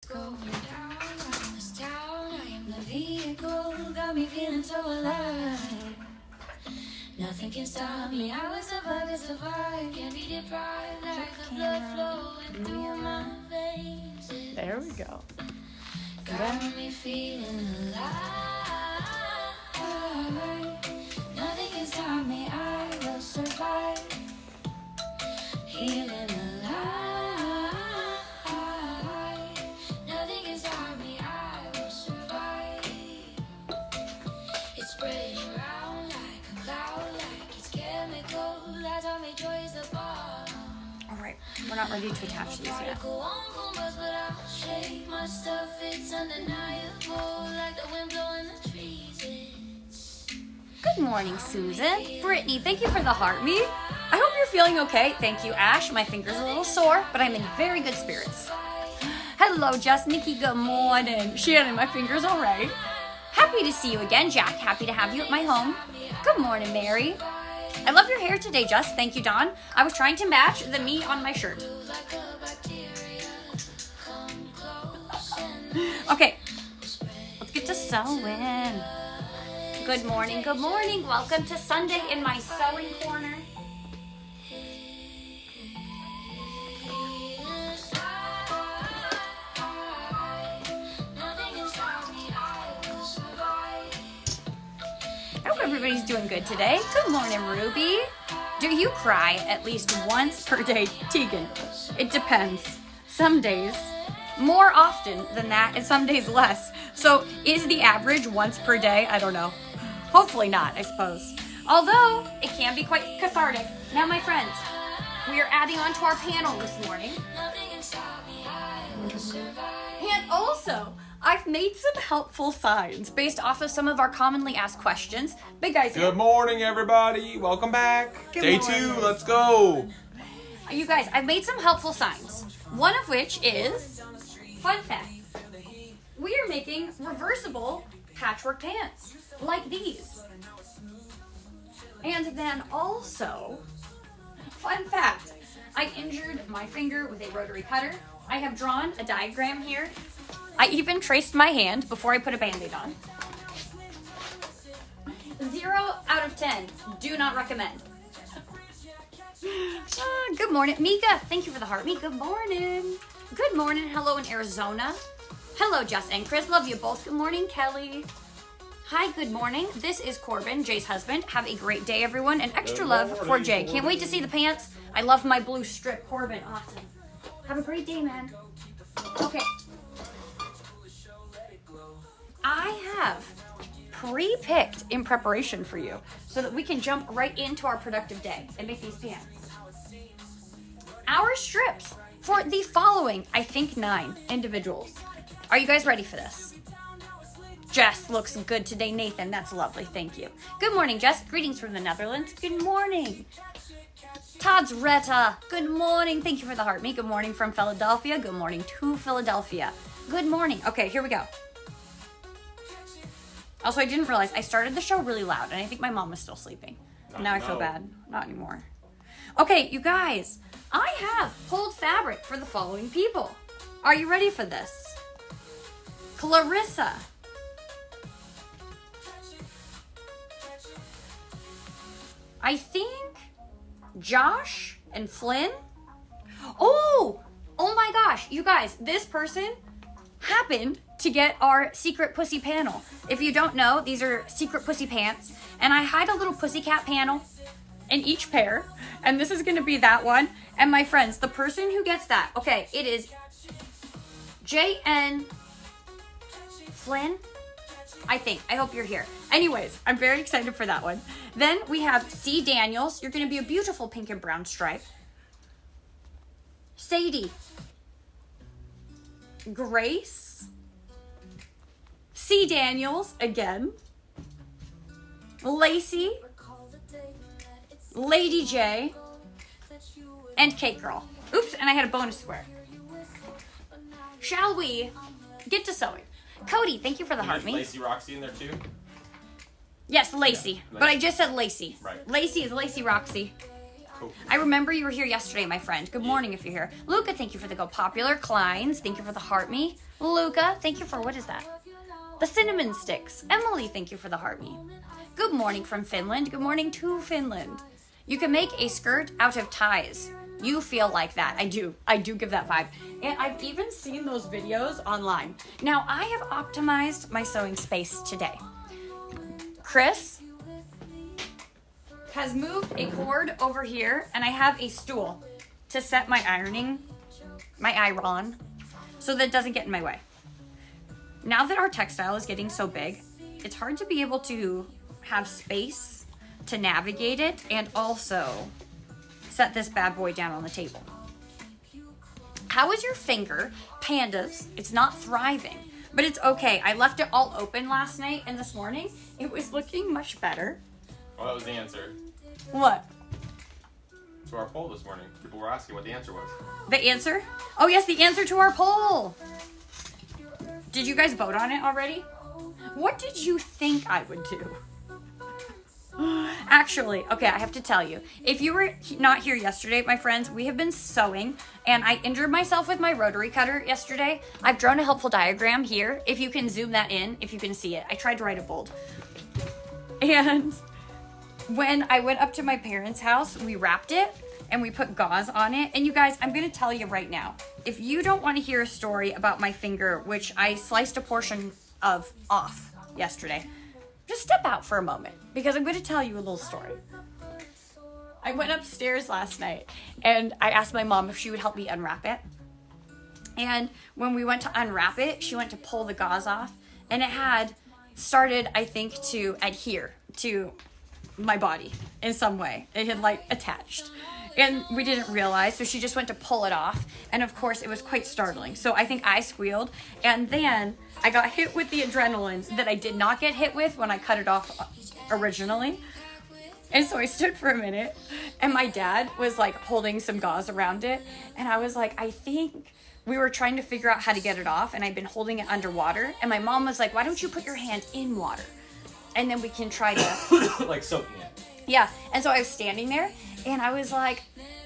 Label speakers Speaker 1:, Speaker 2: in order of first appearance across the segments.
Speaker 1: Going down around this town, I am the vehicle, got me feeling so alive. Nothing can stop me, I will survive, can't be deprived, like the blood flowing through my veins.
Speaker 2: There we go.
Speaker 1: Got me feeling alive. Nothing can stop me, I will survive. Feeling alive. Nothing can stop me, I will survive. It's spreading around like a cloud, like it's chemical. That's how me joy is the bomb.
Speaker 2: All right, we're not ready to attach these yet.
Speaker 1: My stuff, it's undeniable, like the wind blowing the trees.
Speaker 2: Good morning, Susan. Brittany, thank you for the heartbeat. I hope you're feeling okay. Thank you, Ash. My finger's a little sore, but I'm in very good spirits. Hello, Just Nikki. Good morning. Shannon, my finger's all right. Happy to see you again, Jack. Happy to have you at my home. Good morning, Mary. I love your hair today, Just. Thank you, Dawn. I was trying to match the me on my shirt. Okay, let's get to sewing. Good morning, good morning. Welcome to Sunday in my sewing corner. I hope everybody's doing good today. Good morning, Ruby. Do you cry at least once per day, Tegan? It depends. Some days more often than that, and some days less. So is the average once per day? I don't know. Hopefully not, I suppose. Although it can be quite cathartic. Now, my friends, we are adding on to our panel this morning. And also, I've made some helpful signs based off of some of our commonly asked questions. Big guys.
Speaker 3: Good morning, everybody. Welcome back.
Speaker 2: Good
Speaker 3: Day
Speaker 2: morning.
Speaker 3: 2, let's go.
Speaker 2: You guys, I've made some helpful signs. One of which is, fun fact, we are making reversible patchwork pants like these. And then also, fun fact, I injured my finger with a rotary cutter. I have drawn a diagram here. I even traced my hand before I put a Band-Aid on. 0 out of 10. Do not recommend. Good morning, Mika. Thank you for the heartbeat. Good morning. Good morning. Hello in Arizona. Hello, Jess and Chris. Love you both. Good morning, Kelly. Hi, good morning. This is Corbin, Jay's husband. Have a great day, everyone. And extra love for Jay. Can't wait to see the pants. I love my blue strip. Corbin, awesome. Have a great day, man. Okay. I have pre-picked in preparation for you so that we can jump right into our productive day and make these pants. Our strips for the following, I think 9 individuals. Are you guys ready for this? Jess looks good today, Nathan. That's lovely. Thank you. Good morning, Jess. Greetings from the Netherlands. Good morning. Todd's Retta. Good morning. Thank you for the heartbeat. Good morning from Philadelphia. Good morning to Philadelphia. Good morning. Okay, here we go. Also, I didn't realize I started the show really loud, and I think my mom was still sleeping. Now I feel bad. Not anymore. Okay, you guys, I have pulled fabric for the following people. Are you ready for this? Clarissa. I think Josh and Flynn. Oh my gosh, you guys, this person happened to get our secret pussy panel. If you don't know, these are secret pussy pants, and I hide a little pussycat panel in each pair, and this is gonna be that one. And my friends, the person who gets that, okay, it is J.N. Flynn, I think. I hope you're here. Anyways, I'm very excited for that one. Then we have C. Daniels. You're gonna be a beautiful pink and brown stripe. Sadie. Grace. C. Daniels again. Lacey. Lady J. And Cake Girl. Oops, and I had a bonus square. Shall we get to sewing? Cody, thank you for the heart me.
Speaker 3: Lacey Roxy in there too?
Speaker 2: Yes, Lacey.
Speaker 3: Yeah,
Speaker 2: but I just said Lacey.
Speaker 3: Right.
Speaker 2: Lacey is Lacey Roxy.
Speaker 3: Cool.
Speaker 2: I remember you were here yesterday, my friend. Good morning if you're here. Luca, thank you for the Go Popular. Kleins, thank you for the heart me. Luca, thank you for, what is that? The cinnamon sticks. Emily, thank you for the heart me. Good morning from Finland. Good morning to Finland. You can make a skirt out of ties. You feel like that. I do. I do give that vibe. And I've even seen those videos online. Now, I have optimized my sewing space today. Chris has moved a cord over here, and I have a stool to set my iron, so that it doesn't get in my way. Now that our textile is getting so big, it's hard to be able to have space to navigate it and also set this bad boy down on the table. How is your finger? Pandas. It's not thriving, but it's okay. I left it all open last night and this morning. It was looking much better.
Speaker 3: Well, that was the answer
Speaker 2: What?
Speaker 3: to our poll this morning. People were asking what the answer was.
Speaker 2: The answer? Oh yes, the answer to our poll. Did you guys vote on it already? What did you think I would do? Actually, okay, I have to tell you. If you were not here yesterday, my friends, we have been sewing, and I injured myself with my rotary cutter yesterday. I've drawn a helpful diagram here. If you can zoom that in, if you can see it. I tried to write it bold. And when I went up to my parents' house, we wrapped it, and we put gauze on it. And you guys, I'm going to tell you right now, if you don't want to hear a story about my finger, which I sliced a portion of off yesterday, just step out for a moment, because I'm going to tell you a little story. I went upstairs last night, and I asked my mom if she would help me unwrap it. And when we went to unwrap it, she went to pull the gauze off, and it had started, I think, to adhere to my body in some way. It had, like, attached. And we didn't realize, so she just went to pull it off. And of course, it was quite startling. So I think I squealed. And then I got hit with the adrenaline that I did not get hit with when I cut it off originally. And so I stood for a minute, and my dad was like holding some gauze around it. And I was like, I think we were trying to figure out how to get it off, and I'd been holding it underwater. And my mom was like, why don't you put your hand in water? And then we can try to...
Speaker 3: Like soaking it.
Speaker 2: Yeah, and so I was standing there, and I was like,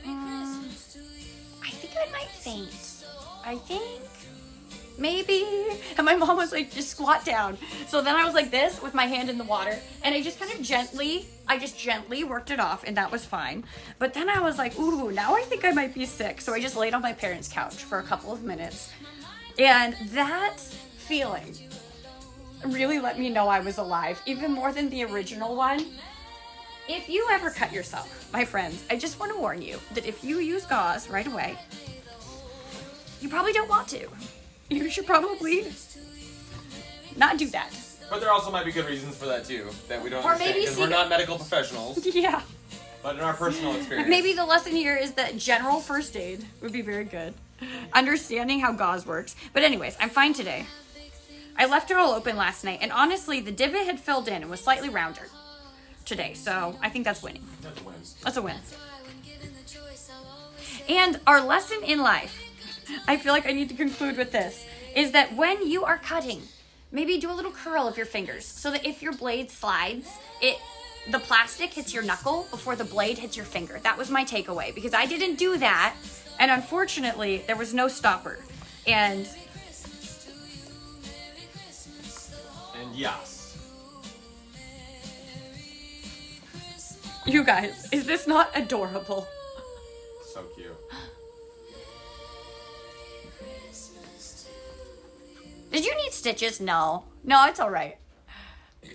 Speaker 2: I think I might faint. I think, maybe. And my mom was like, just squat down. So then I was like this with my hand in the water, and I just gently worked it off, and that was fine. But then I was like, ooh, now I think I might be sick. So I just laid on my parents' couch for a couple of minutes. And that feeling really let me know I was alive, even more than the original one. If you ever cut yourself, my friends, I just want to warn you that if you use gauze right away, you probably don't want to. You should probably not do that.
Speaker 3: But there also might be good reasons for that too, that we don't
Speaker 2: Or
Speaker 3: understand,
Speaker 2: maybe
Speaker 3: because we're not medical professionals.
Speaker 2: Yeah.
Speaker 3: But in our personal experience.
Speaker 2: Maybe the lesson here is that general first aid would be very good. Understanding how gauze works. But anyways, I'm fine today. I left it all open last night, and honestly, the divot had filled in and was slightly rounder today, so I think that's winning.
Speaker 3: That's a win.
Speaker 2: That's a win. And our lesson in life, I feel like I need to conclude with this, is that when you are cutting, maybe do a little curl of your fingers so that if your blade slides, the plastic hits your knuckle before the blade hits your finger. That was my takeaway, because I didn't do that, and unfortunately, there was no stopper. And
Speaker 3: yes.
Speaker 2: you guys, is this not adorable?
Speaker 3: So cute.
Speaker 2: Did you need stitches? No. No, it's all right.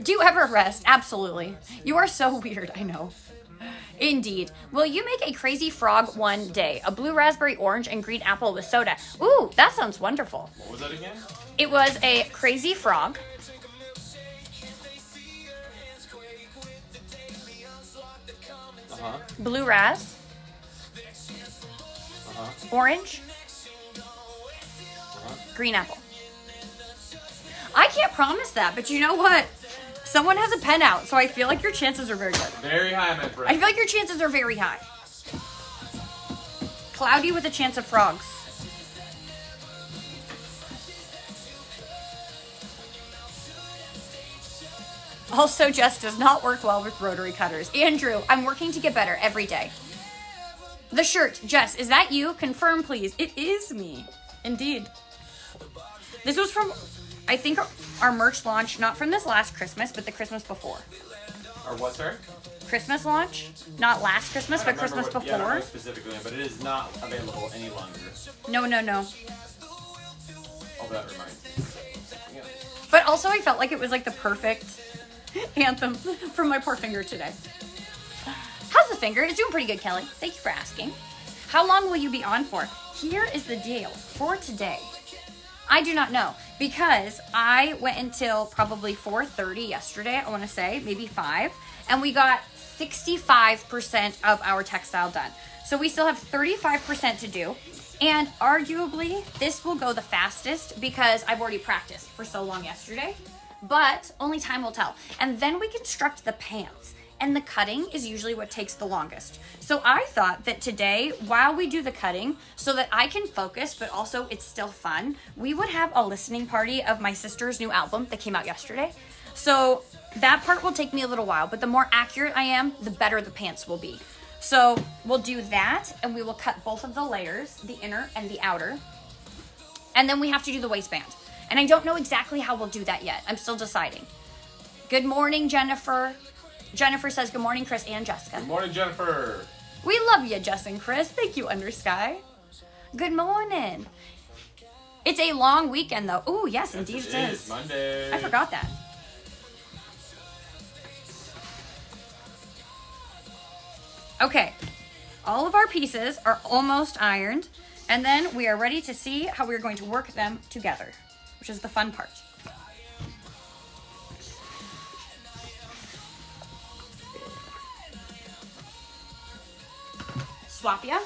Speaker 2: Do you ever rest? Absolutely. You are so weird, I know. Indeed. Will you make a crazy frog one day? A blue raspberry, orange, and green apple with soda. Ooh, that sounds wonderful.
Speaker 3: What was that again?
Speaker 2: It was a crazy frog.
Speaker 3: Uh-huh.
Speaker 2: Blue ras.
Speaker 3: Uh-huh.
Speaker 2: Orange.
Speaker 3: Uh-huh.
Speaker 2: Green apple. I can't promise that, but you know what? Someone has a pen out, so I feel like your chances are very good.
Speaker 3: Very high, my friend.
Speaker 2: I feel like your chances are very high. Cloudy with a chance of frogs. Also, Jess does not work well with rotary cutters. Andrew, I'm working to get better every day. The shirt, Jess, is that you? Confirm, please. It is me. Indeed. This was from, I think, our merch launch, not from this last Christmas, but the Christmas before.
Speaker 3: Or what, sir?
Speaker 2: Christmas launch? Not last Christmas, but Christmas before.
Speaker 3: Yeah, I don't know specifically, but it is not available any longer.
Speaker 2: No.
Speaker 3: Oh, that reminds me. Yeah.
Speaker 2: But also, I felt like it was like the perfect anthem for my poor finger today. How's the finger? It's doing pretty good, Kelly. Thank you for asking. How long will you be on for? Here is the deal for today. I do not know, because I went until probably 4:30 yesterday, I want to say, maybe 5, and we got 65% of our textile done. So we still have 35% to do, and arguably this will go the fastest because I've already practiced for so long yesterday, but only time will tell. And then we construct the pants, and the cutting is usually what takes the longest. So I thought that today, while we do the cutting, so that I can focus, but also it's still fun, we would have a listening party of my sister's new album that came out yesterday. So that part will take me a little while, but the more accurate I am, the better the pants will be. So we'll do that, and we will cut both of the layers, the inner and the outer. And then we have to do the waistband. And I don't know exactly how we'll do that yet. I'm still deciding. Good morning, Jennifer. Jennifer says, good morning, Chris and Jessica.
Speaker 3: Good morning, Jennifer.
Speaker 2: We love you, Jess and Chris. Thank you, Undersky. Good morning. It's a long weekend, though. Ooh, yes, indeed it is.
Speaker 3: Monday.
Speaker 2: I forgot that. Okay. All of our pieces are almost ironed. And then we are ready to see how we're going to work them together, which is the fun part. Swap ya.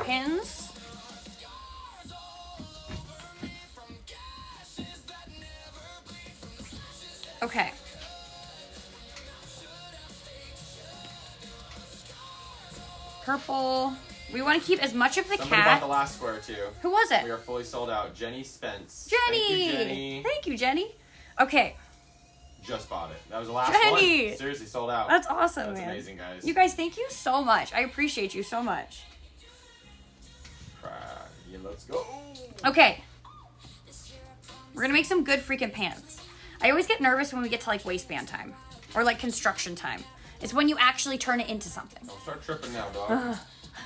Speaker 2: Pins. Okay. Purple. We want to keep as much of the
Speaker 3: Somebody
Speaker 2: cat.
Speaker 3: bought the last square too.
Speaker 2: Who was it?
Speaker 3: We are fully sold out. Jenny Spence.
Speaker 2: Jenny.
Speaker 3: Thank you, Jenny.
Speaker 2: Thank you, Jenny. Okay.
Speaker 3: Just bought it. That was the last
Speaker 2: Jenny.
Speaker 3: one. Seriously, sold out.
Speaker 2: That's awesome,
Speaker 3: That's
Speaker 2: man.
Speaker 3: amazing, guys.
Speaker 2: You guys, thank you so much. I appreciate you so much.
Speaker 3: Yeah, let's go.
Speaker 2: Okay. We're going to make some good freaking pants. I always get nervous when we get to like waistband time or like construction time. It's when you actually turn it into something.
Speaker 3: Don't start tripping now, dog.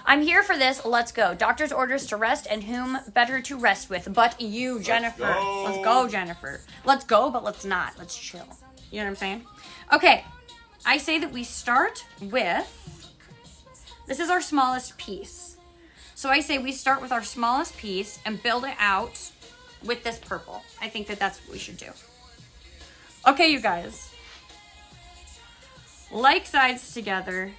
Speaker 2: I'm here for this. Let's go. Doctor's orders to rest, and whom better to rest with but you, Jennifer. Let's go, Jennifer. Let's go, but let's not. Let's chill. You know what I'm saying? Okay. I say that we start with, this is our smallest piece. So I say we start with our smallest piece and build it out with this purple. I think that that's what we should do. Okay, you guys. Like sides together.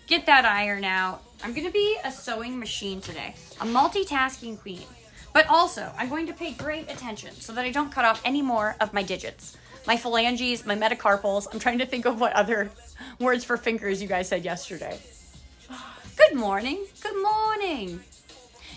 Speaker 2: Get that iron out. I'm going to be a sewing machine today. A multitasking queen. But also, I'm going to pay great attention so that I don't cut off any more of my digits. My phalanges, my metacarpals. I'm trying to think of what other words for fingers you guys said yesterday. Good morning. Good morning.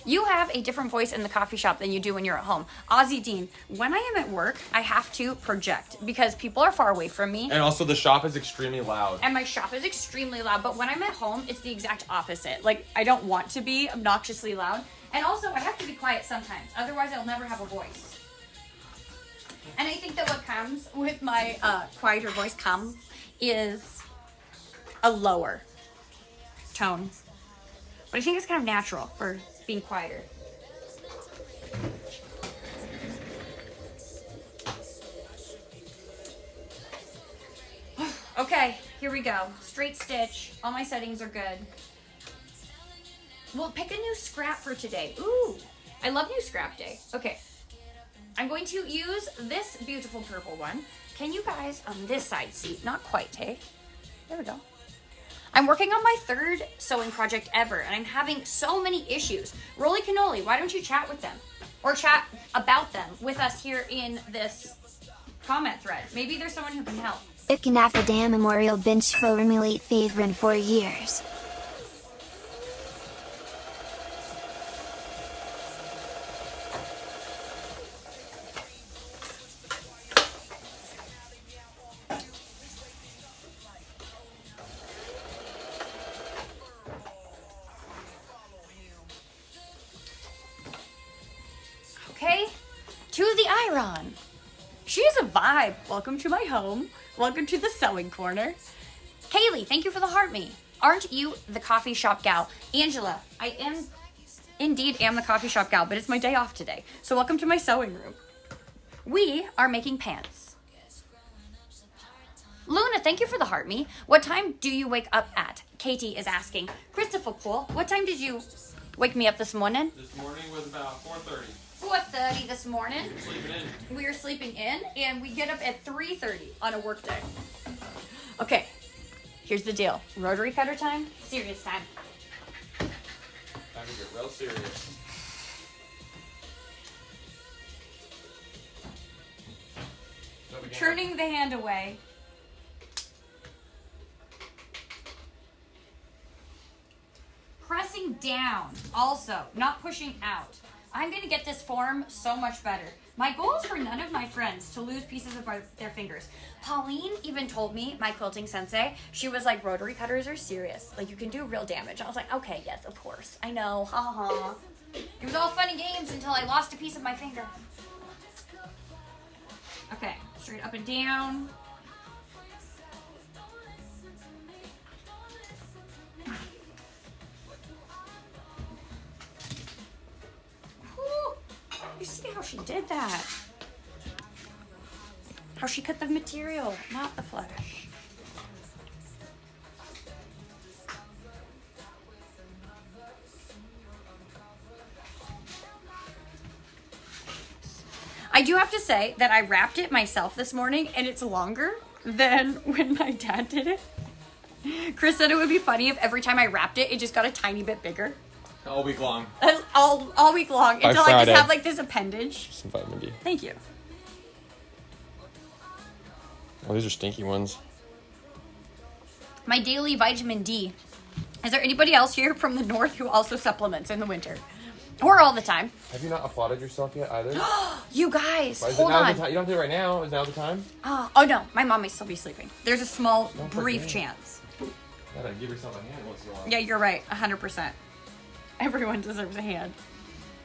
Speaker 2: You have a different voice in the coffee shop than you do when you're at home. Ozzy Dean, when I am at work, I have to project because people are far away from me.
Speaker 3: And also the shop is extremely loud.
Speaker 2: And my shop is extremely loud, but when I'm at home, it's the exact opposite. Like, I don't want to be obnoxiously loud. And also, I have to be quiet sometimes. Otherwise, I'll never have a voice. And I think that what comes with my quieter voice is a lower tone. But I think it's kind of natural for being quieter. Okay, here we go. Straight stitch. All my settings are good. We'll pick a new scrap for today. Ooh, I love new scrap day. Okay, I'm going to use this beautiful purple one. Can you guys on this side see? Not quite, hey? There we go. I'm working on my third sewing project ever, and I'm having so many issues. Roly Cannoli, why don't you chat with them? Or chat about them with us here in this comment thread. Maybe there's someone who can help.
Speaker 4: It can have a damn memorial bench formulate favorite for years.
Speaker 2: Okay, to the iron. She's a vibe. Welcome to my home. Welcome to the sewing corner. Kaylee, thank you for the heart me. Aren't you the coffee shop gal? Angela, I am indeed the coffee shop gal, but it's my day off today. So welcome to my sewing room. We are making pants. Luna, thank you for the heart me. What time do you wake up at? Katie is asking. Christopher Poole, what time did you wake me up this morning?
Speaker 3: This morning was about 4:30.
Speaker 2: 4:30 this morning.
Speaker 3: Sleeping in.
Speaker 2: We are sleeping in, and we get up at 3:30 on a work day. Okay, here's the deal. Rotary cutter time, serious time.
Speaker 3: Time to get real serious.
Speaker 2: Turning the hand away. Pressing down, also, not pushing out. I'm going to get this form so much better. My goal is for none of my friends to lose pieces of their fingers. Pauline even told me, my quilting sensei, she was like, rotary cutters are serious. Like, you can do real damage. I was like, okay, yes, of course. I know, ha ha. It was all fun and games until I lost a piece of my finger. Okay, straight up and down. You see how she did that? How she cut the material, not the flesh. I do have to say that I wrapped it myself this morning, and it's longer than when my dad did it. Chris said it would be funny if every time I wrapped it, it just got a tiny bit bigger.
Speaker 3: All week long.
Speaker 2: All week long until I just have like this appendage.
Speaker 3: Some vitamin D.
Speaker 2: Thank you.
Speaker 3: Oh, these are stinky ones.
Speaker 2: My daily vitamin D. Is there anybody else here from the north who also supplements in the winter? Or all the time?
Speaker 3: Have you not applauded yourself yet either?
Speaker 2: You guys,
Speaker 3: Why is
Speaker 2: hold
Speaker 3: it now
Speaker 2: on.
Speaker 3: The time? You don't do it right now. Is now the time?
Speaker 2: Oh no, my mom may still be sleeping. There's a small,
Speaker 3: Don't
Speaker 2: brief
Speaker 3: forget.
Speaker 2: chance.
Speaker 3: Gotta give yourself a hand once in a while.
Speaker 2: Yeah, you're right, 100%. Everyone deserves a hand.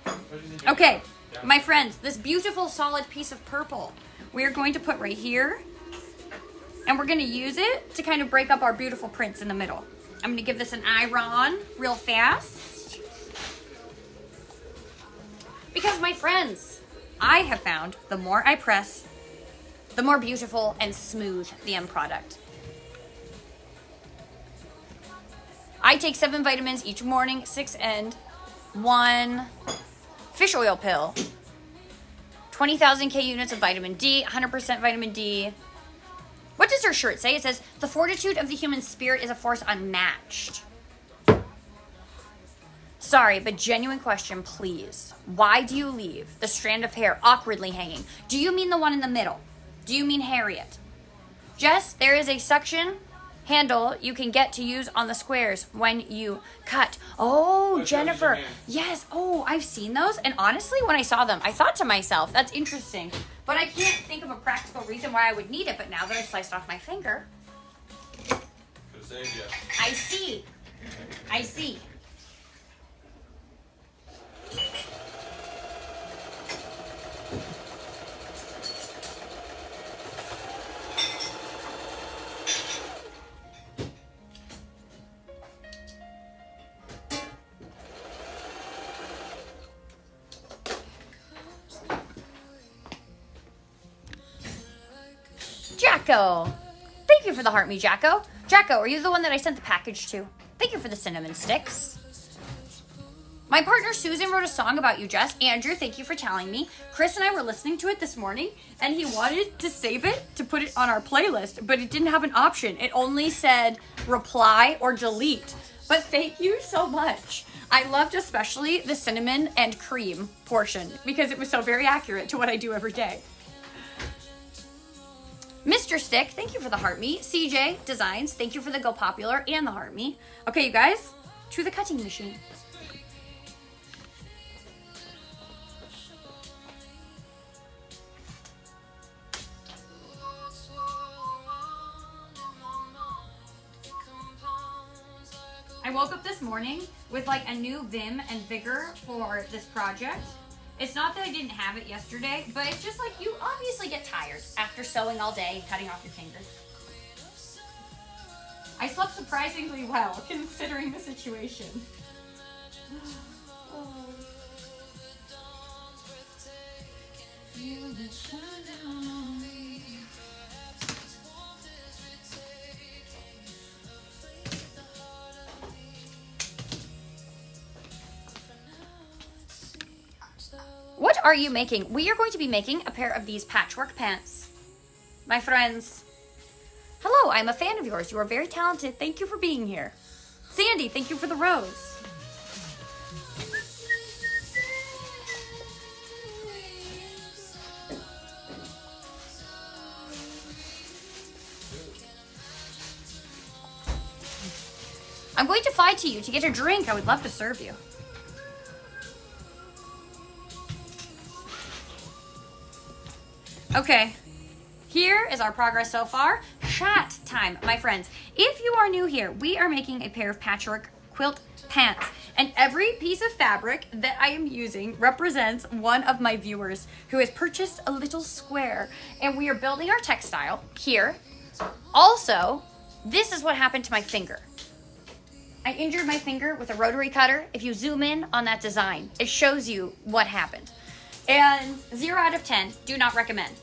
Speaker 3: What do you think?
Speaker 2: Okay,
Speaker 3: Yeah.
Speaker 2: my friends, this beautiful solid piece of purple, we are going to put right here, and we're going to use it to kind of break up our beautiful prints in the middle. I'm going to give this an iron real fast. Because my friends, I have found the more I press, the more beautiful and smooth the end product. I take 7 vitamins each morning, 6 and 1 fish oil pill, 20,000 K units of vitamin D, 100% vitamin D. What does her shirt say? It says, the fortitude of the human spirit is a force unmatched. Sorry, but genuine question, please. Why do you leave the strand of hair awkwardly hanging? Do you mean the one in the middle? Do you mean Harriet? Jess, there is a suction handle you can get to use on the squares when you cut. Oh, Jennifer. Yes. Oh, I've seen those. And honestly, when I saw them, I thought to myself, that's interesting. But I can't think of a practical reason why I would need it. But now that I sliced off my finger,
Speaker 3: Could've saved you.
Speaker 2: I see. I see. Jacko. Thank you for the heart me, Jacko. Jacko, are you the one that I sent the package to? Thank you for the cinnamon sticks. My partner Susan wrote a song about you, Jess. Andrew, thank you for telling me. Chris and I were listening to it this morning, and he wanted to save it to put it on our playlist, but it didn't have an option. It only said reply or delete. But thank you so much. I loved especially the cinnamon and cream portion because it was so very accurate to what I do every day. Mr. Stick, thank you for the heart me. CJ Designs, thank you for the Go Popular and the heart me. Okay, you guys, to the cutting machine. I woke up this morning with like a new vim and vigor for this project. It's not that I didn't have it yesterday, but it's just like you obviously get tired after sewing all day and cutting off your fingers. I slept surprisingly well considering the situation. What are you making? We are going to be making a pair of these patchwork pants. My friends, hello, I'm a fan of yours. You are very talented. Thank you for being here. Sandy, thank you for the rose. I'm going to fly to you to get a drink. I would love to serve you. Okay, here is our progress so far. Chat time, my friends. If you are new here, we are making a pair of patchwork quilt pants. And every piece of fabric that I am using represents one of my viewers who has purchased a little square. And we are building our textile here. Also, this is what happened to my finger. I injured my finger with a rotary cutter. If you zoom in on that design, it shows you what happened. And 0 out of 10, do not recommend.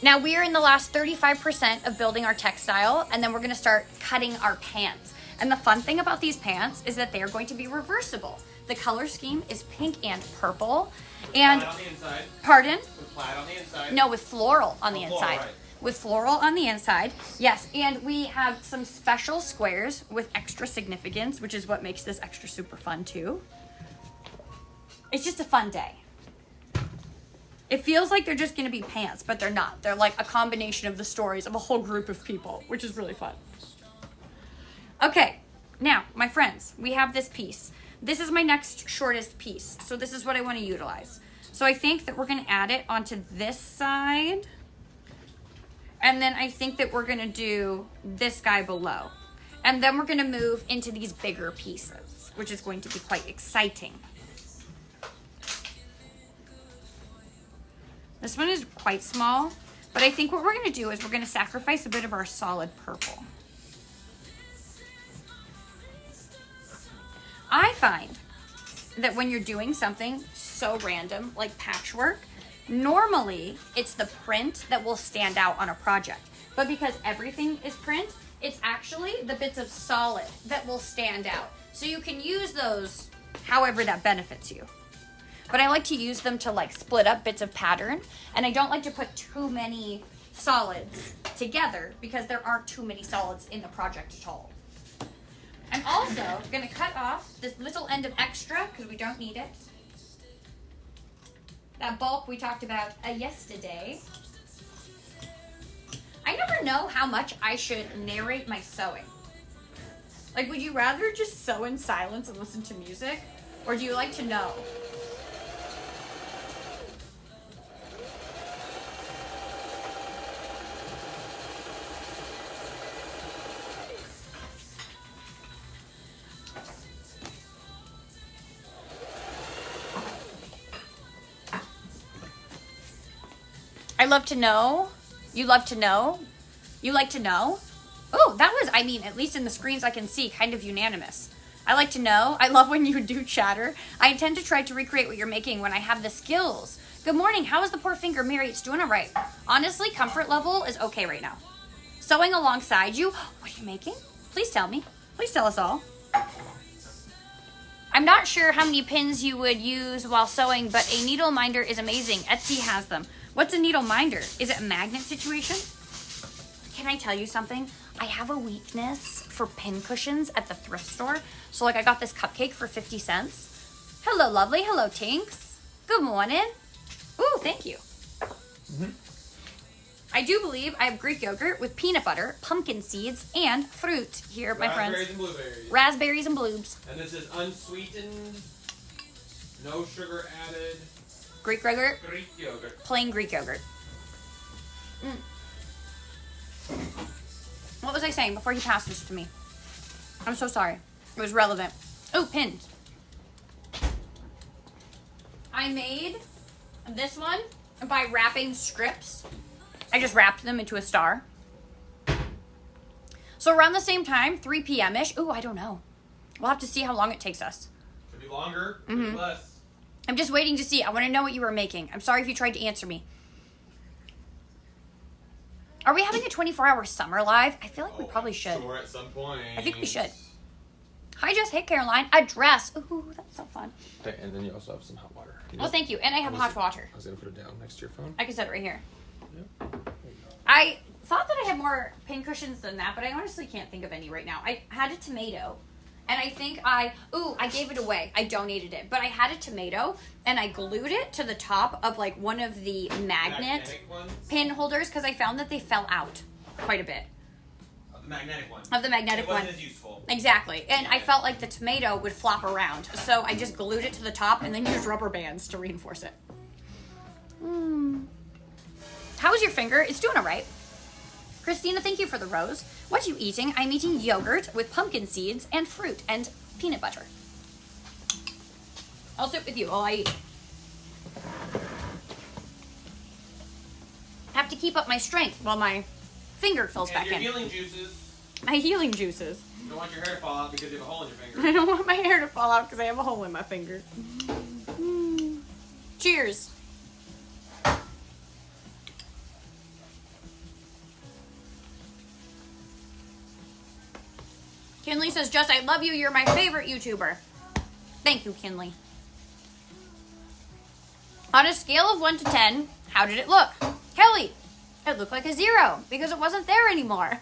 Speaker 2: Now we are in the last 35% of building our textile, and then we're gonna start cutting our pants. And the fun thing about these pants is that they are going to be reversible. The color scheme is pink and purple. And
Speaker 3: plaid on the inside.
Speaker 2: Pardon?
Speaker 3: With plaid on the inside.
Speaker 2: No, with floral on the
Speaker 3: Floral,
Speaker 2: inside.
Speaker 3: right.
Speaker 2: With floral on the inside, yes. And we have some special squares with extra significance, which is what makes this extra super fun too. It's just a fun day. It feels like they're just gonna be pants, but they're not. They're like a combination of the stories of a whole group of people, which is really fun. Okay, now, my friends, we have this piece. This is my next shortest piece, so this is what I wanna utilize. So I think that we're gonna add it onto this side, and then I think that we're gonna do this guy below. And then we're gonna move into these bigger pieces, which is going to be quite exciting. This one is quite small, but I think what we're gonna do is we're gonna sacrifice a bit of our solid purple. I find that when you're doing something so random like patchwork, normally it's the print that will stand out on a project. But because everything is print, it's actually the bits of solid that will stand out. So you can use those however that benefits you. But I like to use them to like split up bits of pattern, and I don't like to put too many solids together because there aren't too many solids in the project at all. I'm also gonna cut off this little end of extra because we don't need it. That bulk we talked about yesterday. I never know how much I should narrate my sewing. Like, would you rather just sew in silence and listen to music? Or do you like to know? I love to know. You love to know. You like to know. Oh, that was, I mean, at least in the screens I can see, kind of unanimous. I like to know. I love when you do chatter. I intend to try to recreate what you're making when I have the skills. Good morning. How is the poor finger? Mary, it's doing all right. Honestly, comfort level is okay right now. Sewing alongside you. What are you making? Please tell me. Please tell us all. I'm not sure how many pins you would use while sewing, but a needle minder is amazing. Etsy has them. What's a needle minder? Is it a magnet situation? Can I tell you something? I have a weakness for pin cushions at the thrift store. So like I got this cupcake for 50 cents. Hello, lovely. Hello, Tinks. Good morning. Ooh, thank you. Mm-hmm. I do believe I have Greek yogurt with peanut butter, pumpkin seeds, and fruit here, my friends.
Speaker 3: Raspberries and blueberries.
Speaker 2: Raspberries and bloobs.
Speaker 3: And this is unsweetened, no sugar added.
Speaker 2: Greek yogurt?
Speaker 3: Greek yogurt.
Speaker 2: Plain Greek yogurt. What was I saying before you passed this to me? I'm so sorry. It was relevant. Oh, pins. I made this one by wrapping strips. I just wrapped them into a star. So around the same time, 3 p.m.-ish. Ooh, I don't know. We'll have to see how long it takes us.
Speaker 3: Could be longer, could be less.
Speaker 2: I'm just waiting to see. I want to know what you were making. I'm sorry if you tried to answer me. Are we having a 24-hour summer live? I feel like we probably should.
Speaker 3: Sure, at some point.
Speaker 2: I think we should. Hi, Jess. Hey, Caroline. A dress. Ooh, that's so fun.
Speaker 3: Okay, and then you also have some hot water.
Speaker 2: Oh, thank you. And I have hot water.
Speaker 3: I was going to put it down next to your phone.
Speaker 2: I can set it right here.
Speaker 3: Yep.
Speaker 2: I thought that I had more pin cushions than that, but I honestly can't think of any right now. I had a tomato, and I think I gave it away. I donated it, but I had a tomato, and I glued it to the top of like one of the magnet pin holders because I found that they fell out quite a bit.
Speaker 3: Of the magnetic one.
Speaker 2: Of the magnetic one.
Speaker 3: It wasn't as useful.
Speaker 2: Exactly, and I felt like the tomato would flop around, so I just glued it to the top and then used rubber bands to reinforce it. How was your finger? It's doing all right. Christina, thank you for the rose. What are you eating? I'm eating yogurt with pumpkin seeds and fruit and peanut butter. I'll sit with you while I eat. I have to keep up my strength while my finger fills back
Speaker 3: your
Speaker 2: in.
Speaker 3: healing juices.
Speaker 2: My healing juices.
Speaker 3: You don't want your hair to fall out because you have a hole in your finger.
Speaker 2: I don't want my hair to fall out because I have a hole in my finger. Cheers. Kinley says, Jess, I love you. You're my favorite YouTuber. Thank you, Kinley. On a scale of 1 to 10, how did it look? Kelly, it looked like a 0 because it wasn't there anymore.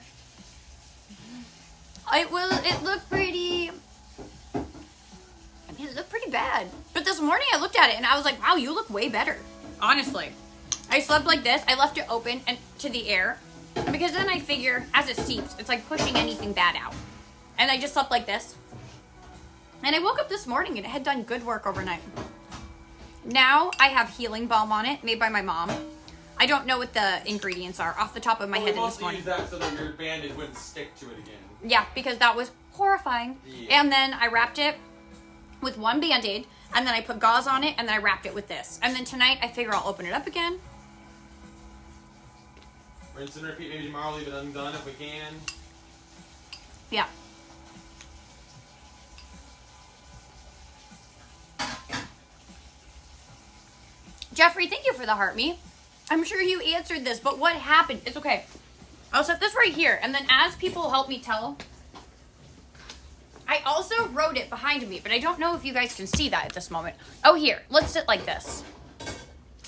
Speaker 2: It looked pretty... I mean, it looked pretty bad. But this morning I looked at it and I was like, wow, you look way better. Honestly. I slept like this. I left it open and to the air. Because then I figure, as it seeps, it's like pushing anything bad out. And I just slept like this. And I woke up this morning and it had done good work overnight. Now I have healing balm on it, made by my mom. I don't know what the ingredients are off the top of my head this morning.
Speaker 3: Use that so that your bandage wouldn't stick to it again.
Speaker 2: Yeah, because that was horrifying. Yeah. And then I wrapped it with one Band-Aid, and then I put gauze on it, and then I wrapped it with this. And then tonight I figure I'll open it up again.
Speaker 3: Rinse and repeat. Maybe tomorrow leave it undone if we can.
Speaker 2: Yeah. Jeffrey, thank you for the heart me. I'm sure you answered this, but what happened? It's okay. I'll set this right here, and then as people help me tell, I also wrote it behind me, but I don't know if you guys can see that at this moment. Oh, here. Let's sit like this.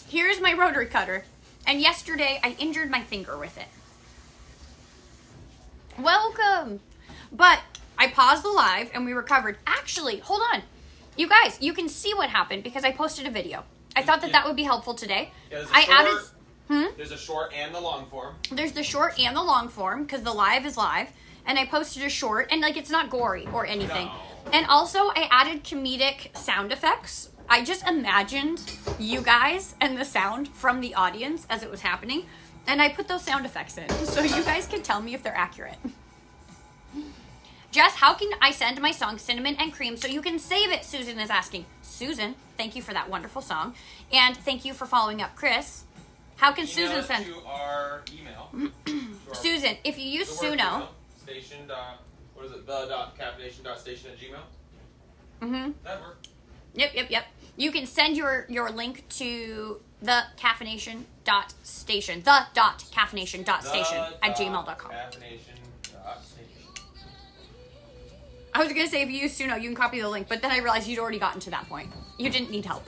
Speaker 2: Here's my rotary cutter, and yesterday I injured my finger with it. Welcome. But I paused the live, and we recovered. Actually, hold on. You guys, you can see what happened because I posted a video. I thought that would be helpful today.
Speaker 3: Yeah, there's a short and the long form.
Speaker 2: There's the short and the long form because the live is live. And I posted a short and like it's not gory or anything. No. And also I added comedic sound effects. I just imagined you guys and the sound from the audience as it was happening. And I put those sound effects in. So you guys can tell me if they're accurate. Jess, how can I send my song Cinnamon and Cream so you can save it? Susan is asking. Susan, thank you for that wonderful song. And thank you for following up, Chris. How can Susan send?
Speaker 3: To our email.
Speaker 2: Susan, if you use Suno.
Speaker 3: Station. What is it? The.caffeination.station@gmail.
Speaker 2: Mm-hmm.
Speaker 3: That worked.
Speaker 2: Yep. You can send your link to the.caffeination.station. The.caffeination.station@gmail.com. I was going to say, if you use Suno, you can copy the link, but then I realized you'd already gotten to that point. You didn't need help.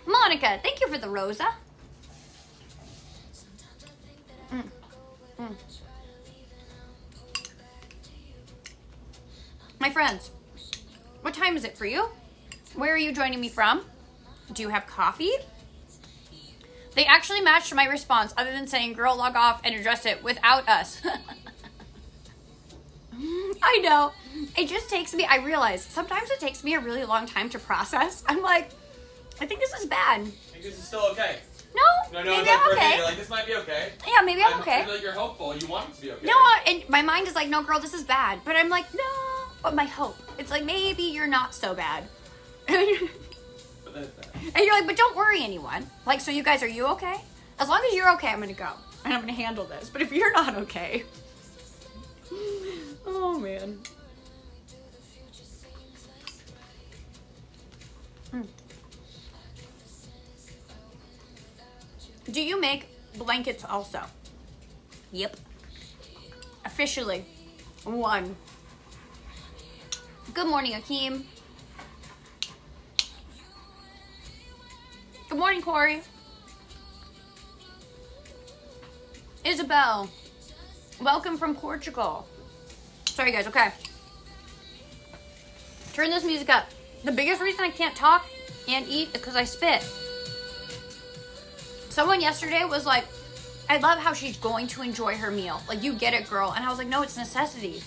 Speaker 2: Monica, thank you for the Rosa. My friends, what time is it for you? Where are you joining me from? Do you have coffee? They actually matched my response other than saying, girl, log off and address it without us. I know. It just takes me, I realize, sometimes it takes me a really long time to process. I'm like, I think this is bad.
Speaker 3: I think this is still okay.
Speaker 2: No, maybe I'm okay.
Speaker 3: You're like, this might be okay.
Speaker 2: Yeah, maybe I'm okay.
Speaker 3: I feel like you're hopeful. You want it to be okay.
Speaker 2: No, and my mind is like, no, girl, this is bad. But I'm like, no. But my hope, it's like, maybe you're not so bad.
Speaker 3: edit that.
Speaker 2: And you're like, but don't worry anyone. Like, so you guys, are you okay? As long as you're okay, I'm gonna go. And I'm gonna handle this. But if you're not okay. Oh, man. Do you make blankets also? Yep. Officially. 1. Good morning, Akeem. Good morning, Corey. Isabel. Welcome from Portugal. Sorry, guys. Okay. Turn this music up. The biggest reason I can't talk and eat is because I spit. Someone yesterday was like, I love how she's going to enjoy her meal. Like, you get it, girl. And I was like, no, it's necessity.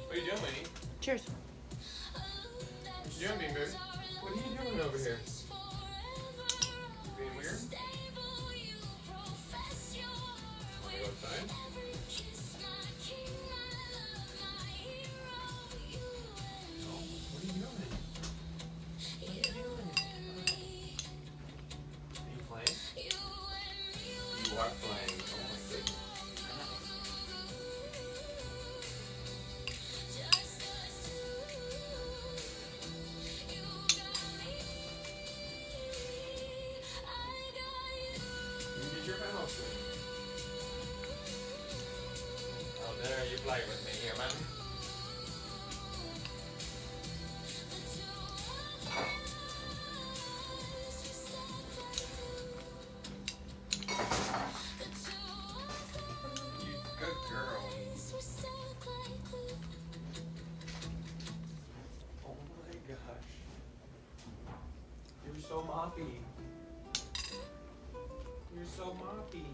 Speaker 3: What are you doing, Winnie?
Speaker 2: Cheers.
Speaker 3: What you doing, Bean Baby? What are you doing over here? Being weird? Want to go outside? Oh, what are you doing? What are you doing? Are you playing? You are playing. Oh my goodness. You did your house. Oh, there you play with me here, man. You good girl. Oh my gosh. You're so moppy. You're so moppy.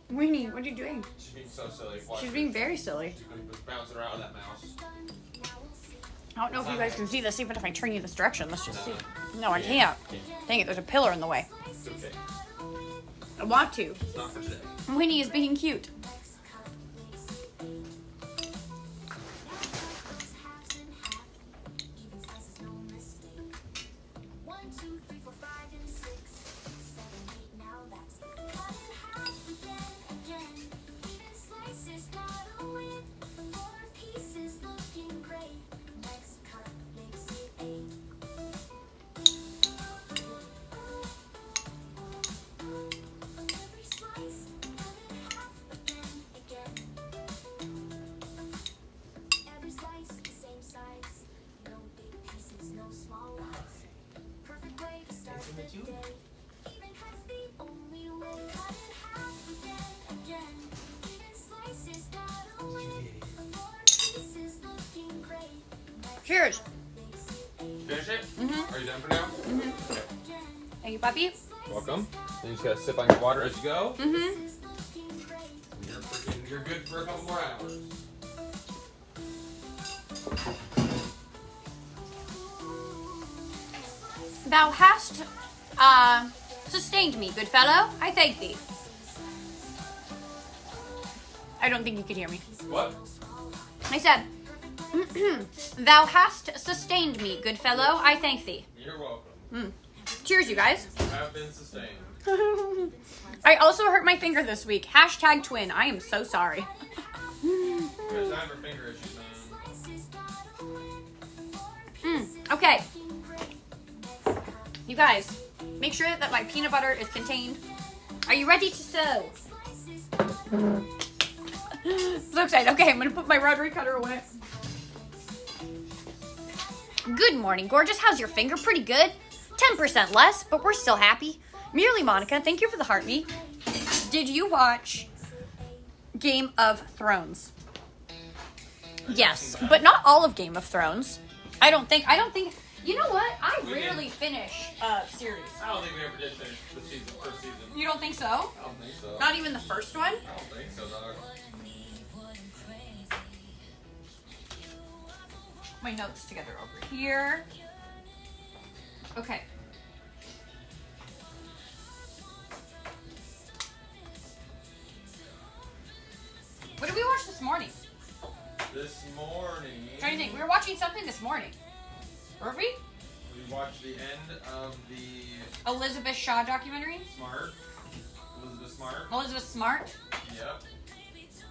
Speaker 2: Winnie, what are you doing?
Speaker 3: She's being so silly. Watch
Speaker 2: She's
Speaker 3: her.
Speaker 2: being very silly.
Speaker 3: She's gonna be bouncing around with that mouse.
Speaker 2: I don't know if you guys can see this, even if I turn you this direction. Let's just see.
Speaker 3: No.
Speaker 2: No, I can't. Dang it, there's a pillar in the way.
Speaker 3: It's okay.
Speaker 2: I want to.
Speaker 3: It's not for today.
Speaker 2: Winnie is being cute. Cheers.
Speaker 3: Finish it?
Speaker 2: Mhm.
Speaker 3: Are you done for now? Okay.
Speaker 2: Thank you, puppy.
Speaker 3: Welcome. Then you just gotta sip on your water as you go.
Speaker 2: Mm-hmm.
Speaker 3: You're good for a couple more hours.
Speaker 2: Thou hast sustained me, good fellow. I thank thee. I don't think you could hear me.
Speaker 3: What?
Speaker 2: I said, thou hast sustained me, good fellow. I thank thee.
Speaker 3: You're welcome.
Speaker 2: Cheers, you guys.
Speaker 3: You have been sustained.
Speaker 2: I also hurt my finger this week. Hashtag twin. I am so sorry.
Speaker 3: You got time for finger issues, man.
Speaker 2: Okay. You guys, make sure that my peanut butter is contained. Are you ready to sew? So excited. Okay, I'm going to put my rotary cutter away. Good morning, gorgeous. How's your finger? Pretty good. 10% less, but we're still happy. Merely Monica, thank you for the heartbeat. Did you watch Game of Thrones? Yes, but not all of Game of Thrones. I don't think, you know what? I rarely finish series.
Speaker 3: I don't think we ever did finish the season, first season.
Speaker 2: You don't think so?
Speaker 3: I don't think so.
Speaker 2: Not even the first one?
Speaker 3: I don't think so, dog.
Speaker 2: my notes together over here. Okay. What did we watch this morning?
Speaker 3: This morning.
Speaker 2: I'm trying to think. We were watching something this morning. Were we?
Speaker 3: We watched the end of the
Speaker 2: Elizabeth Shaw documentary?
Speaker 3: Elizabeth Smart.
Speaker 2: Elizabeth Smart?
Speaker 3: Yep.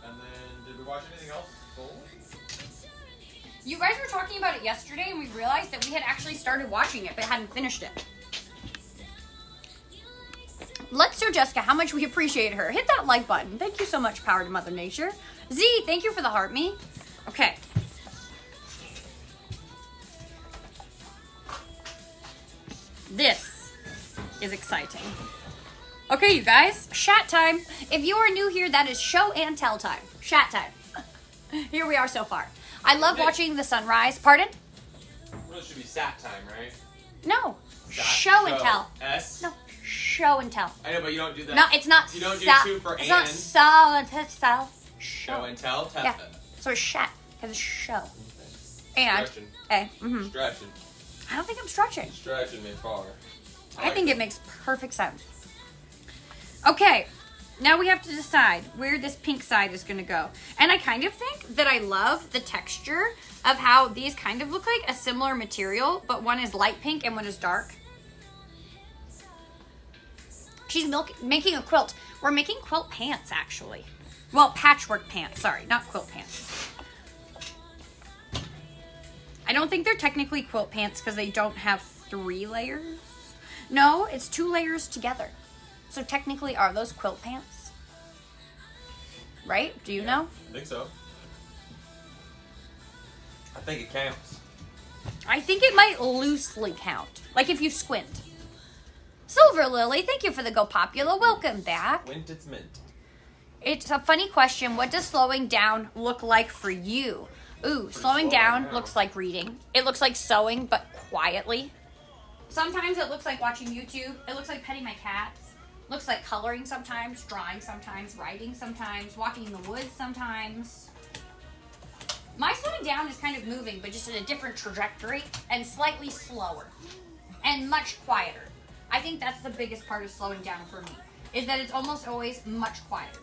Speaker 3: And then, did we watch anything else fully?
Speaker 2: You guys were talking about it yesterday, and we realized that we had actually started watching it, but hadn't finished it. Let's show Jessica how much we appreciate her. Hit that like button. Thank you so much, Power to Mother Nature. Z, thank you for the heart me. Okay. This is exciting. Okay, you guys, chat time. If you are new here, that is show and tell time. Chat time. Here we are so far. I love watching the sunrise. Pardon?
Speaker 3: Well, it should be sat time, right?
Speaker 2: No.
Speaker 3: Sat,
Speaker 2: Show and tell.
Speaker 3: S?
Speaker 2: No. Show and tell.
Speaker 3: I know, but you don't do that.
Speaker 2: No, it's not.
Speaker 3: You don't do
Speaker 2: sa-
Speaker 3: two for
Speaker 2: It's
Speaker 3: and.
Speaker 2: not so and tell.
Speaker 3: Show and tell?
Speaker 2: Yeah. So it's chat because it's show. And
Speaker 3: Stretching.
Speaker 2: I don't think I'm stretching.
Speaker 3: Stretching me far.
Speaker 2: I think it makes perfect sense. Okay, now we have to decide where this pink side is going to go. And I kind of think that I love the texture of how these kind of look like a similar material, but one is light pink and one is dark. She's making a quilt. We're making quilt pants, actually. Well, patchwork pants. Sorry, not quilt pants. I don't think they're technically quilt pants because they don't have 3 layers. No, it's 2 layers together. So technically, are those quilt pants? Right? Do you know?
Speaker 3: I think so. I think it counts.
Speaker 2: I think it might loosely count. Like if you squint. Silver Lily, thank you for the Go Popular. Welcome back.
Speaker 3: Squint, it's mint.
Speaker 2: It's a funny question. What does slowing down look like for you? Ooh, slowing down looks like reading. It looks like sewing, but quietly. Sometimes it looks like watching YouTube. It looks like petting my cats. Looks like coloring sometimes, drawing sometimes, writing sometimes, walking in the woods sometimes. My slowing down is kind of moving, but just in a different trajectory and slightly slower and much quieter. I think that's the biggest part of slowing down for me, is that it's almost always much quieter.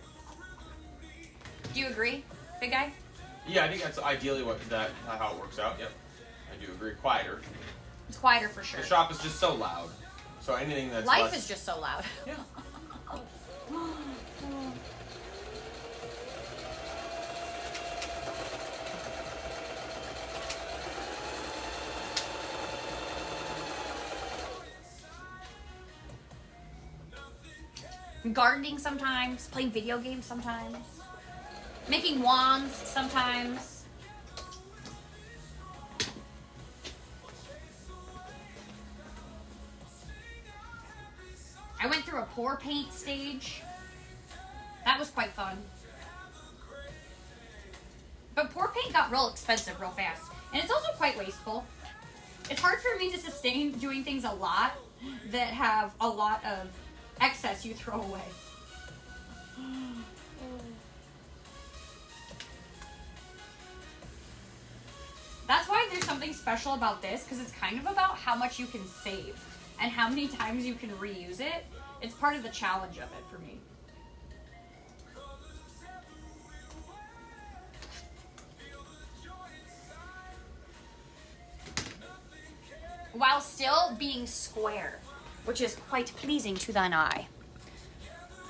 Speaker 2: Do you agree, big guy?
Speaker 3: Yeah, I think that's ideally how it works out. Yep, I do agree. Quieter.
Speaker 2: It's quieter for sure.
Speaker 3: The shop is just so loud. So anything that's
Speaker 2: Life is just so loud.
Speaker 3: Yeah.
Speaker 2: Gardening sometimes, playing video games sometimes, making wands sometimes. I went through a pour paint stage. That was quite fun. But pour paint got real expensive real fast. And it's also quite wasteful. It's hard for me to sustain doing things a lot that have a lot of excess you throw away. That's why there's something special about this, because it's kind of about how much you can save and how many times you can reuse it. It's part of the challenge of it for me. While still being square, which is quite pleasing to thine eye.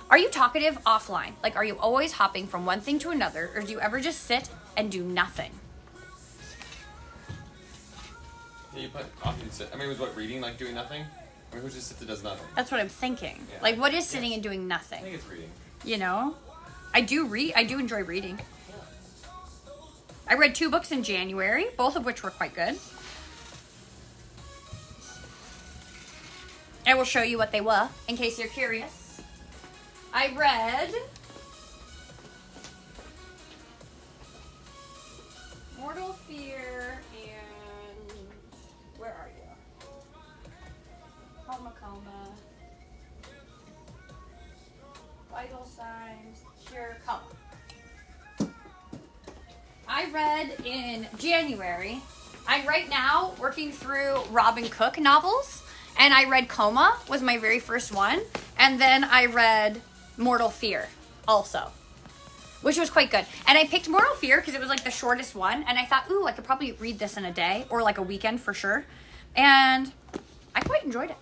Speaker 2: Are you talkative offline? Like, are you always hopping from one thing to another, or do you ever just sit and do nothing?
Speaker 3: Yeah, you put often sit. I mean, was what reading like doing nothing? I mean, who just sits and does nothing?
Speaker 2: That's what I'm thinking.
Speaker 3: Yeah.
Speaker 2: Like, what is sitting and doing
Speaker 3: I
Speaker 2: nothing?
Speaker 3: think it's reading.
Speaker 2: You know? I do enjoy reading. I read 2 books in January, both of which were quite good. I will show you what they were, in case you're curious. I read Mortal Fear and where are you? Coma, Vital Signs, Pure Color. I read in January I'm right now working through Robin Cook novels, and I read Coma was my very first one, and then I read Mortal Fear also, which was quite good. And I picked Mortal Fear because it was like the shortest one, and I thought, ooh, I could probably read this in a day or like a weekend for sure. And I quite enjoyed it.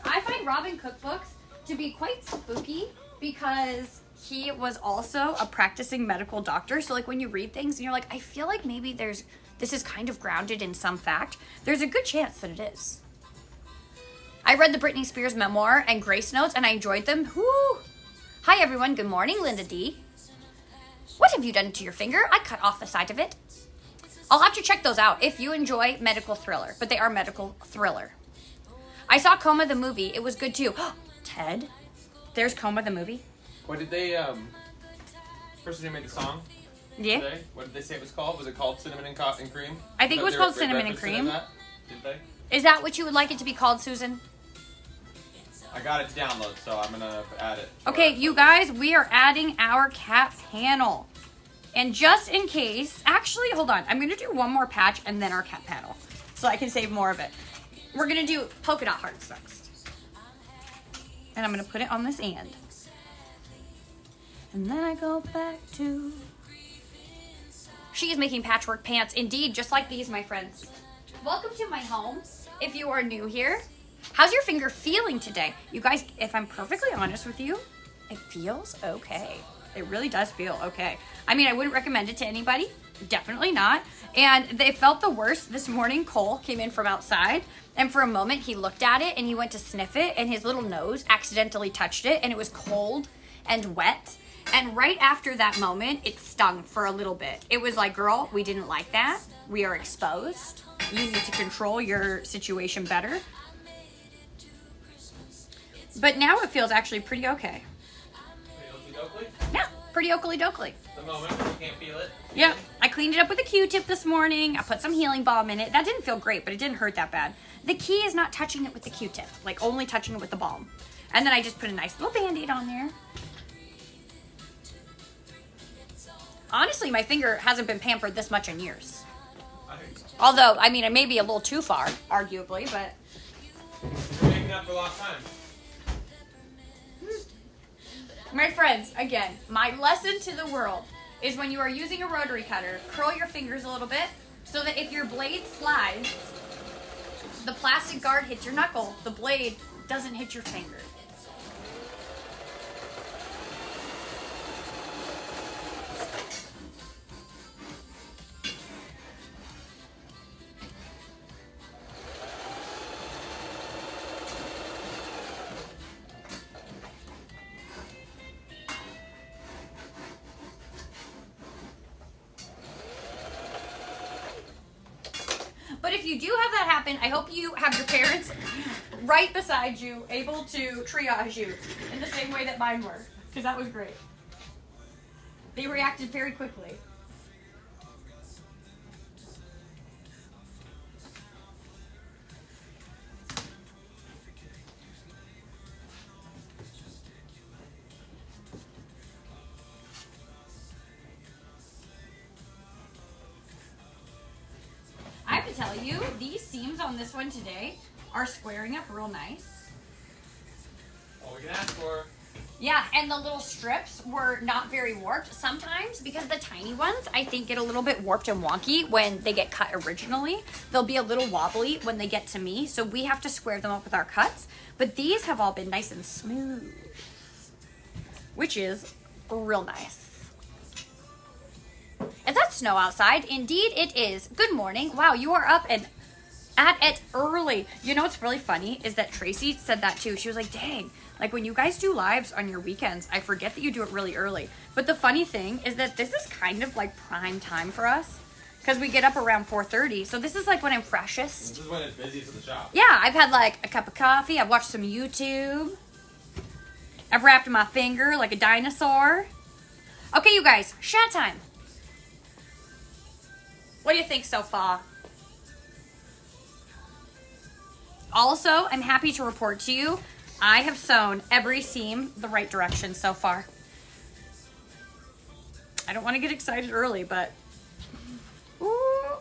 Speaker 2: I find Robin Cook books to be quite spooky because he was also a practicing medical doctor. So like when you read things and you're like, I feel like maybe this is kind of grounded in some fact, there's a good chance that it is. I read the Britney Spears memoir and Grace Notes, and I enjoyed them. Whoo! Hi everyone, good morning, Linda D. What have you done to your finger? I cut off the side of it. I'll have to check those out if you enjoy medical thriller, but they are medical thriller. I saw Coma the movie. It was good too. Ted, there's Coma the movie.
Speaker 3: What did they, person who made the song?
Speaker 2: Yeah.
Speaker 3: Today, what did they say it was called? Was it called Cinnamon and Cream?
Speaker 2: I think it was called Cinnamon and Cream.
Speaker 3: Did they?
Speaker 2: Is that what you would like it to be called, Susan?
Speaker 3: I got it to download, so I'm gonna add it.
Speaker 2: Okay, you guys, we are adding our cat panel. And just in case, actually, hold on. I'm gonna do one more patch and then our cat panel, so I can save more of it. We're gonna do polka dot hearts next. And I'm gonna put it on this end. And then I go back to... She is making patchwork pants, indeed, just like these, my friends. Welcome to my home, if you are new here. How's your finger feeling today? You guys, if I'm perfectly honest with you, it feels okay. It really does feel okay. I mean, I wouldn't recommend it to anybody. Definitely not. And they felt the worst this morning. Cole came in from outside, and for a moment he looked at it and he went to sniff it, and his little nose accidentally touched it, and it was cold and wet. And right after that moment, it stung for a little bit. It was like, girl, we didn't like that. We are exposed. You need to control your situation better. But now it feels actually pretty okay. Yeah, pretty oakley dokley.
Speaker 3: The moment you can't feel it.
Speaker 2: Yeah, I cleaned it up with a Q-tip this morning. I put some healing balm in it. That didn't feel great, but it didn't hurt that bad. The key is not touching it with the Q-tip, like only touching it with the balm. And then I just put a nice little Band-Aid on there. Honestly, my finger hasn't been pampered this much in years. Although, I mean, it may be a little too far, arguably, but...
Speaker 3: You're making up for lost time.
Speaker 2: My friends, again, my lesson to the world is when you are using a rotary cutter, curl your fingers a little bit so that if your blade slides, the plastic guard hits your knuckle, the blade doesn't hit your finger. But if you do have that happen, I hope you have your parents right beside you, able to triage you in the same way that mine were, because that was great. They reacted very quickly. I have to tell you, these seams on this one today are squaring up real nice.
Speaker 3: All we can ask for.
Speaker 2: Yeah, and the little strips were not very warped. Sometimes, because the tiny ones, I think get a little bit warped and wonky when they get cut originally. They'll be a little wobbly when they get to me, so we have to square them up with our cuts. But these have all been nice and smooth, which is real nice. Is that snow outside? Indeed it is. Good morning. Wow, you are up and at it early. You know what's really funny is that Tracy said that too. She was like, dang, like when you guys do lives on your weekends, I forget that you do it really early. But the funny thing is that this is kind of like prime time for us because we get up around 4:30. So this is like when I'm freshest.
Speaker 3: This is when it's busiest at the shop.
Speaker 2: Yeah, I've had like a cup of coffee. I've watched some YouTube. I've wrapped my finger like a dinosaur. Okay, you guys, chat time. What do you think so far? Also, I'm happy to report to you, I have sewn every seam the right direction so far. I don't want to get excited early, but... Ooh,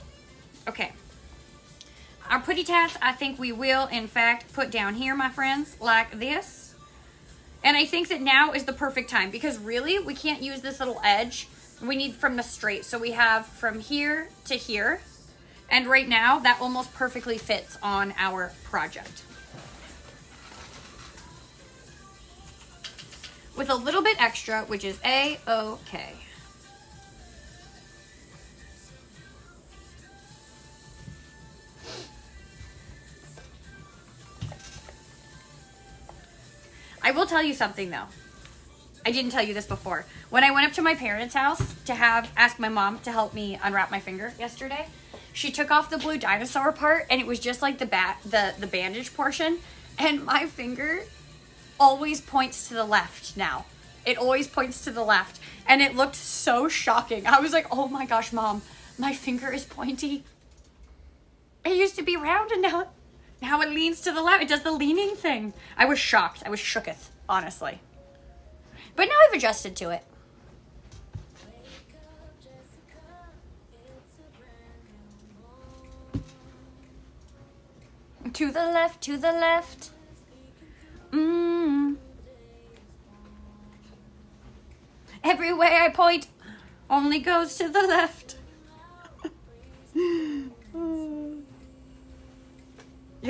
Speaker 2: putty tats, I think we will, in fact, put down here, my friends, like this. And I think that now is the perfect time because really, we can't use this little edge. We need from the straight. So we have from here to here. And right now, that almost perfectly fits on our project. With a little bit extra, which is A-okay. I will tell you something though. I didn't tell you this before. When I went up to my parents' house to ask my mom to help me unwrap my finger yesterday, she took off the blue dinosaur part and it was just like the bandage portion. And my finger always points to the left now. It always points to the left. And it looked so shocking. I was like, oh my gosh, Mom, my finger is pointy. It used to be round and now it leans to the left. It does the leaning thing. I was shocked. I was shooketh, honestly. But now I've adjusted to it. To the left, to the left. Every way I point only goes to the left. You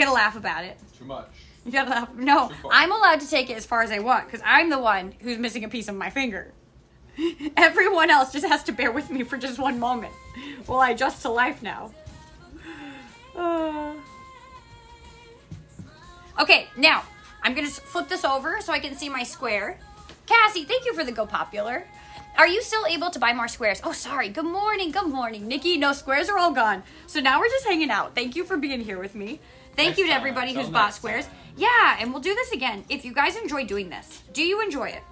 Speaker 2: gotta laugh about it.
Speaker 3: Too much.
Speaker 2: You gotta laugh. No, I'm allowed to take it as far as I want because I'm the one who's missing a piece of my finger. Everyone else just has to bear with me for just one moment while I adjust to life now. Okay, now I'm gonna flip this over so I can see my square. Cassie, thank you for the Go Popular. Are you still able to buy more squares? Oh, sorry. Good morning, Nikki. No, squares are all gone. So now we're just hanging out. Thank you for being here with me. Thank you to everybody who's bought squares. Yeah, and we'll do this again. If you guys enjoy doing this, do you enjoy it?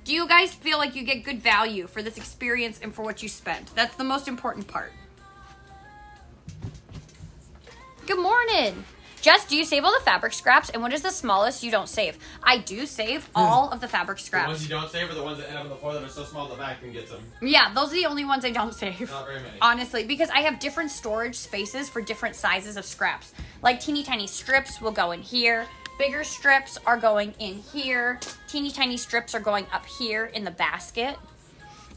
Speaker 2: Do you guys feel like you get good value for this experience and for what you spent? That's the most important part. Good morning. Jess, do you save all the fabric scraps? And what is the smallest you don't save? I do save all of the fabric scraps.
Speaker 3: The ones you don't save are the ones that end up on the floor that are so small the vacuum gets them.
Speaker 2: Yeah, those are the only ones I don't save.
Speaker 3: Not very many.
Speaker 2: Honestly, because I have different storage spaces for different sizes of scraps. Like teeny tiny strips will go in here. Bigger strips are going in here. Teeny tiny strips are going up here in the basket.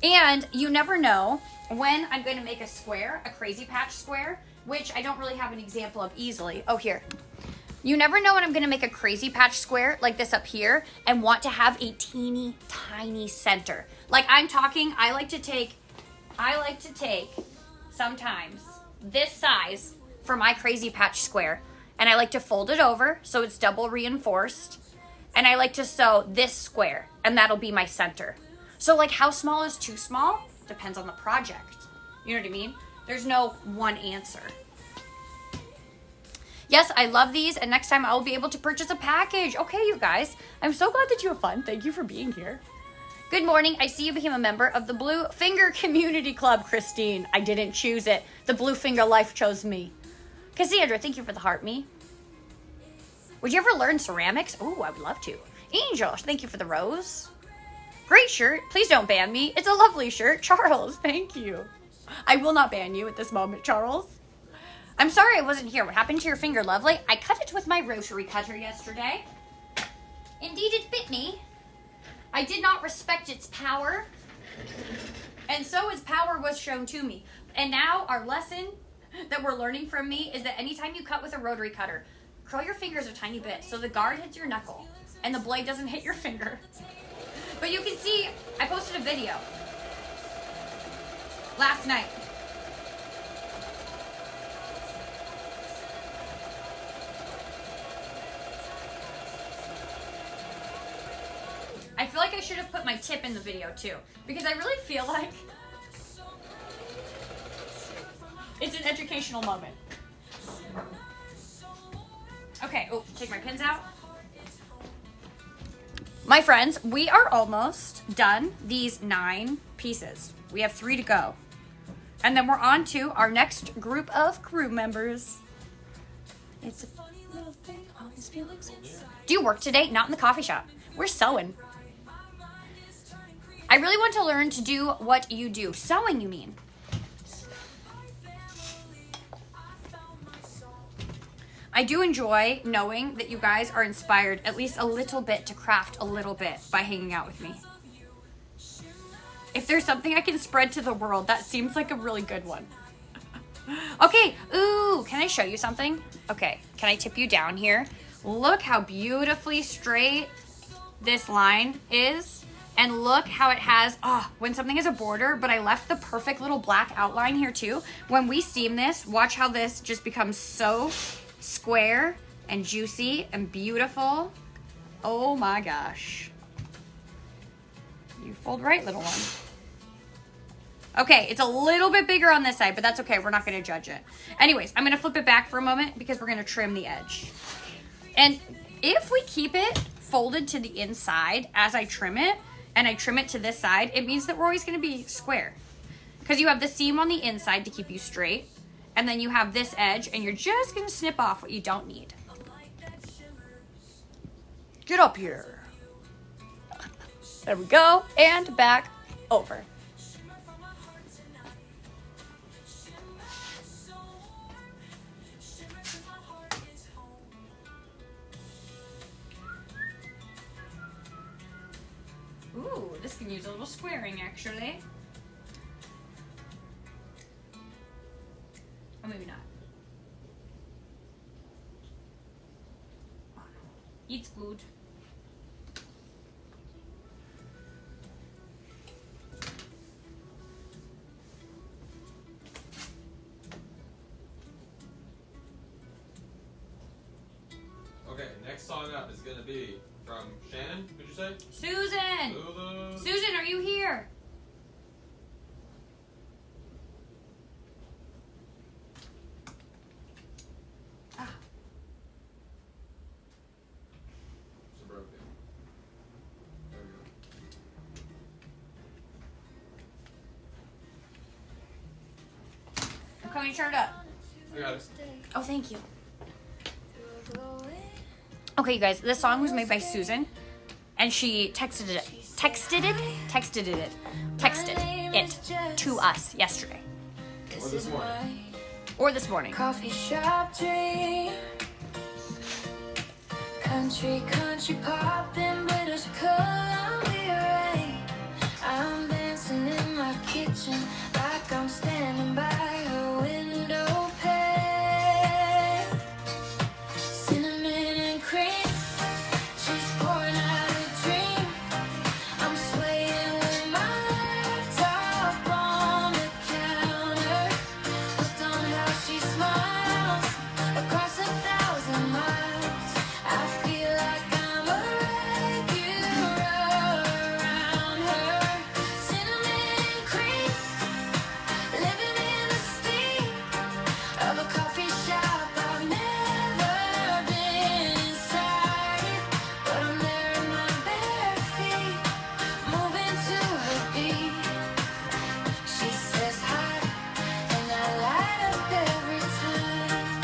Speaker 2: And you never know when I'm going to make a square, a crazy patch square, which I don't really have an example of easily. Oh, here. You never know when I'm going to make a crazy patch square like this up here and want to have a teeny tiny center. Like I'm talking, I like to take sometimes this size for my crazy patch square. And I like to fold it over so it's double reinforced. And I like to sew this square and that'll be my center. So like how small is too small? Depends on the project. You know what I mean? There's no one answer. Yes, I love these, and next time I will be able to purchase a package. Okay, you guys. I'm so glad that you have fun. Thank you for being here. Good morning. I see you became a member of the Blue Finger Community Club, Christine. I didn't choose it. The Blue Finger Life chose me. Cassandra, thank you for the heart me. Would you ever learn ceramics? Oh, I would love to. Angel, thank you for the rose. Great shirt. Please don't ban me. It's a lovely shirt. Charles, thank you. I will not ban you at this moment, Charles. I'm sorry I wasn't here. What happened to your finger, lovely? I cut it with my rotary cutter yesterday. Indeed, it bit me. I did not respect its power. And so its power was shown to me. And now our lesson that we're learning from me is that anytime you cut with a rotary cutter, curl your fingers a tiny bit so the guard hits your knuckle and the blade doesn't hit your finger. But you can see, I posted a video last night. I feel like I should have put my tip in the video too, because I really feel like it's an educational moment. Okay, oh, take my pins out. My friends, we are almost done these 9 pieces. We have 3 to go. And then we're on to our next group of crew members. It's a little thing, always feel like this. Do you work today? Not in the coffee shop. We're sewing. I really want to learn to do what you do. Sewing, you mean? I do enjoy knowing that you guys are inspired at least a little bit to craft a little bit by hanging out with me. If there's something I can spread to the world, that seems like a really good one. Okay, ooh, can I show you something? Okay, can I tip you down here? Look how beautifully straight this line is. And look how it has, when something has a border, but I left the perfect little black outline here too. When we steam this, watch how this just becomes so square and juicy and beautiful. Oh my gosh. You fold right, little one. Okay, it's a little bit bigger on this side, but that's okay. We're not going to judge it. Anyways, I'm going to flip it back for a moment because we're going to trim the edge. And if we keep it folded to the inside as I trim it, and I trim it to this side, it means that we're always going to be square. Because you have the seam on the inside to keep you straight, and then you have this edge, and you're just going to snip off what you don't need. Get up here. There we go, and back over. Ooh, this can use a little squaring, actually. Or maybe not. It's good.
Speaker 3: Okay, next song up is gonna be from Shannon, who'd you say?
Speaker 2: Susan!
Speaker 3: Lulu.
Speaker 2: Susan, are you here?
Speaker 3: It's broken. There we go.
Speaker 2: I'm coming to turn it up.
Speaker 3: I got it.
Speaker 2: Oh, thank you. Okay, you guys, this song was made by Susan, and she texted it to us yesterday.
Speaker 3: Or this morning.
Speaker 2: Or this morning.
Speaker 1: Coffee shop dream. Country poppin', British Columbia rain. I'm dancing in my kitchen like I'm standing by her window pane. Cinnamon and cream, she's pouring out a dream. I'm swaying with my laptop on the counter. Hooked on how she smiles across 1,000 miles. I feel like I'm a regular around her. Cinnamon and cream, living in the steam of a coffee shop I've never been inside. But I'm there in my bare feet, moving to her beat. She says hi, and I light up every time.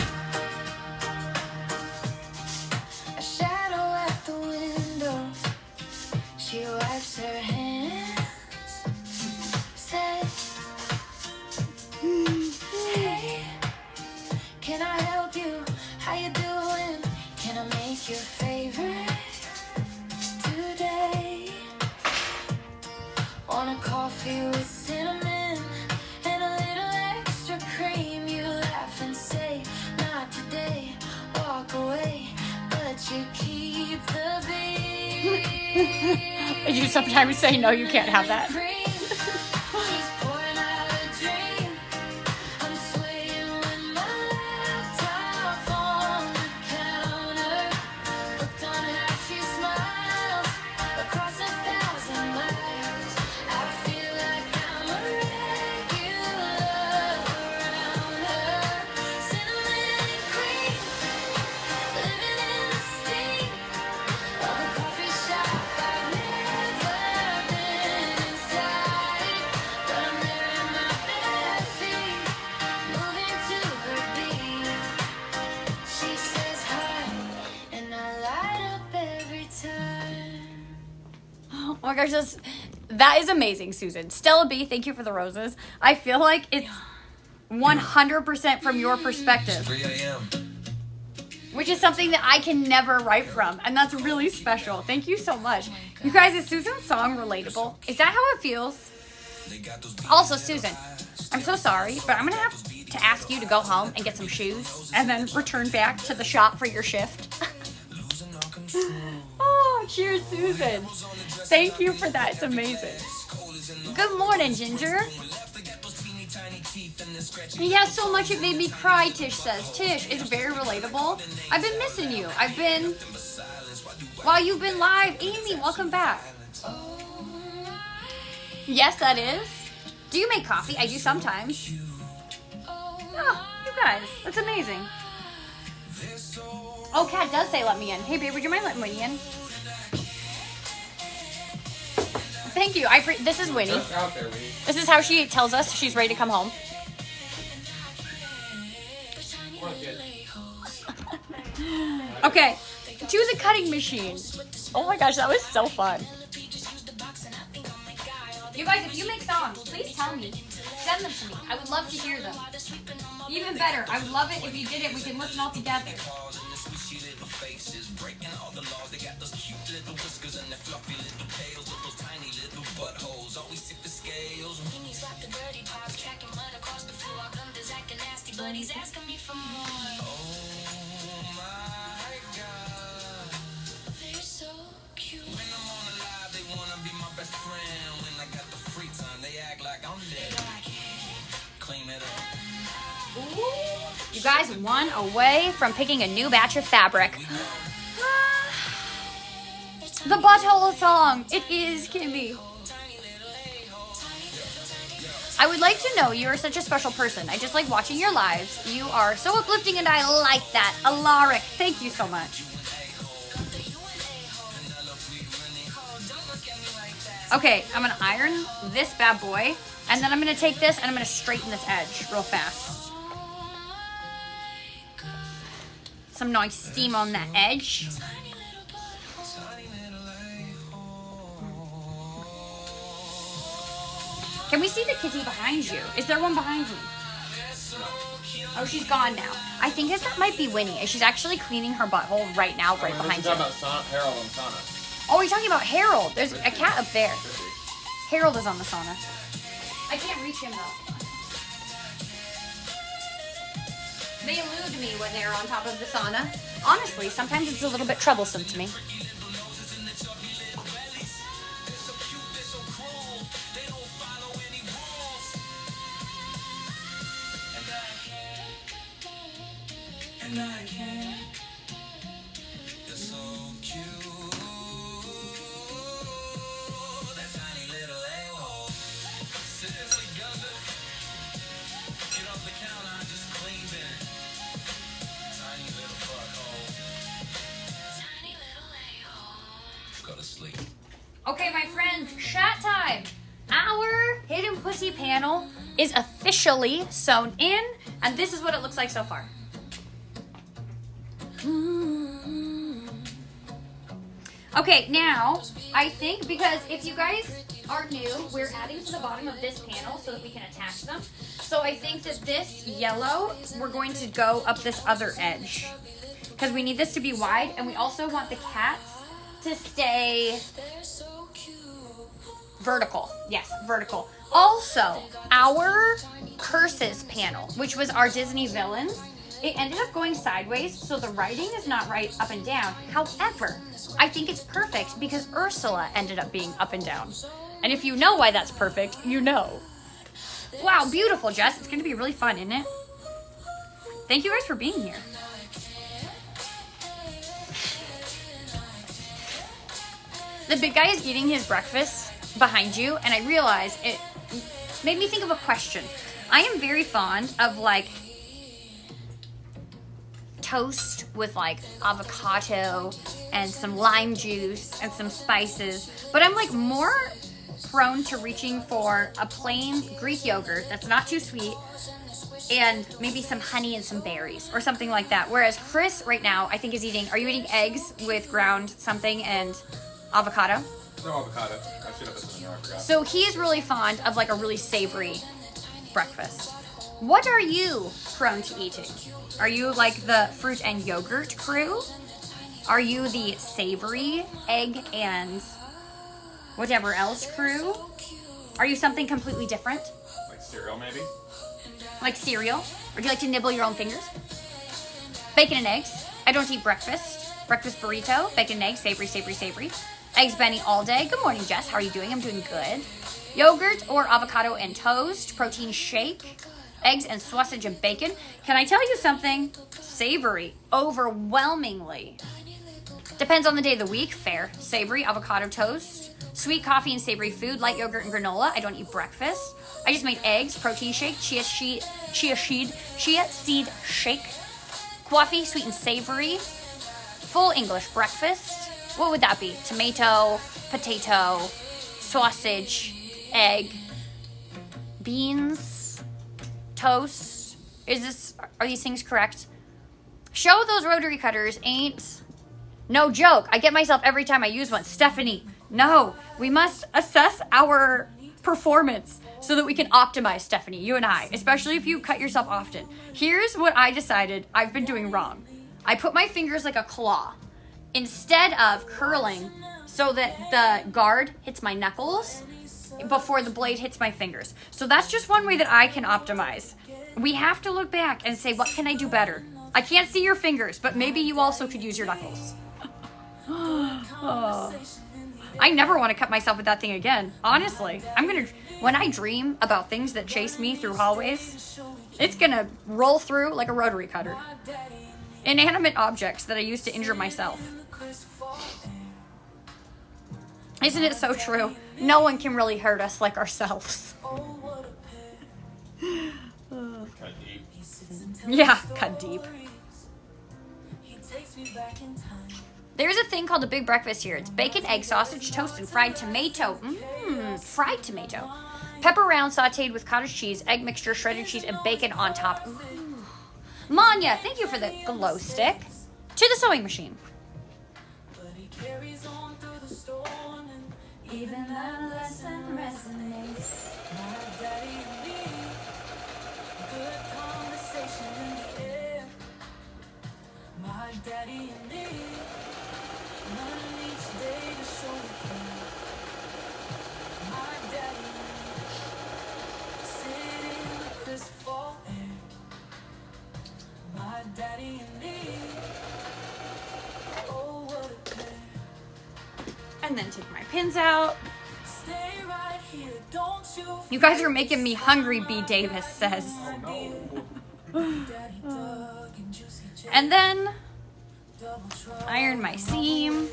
Speaker 1: A shadow at the window, she wipes her hands, says, hey, can I help you? How you doing? Can I make your favorite today? Want a coffee with cinnamon and a little extra cream? You laugh and say, not today. Walk away, but you keep the beat.
Speaker 2: You sometimes say, no, you can't have that.
Speaker 1: She's pouring out a dream. I'm swaying with my laptop on the counter. Hooked on how she smiles across 1,000 miles. I feel like I'm a regular around her. Cinnamon and cream, living in the steam of a coffee shop I've never been inside. But I'm there in my bare feet, moving to her beat. She says hi, and I light up every time.
Speaker 2: Oh my gosh, that is amazing, Susan. Stella B, thank you for the roses. I feel like it's 100% from your perspective.
Speaker 5: 3 a.m.
Speaker 2: which is something that I can never write from, and that's really special. Thank you so much. You guys, is Susan's song relatable? Is that how it feels? Also, Susan, I'm so sorry, but I'm gonna have to ask you to go home and get some shoes and then return back to the shop for your shift. Oh, cheers, Susan. Thank you for that. It's amazing. Good morning, Ginger. Yeah, so much it made me cry, Tish says. Tish, it's very relatable. I've been missing you. While you've been live. Amy, welcome back. Yes, that is. Do you make coffee? I do sometimes. Oh, you guys, that's amazing. Oh, Kat does say let me in. Hey, babe, would you mind letting Winnie in? Thank you. This is Winnie.
Speaker 3: Just out there, Winnie.
Speaker 2: This is how she tells us she's ready to come home.
Speaker 3: Come on, kid.
Speaker 2: Okay, to the cutting machine. Oh my gosh, that was so fun. You guys, if you make songs, please tell me. Send them to me. I would love to hear them. Even better, I would love it if you did it. We can listen all together.
Speaker 1: He's asking me for more. Oh my God, they're so cute. When I'm on the live, they wanna be my best friend. When I got the free time, they act like I'm dead. Clean it up.
Speaker 2: Ooh. You guys, one away from picking a new batch of fabric. The butthole song. It is Kimmy. I would like to know you are such a special person. I just like watching your lives. You are so uplifting and I like that. Alaric, thank you so much. Okay, I'm gonna iron this bad boy and then I'm gonna take this and I'm gonna straighten this edge real fast. Some nice steam on that edge. Can we see the kitty behind you? Is there one behind you? Oh, she's gone now. I think that might be Winnie. She's actually cleaning her butthole right now, right behind you.
Speaker 3: We're talking about Harold and Sana.
Speaker 2: Oh, you're talking about Harold. There's a cat up there. Harold is on the sauna. I can't reach him though. They elude me when they're on top of the sauna. Honestly, sometimes it's a little bit troublesome to me. Okay, my friends, chat time. Our hidden pussy panel is officially sewn in, and this is what it looks like so far. Okay, now, I think because if you guys are new, we're adding to the bottom of this panel so that we can attach them. So I think that this yellow, we're going to go up this other edge. Because we need this to be wide, and we also want the cats to stay vertical. Yes, vertical. Also, our curses panel, which was our Disney villains, it ended up going sideways, so the writing is not right up and down. However, I think it's perfect because Ursula ended up being up and down. And if you know why that's perfect, you know. Wow, beautiful, Jess. It's going to be really fun, isn't it? Thank you guys for being here. The big guy is eating his breakfast behind you, and I realized it made me think of a question. I am very fond of, like, toast with, like, avocado and some lime juice and some spices, but I'm, like, more prone to reaching for a plain Greek yogurt that's not too sweet and maybe some honey and some berries or something like that. Whereas Chris right now, I think, is eating, are you eating eggs with ground something and avocado?
Speaker 3: No avocado. I should have put something there. I forgot.
Speaker 2: So he is really fond of like a really savory breakfast. What are you prone to eating? Are you like the fruit and yogurt crew? Are you the savory egg and whatever else crew? Are you something completely different?
Speaker 3: Like cereal, maybe?
Speaker 2: Like cereal? Or do you like to nibble your own fingers? Bacon and eggs. I don't eat breakfast. Breakfast burrito, bacon and eggs, savory, savory, savory. Eggs Benny all day. Good morning, Jess. How are you doing? I'm doing good. Yogurt or avocado and toast. Protein shake. Eggs and sausage and bacon. Can I tell you something? Savory. Overwhelmingly. Depends on the day of the week. Fair. Savory, avocado toast. Sweet coffee and savory food. Light yogurt and granola. I don't eat breakfast. I just made eggs, protein shake, chia seed shake. Coffee, sweet and savory. Full English breakfast. What would that be? Tomato, potato, sausage, egg, beans, toast. Are these things correct? Show those rotary cutters ain't no joke. I get myself every time I use one. Stephanie, no. We must assess our performance so that we can optimize, Stephanie, you and I, especially if you cut yourself often. Here's what I decided I've been doing wrong. I put my fingers like a claw instead of curling so that the guard hits my knuckles before the blade hits my fingers. So that's just one way that I can optimize. We have to look back and say, what can I do better? I can't see your fingers, but maybe you also could use your knuckles. Oh. I never want to cut myself with that thing again. Honestly, when I dream about things that chase me through hallways, it's gonna roll through like a rotary cutter. Inanimate objects that I use to injure myself. Isn't it so true? No one can really hurt us like ourselves.
Speaker 3: Cut deep.
Speaker 2: Yeah, cut deep. There's a thing called a big breakfast here. It's bacon, egg, sausage, toast, and fried tomato. Fried tomato. Pepper round sauteed with cottage cheese, egg mixture, shredded cheese, and bacon on top. Ooh. Manya, thank you for the glow stick. To the sewing machine.
Speaker 1: Even that lesson resonates. My daddy and me, good conversation in the air. My daddy and me, learn each day to show the care. My daddy and me, sit in the crisp fall air. My daddy and me, oh what a pair.
Speaker 2: And then take my pins out.
Speaker 1: Stay right here, don't you?
Speaker 2: You guys are making me hungry, B. Davis says. And then iron my seam.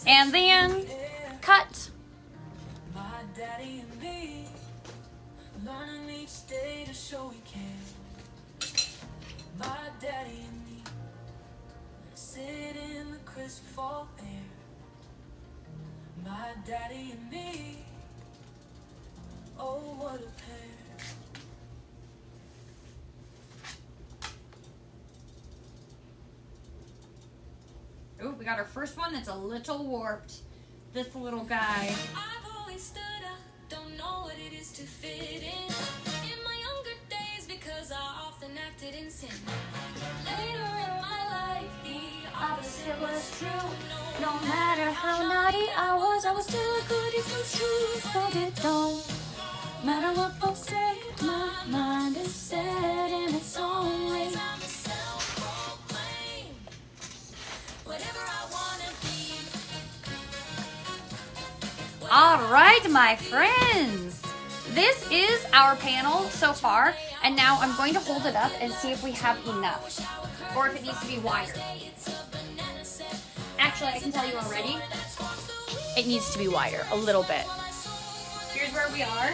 Speaker 2: And then cut.
Speaker 1: My daddy and me, learning each day to show we care. My daddy and me, sit in the crisp fall air. My daddy and me, oh what a pair.
Speaker 2: Ooh, we got our first one that's a little warped. This little guy.
Speaker 1: I've always stood up, don't know what it is to fit in my younger days because I often acted in sin. Later in my life, the opposite was true. No matter how naughty I was still a goody two shoes. But it don't matter what folks say, my mind is set in its own way. Whatever I wanna be.
Speaker 2: All right, my friends. This is our panel so far, and now I'm going to hold it up and see if we have enough, or if it needs to be wider. Actually, I can tell you already, it needs to be wider, a little bit. Here's where we are.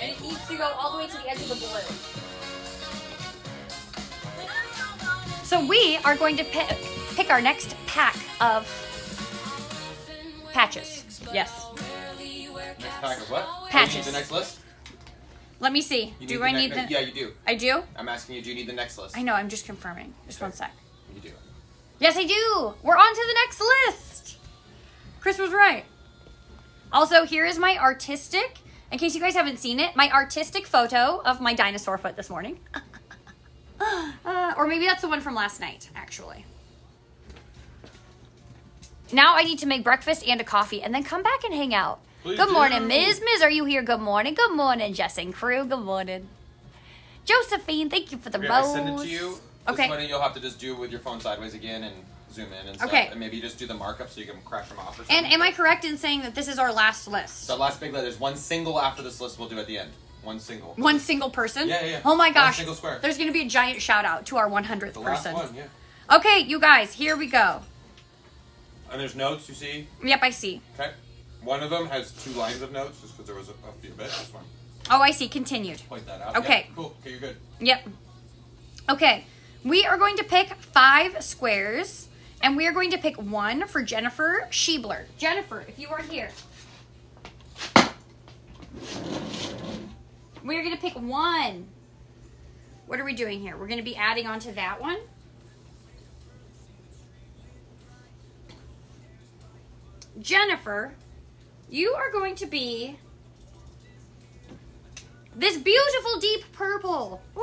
Speaker 2: And it needs to go all the way to the edge of the blue. So we are going to pick our next pack of patches. Yes.
Speaker 3: Next pack of what?
Speaker 2: Patches.
Speaker 3: Do you need the next list?
Speaker 2: Let me see. Do I need the...
Speaker 3: Yeah, you do.
Speaker 2: I do?
Speaker 3: I'm asking you, do you need the next list?
Speaker 2: I know, I'm just confirming. Just one sec.
Speaker 3: You do.
Speaker 2: Yes, I do. We're on to the next list. Chris was right. Also, here is my artistic, in case you guys haven't seen it, my artistic photo of my dinosaur foot this morning. Or maybe that's the one from last night, actually. Now I need to make breakfast and a coffee and then come back and hang out.
Speaker 3: Please
Speaker 2: Good morning,
Speaker 3: do.
Speaker 2: Ms. Ms, are you here? Good morning. Good morning, Jess and crew. Good morning. Josephine, thank you for the
Speaker 5: Okay,
Speaker 2: rose.
Speaker 5: I send it to you.
Speaker 2: Okay.
Speaker 5: This money you'll have to just do with your phone sideways again and zoom in and stuff.
Speaker 2: Okay.
Speaker 5: And maybe just do the markup so you can crash them off or something.
Speaker 2: And am I correct in saying that this is our last list?
Speaker 5: The last big letter. There's one single after this list we'll do at the end. One single.
Speaker 2: One single person?
Speaker 5: Yeah.
Speaker 2: Oh my
Speaker 5: One
Speaker 2: gosh.
Speaker 5: single square.
Speaker 2: There's going to be a giant shout out to our 100th
Speaker 5: The last
Speaker 2: person.
Speaker 5: one, yeah.
Speaker 2: Okay, you guys, here we go.
Speaker 5: And there's notes, you see?
Speaker 2: Yep, I see.
Speaker 5: Okay. One of them has 2 lines of notes just because there was a few bits. This one.
Speaker 2: Oh, I see. Continued.
Speaker 5: Point that out.
Speaker 2: Okay.
Speaker 5: Yeah, cool. Okay, you're good.
Speaker 2: Yep. Okay, we are going to pick 5 squares, and we are going to pick 1 for Jennifer Schiebler. Jennifer, if you are here. We are going to pick 1. What are we doing here? We're going to be adding on to that one. Jennifer, you are going to be this beautiful deep purple. Woo!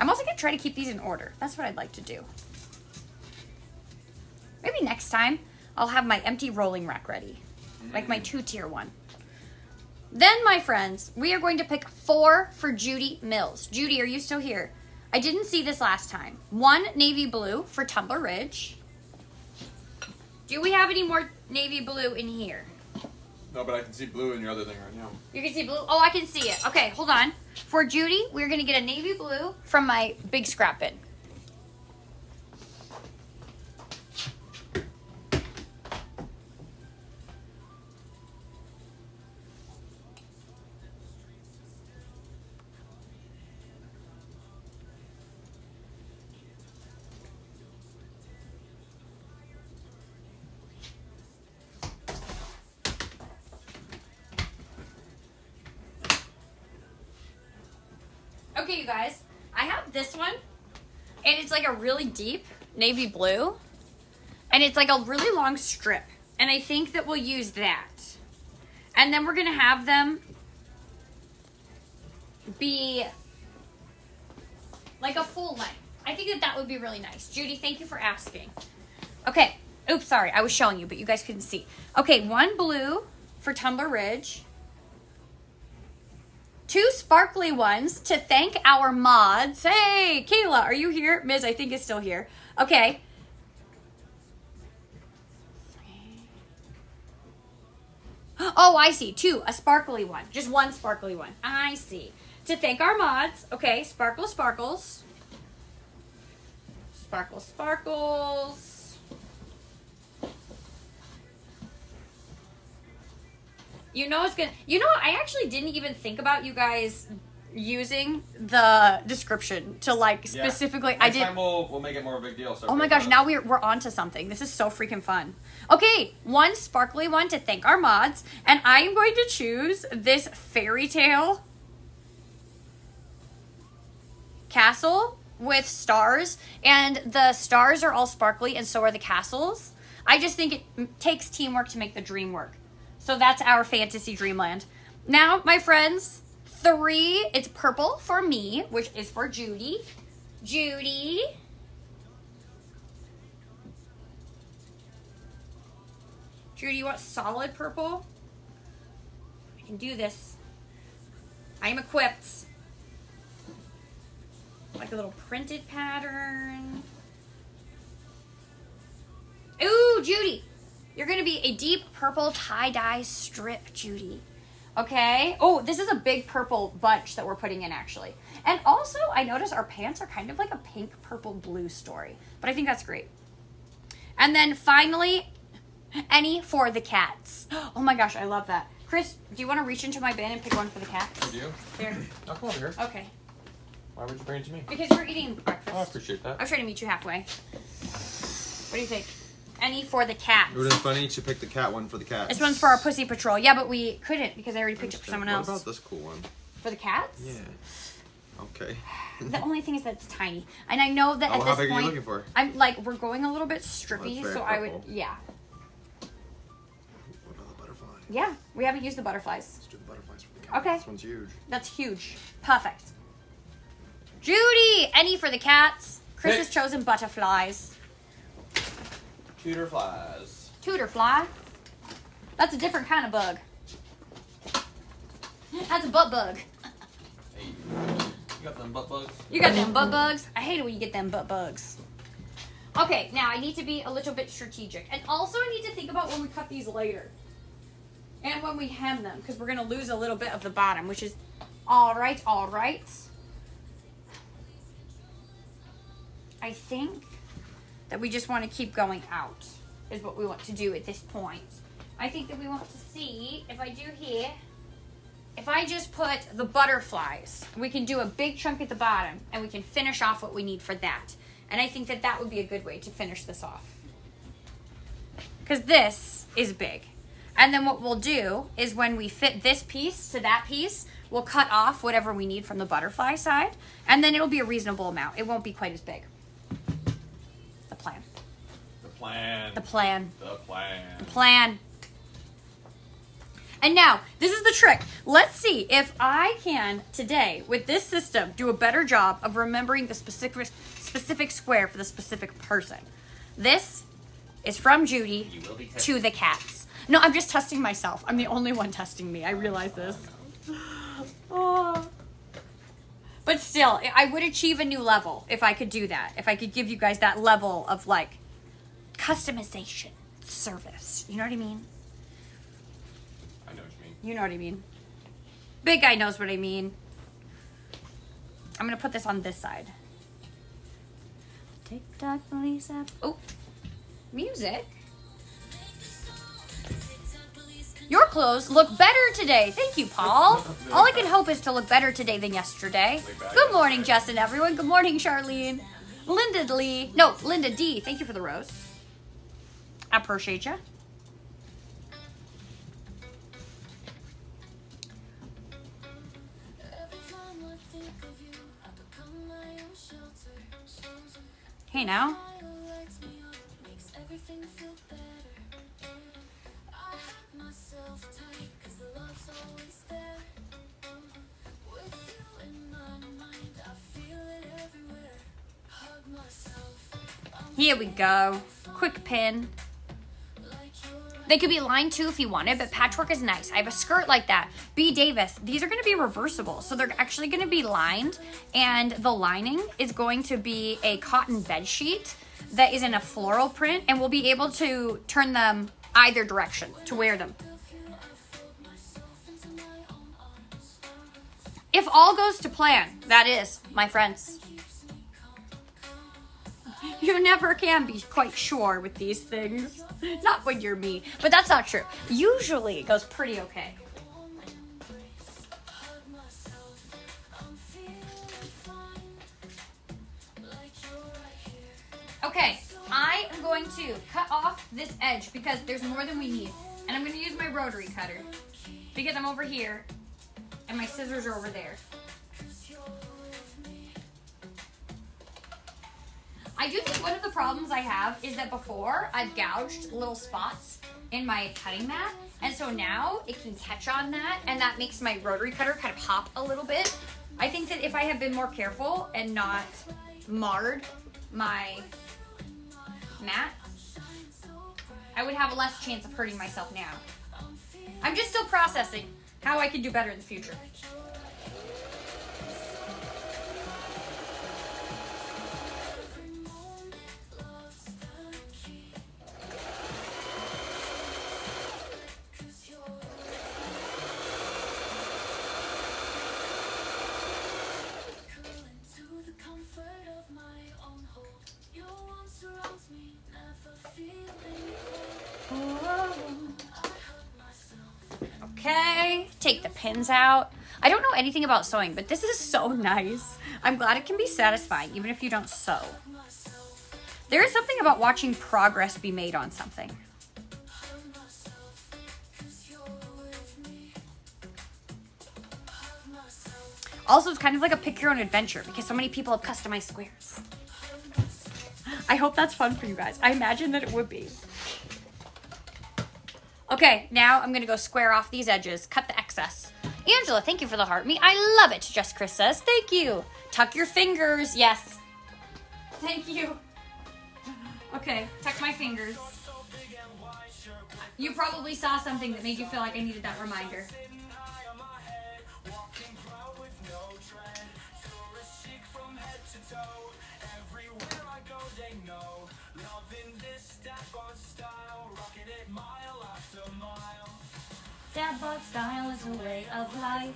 Speaker 2: I'm also going to try to keep these in order. That's what I'd like to do. Maybe next time I'll have my empty rolling rack ready. Like my 2-tier one. Then, my friends, we are going to pick 4 for Judy Mills. Judy, are you still here? I didn't see this last time. 1 navy blue for Tumbler Ridge. Do we have any more navy blue in here?
Speaker 5: No, but I can see blue in your other thing right now.
Speaker 2: You can see blue? Oh, I can see it. Okay, hold on. For Judy, we're going to get a navy blue from my big scrap bin. Okay, you guys, I have this one, and it's like a really deep navy blue, and it's like a really long strip, and I think that we'll use that. And then we're going to have them be like a full length. I think that that would be really nice. Judy, thank you for asking. Okay, oops, sorry, I was showing you, but you guys couldn't see. Okay, 1 blue for Tumbler Ridge. 2 sparkly ones to thank our mods. Hey, Kayla, are you here? Ms, I think is still here. Okay. Oh, I see. 2, a sparkly one. Just 1 sparkly one. I see. To thank our mods. Okay, sparkle sparkles. Sparkle sparkles. You know it's gonna. You know, I actually didn't even think about you guys using the description to like specifically.
Speaker 5: Next time we'll make it more of a big deal. So
Speaker 2: Oh my gosh! Now we're on to something. This is so freaking fun. Okay, 1 sparkly one to thank our mods, and I am going to choose this fairy tale castle with stars, and the stars are all sparkly, and so are the castles. I just think it takes teamwork to make the dream work. So that's our fantasy dreamland. Now, my friends, 3, it's purple for me, which is for Judy. Judy. Judy, you want solid purple? I can do this. I am equipped. Like a little printed pattern. Ooh, Judy. You're going to be a deep purple tie-dye strip, Judy. Okay? Oh, this is a big purple bunch that we're putting in, actually. And also, I notice our pants are kind of like a pink, purple, blue story. But I think that's great. And then finally, any for the cats. Oh my gosh, I love that. Chris, do you want to reach into my bin and pick one for the cats?
Speaker 5: I do.
Speaker 2: Here.
Speaker 5: I'll come over here.
Speaker 2: Okay.
Speaker 5: Why would you bring it to me?
Speaker 2: Because we're eating breakfast.
Speaker 5: Oh, I appreciate that.
Speaker 2: I was trying to meet you halfway. What do you think? Any for the cats.
Speaker 6: It would have been funny to pick the cat one for the cats.
Speaker 2: This one's for our Pussy Patrol. Yeah, but we couldn't because I already picked it for someone else.
Speaker 6: What about this cool one?
Speaker 2: For the cats?
Speaker 6: Yeah. Okay.
Speaker 2: The only thing is that it's tiny. And I know that
Speaker 6: Oh,
Speaker 2: at
Speaker 6: how
Speaker 2: this
Speaker 6: big are you
Speaker 2: point,
Speaker 6: looking for?
Speaker 2: I'm like, we're going a little bit
Speaker 6: Oh,
Speaker 2: strippy,
Speaker 6: it's very
Speaker 2: so I would,
Speaker 6: purple.
Speaker 2: yeah.
Speaker 6: What about the butterfly?
Speaker 2: Yeah, we haven't used the butterflies.
Speaker 6: Let's do the butterflies for the cat.
Speaker 2: Okay.
Speaker 6: This one's huge.
Speaker 2: That's huge. Perfect. Judy! Any for the cats? Chris
Speaker 5: Hey.
Speaker 2: has chosen butterflies.
Speaker 5: Tutor flies.
Speaker 2: Tutor fly. That's a different kind of bug. That's a butt bug.
Speaker 5: Hey. You got them butt bugs?
Speaker 2: You got them butt bugs? I hate it when you get them butt bugs. Okay, now I need to be a little bit strategic. And also I need to think about when we cut these later. And when we hem them, because we're going to lose a little bit of the bottom, which is all right, all right. I think that we just want to keep going out is what we want to do at this point. I think that we want to see, if I do here, if I just put the butterflies, we can do a big chunk at the bottom and we can finish off what we need for that. And I think that that would be a good way to finish this off. Because this is big. And then what we'll do is when we fit this piece to that piece, we'll cut off whatever we need from the butterfly side. And then it'll be a reasonable amount. It won't be quite as big. The plan.
Speaker 5: The plan.
Speaker 2: The plan.
Speaker 5: The plan.
Speaker 2: The plan. And now, this is the trick. Let's see if I can, today, with this system, do a better job of remembering the specific square for the specific person. This is from Judy
Speaker 5: You will be
Speaker 2: to the cats. No, I'm just testing myself. I'm the only one testing me. I realize this. Oh. But still, I would achieve a new level if I could do that. If I could give you guys that level of, like, customization service. You know what I mean?
Speaker 5: I know what you mean.
Speaker 2: You know what I mean. Big guy knows what I mean. I'm going to put this on this side. Tick-tock, police app. Oh. Music. Your clothes look better today. Thank you, Paul. All I can hope is to look better today than yesterday. Good morning, Jess and everyone. Good morning, Charlene. Linda Lee. No, Linda D. Thank you for the rose. I appreciate you. Hey, now. Here we go. Quick pin. They could be lined too if you wanted, but patchwork is nice. I have a skirt like that. B. Davis. These are going to be reversible. So they're actually going to be lined. And the lining is going to be a cotton bed sheet that is in a floral print. And we'll be able to turn them either direction to wear them. If all goes to plan, that is, my friends. You never can be quite sure with these things. Not when you're me. But that's not true. Usually it goes pretty okay. Okay, I am going to cut off this edge because there's more than we need. And I'm going to use my rotary cutter because I'm over here and my scissors are over there. I do think one of the problems I have is that before I've gouged little spots in my cutting mat, and so now it can catch on that, and that makes my rotary cutter kind of hop a little bit. I think that if I had been more careful and not marred my mat, I would have a less chance of hurting myself now. I'm just still processing how I can do better in the future. Okay, take the pins out. I don't know anything about sewing, but this is so nice. I'm glad it can be satisfying, even if you don't sew. There is something about watching progress be made on something. Also, it's kind of like a pick your own adventure because so many people have customized squares. I hope that's fun for you guys. I imagine that it would be. Okay, now I'm gonna go square off these edges, cut the excess. Angela, thank you for the heart. Me, I love it, Just Chris says. Thank you. Tuck your fingers. Yes. Thank you. Okay, tuck my fingers. You probably saw something that made you feel like I needed that reminder. Dad bod style is a way of life.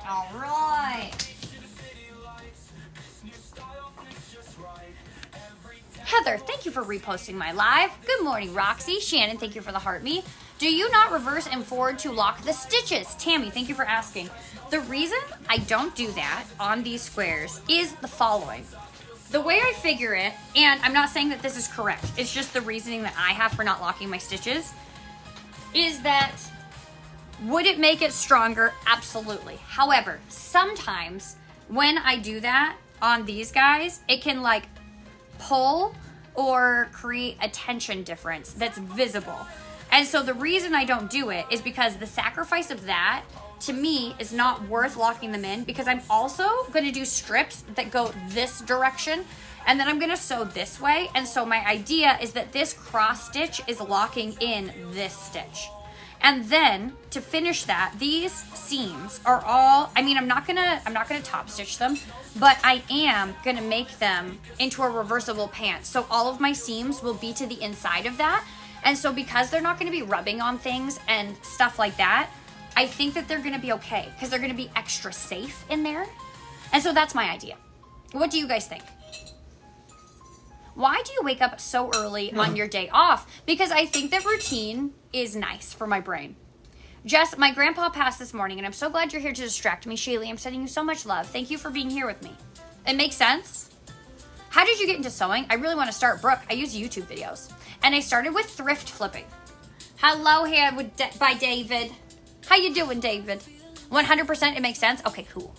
Speaker 2: All right. Heather, thank you for reposting my live. Good morning, Roxy. Shannon, thank you for the heart me. Do you not reverse and forward to lock the stitches? Tammy, thank you for asking. The reason I don't do that on these squares is the following. The way I figure it, and I'm not saying that this is correct, it's just the reasoning that I have for not locking my stitches, is that would it make it stronger? Absolutely. However, sometimes when I do that on these guys, it can like pull or create a tension difference that's visible. And so the reason I don't do it is because the sacrifice of that to me is not worth locking them in, because I'm also going to do strips that go this direction and then I'm going to sew this way. And so my idea is that this cross stitch is locking in this stitch. And then to finish that, these seams are all, I mean, I'm not gonna top stitch them, but I am gonna make them into a reversible pant. So all of my seams will be to the inside of that. And so because they're not gonna be rubbing on things and stuff like that, I think that they're gonna be okay because they're gonna be extra safe in there. And so that's my idea. What do you guys think? Why do you wake up so early on your day off? Because I think that routine is nice for my brain. Jess, my grandpa passed this morning, and I'm so glad you're here to distract me. Shaylee, I'm sending you so much love. Thank you for being here with me. It makes sense. How did you get into sewing? I really want to start. Brooke, I use YouTube videos. And I started with thrift flipping. Hello here by David. How you doing, David? 100% it makes sense? Okay, cool.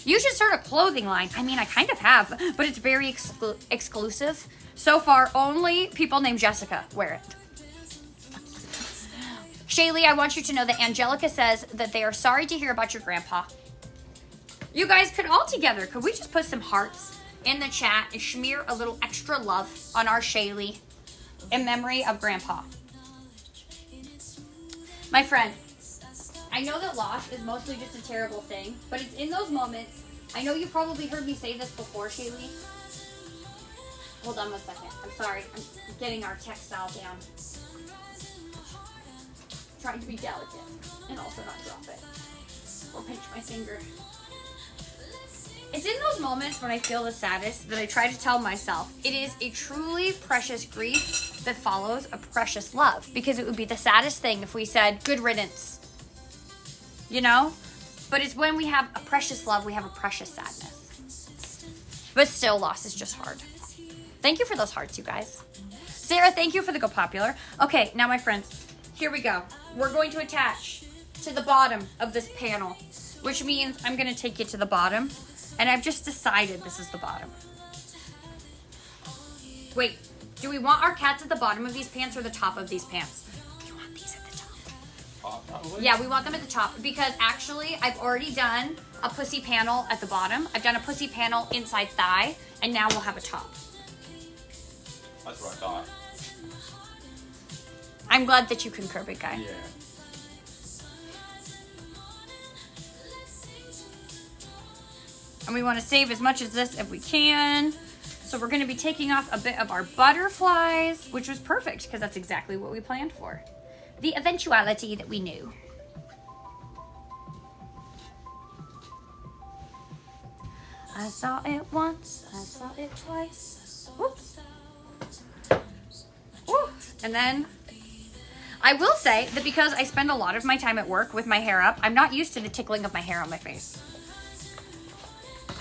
Speaker 2: You should start a clothing line. I mean, I kind of have, but it's very exclusive. So far, only people named Jessica wear it. Shaylee, I want you to know that Angelica says that they are sorry to hear about your grandpa. You guys could all together, could we just put some hearts in the chat and smear a little extra love on our Shaylee in memory of grandpa? My friend, I know that loss is mostly just a terrible thing, but it's in those moments. I know you probably heard me say this before, Shaylee. Hold on 1 second. I'm sorry. I'm getting our textile down. Trying to be delicate and also not drop it or pinch my finger. It's in those moments when I feel the saddest that I try to tell myself it is a truly precious grief that follows a precious love, because it would be the saddest thing if we said good riddance, you know? But it's when we have a precious love, we have a precious sadness. But still, loss is just hard. Thank you for those hearts, you guys. Sarah, thank you for the Go Popular. Okay, now my friends, here we go. We're going to attach to the bottom of this panel, which means I'm going to take you to the bottom, and I've just decided this is the bottom. Wait, do we want our cats at the bottom of these pants or the top of these pants? We want these at the top.
Speaker 5: Probably.
Speaker 2: Yeah, we want them at the top because actually I've already done a pussy panel at the bottom. I've done a pussy panel inside thigh, and now we'll have a top.
Speaker 5: That's what I thought.
Speaker 2: I'm glad that you concur, big guy.
Speaker 5: Yeah.
Speaker 2: And we want to save as much of this if we can. So we're going to be taking off a bit of our butterflies, which was perfect because that's exactly what we planned for. The eventuality that we knew. I saw it once, I saw it twice. Whoops. And then I will say that because I spend a lot of my time at work with my hair up, I'm not used to the tickling of my hair on my face.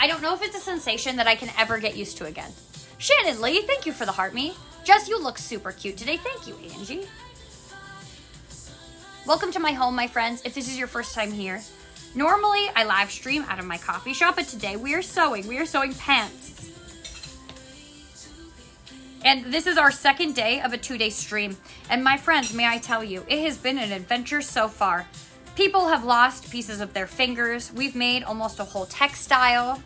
Speaker 2: I don't know if it's a sensation that I can ever get used to again. Shannon Lee, thank you for the heart me. Jess, you look super cute today. Thank you, Angie. Welcome to my home, my friends, if this is your first time here. Normally, I live stream out of my coffee shop, but today we are sewing. We are sewing pants. And this is our second day of a 2-day stream. And my friends, may I tell you, it has been an adventure so far. People have lost pieces of their fingers. We've made almost a whole textile.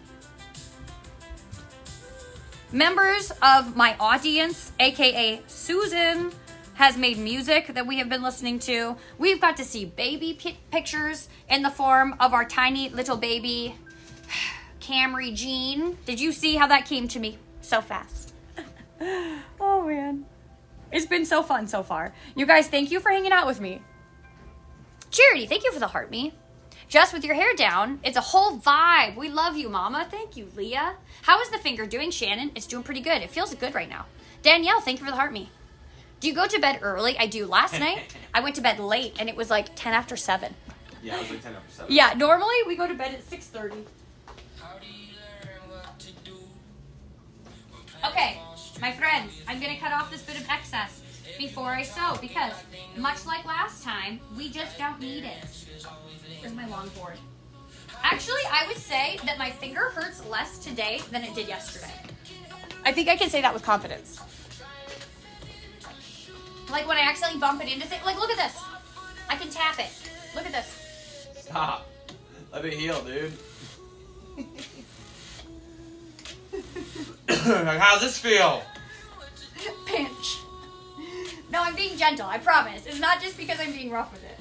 Speaker 2: Members of my audience, aka Susan, has made music that we have been listening to. We've got to see baby pictures in the form of our tiny little baby, Camry Jean. Did you see how that came to me so fast? Oh man, it's been so fun so far. You guys, thank you for hanging out with me. Charity, thank you for the heart me. Just with your hair down, it's a whole vibe. We love you, mama. Thank you, Leah. How is the finger doing, Shannon? It's doing pretty good. It feels good right now. Danielle, thank you for the heart me. Do you go to bed early? I do. Last night, I went to bed late and it was like 10 after 7.
Speaker 6: Yeah, it was like 10 after 7.
Speaker 2: Yeah, normally we go to bed at 6:30. Okay, my friends, I'm going to cut off this bit of excess before I sew because much like last time, we just don't need it. Where's my long board? Actually, I would say that my finger hurts less today than it did yesterday. I think I can say that with confidence. Like when I accidentally bump it into things. Like, look at this. I can tap it. Look at this.
Speaker 6: Stop. Let it heal, dude. How's this feel?
Speaker 2: Pinch. No, I'm being gentle, I promise. It's not just because I'm being rough with it.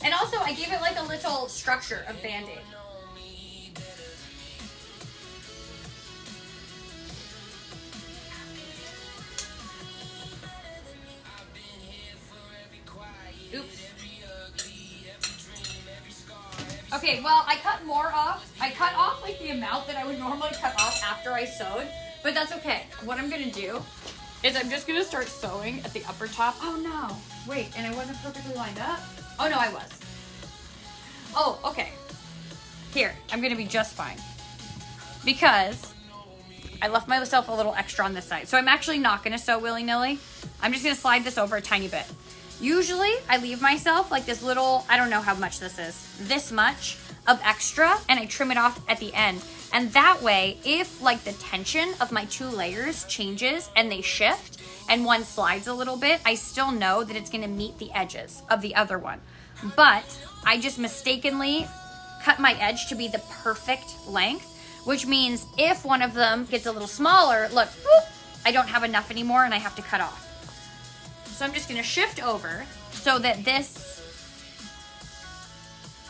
Speaker 2: And also, I gave it like a little structure of Band-Aid. Oops. Okay, well, I cut more off. I cut off like the amount that I would normally cut off after I sewed, but that's okay. What I'm gonna do is I'm just gonna start sewing at the upper top. Oh no, wait, and I wasn't perfectly lined up? Oh no, I was. Oh, okay. Here, I'm gonna be just fine. Because I left myself a little extra on this side. So I'm actually not gonna sew willy-nilly. I'm just gonna slide this over a tiny bit. Usually, I leave myself like this little, I don't know how much this is, this much of extra, and I trim it off at the end. And that way, if like the tension of my 2 layers changes and they shift and one slides a little bit, I still know that it's gonna meet the edges of the other one. But I just mistakenly cut my edge to be the perfect length, which means if one of them gets a little smaller, look, whoop, I don't have enough anymore and I have to cut off. So I'm just gonna shift over so that this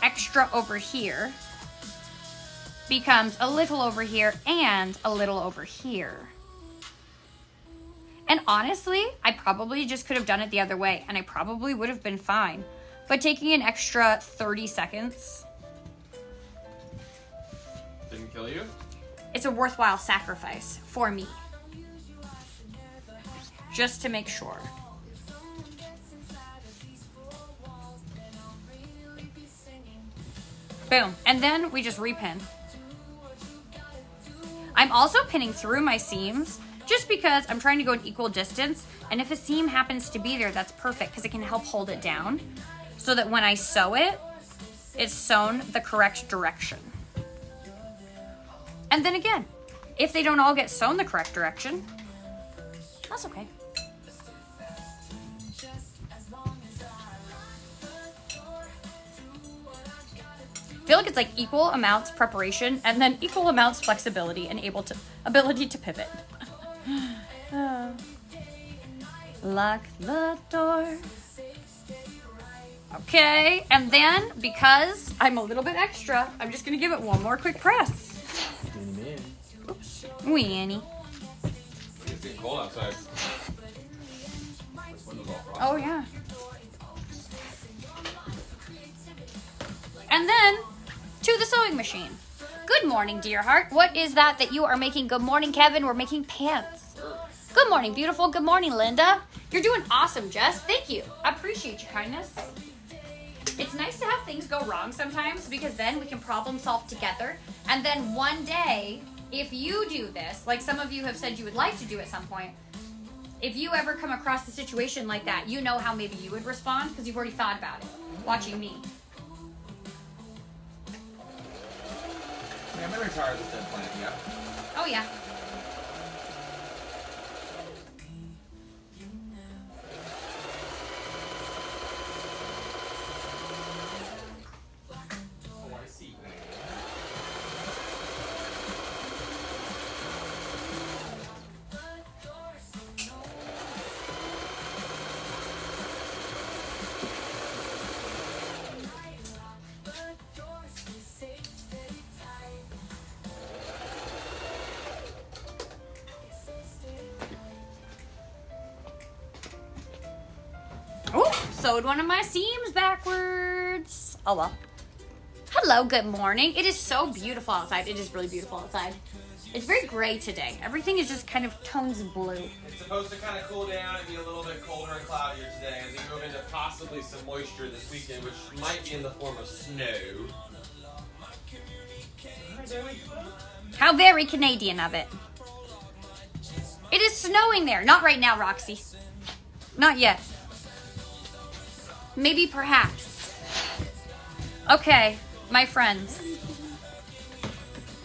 Speaker 2: extra over here becomes a little over here and a little over here. And honestly, I probably just could have done it the other way and I probably would have been fine. But taking an extra 30 seconds.
Speaker 6: Didn't kill you?
Speaker 2: It's a worthwhile sacrifice for me. Just to make sure. Boom. And then we just repin. I'm also pinning through my seams just because I'm trying to go an equal distance. And if a seam happens to be there, that's perfect because it can help hold it down so that when I sew it, it's sewn the correct direction. And then again, if they don't all get sewn the correct direction, that's okay. I feel like it's like equal amounts preparation and then equal amounts flexibility and ability to pivot. Lock the door. Okay, and then because I'm a little bit extra, I'm just gonna give it one more quick press. Oops, weenie.
Speaker 5: It's getting cold outside.
Speaker 2: Oh yeah. And then to the sewing machine. Good morning, dear heart. What is that you are making? Good morning, Kevin. We're making pants. Good morning, beautiful. Good morning, Linda. You're doing awesome, Jess. Thank you. I appreciate your kindness. It's nice to have things go wrong sometimes because then we can problem solve together. And then one day, if you do this, like some of you have said you would like to do at some point, if you ever come across a situation like that, you know how maybe you would respond because you've already thought about it, watching me.
Speaker 6: Yeah, I'm gonna retire this dead plant, yeah.
Speaker 2: Oh, yeah.
Speaker 6: Oh, I see.
Speaker 2: Oh, sewed one of my seams backwards. Oh well. Hello, good morning. It is so beautiful outside. It is really beautiful outside. It's very gray today. Everything is just kind of tones of blue.
Speaker 6: It's supposed to kind of cool down and be a little bit colder and cloudier today as we move into possibly some moisture this weekend, which might be in the form of snow.
Speaker 2: How very Canadian of it. It is snowing there. Not right now, Roxy. Not yet. Maybe perhaps. Okay, my friends.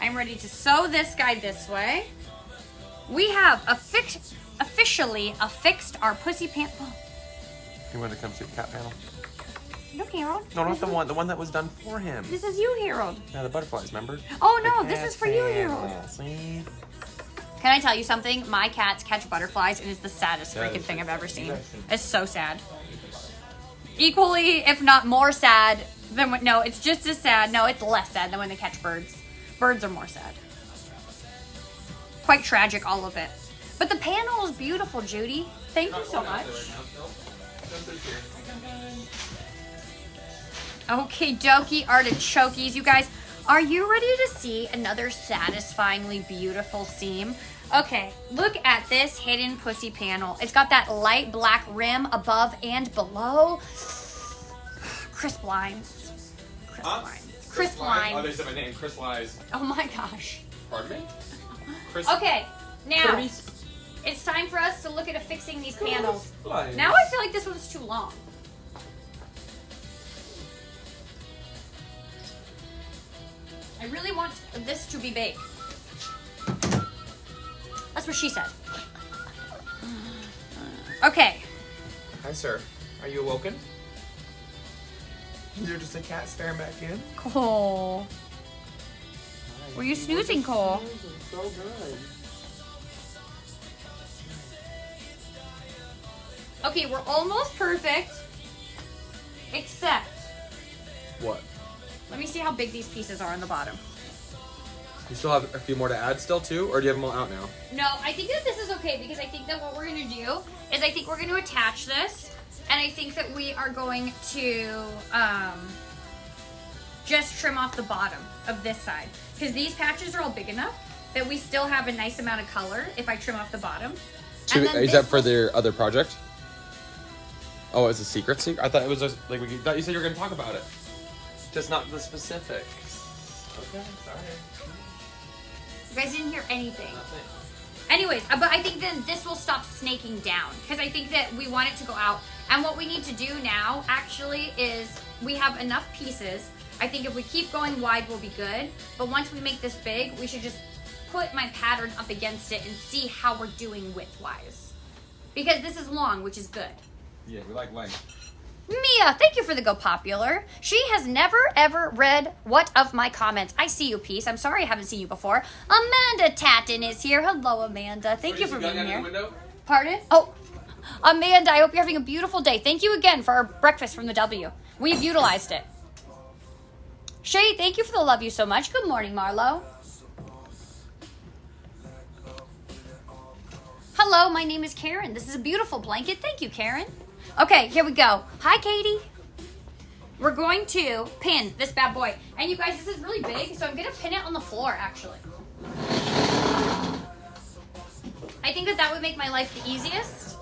Speaker 2: I'm ready to sew this guy this way. We have officially affixed our pussy pant. Oh,
Speaker 5: You want to come see the cat panel?
Speaker 2: look, Harold.
Speaker 5: No, not the one that was done for him.
Speaker 2: This is you, Harold.
Speaker 5: Yeah, the butterflies, remember?
Speaker 2: Oh no,
Speaker 5: The
Speaker 2: this
Speaker 5: cat
Speaker 2: is for you, Harold.
Speaker 5: panel, see?
Speaker 2: Can I tell you something? My cats catch butterflies and it's the saddest
Speaker 5: That
Speaker 2: freaking
Speaker 5: is
Speaker 2: thing I've ever seen.
Speaker 5: possession.
Speaker 2: It's so sad. Equally, if not more sad than when, no, it's just as sad. No, it's less sad than when they catch birds. Birds are more sad. Quite tragic, all of it. But the panel is beautiful, Judy. Thank you so much. Okie dokie artichokies. You guys, are you ready to see another satisfyingly beautiful seam? Okay, look at this hidden pussy panel. It's got that light black rim above and below. Crisp lines. Crisp lines. Crisp
Speaker 6: Oh,
Speaker 2: lines.
Speaker 6: they said my name, Chris Lies.
Speaker 2: Oh my gosh.
Speaker 6: Pardon me? Chris
Speaker 2: Okay, now
Speaker 6: Kirby's
Speaker 2: it's time for us to look at affixing these panels.
Speaker 6: Lies.
Speaker 2: Now I feel like this one's too long. I really want this to be big. That's what she said. Okay.
Speaker 3: Hi, sir. Are you awoken? Is there just a cat staring back in?
Speaker 2: Cole. Were you snoozing, Cole?
Speaker 3: So good.
Speaker 2: Okay, we're almost perfect. Except,
Speaker 3: What?
Speaker 2: let me see how big these pieces are on the bottom.
Speaker 3: You still have a few more to add still, too? Or do you have them all out now?
Speaker 2: No, I think that this is okay because I think that what we're going to do is I think we're going to attach this, and I think that we are going to just trim off the bottom of this side because these patches are all big enough that we still have a nice amount of color if I trim off the bottom. And then
Speaker 3: Is
Speaker 2: this
Speaker 3: that for
Speaker 2: will-
Speaker 3: their other project? Oh, it's a secret? I thought it was just, like, you thought you said you were going to talk about it. Just not the specifics. Okay, sorry.
Speaker 2: You guys didn't hear anything. Anyways, but I think then this will stop snaking down because I think that we want it to go out. And what we need to do now actually is we have enough pieces. I think if we keep going wide, we'll be good. But once we make this big, we should just put my pattern up against it and see how we're doing width-wise. Because this is long, which is good.
Speaker 3: Yeah, we like length.
Speaker 2: Mia, thank you for the Go Popular. She has never, ever read what of my comments. I see you, Peace. I'm sorry I haven't seen you before. Amanda Tatton is here. Hello, Amanda. Thank you for being here. Pardon? Oh, Amanda, I hope you're having a beautiful day. Thank you again for our breakfast from the W. We've utilized it. Shay, thank you for the love you so much. Good morning, Marlo. Hello, my name is Karen. This is a beautiful blanket. Thank you, Karen. Okay, here we go. Hi, Katie. We're going to pin this bad boy. And you guys, this is really big, so I'm going to pin it on the floor, actually. I think that would make my life the easiest,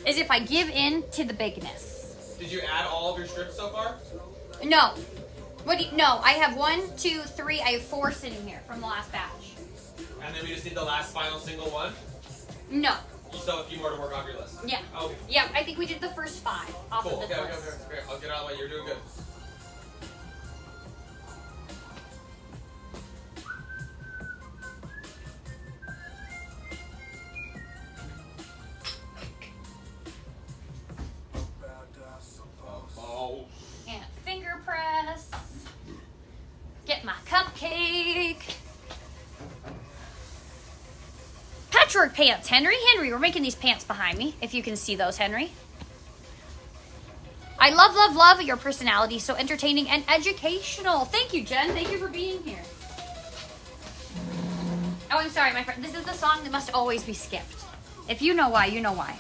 Speaker 2: is if I give in to the bigness.
Speaker 6: Did you add all of your strips so far?
Speaker 2: No. No, I have 1, 2, 3, I have 4 sitting here from the last batch.
Speaker 6: And then we just need the last final single one?
Speaker 2: No.
Speaker 6: You still have a few more to work off your list?
Speaker 2: Yeah.
Speaker 6: Okay.
Speaker 2: Yeah, I think we did the first 5 off
Speaker 6: Cool.
Speaker 2: of the
Speaker 6: Okay.
Speaker 2: list.
Speaker 6: I'll get out of the way. You're doing good. Oh.
Speaker 2: And finger press. Get my cupcake. Patchwork pants, Henry. Henry, we're making these pants behind me, if you can see those, Henry. I love your personality. So entertaining and educational. Thank you, Jen. Thank you for being here. Oh, I'm sorry, my friend. This is the song that must always be skipped. If you know why, you know why.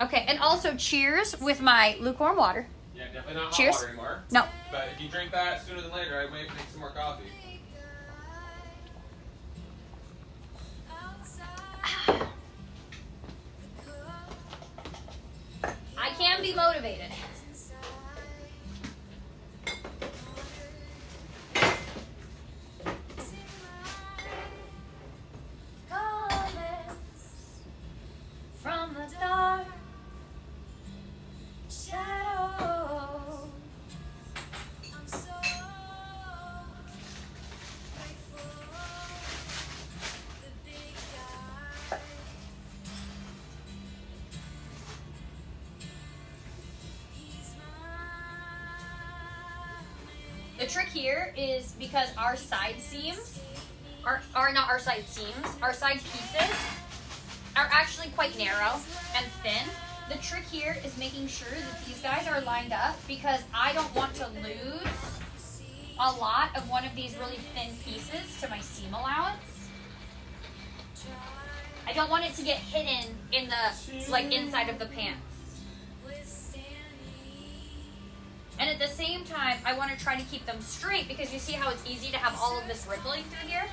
Speaker 2: Okay, and also cheers with my lukewarm water.
Speaker 6: Yeah, definitely not
Speaker 2: Cheers.
Speaker 6: hot water anymore.
Speaker 2: No.
Speaker 6: But if you drink that sooner than later, I might make some more coffee.
Speaker 2: I can be motivated.
Speaker 1: From the dark shadow, I'm so grateful. The big guy, he's mine.
Speaker 2: The trick here is because our side seams are not our side seams, our side pieces are actually quite narrow and thin. The trick here is making sure that these guys are lined up because I don't want to lose a lot of one of these really thin pieces to my seam allowance. I don't want it to get hidden in the inside of the pants. And at the same time, I want to try to keep them straight because you see how it's easy to have all of this rippling through here?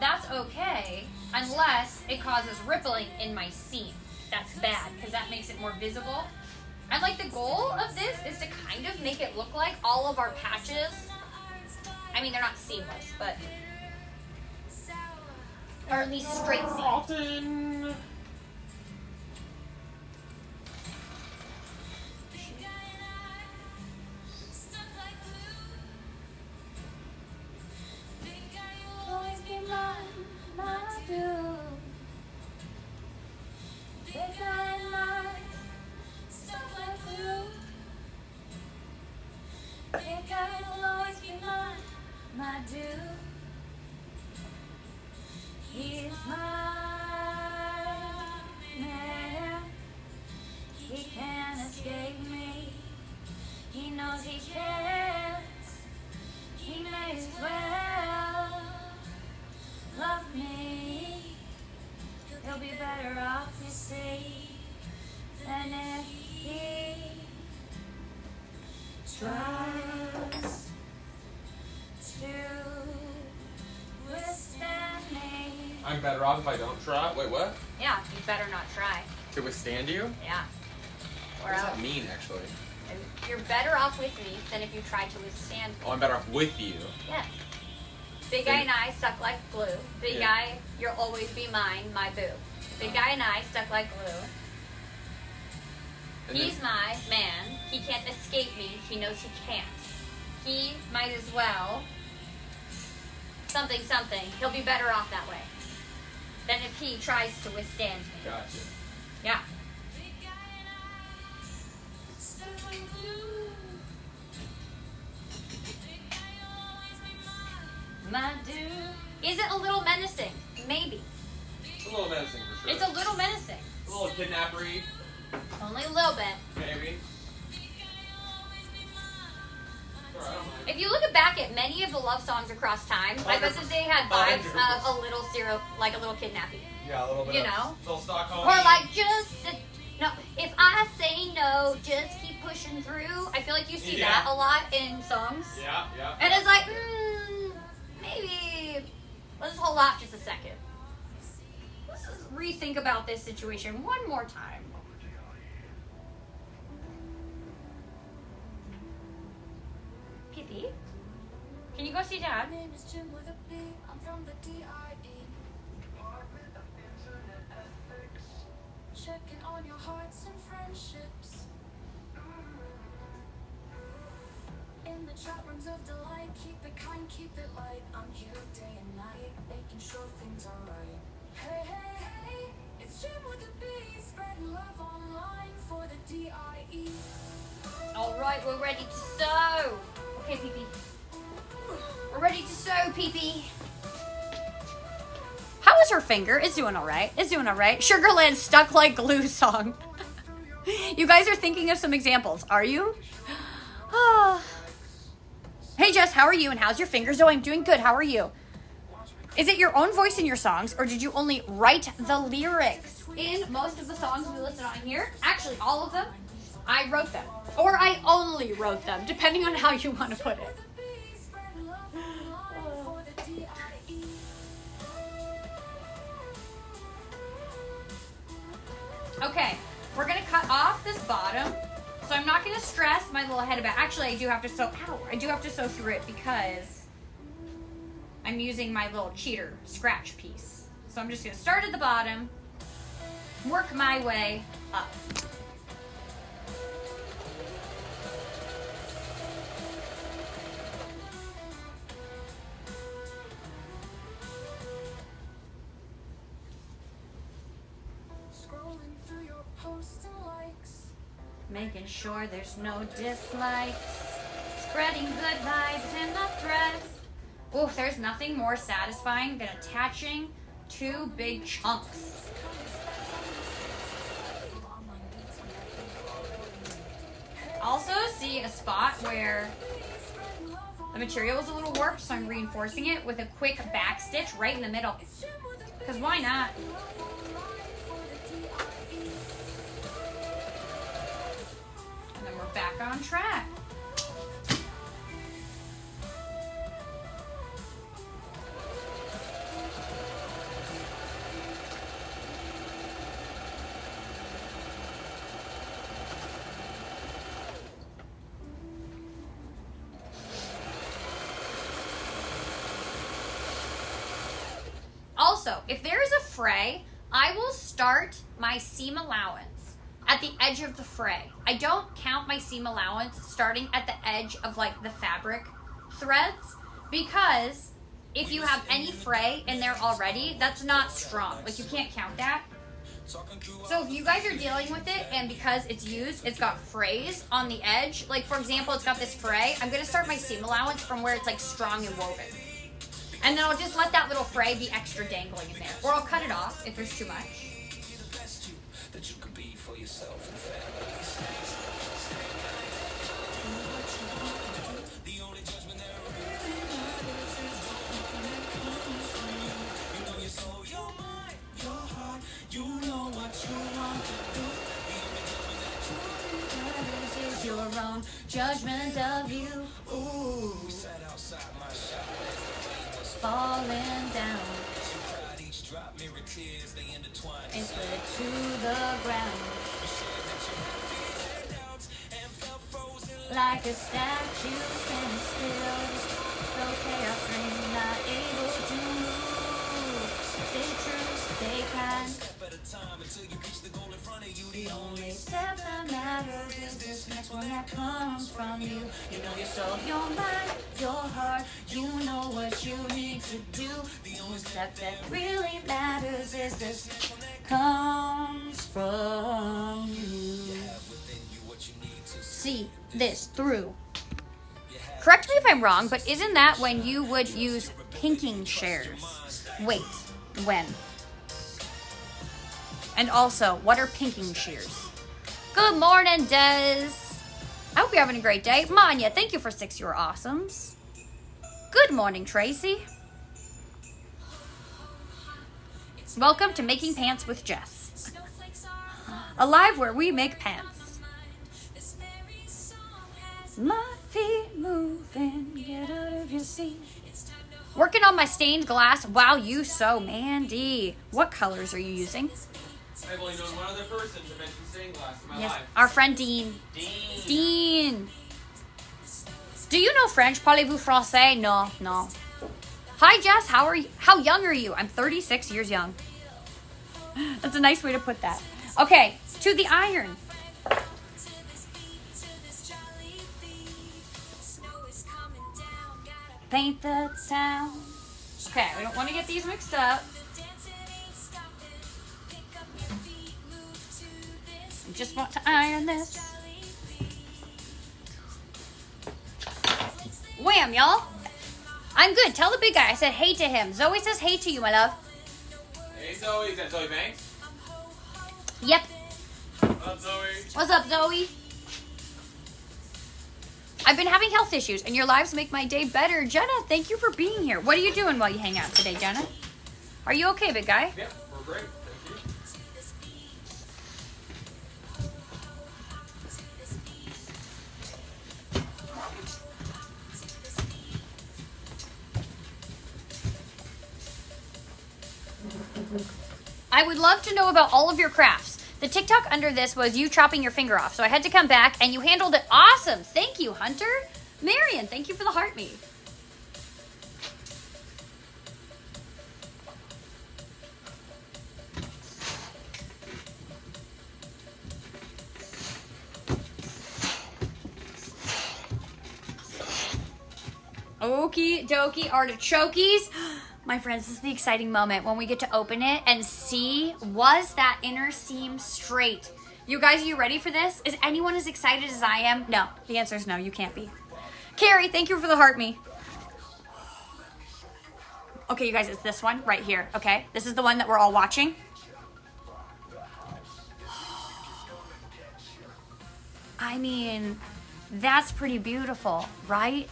Speaker 2: That's okay, unless it causes rippling in my seam. That's bad, because that makes it more visible. And like the goal of this is to kind of make it look like all of our patches, I mean, they're not seamless, but are at least straight seam.
Speaker 6: Often.
Speaker 1: He's my man. He can't escape me. He knows he can't. He may as well love me. He'll be better off, you see, than if he tries to withstand me.
Speaker 3: I'm better off if I don't try. Wait, what?
Speaker 2: Yeah, you better not try.
Speaker 3: To withstand you?
Speaker 2: Yeah. Or
Speaker 3: What does
Speaker 2: else.
Speaker 3: that mean, actually?
Speaker 2: You're better off with me than if you try to withstand me.
Speaker 3: Oh, I'm better off with you.
Speaker 2: Yes. Big guy and I stuck like glue. Big
Speaker 3: Yeah.
Speaker 2: guy, you'll always be mine, my boo. Big guy and I stuck like glue.
Speaker 3: And
Speaker 2: He's
Speaker 3: then-
Speaker 2: my man. He can't escape me. He knows he can't. He might as well something something. He'll be better off that way than if he tries to withstand me.
Speaker 3: Gotcha.
Speaker 2: Yeah. My dude. Is it a little menacing? Maybe.
Speaker 6: It's a little menacing for sure.
Speaker 2: It's a little menacing.
Speaker 6: A little kidnappery,
Speaker 2: Only a little bit.
Speaker 6: maybe. Sure, I don't mind.
Speaker 2: If you look back at many of the love songs across time, I bet that they had vibes of a little like a little kidnapping.
Speaker 6: Yeah, a little bit
Speaker 2: You
Speaker 6: of
Speaker 2: know?
Speaker 6: little Stockholm.
Speaker 2: Or like no, if I say no, just keep pushing through. I feel like you see
Speaker 6: Yeah.
Speaker 2: that a lot in songs.
Speaker 6: Yeah, yeah.
Speaker 2: And it's like, maybe let's hold off just a second. let's just rethink about this situation one more time. Pee-pee? Can you go see Dad?
Speaker 1: My name is Jim with a B. I'm from the DIE. Checking on your hearts and friendships. In the chat rooms of delight, keep it kind, keep it light. I'm here day and night, making sure things are right. Hey, hey, hey, it's Jim with a B. Spreading love online for the DIE.
Speaker 2: All right, we're ready to sew. Okay, Pee-pee. We're ready to sew, Pee-pee. How is her finger? It's doing all right. It's doing all right. Sugarland Stuck Like Glue song. You guys are thinking of some examples, are you? Hey, Jess, how are you? And how's your fingers? Oh, I'm doing good. How are you? Is it your own voice in your songs, or did you only write the lyrics? In most of the songs we listed on here, actually all of them, I wrote them. Or I only wrote them, depending on how you want to put it. Okay, we're gonna cut off this bottom. So I'm not gonna stress my little head about. Actually, I do have to sew. Ow, I do have to sew through it because I'm using my little cheater scratch piece. So I'm just gonna start at the bottom, work my way up.
Speaker 1: Scrolling through your posts and likes.
Speaker 2: Making sure there's no dislikes. Spreading good vibes in the thread. Oh, there's nothing more satisfying than attaching two big chunks. Also see a spot where the material is a little warped, so I'm reinforcing it with a quick back stitch right in the middle. Because why not? And then we're back on track. Also, if there is a fray, I will start my seam allowance at the edge of the fray. I don't count my seam allowance starting at the edge of like the fabric threads, because if you have any fray in there already, that's not strong. Like, you can't count that. So if you guys are dealing with it and because it's used, it's got frays on the edge, like for example, it's got this fray, I'm going to start my seam allowance from where it's like strong and woven. And then I'll just let that little fray be extra dangling in there. Or I'll cut it off if there's too much. Your own judgment of you. Ooh. Falling down and slid to the ground like a statue standing still. No chaos ring, not able to move. Stay true, stay kind. The only step that matters is this next one that comes from you. You know your soul, your mind, your heart. You know what you need to do. The only step that really matters is this comes from you. See this through. Correct me if I'm wrong, but isn't that when you would use pinking shears? Wait, when? And also, what are pinking shears? Good morning, Des. I hope you're having a great day. Manya, thank you for 6 You're Awesomes. Good morning, Tracy. Welcome to Making Pants with Jess. A live where we make pants. My feet moving, get out of your seat. Working on my stained glass. Wow, you so Mandy. What colors are you using?
Speaker 6: I've only known one other person to mention stained glass in my life.
Speaker 2: Our friend Dean. Dean. Do you know French? Parlez-vous français? No, no. Hi, Jess. How young are you? I'm 36 years young. That's a nice way to put that. Okay, to the iron. Paint the town. Okay, we don't want to get these mixed up. I just want to iron this. Wham, y'all. I'm good. Tell the big guy I said hey to him. Zoe says hey to you, my love.
Speaker 6: Hey, Zoe. Is that Zoe Banks?
Speaker 2: Yep.
Speaker 6: What's up, Zoe?
Speaker 2: What's up, Zoe? I've been having health issues, and your lives make my day better. Jenna, thank you for being here. What are you doing while you hang out today, Jenna? Are you okay, big guy?
Speaker 6: Yeah, we're great. Thank you.
Speaker 2: I would love to know about all of your crafts. The TikTok under this was you chopping your finger off, so I had to come back, and you handled it awesome. Thank you, Hunter. Marion, thank you for the heart me. Okie dokie artichokes. My friends, this is the exciting moment when we get to open it and see, was that inner seam straight? You guys, are you ready for this? Is anyone as excited as I am? No. The answer is no, you can't be. Carrie, thank you for the heart me. Okay, you guys, it's this one right here, okay? This is the one that we're all watching. I mean, that's pretty beautiful, right?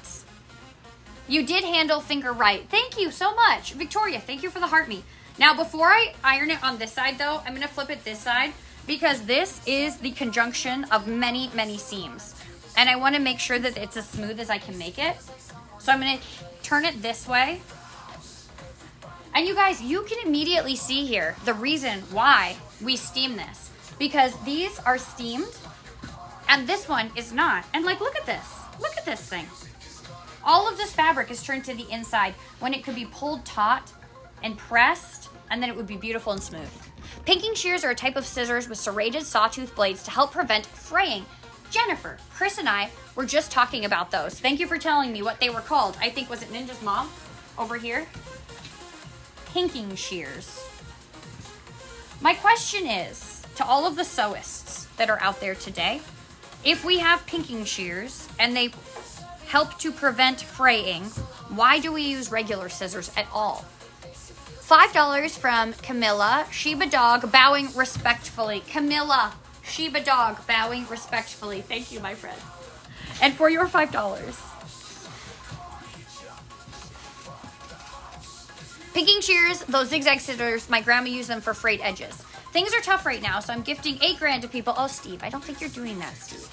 Speaker 2: You did handle finger right. Thank you so much. Victoria, thank you for the heart me. Now, before I iron it on this side, though, I'm going to flip it this side because this is the conjunction of many, many seams. And I want to make sure that it's as smooth as I can make it. So I'm going to turn it this way. And you guys, you can immediately see here the reason why we steam this. Because these are steamed and this one is not. And like, look at this. Look at this thing. All of this fabric is turned to the inside when it could be pulled taut and pressed, and then it would be beautiful and smooth. Pinking shears are a type of scissors with serrated sawtooth blades to help prevent fraying. Jennifer, Chris, and I were just talking about those. Thank you for telling me what they were called. I think, was it Ninja's mom over here? Pinking shears. My question is, to all of the sewists that are out there today, if we have pinking shears and they help to prevent fraying, why do we use regular scissors at all? $5 from Camilla, Sheba Dog, bowing respectfully. Camilla, Sheba Dog, bowing respectfully. Thank you, my friend. And for your $5. Pinking shears, those zigzag scissors, my grandma used them for frayed edges. Things are tough right now, so I'm gifting $8,000 to people. Oh, Steve, I don't think you're doing that, Steve.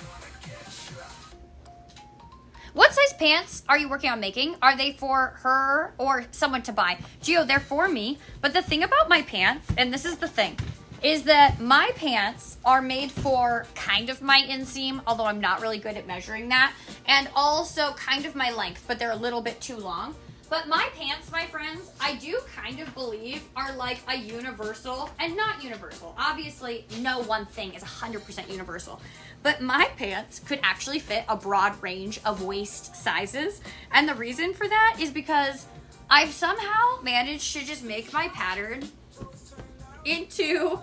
Speaker 2: What size pants are you working on making? Are they for her or someone to buy? Gio, they're for me. But the thing about my pants, and this is the thing, is that my pants are made for kind of my inseam, although I'm not really good at measuring that, and also kind of my length, but they're a little bit too long. But my pants, my friends, I do kind of believe are like a universal and not universal. Obviously, no one thing is 100% universal. But my pants could actually fit a broad range of waist sizes. And the reason for that is because I've somehow managed to just make my pattern into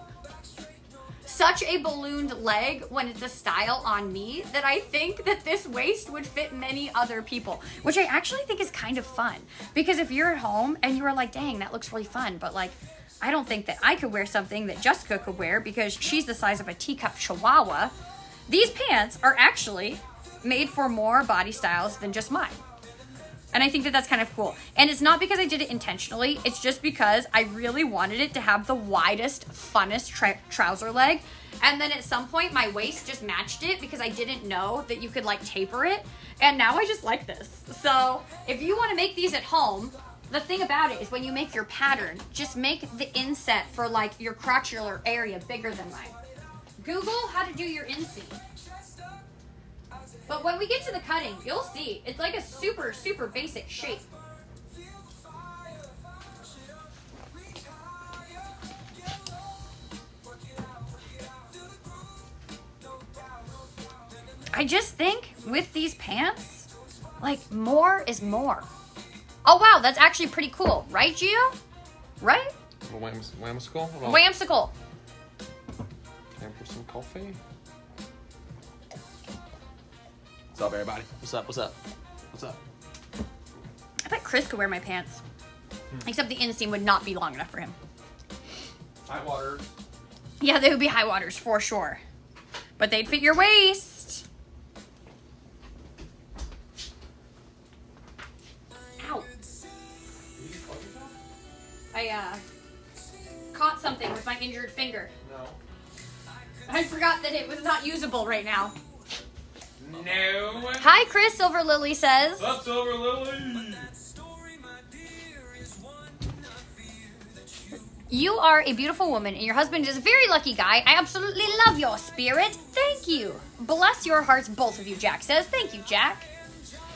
Speaker 2: such a ballooned leg when it's a style on me that I think that this waist would fit many other people, which I actually think is kind of fun. Because if you're at home and you are like, dang, that looks really fun, but like, I don't think that I could wear something that Jessica could wear because she's the size of a teacup chihuahua. These pants are actually made for more body styles than just mine. And I think that that's kind of cool. And it's not because I did it intentionally. It's just because I really wanted it to have the widest, funnest trouser leg. And then at some point, my waist just matched it because I didn't know that you could like taper it. And now I just like this. So if you want to make these at home, the thing about it is when you make your pattern, just make the inset for like your crotchular area bigger than mine. Google how to do your inseam. But when we get to the cutting, you'll see it's like a super, super basic shape. I just think with these pants, like more is more. Oh wow, that's actually pretty cool, right, Gio? Right?
Speaker 3: Whamsicle?
Speaker 2: Whamsicle.
Speaker 3: Time for some coffee. What's up, everybody? What's up? What's up? What's up?
Speaker 2: I bet Chris could wear my pants. Except the inseam would not be long enough for him.
Speaker 6: High water.
Speaker 2: Yeah, they would be high waters for sure. But they'd fit your waist. Ow. I caught something with my injured finger.
Speaker 6: No.
Speaker 2: I forgot that it was not usable right now.
Speaker 6: No.
Speaker 2: Hi, Chris, Silver Lily says.
Speaker 6: Up, Silver Lily.
Speaker 2: You are a beautiful woman and your husband is a very lucky guy. I absolutely love your spirit. Thank you. Bless your hearts, both of you, Jack says. Thank you, Jack.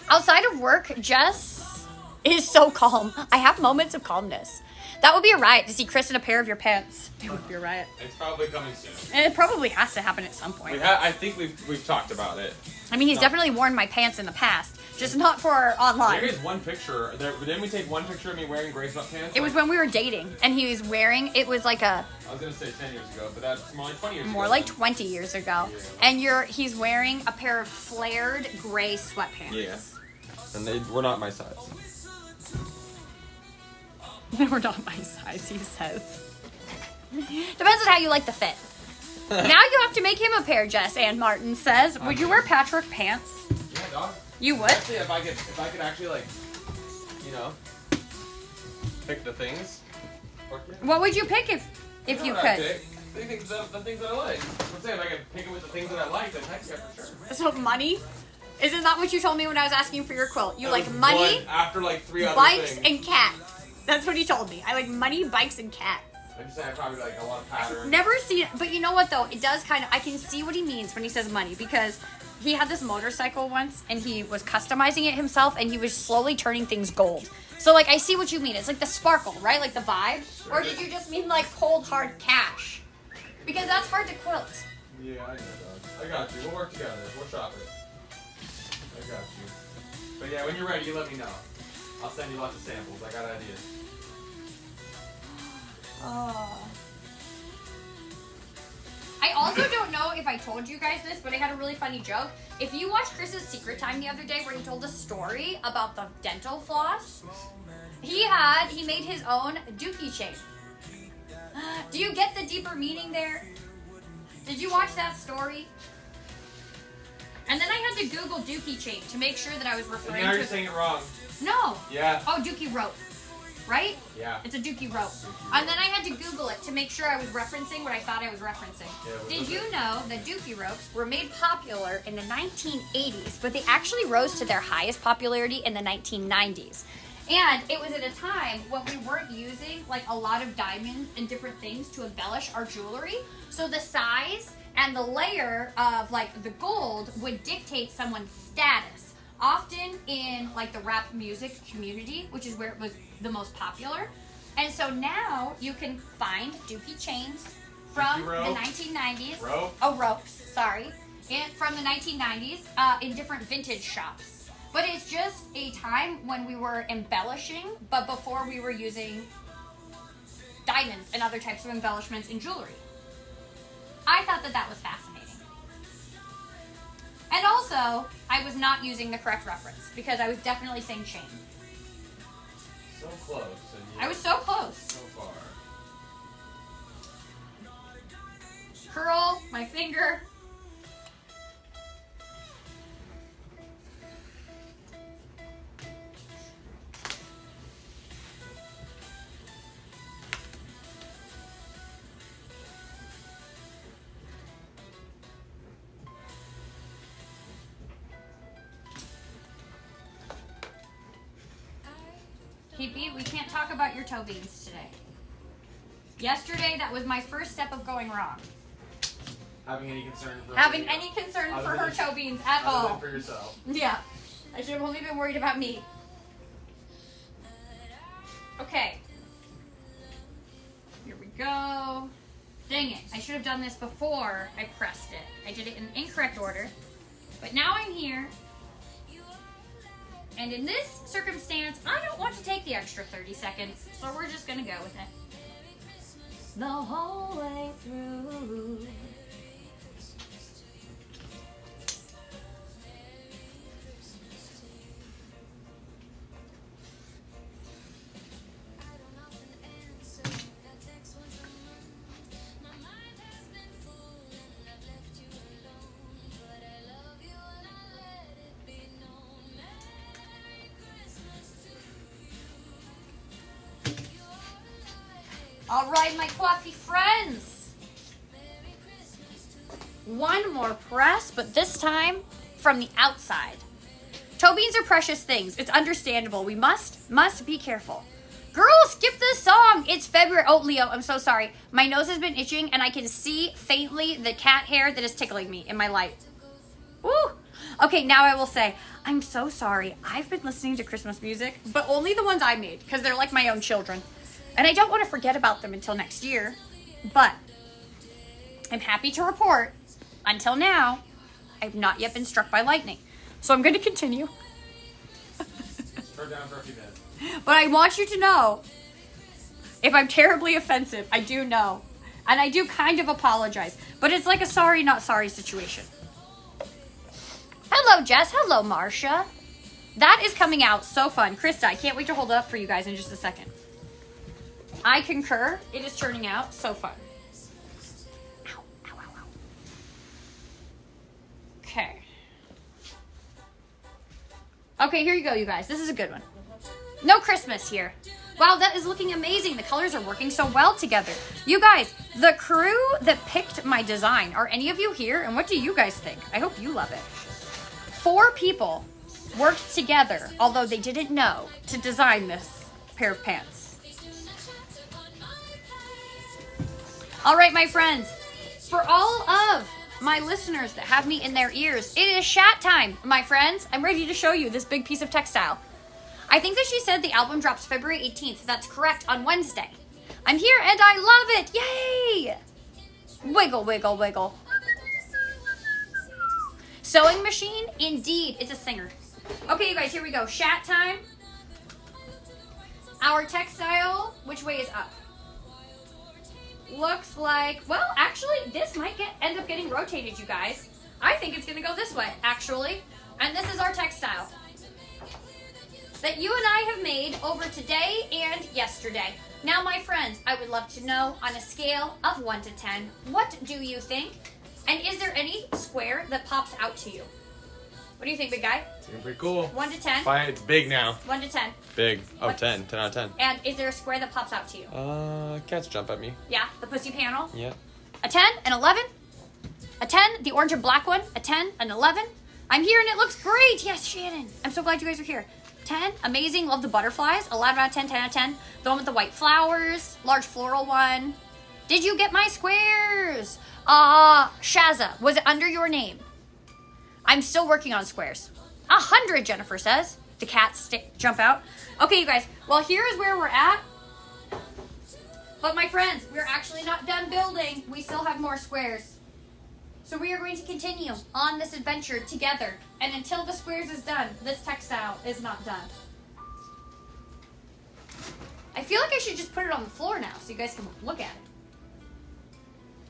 Speaker 2: Outside of work, Jess is so calm. I have moments of calmness. That would be a riot to see Chris in a pair of your pants. It would be a riot.
Speaker 6: It's probably coming soon.
Speaker 2: And it probably has to happen at some point.
Speaker 6: I think we've talked about it.
Speaker 2: I mean, he's definitely worn my pants in the past, just not for online.
Speaker 6: There is one picture. Didn't we take one picture of me wearing gray sweatpants?
Speaker 2: It was when we were dating, and he was wearing, it was like a,
Speaker 6: I was gonna say 10 years ago, but that's more like 20 years ago.
Speaker 2: more like 20 years ago. And he's wearing a pair of flared gray sweatpants.
Speaker 3: Yeah. And they were not my size.
Speaker 2: They were not my size, he says. Depends on how you like the fit. Now you have to make him a pair, Jess Ann Martin says. Would you wear patchwork pants?
Speaker 6: Yeah, dog.
Speaker 2: You would?
Speaker 6: Actually, if I could actually, like, you know, pick the things.
Speaker 2: What would you pick if you
Speaker 6: what I
Speaker 2: could?
Speaker 6: pick? The things that I like. I'm saying if I could pick it with the things that I like, then heck yeah, for sure.
Speaker 2: So money? Isn't that what you told me when I was asking for your quilt? You
Speaker 6: That
Speaker 2: like
Speaker 6: was
Speaker 2: money,
Speaker 6: one after like 3 other
Speaker 2: bikes,
Speaker 6: things.
Speaker 2: and cats. That's what he told me. I like money, bikes, and cats.
Speaker 6: I'm just saying I probably like a lot of patterns.
Speaker 2: Never seen it, but you know what though? It does kind of, I can see what he means when he says money because he had this motorcycle once and he was customizing it himself and he was slowly turning things gold. So like I see what you mean. It's like the sparkle, right? Like the vibe.
Speaker 6: Sure.
Speaker 2: Or did you just mean like cold hard cash? Because that's hard to quilt.
Speaker 6: Yeah, I know, dog. I got you. We'll work together. We'll shop it. I got you. But yeah, when you're ready, you let me know. I'll send you lots of samples. I got ideas.
Speaker 2: Oh. I also don't know if I told you guys this, but I had a really funny joke. If you watched Chris's Secret Time the other day where he told a story about the dental floss, he made his own dookie chain. Do you get the deeper meaning there? Did you watch that story? And then I had to Google dookie chain to make sure that I was
Speaker 6: And
Speaker 2: referring
Speaker 6: now
Speaker 2: to...
Speaker 6: you're saying it wrong.
Speaker 2: No.
Speaker 6: Yeah.
Speaker 2: Oh, dookie rope. Right?
Speaker 6: Yeah.
Speaker 2: It's a dookie rope. And then I had to Google it to make sure I was referencing what I thought I was referencing.
Speaker 6: Yeah, what
Speaker 2: Did
Speaker 6: was
Speaker 2: you
Speaker 6: it?
Speaker 2: know that dookie ropes were made popular in the 1980s, but they actually rose to their highest popularity in the 1990s? And it was at a time when we weren't using like a lot of diamonds and different things to embellish our jewelry. So the size and the layer of like the gold would dictate someone's status. Often in like the rap music community, which is where it was the most popular. And so now you can find dookie chains from the
Speaker 6: Dookie rope.
Speaker 2: 1990s.
Speaker 6: Rope?
Speaker 2: Oh, ropes, sorry. From the 1990s in different vintage shops. But it's just a time when we were embellishing, but before we were using diamonds and other types of embellishments in jewelry. I thought that that was fascinating. And also, I was not using the correct reference because I was definitely saying chain.
Speaker 6: So close. And yet
Speaker 2: I was so close.
Speaker 6: so far.
Speaker 2: Curl my finger. Pee-pee, we can't talk about your toe beans today. Yesterday, that was my first step of going wrong.
Speaker 6: Having any concern for
Speaker 2: her toe beans at
Speaker 6: other
Speaker 2: all.
Speaker 6: than for yourself.
Speaker 2: Yeah. I should have only been worried about me. Okay. Here we go. Dang it. I should have done this before I pressed it. I did it in the incorrect order. But now I'm here. And in this circumstance, I don't want to take the extra 30 seconds. So we're just going to go with it. The whole way through. All right, my coffee friends. One more press, but this time from the outside. Toe beans are precious things. It's understandable. We must be careful. Girls, skip this song. It's February. Oh, Leo, I'm so sorry. My nose has been itching, and I can see faintly the cat hair that is tickling me in my light. Woo! Okay, now I will say, I'm so sorry. I've been listening to Christmas music, but only the ones I made, because they're like my own children. And I don't want to forget about them until next year, but I'm happy to report, until now, I've not yet been struck by lightning. So I'm going to continue.
Speaker 6: Turn down for a few minutes.
Speaker 2: But I want you to know, if I'm terribly offensive, I do know. And I do kind of apologize. But it's like a sorry, not sorry situation. Hello, Jess. Hello, Marsha. That is coming out so fun. Krista, I can't wait to hold it up for you guys in just a second. I concur. It is turning out so fun. Ow, ow, ow, ow. Okay. Okay, here you go, you guys. This is a good one. No Christmas here. Wow, that is looking amazing. The colors are working so well together. You guys, the crew that picked my design, are any of you here? And what do you guys think? I hope you love it. 4 people worked together, although they didn't know, to design this pair of pants. All right, my friends, for all of my listeners that have me in their ears, it is chat time, my friends. I'm ready to show you this big piece of textile. I think that she said the album drops February 18th. That's correct, on Wednesday. I'm here and I love it. Yay! Wiggle, wiggle, wiggle. Sewing machine? Indeed, it's a singer. Okay, you guys, here we go. Chat time. Our textile, which way is up? Looks like, well, actually, this might end up getting rotated, you guys. I think it's going to go this way, actually. And this is our textile that you and I have made over today and yesterday. Now, my friends, I would love to know, on a scale of 1 to 10, what do you think? And is there any square that pops out to you? What do you think, big guy?
Speaker 3: It's pretty cool.
Speaker 2: 1 to 10?
Speaker 3: Fine, it's big now.
Speaker 2: 1 to 10.
Speaker 3: Big. Oh,
Speaker 2: What?
Speaker 3: 10. 10 out of 10.
Speaker 2: And is there a square that pops out to you?
Speaker 3: Cats jump at me.
Speaker 2: Yeah, the pussy panel.
Speaker 3: Yeah.
Speaker 2: A 10, an 11, a 10, the orange and black one, a 10, an 11. I'm here and it looks great. Yes, Shannon. I'm so glad you guys are here. 10, amazing, love the butterflies. 11 out of 10, 10 out of 10. The one with the white flowers, large floral one. Did you get my squares? Shaza, was it under your name? I'm still working on squares. 100, Jennifer says. The cats jump out. Okay, you guys. Well, here is where we're at. But my friends, we're actually not done building. We still have more squares. So we are going to continue on this adventure together. And until the squares is done, this textile is not done. I feel like I should just put it on the floor now so you guys can look at it.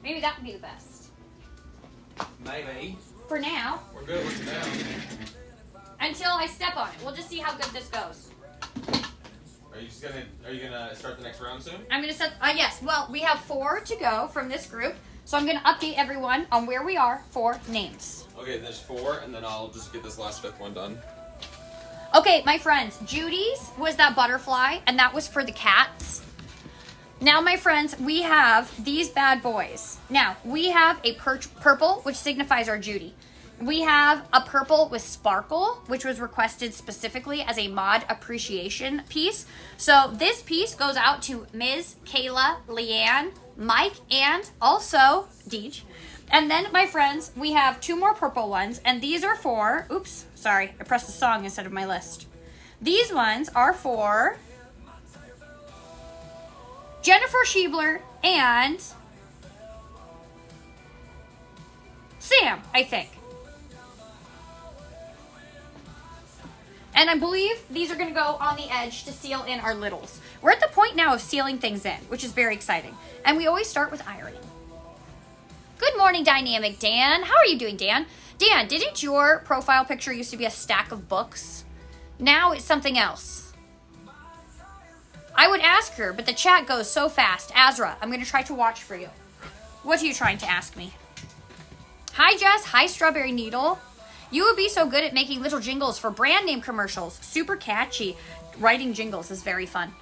Speaker 2: Maybe that would be the best.
Speaker 6: Maybe.
Speaker 2: For now.
Speaker 6: We're good with it now.
Speaker 2: Until I step on it. We'll just see how good this goes.
Speaker 6: Are you gonna start the next round soon?
Speaker 2: I'm going to set, yes. Well, we have 4 to go from this group. So I'm going to update everyone on where we are for names.
Speaker 3: Okay, there's 4, and then I'll just get this last 5th one done.
Speaker 2: Okay, my friends, Judy's was that butterfly, and that was for the cats. Now, my friends, we have these bad boys. Now, we have a purple, which signifies our Judy. We have a purple with sparkle, which was requested specifically as a mod appreciation piece. So this piece goes out to Ms. Kayla, Leanne, Mike, and also Deej. And then, my friends, we have 2 more purple ones, and these are for, oops, sorry, I pressed the song instead of my list. These ones are for Jennifer Schiebler and Sam, I think. And I believe these are going to go on the edge to seal in our littles. We're at the point now of sealing things in, which is very exciting. And we always start with ironing. Good morning, Dynamic Dan. How are you doing, Dan? Dan, didn't your profile picture used to be a stack of books? Now it's something else. I would ask her, but the chat goes so fast. Azra, I'm going to try to watch for you. What are you trying to ask me? Hi, Jess. Hi, Strawberry Needle. You would be so good at making little jingles for brand name commercials. Super catchy. Writing jingles is very fun.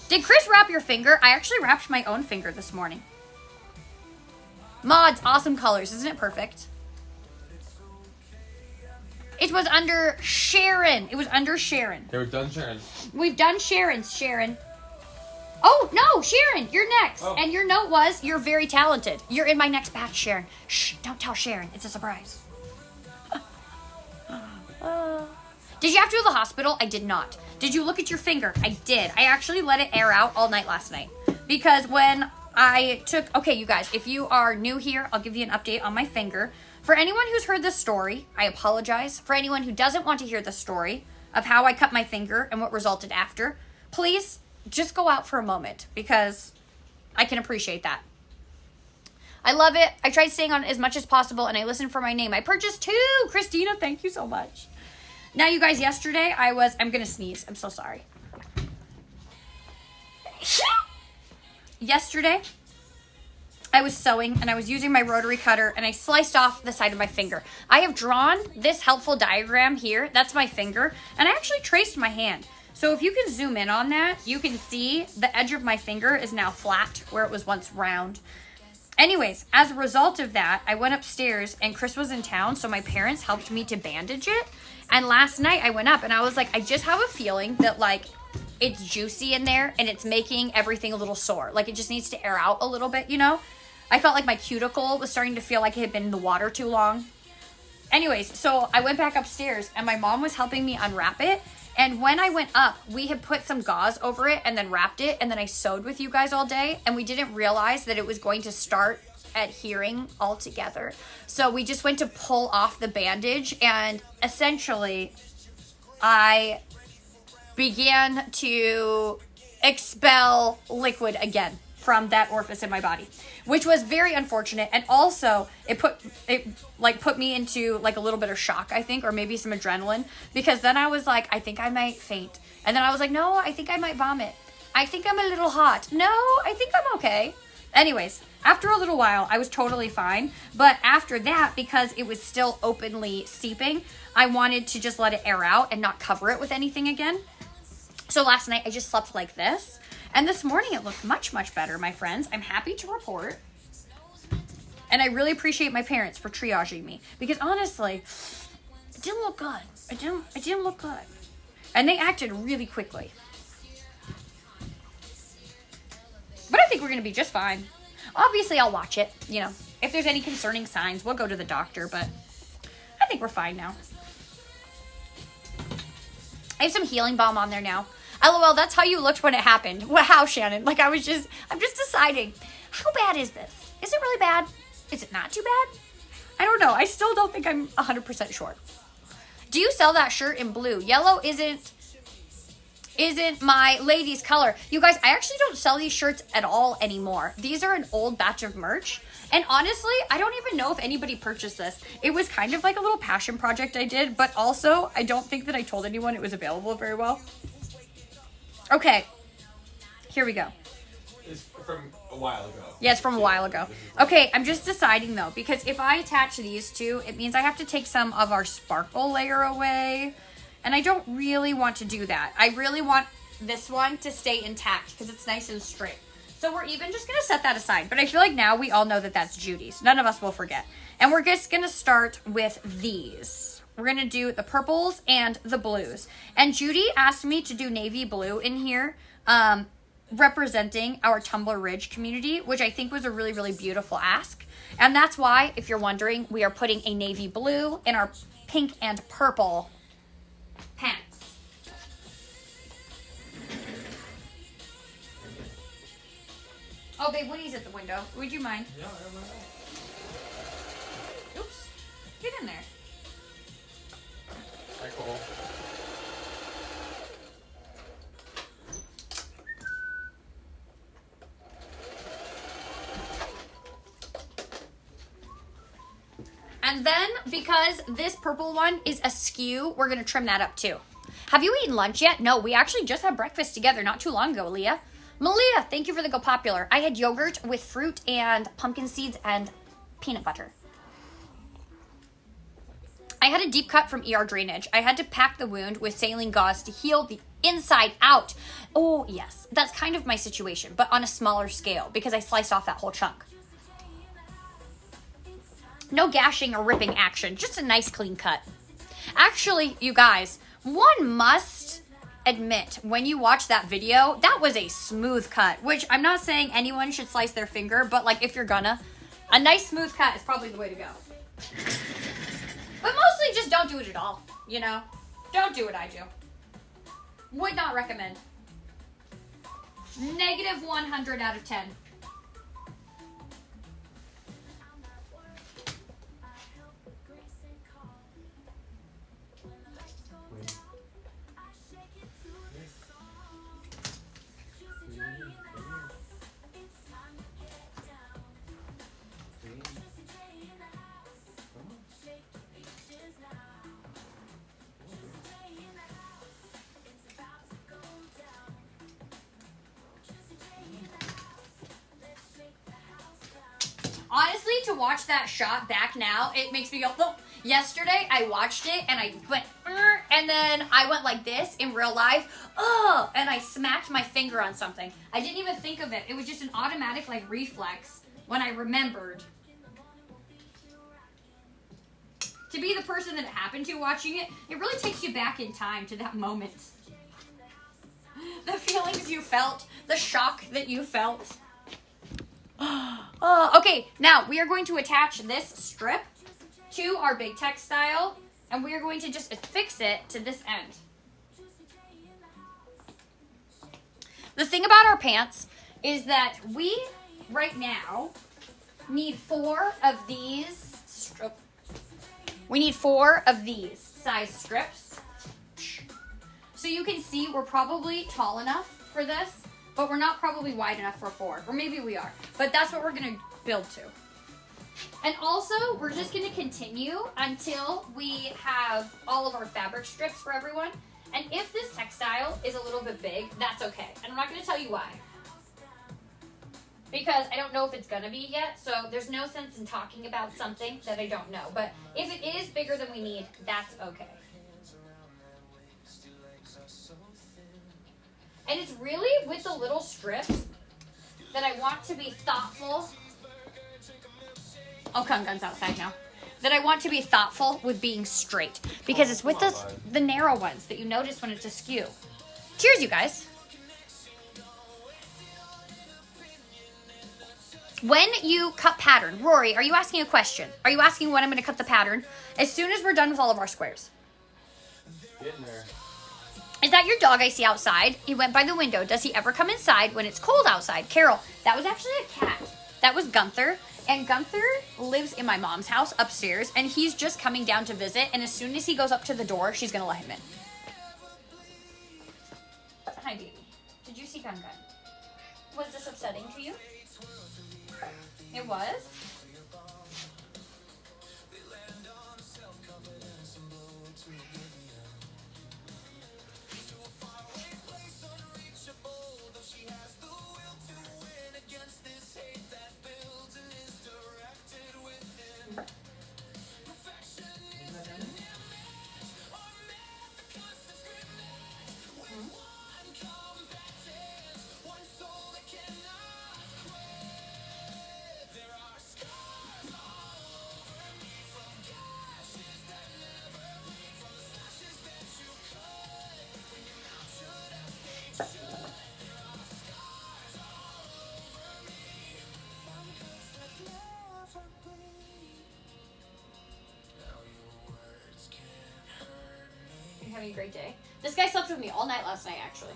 Speaker 2: Did Chris wrap your finger? I actually wrapped my own finger this morning. Mods, awesome colors. Isn't it perfect? It was under Sharon. It was under Sharon.
Speaker 3: Okay, we've done Sharon.
Speaker 2: We've done Sharon's, Sharon. Oh, no, Sharon, you're next.
Speaker 3: Oh.
Speaker 2: And your note was, you're very talented. You're in my next batch, Sharon. Shh, don't tell Sharon. It's a surprise. Did you have to go to the hospital? I did not. Did you look at your finger? I did. I actually let it air out all night last night. Because when I took... Okay, you guys, if you are new here, I'll give you an update on my finger. For anyone who's heard this story, I apologize. For anyone who doesn't want to hear the story of how I cut my finger and what resulted after, please just go out for a moment because I can appreciate that. I love it. I tried staying on as much as possible and I listened for my name. I purchased 2. Christina, thank you so much. Now, you guys, yesterday I'm going to sneeze. I'm so sorry. Yesterday, I was sewing and I was using my rotary cutter and I sliced off the side of my finger. I have drawn this helpful diagram here. That's my finger. And I actually traced my hand. So if you can zoom in on that, you can see the edge of my finger is now flat where it was once round. Anyways, as a result of that, I went upstairs and Chris was in town, so my parents helped me to bandage it. And last night I went up and I was like, I just have a feeling that like it's juicy in there and it's making everything a little sore. Like it just needs to air out a little bit, you know? I felt like my cuticle was starting to feel like it had been in the water too long. Anyways, so I went back upstairs and my mom was helping me unwrap it. And when I went up, we had put some gauze over it and then wrapped it. And then I sewed with you guys all day. And we didn't realize that it was going to start adhering all together. So we just went to pull off the bandage. And essentially, I began to expel liquid again from that orifice in my body, which was very unfortunate. And also it put me into like a little bit of shock, I think, or maybe some adrenaline, because then I was like, I think I might faint. And then I was like, no, I think I might vomit. I think I'm a little hot. No, I think I'm okay. Anyways, after a little while, I was totally fine. But after that, because it was still openly seeping, I wanted to just let it air out and not cover it with anything again. So last night I just slept like this. And this morning it looked much, much better, my friends. I'm happy to report. And I really appreciate my parents for triaging me. Because honestly, it didn't look good. It didn't look good. And they acted really quickly. But I think we're going to be just fine. Obviously, I'll watch it. You know, if there's any concerning signs, we'll go to the doctor. But I think we're fine now. I have some healing balm on there now. LOL, that's how you looked when it happened. Well, how, Shannon? Like, I'm just deciding, how bad is this? Is it really bad? Is it not too bad? I don't know. I still don't think I'm 100% sure. Do you sell that shirt in blue? Yellow isn't my lady's color. You guys, I actually don't sell these shirts at all anymore. These are an old batch of merch. And honestly, I don't even know if anybody purchased this. It was kind of like a little passion project I did, but also I don't think that I told anyone it was available very well. Okay, here we go.
Speaker 6: It's from a while ago.
Speaker 2: Yeah, it's from a while ago. Okay, I'm just deciding though, because if I attach these two, it means I have to take some of our sparkle layer away. And I don't really want to do that. I really want this one to stay intact because it's nice and straight. So we're even just gonna set that aside. But I feel like now we all know that that's Judy's. None of us will forget. And we're just gonna start with these. We're gonna do the purples and the blues. And Judy asked me to do navy blue in here, representing our Tumblr Ridge community, which I think was a really, really beautiful ask. And that's why, if you're wondering, we are putting a navy blue in our pink and purple pants. Oh, babe, Woody's at the window. Would you mind?
Speaker 6: Yeah, I don't know.
Speaker 2: Oops. Get in there.
Speaker 6: Hi, Cole.
Speaker 2: And then, because this purple one is askew, we're going to trim that up too. Have you eaten lunch yet? No, we actually just had breakfast together not too long ago, Leah. Malia, thank you for the Go Popular. I had yogurt with fruit and pumpkin seeds and peanut butter. I had a deep cut from ER drainage. I had to pack the wound with saline gauze to heal the inside out. Oh, yes. That's kind of my situation, but on a smaller scale because I sliced off that whole chunk. No gashing or ripping action, just a nice clean cut. Actually, you guys, one must admit, when you watch that video, that was a smooth cut, which I'm not saying anyone should slice their finger, but like if you're gonna, a nice smooth cut is probably the way to go. But mostly just don't do it at all, you know? Don't do what I do. Would not recommend. Negative 100 out of 10. Honestly, to watch that shot back now, it makes me go, oh. Yesterday, I watched it, and I went, and then I went like this in real life, oh, and I smacked my finger on something. I didn't even think of it. It was just an automatic, like, reflex when I remembered. To be the person that it happened to watching it, it really takes you back in time to that moment. The feelings you felt, the shock that you felt. Okay, now we are going to attach this strip to our big textile, and we are going to just affix it to this end. The thing about our pants is that we, right now, need 4 of these. We need 4 of these size strips. So you can see we're probably tall enough for this, but we're not probably wide enough for 4. Or maybe we are. But that's what we're going to build to. And also, we're just going to continue until we have all of our fabric strips for everyone. And if this textile is a little bit big, that's okay. And I'm not going to tell you why. Because I don't know if it's going to be yet. So there's no sense in talking about something that I don't know. But if it is bigger than we need, that's okay. And it's really with the little strips that I want to be thoughtful. Oh, Kung Gun's outside now. That I want to be thoughtful with being straight. Because it's with the narrow ones that you notice when it's askew. Cheers, you guys. When you cut pattern, Rory, are you asking a question? Are you asking when I'm going to cut the pattern? As soon as we're done with all of our squares.
Speaker 6: Getting there.
Speaker 2: Is that your dog I see outside? He went by the window. Does he ever come inside when it's cold outside? Carol, that was actually a cat. That was Gunther. And Gunther lives in my mom's house upstairs. And he's just coming down to visit. And as soon as he goes up to the door, she's going to let him in. Hi, baby. Did you see Gun Gun? Was this upsetting to you? It was? having a great day. This guy slept with me all night last night, actually.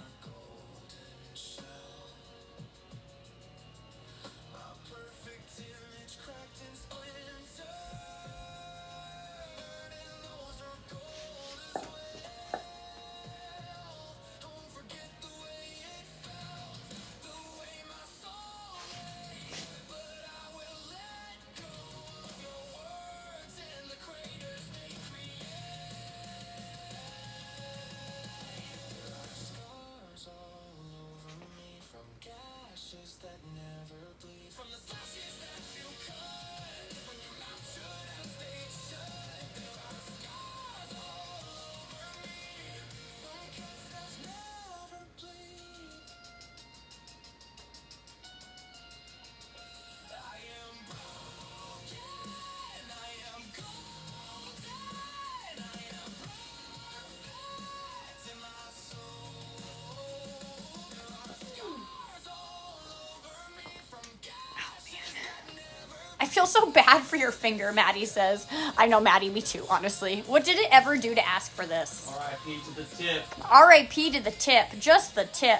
Speaker 2: I feel so bad for your finger, Maddie says. I know, Maddie, me too, honestly. What did it ever do to ask for this?
Speaker 3: R.I.P. to the tip.
Speaker 2: R.I.P. to the tip. Just the tip.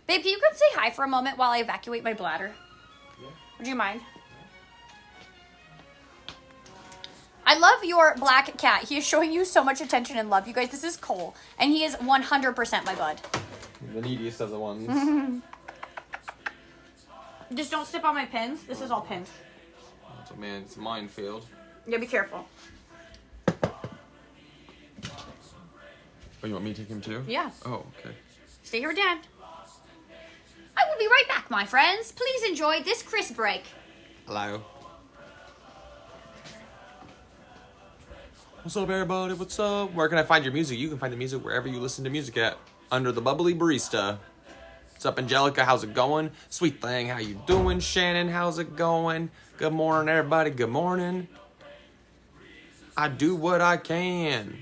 Speaker 2: Babe, can you come say hi for a moment while I evacuate my bladder?
Speaker 3: Yeah.
Speaker 2: Would you mind? I love your black cat. He is showing you so much attention and love. You guys, this is Cole. And he is 100% my bud.
Speaker 3: The neediest of the ones.
Speaker 2: Just don't step on my pins. This is all pinned.
Speaker 3: Oh, man, it's a minefield.
Speaker 2: Yeah, be careful.
Speaker 3: Oh, you want me to take him too?
Speaker 2: Yeah.
Speaker 3: Oh, okay.
Speaker 2: Stay here with Dad. I will be right back, my friends. Please enjoy this crisp break.
Speaker 3: Hello. What's up, everybody? What's up? Where can I find your music? You can find the music wherever you listen to music at. Under the Bubbly Barista. What's up, Angelica? How's it going? Sweet thing, how you doing? Shannon, how's it going? Good morning, everybody. Good morning. I do what I can.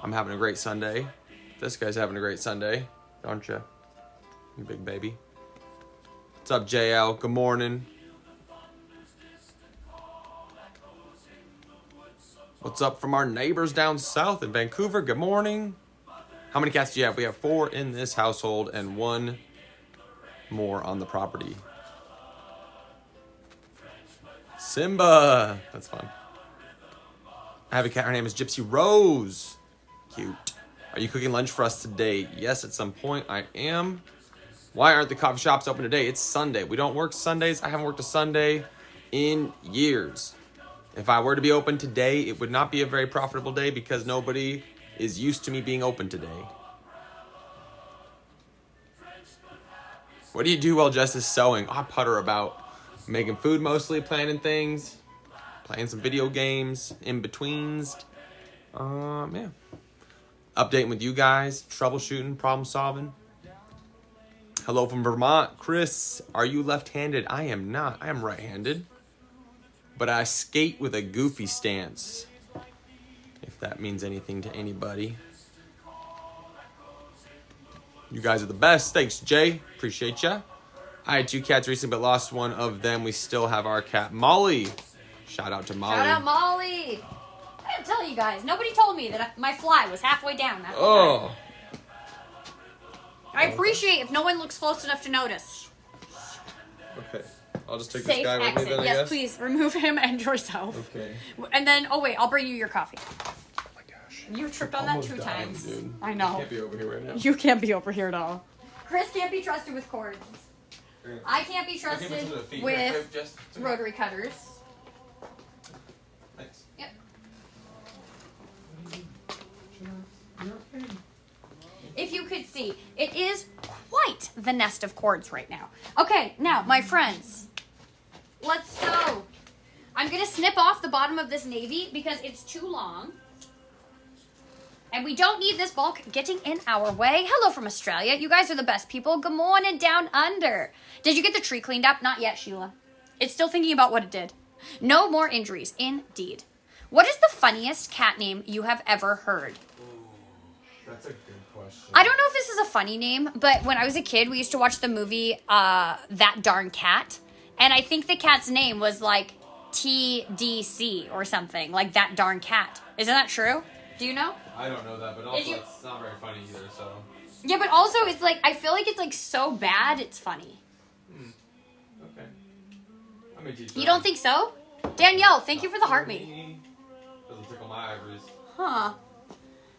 Speaker 3: I'm having a great Sunday. This guy's having a great Sunday, don't you? You big baby. What's up, JL? Good morning. What's up from our neighbors down south in Vancouver? Good morning. How many cats do you have? We have 4 in this household and 1 more on the property. Simba. That's fun. I have a cat. Her name is Gypsy Rose. Cute. Are you cooking lunch for us today? Yes, at some point I am. Why aren't the coffee shops open today? It's Sunday. We don't work Sundays. I haven't worked a Sunday in years. If I were to be open today, it would not be a very profitable day because nobody is used to me being open today. What do you do while Jess is sewing? I putter about. Making food mostly, planning things, playing some video games, in-betweens. Yeah. Updating with you guys, troubleshooting, problem solving. Hello from Vermont. Chris, are you left-handed? I am not. I am right-handed. But I skate with a goofy stance. If that means anything to anybody. You guys are the best. Thanks, Jay. Appreciate ya. I had 2 cats recently, but lost one of them. We still have our cat, Molly. Shout out to Molly.
Speaker 2: Shout out, Molly. I didn't tell you guys. Nobody told me that my fly was halfway down that whole time. I appreciate if no one looks close enough to notice.
Speaker 3: Okay. I'll just take
Speaker 2: Safe
Speaker 3: this guy with
Speaker 2: exit.
Speaker 3: me then, I
Speaker 2: yes,
Speaker 3: guess.
Speaker 2: please. Remove him and yourself.
Speaker 3: Okay.
Speaker 2: And then, oh wait, I'll bring you your coffee.
Speaker 3: Oh my gosh.
Speaker 2: You tripped on that
Speaker 3: Almost
Speaker 2: 2
Speaker 3: dying,
Speaker 2: times.
Speaker 3: Dude.
Speaker 2: I know.
Speaker 3: You can't be over here right now.
Speaker 2: You can't be over here at all. Chris can't be trusted with cords. I can't be
Speaker 3: I
Speaker 2: trusted
Speaker 3: can't put the feet
Speaker 2: with
Speaker 3: just
Speaker 2: rotary cutters.
Speaker 3: Thanks.
Speaker 2: Yep. If you could see, it is quite the nest of cords right now. Okay, now, my friends, let's sew. I'm going to snip off the bottom of this navy because it's too long. And we don't need this bulk getting in our way. Hello from Australia. You guys are the best people. Good morning down under. Did you get the tree cleaned up? Not yet, Sheila. It's still thinking about what it did. No more injuries, indeed. What is the funniest cat name you have ever heard?
Speaker 3: That's a good question.
Speaker 2: I don't know if this is a funny name, but when I was a kid, we used to watch the movie That Darn Cat. And I think the cat's name was like TDC or something, like that darn cat. Isn't that true? Do you know?
Speaker 6: I don't know that, but also it's not very funny either, so.
Speaker 2: Yeah, but also it's like, I feel like it's like so bad it's funny.
Speaker 6: Okay. I mean,
Speaker 2: You don't think so? Danielle, thank you for the heart me.
Speaker 6: Doesn't tickle my ivories.
Speaker 2: Huh.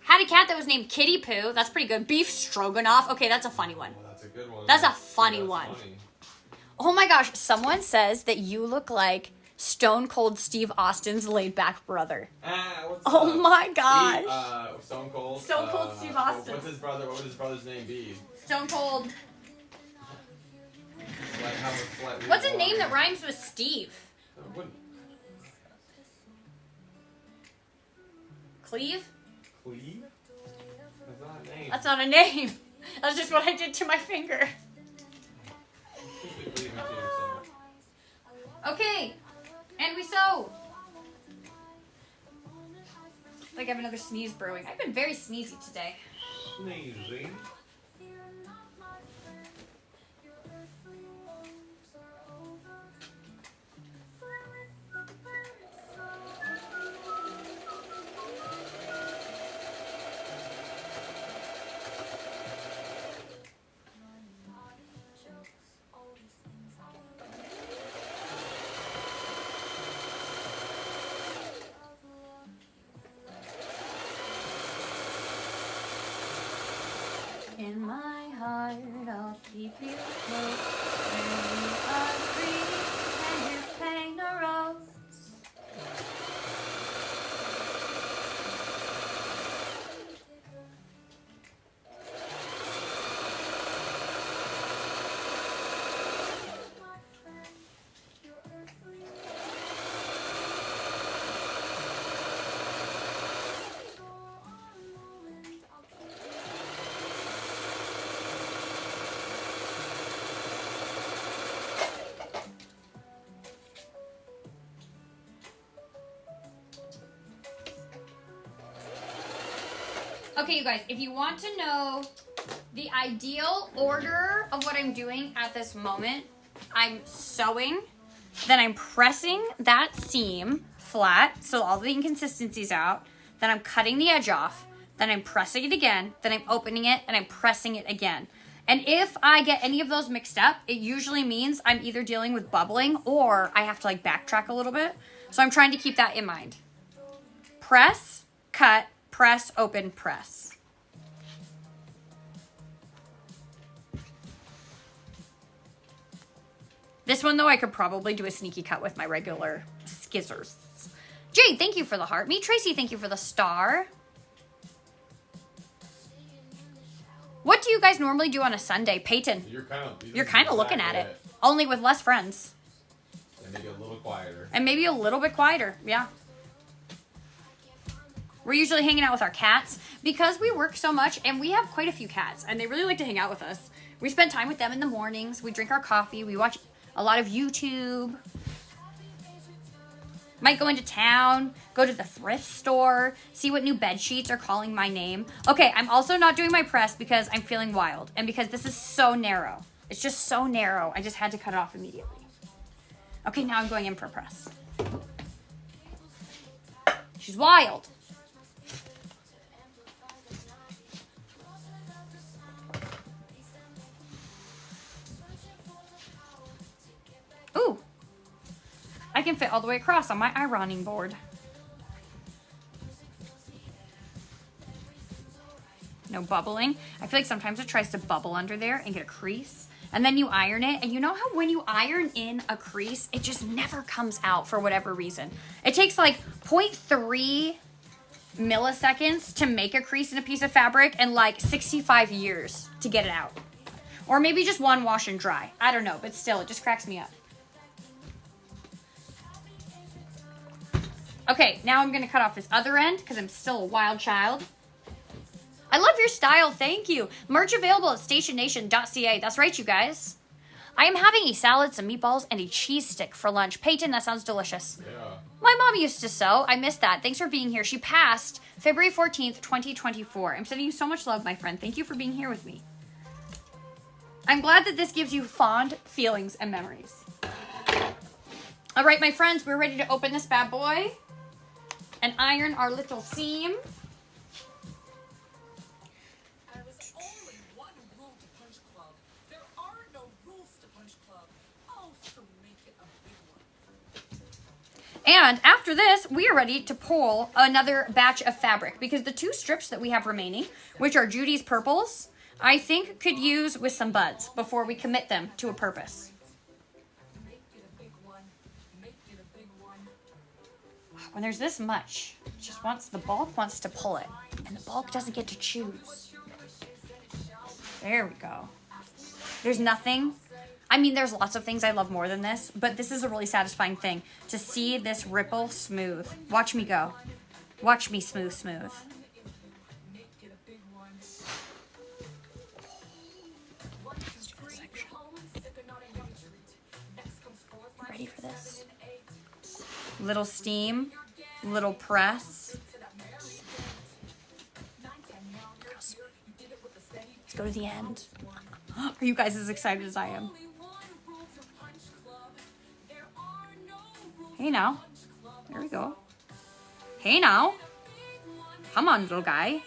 Speaker 2: Had a cat that was named Kitty Poo. That's pretty good. Beef stroganoff. Okay, that's a funny one.
Speaker 6: Well, that's a good one.
Speaker 2: That's a funny
Speaker 6: That's
Speaker 2: one.
Speaker 6: funny.
Speaker 2: Oh my gosh, someone says that you look like Stone Cold Steve Austin's laid back brother.
Speaker 6: What's
Speaker 2: Oh
Speaker 6: up?
Speaker 2: my gosh.
Speaker 6: Stone Cold.
Speaker 2: Stone Cold Steve Austin.
Speaker 6: What's his brother? What would his brother's name be?
Speaker 2: Stone Cold.
Speaker 6: Slightly
Speaker 2: What's a name that rhymes with Steve? Cleve?
Speaker 6: Cleve? That's not a name.
Speaker 2: That's not a name. That's just what I did to my finger. Okay. And we sew. Like I have another sneeze brewing. I've been very sneezy today.
Speaker 6: Sneezy.
Speaker 2: In my heart, I'll keep you close. When we are free and your pain arose. Okay, you guys, if you want to know the ideal order of what I'm doing at this moment, I'm sewing, then I'm pressing that seam flat so all the inconsistencies out, then I'm cutting the edge off, then I'm pressing it again, then I'm opening it, and I'm pressing it again. And if I get any of those mixed up, it usually means I'm either dealing with bubbling or I have to like backtrack a little bit. So I'm trying to keep that in mind. Press, cut, press, open, press. This one, though, I could probably do a sneaky cut with my regular scissors. Jade, thank you for the heart. Me, Tracy, thank you for the star. What do you guys normally do on a Sunday? Peyton, you're kind of looking at it. Only with less friends.
Speaker 6: And maybe a little quieter.
Speaker 2: And maybe a little bit quieter, yeah. We're usually hanging out with our cats because we work so much and we have quite a few cats and they really like to hang out with us. We spend time with them in the mornings. We drink our coffee. We watch a lot of YouTube. Might go into town, go to the thrift store, see what new bed sheets are calling my name. Okay, I'm also not doing my press because I'm feeling wild and because this is so narrow. It's just so narrow. I just had to cut it off immediately. Okay, now I'm going in for press. She's wild. Ooh. I can fit all the way across on my ironing board. No bubbling. I feel like sometimes it tries to bubble under there and get a crease. And then you iron it. And you know how when you iron in a crease, it just never comes out for whatever reason. It takes like 0.3 milliseconds to make a crease in a piece of fabric and like 65 years to get it out. Or maybe just one wash and dry. I don't know, but still, it just cracks me up. Okay, now I'm going to cut off this other end because I'm still a wild child. I love your style. Thank you. Merch available at stationnation.ca. That's right, you guys. I am having a salad, some meatballs, and a cheese stick for lunch. Peyton, that sounds delicious. Yeah. My mom used to sew. I missed that. Thanks for being here. She passed February 14th, 2024. I'm sending you so much love, my friend. Thank you for being here with me. I'm glad that this gives you fond feelings and memories. All right, my friends, we're ready to open this bad boy and iron our little seam. And after this, we are ready to pull another batch of fabric because the 2 strips that we have remaining, which are Judy's purples, I think could use with some buds before we commit them to a purpose. When there's this much, it just wants, the bulk wants to pull it, and the bulk doesn't get to choose. There we go. There's nothing. I mean, there's lots of things I love more than this, but this is a really satisfying thing to see this ripple smooth. Watch me go. Watch me smooth, smooth. Ready for this? Little steam, little press. Let's go to the end. Are you guys as excited as I am? Hey now. There we go. Hey now. Come on, little guy.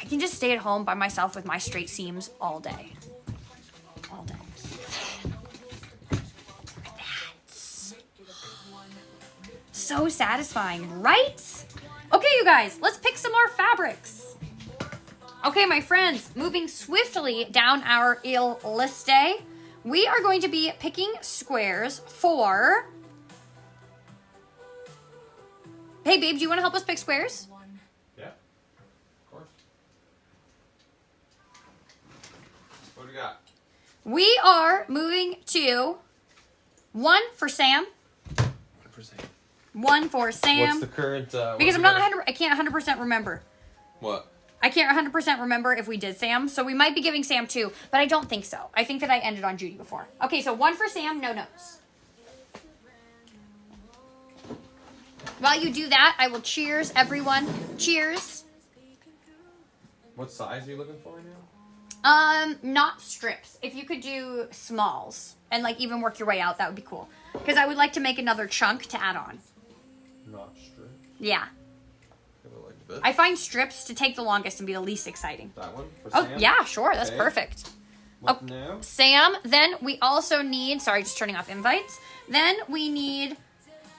Speaker 2: I can just stay at home by myself with my straight seams all day. All day. So satisfying, right? Okay, you guys, let's pick some more fabrics. Okay, my friends, moving swiftly down our liste, we are going to be picking squares for... Hey, babe, do you want to help us pick squares?
Speaker 6: Yeah, of course. What do we got?
Speaker 2: We are moving to 1 for Sam. 1 for Sam.
Speaker 3: What's the current?
Speaker 2: Because I'm not 100. I can't 100% remember.
Speaker 3: What?
Speaker 2: I can't 100% remember if we did Sam, so we might be giving Sam 2, but I don't think so. I think that I ended on Judy before. Okay, so 1 for Sam, no notes. While you do that, I will cheers everyone. Cheers.
Speaker 3: What size are you looking for now?
Speaker 2: Not strips. If you could do smalls and like even work your way out, that would be cool. Because I would like to make another chunk to add on.
Speaker 3: Not straight.
Speaker 2: Yeah.
Speaker 3: Like this.
Speaker 2: I find strips to take the longest and be the least exciting.
Speaker 3: That one for
Speaker 2: Oh,
Speaker 3: Sam?
Speaker 2: yeah, sure. That's
Speaker 3: Okay.
Speaker 2: perfect.
Speaker 3: What now?
Speaker 2: Sam, then we also need, sorry, just turning off invites. Then we need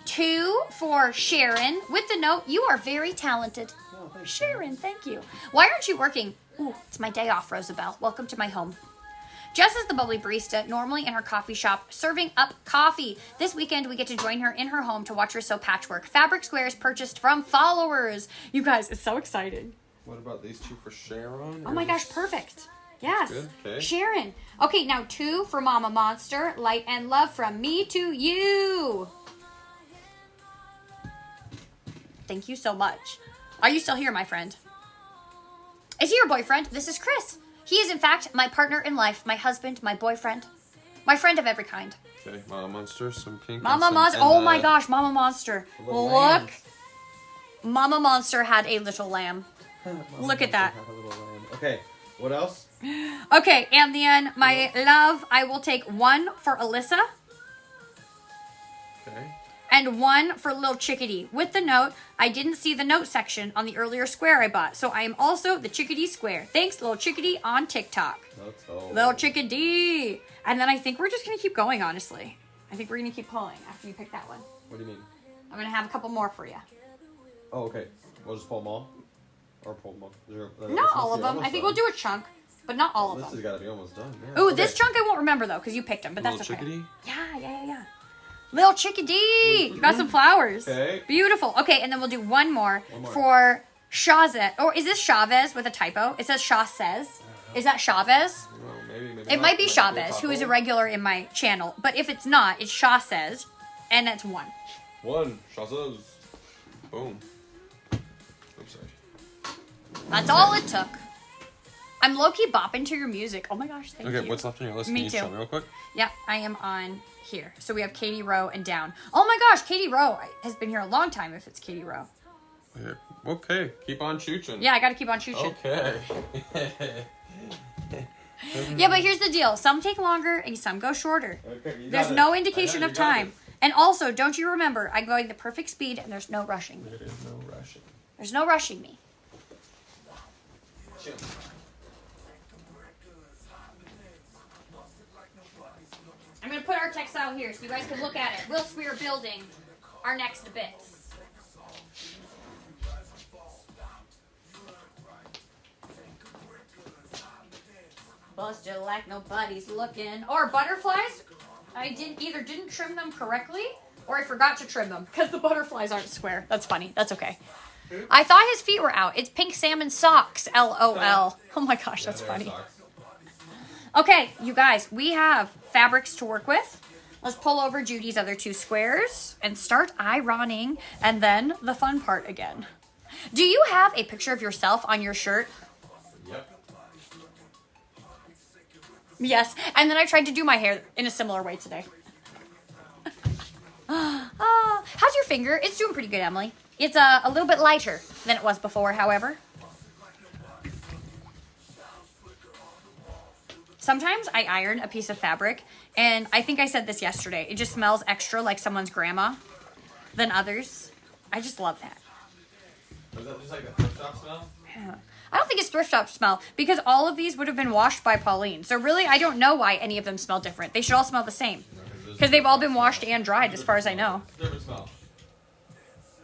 Speaker 2: 2 for Sharon with the note, you are very talented.
Speaker 3: Oh, thanks.
Speaker 2: Sharon, thank you. Why aren't you working? Ooh, it's my day off, Rosabelle. Welcome to my home. Jess is the bubbly barista, normally in her coffee shop, serving up coffee. This weekend, we get to join her in her home to watch her sew patchwork. Fabric squares purchased from followers. You guys, it's so exciting.
Speaker 3: What about these 2 for Sharon?
Speaker 2: Oh my gosh, perfect. Yes.
Speaker 3: Good, okay.
Speaker 2: Sharon. Okay, now 2 for Mama Monster. Light and love from me to you. Thank you so much. Are you still here, my friend? Is he your boyfriend? This is Chris. He is, in fact, my partner in life, my husband, my boyfriend, my friend of every kind.
Speaker 3: Okay, Mama Monster, some pink.
Speaker 2: Mama Monster. Oh my gosh, Mama Monster.
Speaker 3: little
Speaker 2: Look.
Speaker 3: lamb.
Speaker 2: Mama Monster had a little lamb. Look at that.
Speaker 3: Okay, what else?
Speaker 2: Okay, and then my love, I will take 1 for Alyssa.
Speaker 3: Okay.
Speaker 2: And 1 for Lil Chickadee. With the note, I didn't see the note section on the earlier square I bought, so I am also the Chickadee Square. Thanks, Lil Chickadee on TikTok.
Speaker 3: That's all.
Speaker 2: Lil Chickadee. And then I think we're just going to keep going, honestly. I think we're going to keep pulling after you pick that one.
Speaker 3: What do you mean?
Speaker 2: I'm going to have a couple more for you.
Speaker 3: Oh, okay. We'll just pull them all? Or pull them all?
Speaker 2: Not all of them. I think we'll do a chunk, but not all of
Speaker 3: This has
Speaker 2: them.
Speaker 3: got to be almost done. Yeah.
Speaker 2: Ooh,
Speaker 3: Okay.
Speaker 2: this chunk I won't remember, though, because you picked them, but that's
Speaker 3: Little
Speaker 2: okay.
Speaker 3: Chickadee?
Speaker 2: Yeah. Lil Chickadee! You got some flowers.
Speaker 3: Okay.
Speaker 2: Beautiful. Okay, and then we'll do one more.
Speaker 3: more.
Speaker 2: For Chavez. Or is this Chavez with a typo? It says Chavez. Is that Chavez?
Speaker 3: Well, maybe
Speaker 2: It
Speaker 3: not.
Speaker 2: might be
Speaker 3: a
Speaker 2: Chavez, who is a
Speaker 3: couple.
Speaker 2: regular in my channel. But if it's not, it's Chavez, and that's 1.
Speaker 3: 1. Shazaz. Boom. Oops, sorry.
Speaker 2: That's all it took. I'm low-key bopping to your music. Oh my gosh, thank you.
Speaker 3: Okay, what's left on your list?
Speaker 2: Me
Speaker 3: Can you
Speaker 2: too.
Speaker 3: show me real quick?
Speaker 2: Yep, I am on here. So we have Katie Rowe and down. Oh my gosh, Katie Rowe has been here a long time if it's Katie Rowe.
Speaker 3: Okay, keep on chooching.
Speaker 2: Yeah, I gotta keep on chooching.
Speaker 3: Okay.
Speaker 2: Yeah, but here's the deal. Some take longer and some go shorter.
Speaker 3: Okay, you
Speaker 2: There's
Speaker 3: got
Speaker 2: no
Speaker 3: it.
Speaker 2: indication
Speaker 3: I know,
Speaker 2: of
Speaker 3: you got
Speaker 2: time. And also, don't you remember, I'm going the perfect speed and there's no rushing me.
Speaker 3: There is no rushing.
Speaker 2: There's no rushing me.
Speaker 3: Chill.
Speaker 2: I'm going to put our textile here so you guys can look at it whilst we are building our next bits. Busted like nobody's looking. Or butterflies. I didn't trim them correctly, or I forgot to trim them because the butterflies aren't square. That's funny. That's okay. I thought his feet were out. It's pink salmon socks. LOL. Oh my gosh, that's funny. Okay, you guys, we have fabrics to work with. Let's pull over Judy's other 2 squares and start ironing, and then the fun part again. Do you have a picture of yourself on your shirt?
Speaker 3: Yep.
Speaker 2: Yes, and then I tried to do my hair in a similar way today. How's your finger? It's doing pretty good, Emily. It's a little bit lighter than it was before, however. Sometimes I iron a piece of fabric, and I think I said this yesterday, it just smells extra like someone's grandma than others. I just love that.
Speaker 3: Is that just like a thrift shop smell?
Speaker 2: Yeah. I don't think it's thrift shop smell because all of these would have been washed by Pauline. So really, I don't know why any of them smell different. They should all smell the same because they've all been washed and dried as far as I know.
Speaker 3: Different smell.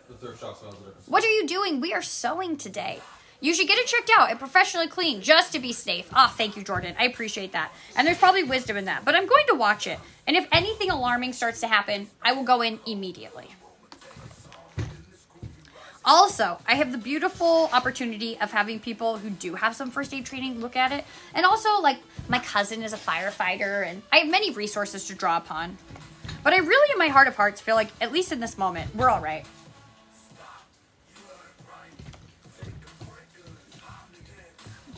Speaker 3: The thrift shop smells different.
Speaker 2: What are you doing? We are sewing today. You should get it checked out and professionally cleaned just to be safe. Oh, thank you, Jordan. I appreciate that. And there's probably wisdom in that. But I'm going to watch it. And if anything alarming starts to happen, I will go in immediately. Also, I have the beautiful opportunity of having people who do have some first aid training look at it. And also, like, my cousin is a firefighter, and I have many resources to draw upon. But I really, in my heart of hearts, feel like, at least in this moment, we're all right.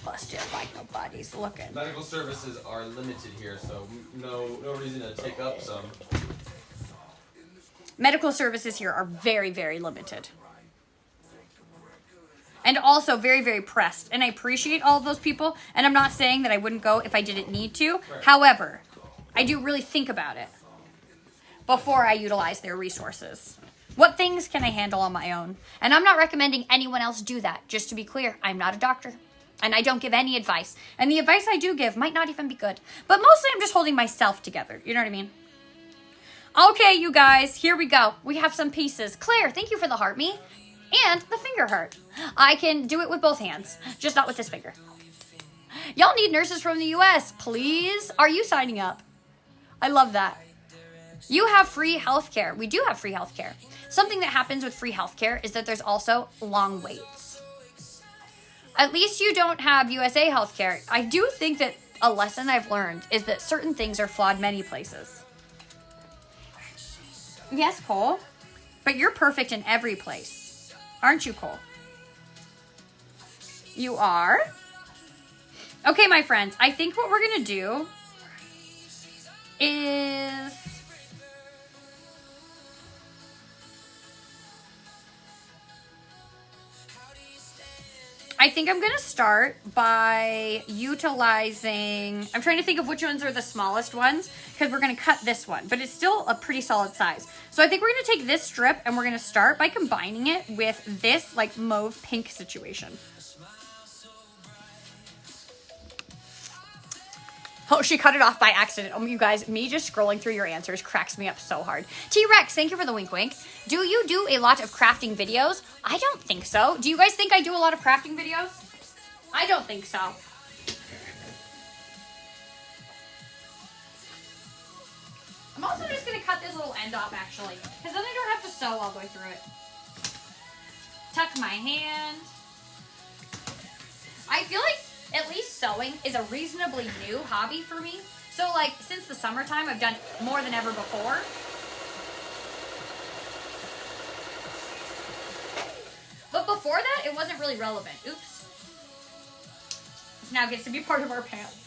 Speaker 2: Busted like nobody's looking.
Speaker 3: Medical services are limited here, so no reason to take up some.
Speaker 2: Medical services here are very, very limited. And also very, very pressed. And I appreciate all of those people. And I'm not saying that I wouldn't go if I didn't need to. Right. However, I do really think about it before I utilize their resources. What things can I handle on my own? And I'm not recommending anyone else do that. Just to be clear, I'm not a doctor. And I don't give any advice. And the advice I do give might not even be good. But mostly I'm just holding myself together. You know what I mean? Okay, you guys, here we go. We have some pieces. Claire, thank you for the heart me. And the finger heart. I can do it with both hands, just not with this finger. Y'all need nurses from the US, please. Are you signing up? I love that. You have free healthcare. We do have free healthcare. Something that happens with free healthcare is that there's also long waits. At least you don't have USA healthcare. I do think that a lesson I've learned is that certain things are flawed many places. Yes, Cole. But you're perfect in every place. Aren't you, Cole? You are? Okay, my friends. I think what we're going to do is... I think I'm going to start by utilizing... I'm trying to think of which ones are the smallest ones because we're going to cut this one, but it's still a pretty solid size. So I think we're going to take this strip and we're going to start by combining it with this like mauve pink situation. Oh, she cut it off by accident. Oh, you guys, me just scrolling through your answers cracks me up so hard. T-Rex, thank you for the wink wink. Do you do a lot of crafting videos? I don't think so. Do you guys think I do a lot of crafting videos? I don't think so. I'm also just going to cut this little end off, actually, because then I don't have to sew all the way through it. Tuck my hand. I feel like at least sewing is a reasonably new hobby for me. So, like, since the summertime, I've done more than ever before. But before that, it wasn't really relevant. Oops. This now gets to be part of our pants.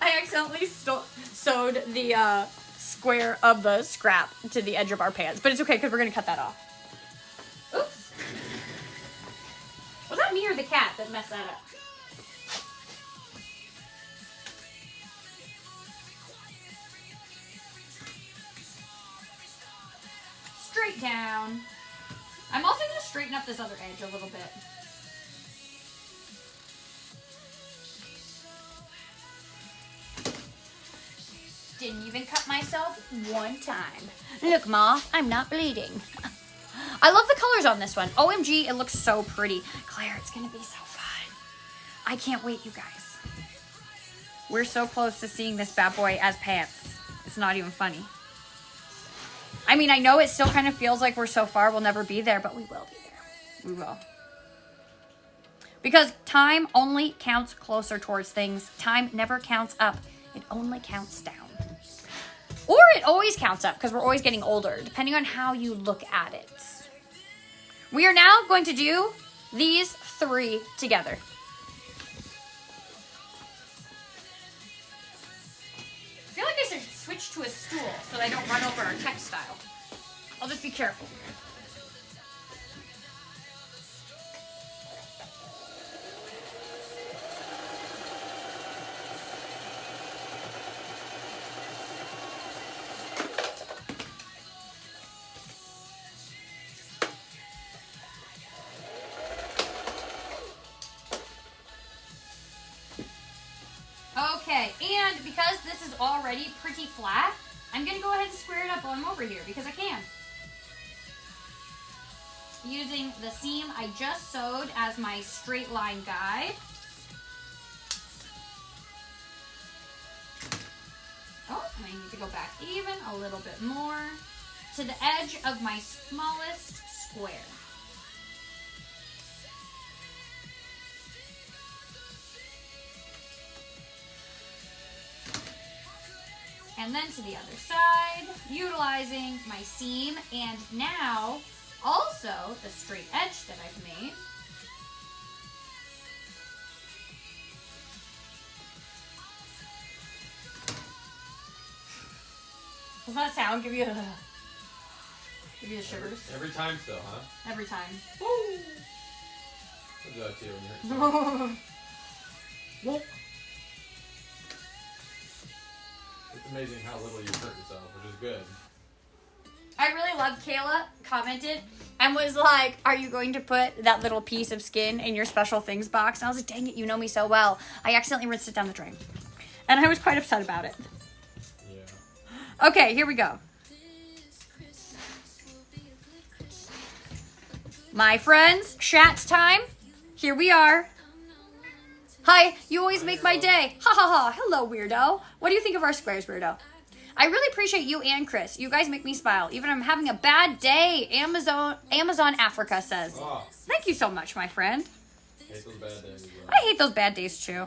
Speaker 2: I accidentally sewed the square of the scrap to the edge of our pants. But it's okay because we're going to cut that off. Oops. Was that me or the cat that messed that up? Straight down. I'm also going to straighten up this other edge a little bit. Didn't even cut myself one time. Look, Ma, I'm not bleeding. I love the colors on this one. OMG, it looks so pretty. Claire, it's gonna be so fun. I can't wait, you guys. We're so close to seeing this bad boy as pants. It's not even funny. I mean, I know it still kind of feels like we're so far, we'll never be there, but we will be there. We will. Because time only counts closer towards things. Time never counts up. It only counts down. Or it always counts up because we're always getting older, depending on how you look at it. We are now going to do these 3 together. I feel like I should switch to a stool so that I don't run over our textile. I'll just be careful. Okay, and because this is already pretty flat, I'm going to go ahead and square it up while I'm over here because I can. Using the seam I just sewed as my straight line guide. Oh, and I need to go back even a little bit more to the edge of my smallest square. And then to the other side, utilizing my seam and now also the straight edge that I've made. Does that sound give you the shivers?
Speaker 6: Every time still, huh?
Speaker 2: Every time.
Speaker 6: Woo! I'll do that to you when you're hurt.
Speaker 2: Whoop.
Speaker 6: It's amazing how little you hurt yourself, which is good.
Speaker 2: I really loved Kayla commented and was like, are you going to put that little piece of skin in your special things box? And I was like, dang it, you know me so well. I accidentally rinsed it down the drain. And I was quite upset about it.
Speaker 6: Yeah.
Speaker 2: Okay, here we go. My friends, Shat's time. Here we are. Hi, you always make my day. Ha ha ha. Hello, weirdo. What do you think of our squares, weirdo? I really appreciate you and Chris. You guys make me smile. Even if I'm having a bad day. Amazon Africa says.
Speaker 6: Oh,
Speaker 2: Thank you so much, my friend.
Speaker 6: hate those bad days as well.
Speaker 2: I hate those bad days too.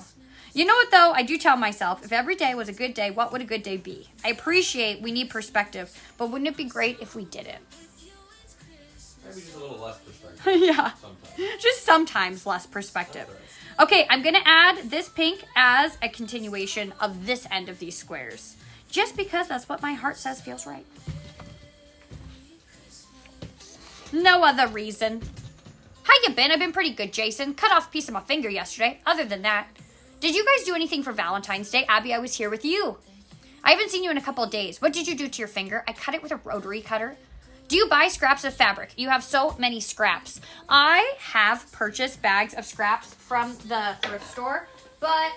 Speaker 2: You know what though? I do tell myself, if every day was a good day, what would a good day be? I appreciate we need perspective, but wouldn't it be great if we didn't?
Speaker 6: Maybe just a little less perspective.
Speaker 2: Yeah.
Speaker 6: Sometimes.
Speaker 2: Just sometimes less perspective.
Speaker 6: That's right.
Speaker 2: Okay, I'm going to add this pink as a continuation of this end of these squares. Just because that's what my heart says feels right. No other reason. How you been? I've been pretty good, Jason. Cut off a piece of my finger yesterday. Other than that. Did you guys do anything for Valentine's Day? Abby, I was here with you. I haven't seen you in a couple of days. What did you do to your finger? I cut it with a rotary cutter. Do you buy scraps of fabric? You have so many scraps. I have purchased bags of scraps from the thrift store, but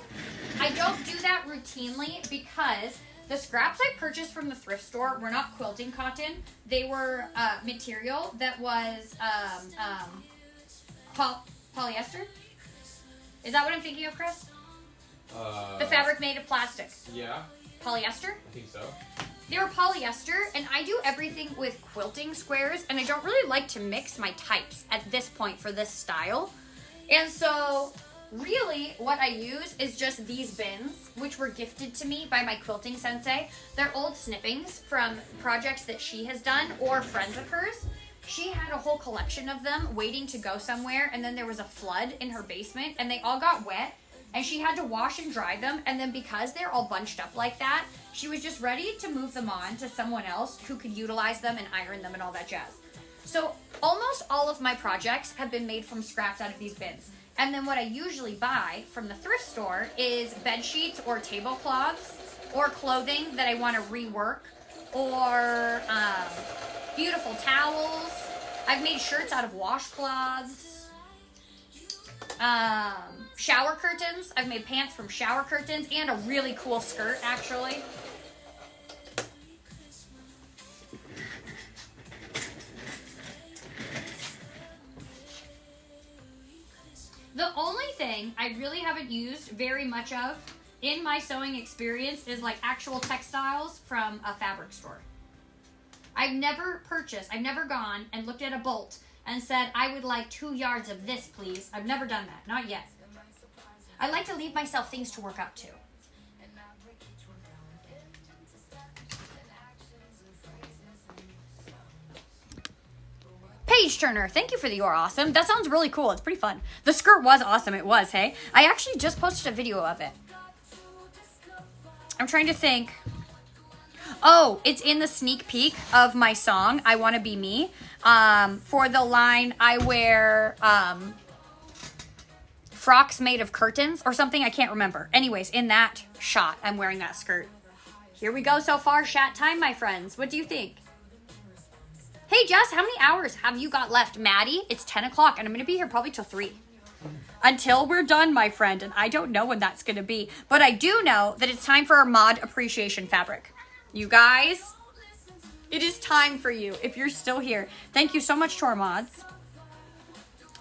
Speaker 2: I don't do that routinely because the scraps I purchased from the thrift store were not quilting cotton. They were material that was polyester. Is that what I'm thinking of, Chris? The fabric made of plastic.
Speaker 6: Yeah,
Speaker 2: Polyester?
Speaker 6: I think so.
Speaker 2: They were polyester, and I do everything with quilting squares, and I don't really like to mix my types at this point for this style. And so, really, what I use is just these bins, which were gifted to me by my quilting sensei. They're old snippings from projects that she has done, or friends of hers. She had a whole collection of them waiting to go somewhere, and then there was a flood in her basement, and they all got wet. and she had to wash and dry them, and then because they're all bunched up like that, she was just ready to move them on to someone else who could utilize them and iron them and all that jazz. So almost all of my projects have been made from scraps out of these bins. And then what I usually buy from the thrift store is bed sheets or tablecloths or clothing that I want to rework, or beautiful towels. I've made shirts out of washcloths. Shower curtains. I've made pants from shower curtains, and a really cool skirt, actually. The only thing I really haven't used very much of in my sewing experience is like actual textiles from a fabric store. I've never gone and looked at a bolt and said, I would like 2 yards of this, please. I've never done that, not yet. I like to leave myself things to work up to. Page Turner, thank you for the "you're awesome." That sounds really cool. It's pretty fun. The skirt was awesome. It was, hey? I actually just posted a video of it. I'm trying to think. Oh, it's in the sneak peek of my song, I Wanna Be Me. For the line, I wear frocks made of curtains or something. I can't remember. Anyways, in that shot, I'm wearing that skirt. Here we go so far. Chat time, my friends. What do you think? Hey, Jess, how many hours have you got left? Maddie, it's 10 o'clock, and I'm going to be here probably till 3. Until we're done, my friend, and I don't know when that's going to be. But I do know that it's time for our mod appreciation fabric. You guys, it is time for you if you're still here. Thank you so much to our mods.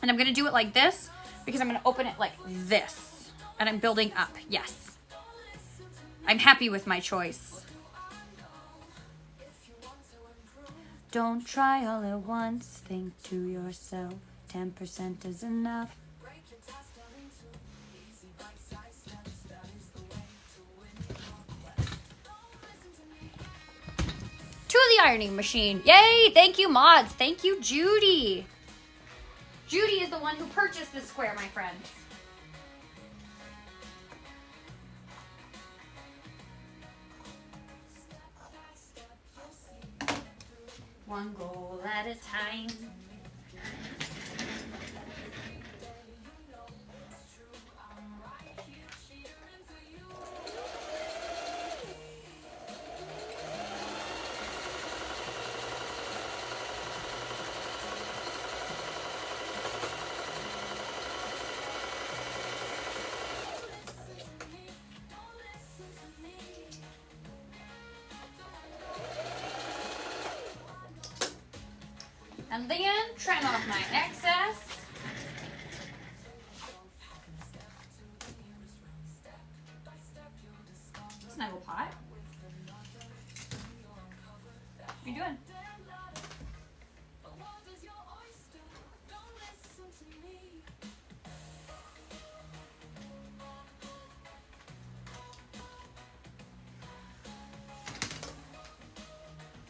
Speaker 2: And I'm going to do it like this because I'm going to open it like this. And I'm building up. Yes. I'm happy with my choice. Don't try all at once, think to yourself, 10% is enough. To the ironing machine. Yay, thank you mods. Thank you Judy. Judy is the one who purchased this square, my friends. One goal at a time. And then trim off my excess. Snuggle pot. What are you doing?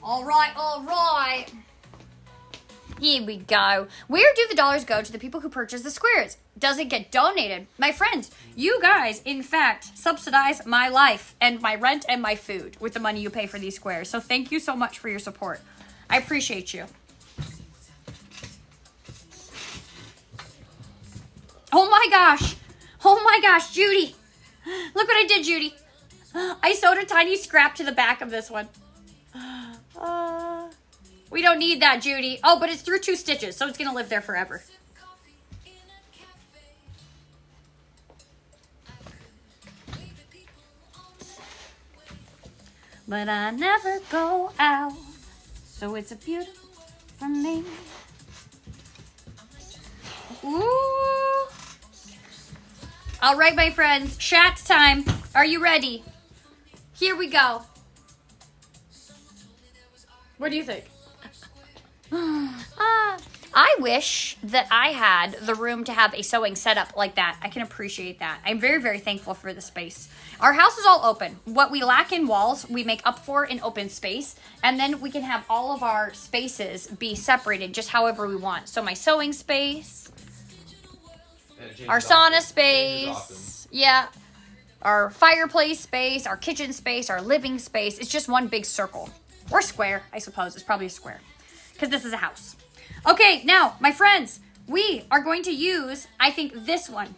Speaker 2: All right. Here we go. Where do the dollars go to the people who purchase the squares? Does it get donated? My friends, you guys, in fact, subsidize my life and my rent and my food with the money you pay for these squares. So thank you so much for your support. I appreciate you. Oh my gosh, Judy. Look what I did, Judy. I sewed a tiny scrap to the back of this one. We don't need that, Judy. Oh, but it's through 2 stitches, so it's going to live there forever. But I never go out, so it's a beautiful for me. Ooh. All right, my friends, chat time. Are you ready? Here we go. What do you think? I wish that I had the room to have a sewing setup like that. I can appreciate that. I'm very, very thankful for the space. Our house is all open. What we lack in walls, we make up for in open space. And then we can have all of our spaces be separated just however we want. So my sewing space, our sauna space. Yeah, our fireplace space, our kitchen space, our living space, it's just one big circle. Or square, I suppose. It's probably a square. Because this is a house. Okay, now, my friends, we are going to use, I think, this one.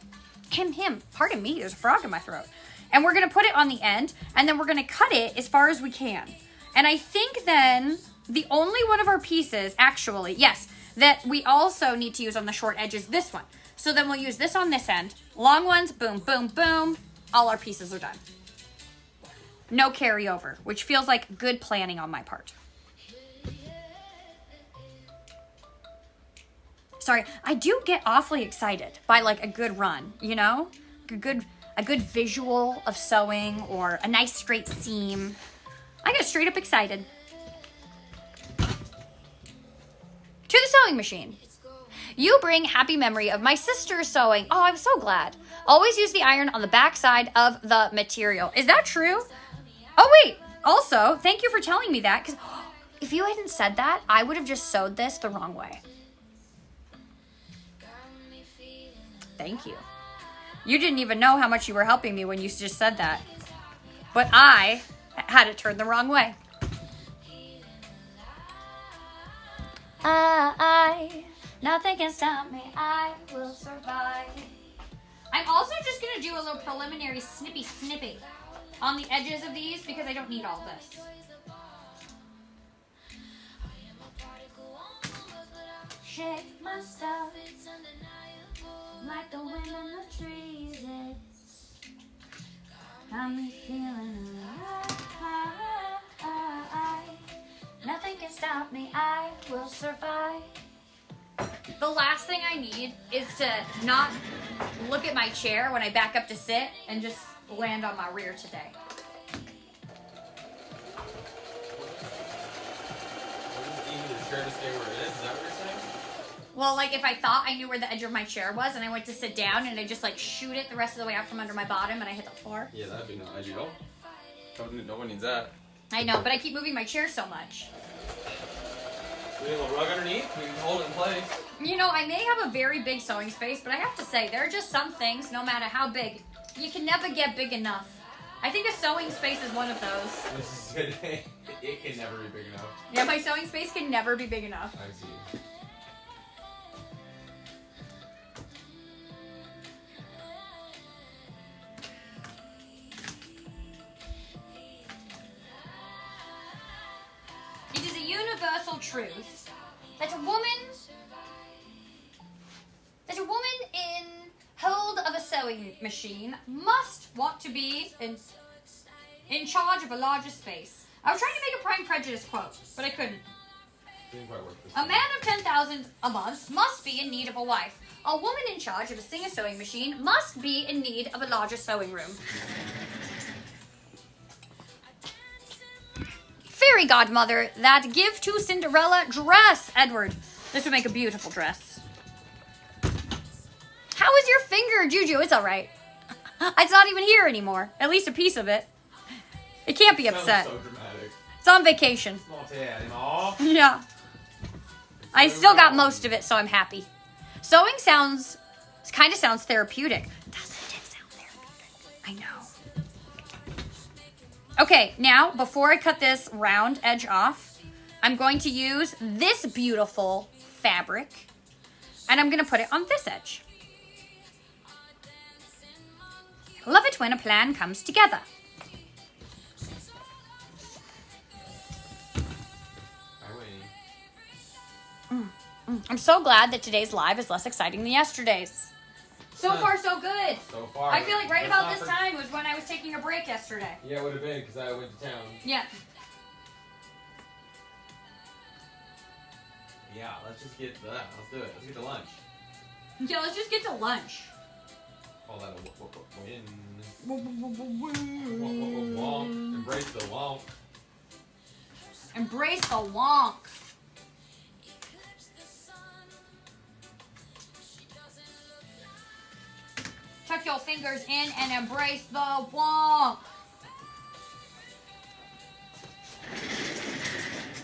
Speaker 2: Him. Pardon me, there's a frog in my throat. And we're going to put it on the end, and then we're going to cut it as far as we can. And I think then the only one of our pieces, actually, yes, that we also need to use on the short edge is this one. So then we'll use this on this end. Long ones, boom, boom, boom. All our pieces are done. No carryover, which feels like good planning on my part. Sorry, I do get awfully excited by like a good run, you know? A good visual of sewing or a nice straight seam. I get straight up excited. To the sewing machine. You bring happy memory of my sister's sewing. Oh, I'm so glad. Always use the iron on the back side of the material. Is that true? Oh, wait. Also, thank you for telling me that, because if you hadn't said that, I would have just sewed this the wrong way. Thank you. You didn't even know how much you were helping me when you just said that. But I had it turned the wrong way. Nothing can stop me. I will survive. I'm also just going to do a little preliminary snippy on the edges of these because I don't need all this. Shake my stuff like the wind in the trees. Got me feeling alive. Nothing can stop me. I will survive. The last thing I need is to not look at my chair when I back up to sit and just land on my rear today.
Speaker 6: The chair to stay where it is that what you're saying?
Speaker 2: Well, like if I thought I knew where the edge of my chair was and I went to sit down and I just like shoot it the rest of the way out from under my bottom and I hit the floor.
Speaker 6: Yeah, that'd be no ideal. No one needs that.
Speaker 2: I know, but I keep moving my chair so much.
Speaker 6: We need a little rug underneath. We can hold it in place.
Speaker 2: You know, I may have a very big sewing space, but I have to say, there are just some things, no matter how big, you can never get big enough. I think a sewing space is one of those.
Speaker 6: It can never be big enough.
Speaker 2: Yeah, my sewing space can never be big enough.
Speaker 6: I see.
Speaker 2: It is a universal truth that a woman in hold of a sewing machine must want to be in charge of a larger space. I was trying to make a Pride and Prejudice quote, but I couldn't.
Speaker 6: Didn't quite work this
Speaker 2: A
Speaker 6: time.
Speaker 2: man of 10,000 a month must be in need of a wife. A woman in charge of a Singer sewing machine must be in need of a larger sewing room. Fairy godmother that give to Cinderella dress. Edward, this would make a beautiful dress. How is your finger, Juju? It's all right. It's not even here anymore. At least a piece of it. It can't be upset.
Speaker 6: Sounds so dramatic.
Speaker 2: It's on vacation.
Speaker 6: Not anymore.
Speaker 2: Yeah. I still got most of it, so I'm happy. Sewing kind of sounds therapeutic. Doesn't it sound therapeutic? I know. Okay, now, before I cut this round edge off, I'm going to use this beautiful fabric, and I'm going to put it on this edge. Love it when a plan comes together. I'm so glad that today's live is less exciting than yesterday's. So far, so good.
Speaker 6: So far.
Speaker 2: I feel like right
Speaker 6: let's
Speaker 2: about
Speaker 6: not
Speaker 2: this time was when I was taking a break yesterday.
Speaker 6: Yeah, it would have been because I went to town.
Speaker 2: Yeah.
Speaker 6: Yeah, let's just get that. Let's do it. Let's get to lunch.
Speaker 2: Yeah, let's just get to lunch.
Speaker 6: Call that a win. Wonk. Embrace the wonk.
Speaker 2: Embrace the wonk. Tuck your fingers in and embrace the wonk.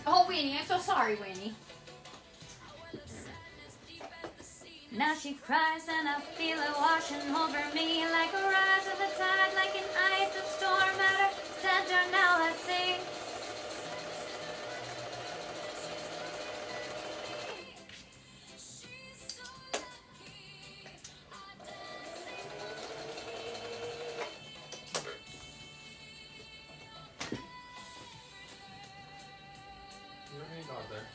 Speaker 2: Oh, Winnie, I'm so sorry, Winnie. Now she cries and I feel it washing over me like a rise of the tide, like an ice of storm at her center. Now I see.
Speaker 6: You don't need God there.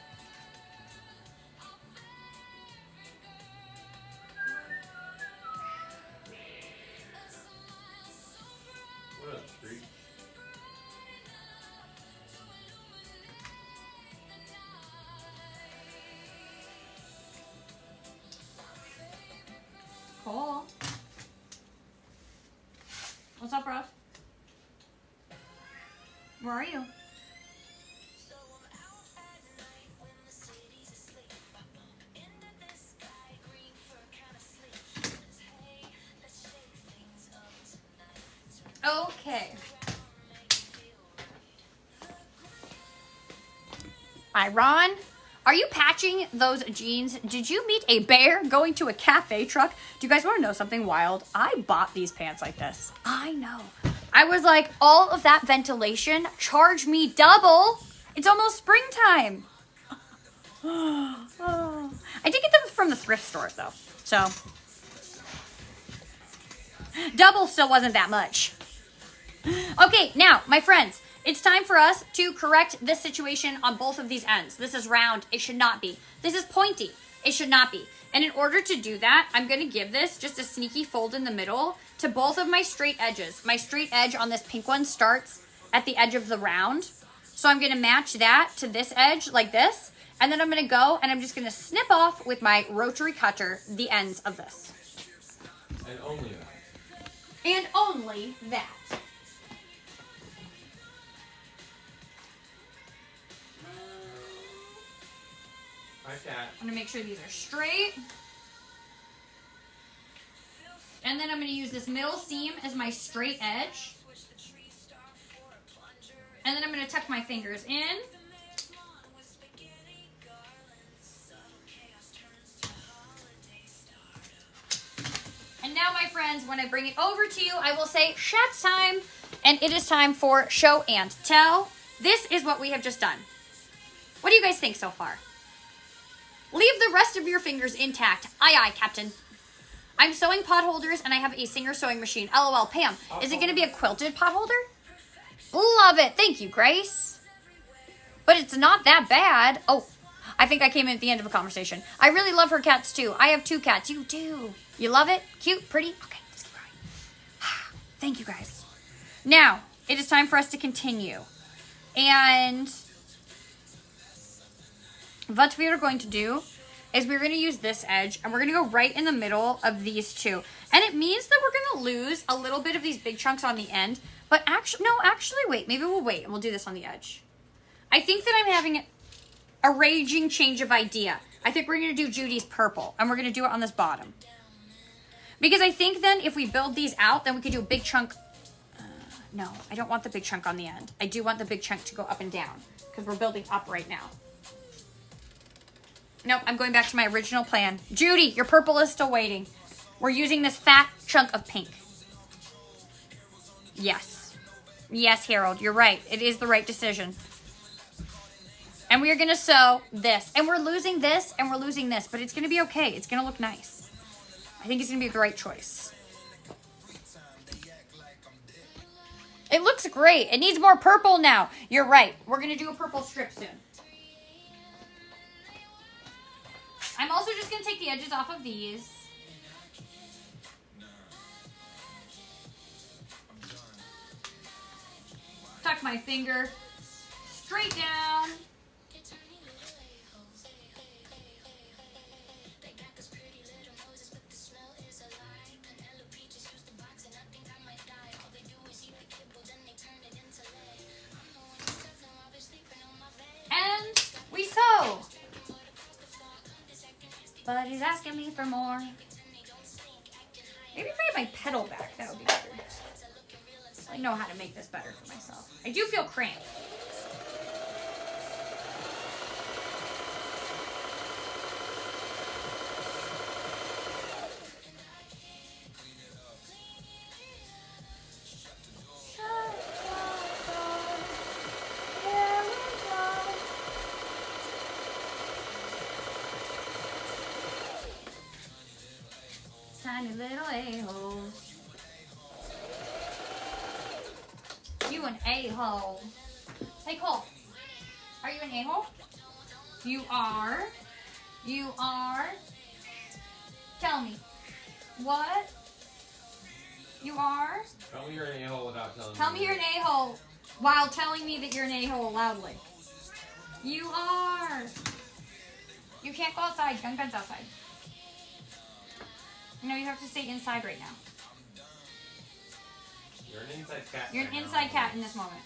Speaker 6: What up, street?
Speaker 2: Cool. What's up, bro? Where are you? Okay. Hi, Ron. Are you patching those jeans? Did you meet a bear going to a cafe truck? Do you guys want to know something wild? I bought these pants like this. I know. I was like, all of that ventilation, charge me double. It's almost springtime. Oh. I did get them from the thrift store, though. So, double still wasn't that much. Okay, now, my friends, it's time for us to correct this situation on both of these ends. This is round. It should not be. This is pointy. It should not be. And in order to do that, I'm going to give this just a sneaky fold in the middle to both of my straight edges. My straight edge on this pink one starts at the edge of the round. So I'm going to match that to this edge like this. And then I'm going to go and I'm just going to snip off with my rotary cutter the ends of this.
Speaker 6: And only that.
Speaker 2: And only that.
Speaker 6: Hi, cat.
Speaker 2: I'm going to make sure these are straight. And then I'm going to use this middle seam as my straight edge. And then I'm going to tuck my fingers in. And now, my friends, when I bring it over to you, I will say, chat time. And it is time for show and tell. This is what we have just done. What do you guys think so far? Leave the rest of your fingers intact. Aye, aye, Captain. I'm sewing pot holders, and I have a Singer sewing machine. LOL, Pam. Is it going to be a quilted pot holder? Love it. Thank you, Grace. But it's not that bad. Oh, I think I came in at the end of a conversation. I really love her cats, too. I have 2 cats. You do. You love it? Cute? Pretty? Okay, let's keep going. Thank you, guys. Now, it is time for us to continue. And what we are going to do is we're going to use this edge, and we're going to go right in the middle of these two. And it means that we're going to lose a little bit of these big chunks on the end. But actually, wait. Maybe we'll wait, and we'll do this on the edge. I think that I'm having a raging change of idea. I think we're going to do Judy's purple, and we're going to do it on this bottom. Because I think then if we build these out, then we could do a big chunk. No, I don't want the big chunk on the end. I do want the big chunk to go up and down, because we're building up right now. Nope, I'm going back to my original plan. Judy, your purple is still waiting. We're using this fat chunk of pink. Yes. Yes, Harold, you're right. It is the right decision. And we are going to sew this. And we're losing this, and we're losing this. But it's going to be okay. It's going to look nice. I think it's going to be the right choice. It looks great. It needs more purple now. You're right. We're going to do a purple strip soon. I'm also just going to take the edges off of these. Tuck my finger straight down. And we sew. But he's asking me for more. Maybe if I had my pedal back, that would be better. I know how to make this better for myself. I do feel cramped. little a-holes. You an a-hole. Hey, Cole. Are you an a-hole? You are. You are. Tell me. What? You are?
Speaker 6: Tell me you're an a-hole without telling me.
Speaker 2: Tell me you're an a-hole while telling me that you're an a-hole loudly. You are. You can't go outside. Gun guns outside. No, you have to stay inside right now.
Speaker 6: You're an inside cat.
Speaker 2: You're an inside cat in this moment.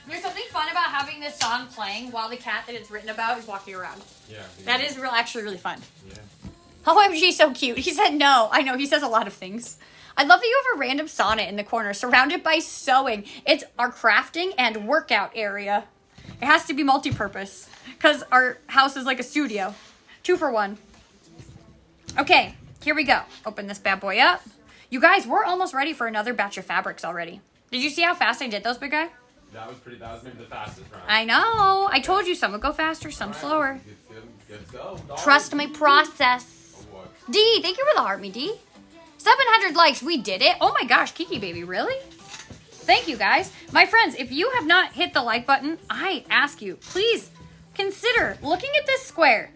Speaker 2: There's something fun about having this song playing while the cat that it's written about is walking around.
Speaker 6: Yeah.
Speaker 2: That is actually really fun.
Speaker 6: Yeah.
Speaker 2: OMG, so cute. He said no. I know, he says a lot of things. I love that you have a random sauna in the corner surrounded by sewing. It's our crafting and workout area. It has to be multi-purpose because our house is like a studio. 2 for 1. Okay, here we go. Open this bad boy up. You guys, we're almost ready for another batch of fabrics already. Did you see how fast I did those, big guy?
Speaker 6: That was maybe the fastest round.
Speaker 2: I know. I told you some would go faster, some slower.
Speaker 6: Let's go. Dog.
Speaker 2: Trust my process.
Speaker 6: Oh, what?
Speaker 2: D, thank you for the heart me, D. 700 likes. We did it. Oh my gosh, Kiki baby, really? Thank you, guys. My friends, if you have not hit the like button, I ask you, please consider looking at this square.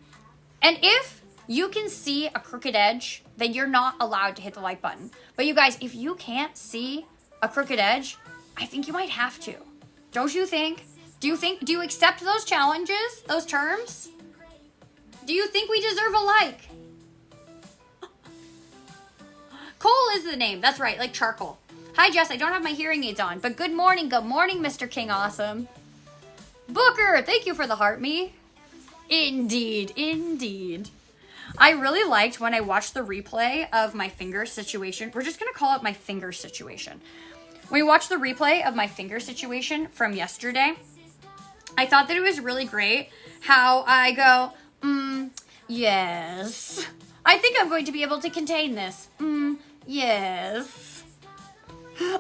Speaker 2: And if you can see a crooked edge, then you're not allowed to hit the like button. But you guys, if you can't see a crooked edge, I think you might have to. Don't you think? Do you accept those challenges, those terms? Do you think we deserve a like? Cole is the name. That's right, like charcoal. Hi, Jess. I don't have my hearing aids on, but good morning, Mr. King Awesome. Booker, thank you for the heart me. Indeed, indeed. I really liked when I watched the replay of my finger situation. We're just going to call it my finger situation. When we watched the replay of my finger situation from yesterday, I thought that it was really great how I go, yes. I think I'm going to be able to contain this. Yes.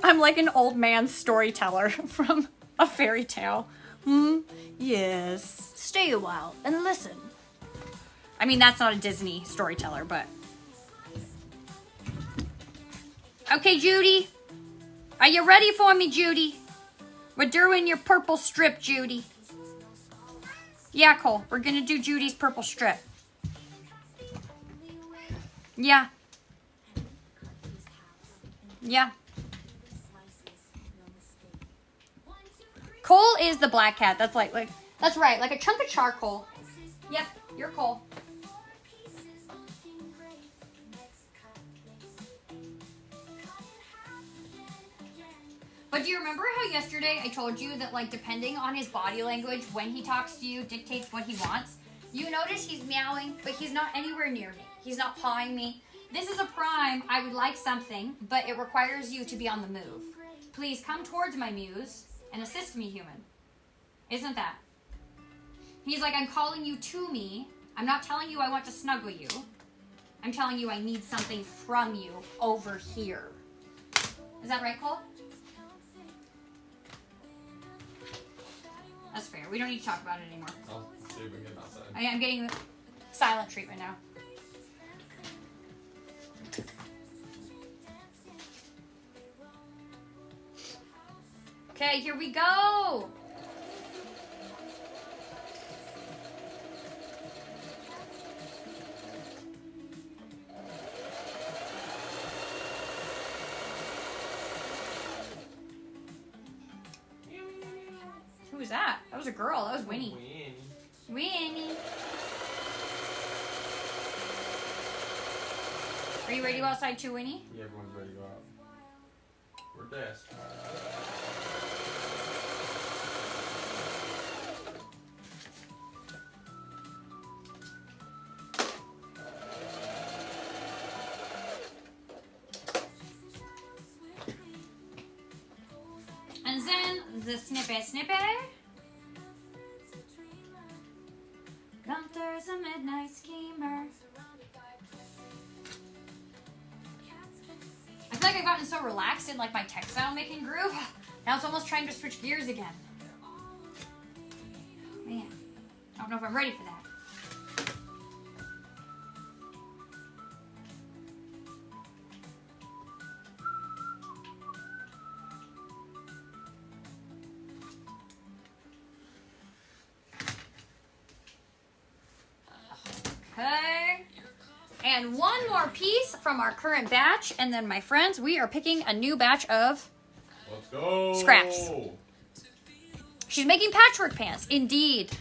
Speaker 2: I'm like an old man storyteller from a fairy tale. Yes. Stay a while and listen. I mean, that's not a Disney storyteller, but... Okay, Judy. Are you ready for me, Judy? We're doing your purple strip, Judy. Yeah, Cole. We're gonna do Judy's purple strip. Yeah. Yeah. Cole is the black cat. That's like that's right, like a chunk of charcoal. Yep, you're Cole. But do you remember how yesterday I told you that, like, depending on his body language, when he talks to you dictates what he wants? You notice he's meowing, but he's not anywhere near me. He's not pawing me. This is a prime. I would like something, but it requires you to be on the move. Please come towards my muse and assist me, human. Isn't that? He's like, I'm calling you to me. I'm not telling you I want to snuggle you. I'm telling you I need something from you over here. Is that right, Cole? That's fair. We don't need to talk about it anymore.
Speaker 6: I'll see if we can get outside.
Speaker 2: I'm getting the silent treatment now. Okay, here we go. Who was that? That was a girl. That was Winnie. Winnie. Are you ready to go outside too, Winnie?
Speaker 6: Yeah, everyone's ready to go out. We're desk.
Speaker 2: And then the snippy. Gunther's a midnight schemer. I feel like I've gotten so relaxed in like my textile making groove. Now it's almost trying to switch gears again. Man. don't know if I'm ready for that. Okay. And one more piece from our current batch, and then my friends, we are picking a new batch of
Speaker 6: Let's go.
Speaker 2: scraps. She's making patchwork pants. Indeed.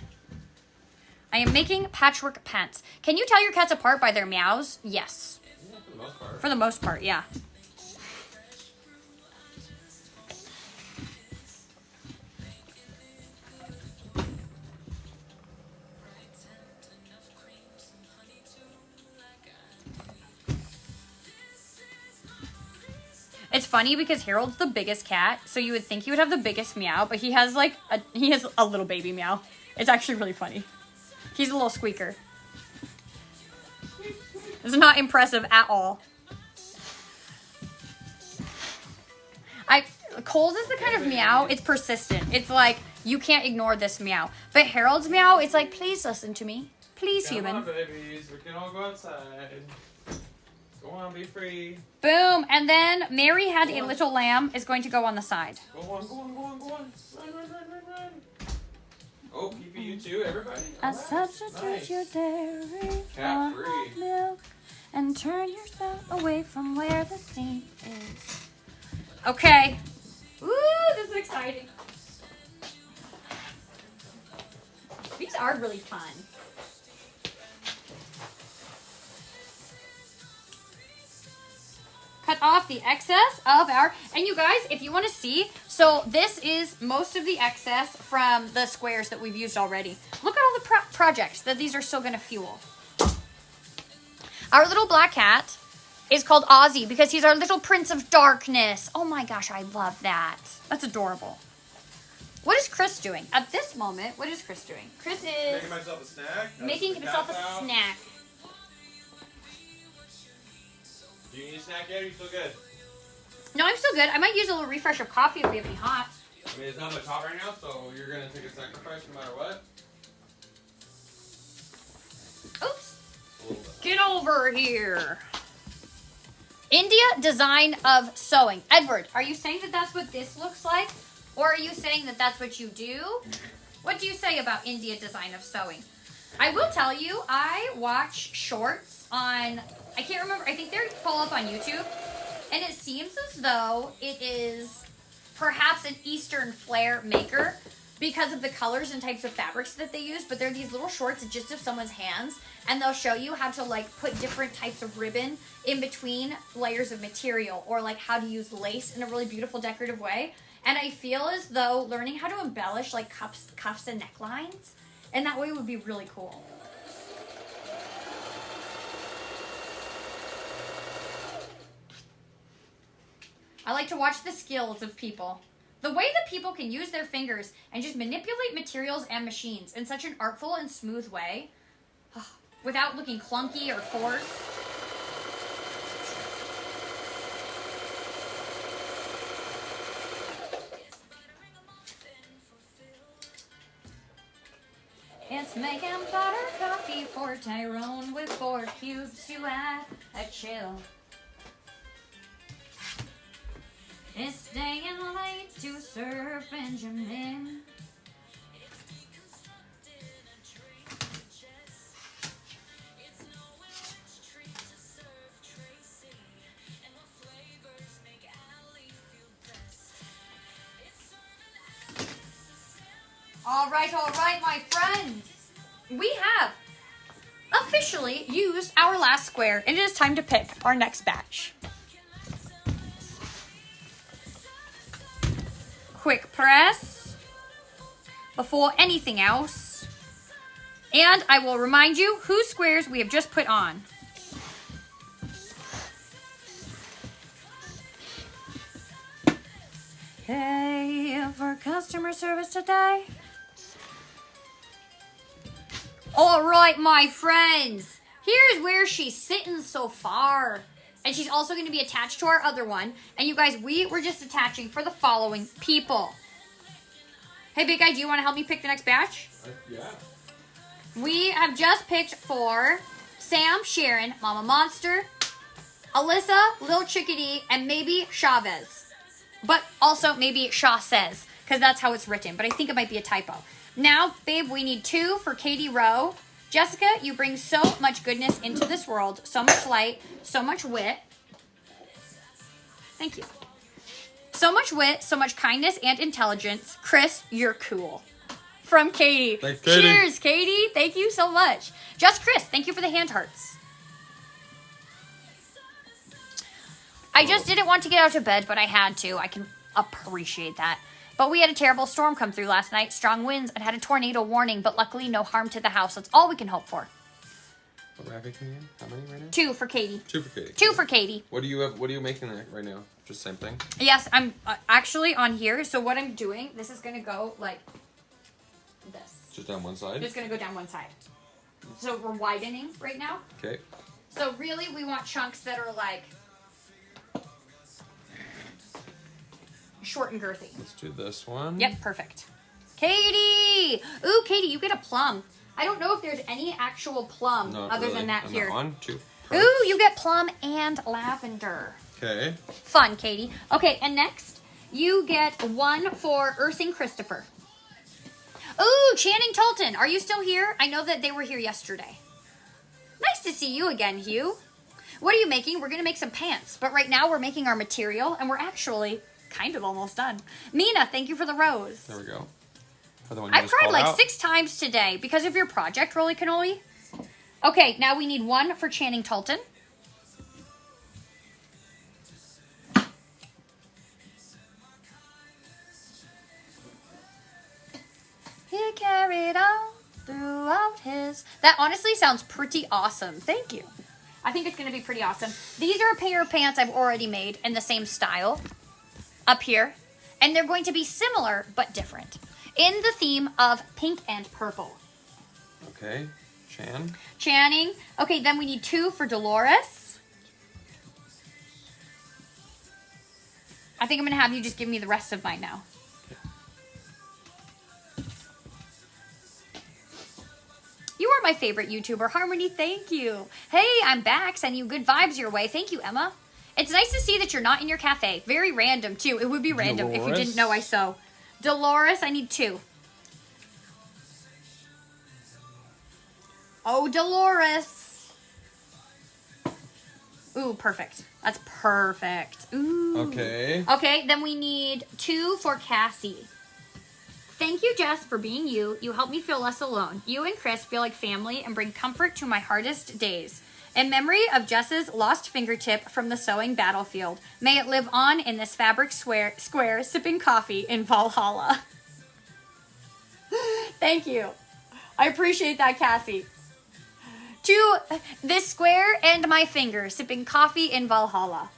Speaker 2: I am making patchwork pants. Can you tell your cats apart by their meows? Yes.
Speaker 6: Yeah, for the most part.
Speaker 2: For the most part, yeah. It's funny because Harold's the biggest cat, so you would think he would have the biggest meow, but he has like a little baby meow. It's actually really funny. He's a little squeaker. It's not impressive at all. Cole's is the kind of meow, it's persistent. It's like, you can't ignore this meow. But Harold's meow, it's like, please listen to me. Please,
Speaker 6: Come
Speaker 2: human.
Speaker 6: on, babies. We can all go outside. Go on, be free.
Speaker 2: Boom. And then Mary had a little lamb is going to go on the side.
Speaker 6: Go on, go on, go on, go on. Run, run, run, run, run. Oh, pee you too, everybody.
Speaker 2: I
Speaker 6: All right.
Speaker 2: substitute
Speaker 6: Nice.
Speaker 2: your dairy
Speaker 6: Cat
Speaker 2: for
Speaker 6: free.
Speaker 2: hot milk and turn your spout away from where the seam is. Okay. Ooh, this is exciting. These are really fun. Cut off the excess of our, and you guys, if you want to see, so this is most of the excess from the squares that we've used already. Look at all the projects that these are still going to fuel. Our little black cat is called Ozzy because he's our little prince of darkness. Oh my gosh, I love that. That's adorable. What is Chris doing? At this moment, what is Chris doing? Chris is
Speaker 6: Making myself a snack.
Speaker 2: making
Speaker 6: That's the
Speaker 2: himself
Speaker 6: cat's
Speaker 2: a
Speaker 6: out.
Speaker 2: snack.
Speaker 6: Do you need a snack yet? Or you still good?
Speaker 2: No, I'm still good. I might use a little refresh of coffee if we have any hot.
Speaker 6: I mean, it's not much hot right now, so you're gonna take a sacrifice no matter what.
Speaker 2: Oops.
Speaker 6: A little bit.
Speaker 2: Get over here. India design of sewing. Edward, are you saying that that's what this looks like? Or are you saying that that's what you do? What do you say about India design of sewing? I will tell you, I watch shorts on, I can't remember, I think they're pull up on YouTube. And it seems as though it is perhaps an Eastern flair maker because of the colors and types of fabrics that they use. But they're these little shorts just of someone's hands. And they'll show you how to like put different types of ribbon in between layers of material. Or like how to use lace in a really beautiful decorative way. And I feel as though learning how to embellish like cuffs and necklines and that way would be really cool. I like to watch the skills of people. The way that people can use their fingers and just manipulate materials and machines in such an artful and smooth way without looking clunky or forced. It's making butter coffee for Tyrone with 4 cubes to add a chill. It's staying late to serve Benjamin. All right, my friends. We have officially used our last square, and it is time to pick our next batch. Quick press before anything else. And I will remind you whose squares we have just put on. Hey, for customer service today. All right, my friends. Here's where she's sitting so far. And she's also going to be attached to our other one. And you guys, we were just attaching for the following people. Hey, big guy, do you want to help me pick the next batch?
Speaker 6: Yeah.
Speaker 2: We have just picked for Sam, Sharon, Mama Monster, Alyssa, Lil Chickadee, and maybe Chavez. But also maybe Shaw says, because that's how it's written. But I think it might be a typo. Now, babe, we need 2 for Katie Rowe. Jessica, you bring so much goodness into this world. So much light, so much wit. Thank you. So much wit, so much kindness and intelligence. Chris, you're cool. From Katie.
Speaker 3: Thanks, Katie.
Speaker 2: Cheers, Katie. Thank you so much. Just Chris, thank you for the hand hearts. I just didn't want to get out of bed, but I had to. I can appreciate that. But we had a terrible storm come through last night, strong winds, and had a tornado warning, but luckily no harm to the house. That's all we can hope for.
Speaker 3: What are we making again? How many right now?
Speaker 2: 2 for Katie.
Speaker 3: 2 for Katie.
Speaker 2: 2 for Katie.
Speaker 3: What do you have? What are you making right now? Just same thing?
Speaker 2: Yes, I'm actually on here. So what I'm doing, this is going to go like this.
Speaker 3: Just down one side?
Speaker 2: Just going to go down one side. So we're widening right now.
Speaker 3: Okay.
Speaker 2: So really we want chunks that are like short and girthy.
Speaker 3: Let's do this one.
Speaker 2: Yep, perfect. Katie! Ooh, Katie, you get a plum. I don't know if there's any actual plum
Speaker 3: Not
Speaker 2: other
Speaker 3: really.
Speaker 2: than that
Speaker 3: On
Speaker 2: here.
Speaker 3: That one, 2.
Speaker 2: Ooh, you get plum and lavender.
Speaker 3: Okay.
Speaker 2: Fun, Katie. Okay, and next, you get 1 for Ursing Christopher. Ooh, Channing Tolton. Are you still here? I know that they were here yesterday. Nice to see you again, Hugh. What are you making? We're going to make some pants. But right now, we're making our material, and we're actually kind of almost done. Mina, thank you for the rose.
Speaker 3: There we go. For the one you
Speaker 2: I've
Speaker 3: just
Speaker 2: cried
Speaker 3: called
Speaker 2: like
Speaker 3: out.
Speaker 2: 6 times today because of your project, Roly Cannoli. Okay, now we need 1 for Channing Tolton. He carried on throughout his... That honestly sounds pretty awesome. Thank you. I think it's going to be pretty awesome. These are a pair of pants I've already made in the same style up here. And they're going to be similar but different in the theme of pink and purple.
Speaker 3: Okay. Chan.
Speaker 2: Channing. Okay, then we need 2 for Dolores. I think I'm going to have you just give me the rest of mine now. You are my favorite YouTuber, Harmony. Thank you. Hey, I'm back. Sending you good vibes your way. Thank you, Emma. It's nice to see that you're not in your cafe. Very random, too. It would be random if you didn't know I sew. Dolores, I need 2. Oh, Dolores. Ooh, perfect. That's perfect. Ooh.
Speaker 3: Okay.
Speaker 2: Okay, then we need 2 for Cassie. Thank you, Jess, for being you. You help me feel less alone. You and Chris feel like family and bring comfort to my hardest days. In memory of Jess's lost fingertip from the sewing battlefield, may it live on in this fabric square sipping coffee in Valhalla. Thank you. I appreciate that, Cassie. To this square and my finger, sipping coffee in Valhalla.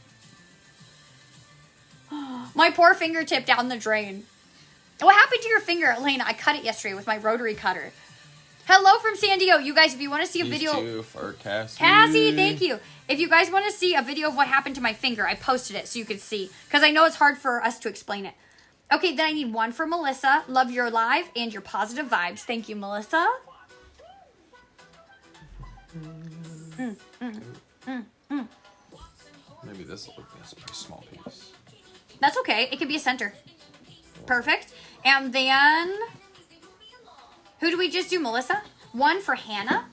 Speaker 2: My poor fingertip down the drain. What happened to your finger, Elena? I cut it yesterday with my rotary cutter. Hello from San Diego. You guys, if you want to see a
Speaker 3: These
Speaker 2: video...
Speaker 3: 2 for Cassie.
Speaker 2: Cassie, thank you. If you guys want to see a video of what happened to my finger, I posted it so you could see. Because I know it's hard for us to explain it. Okay, then I need 1 for Melissa. Love your live and your positive vibes. Thank you, Melissa.
Speaker 3: Maybe this will look nice. A pretty small piece.
Speaker 2: That's okay. It could be a center. Perfect. And then... Who do we just do, Melissa? 1 for Hannah.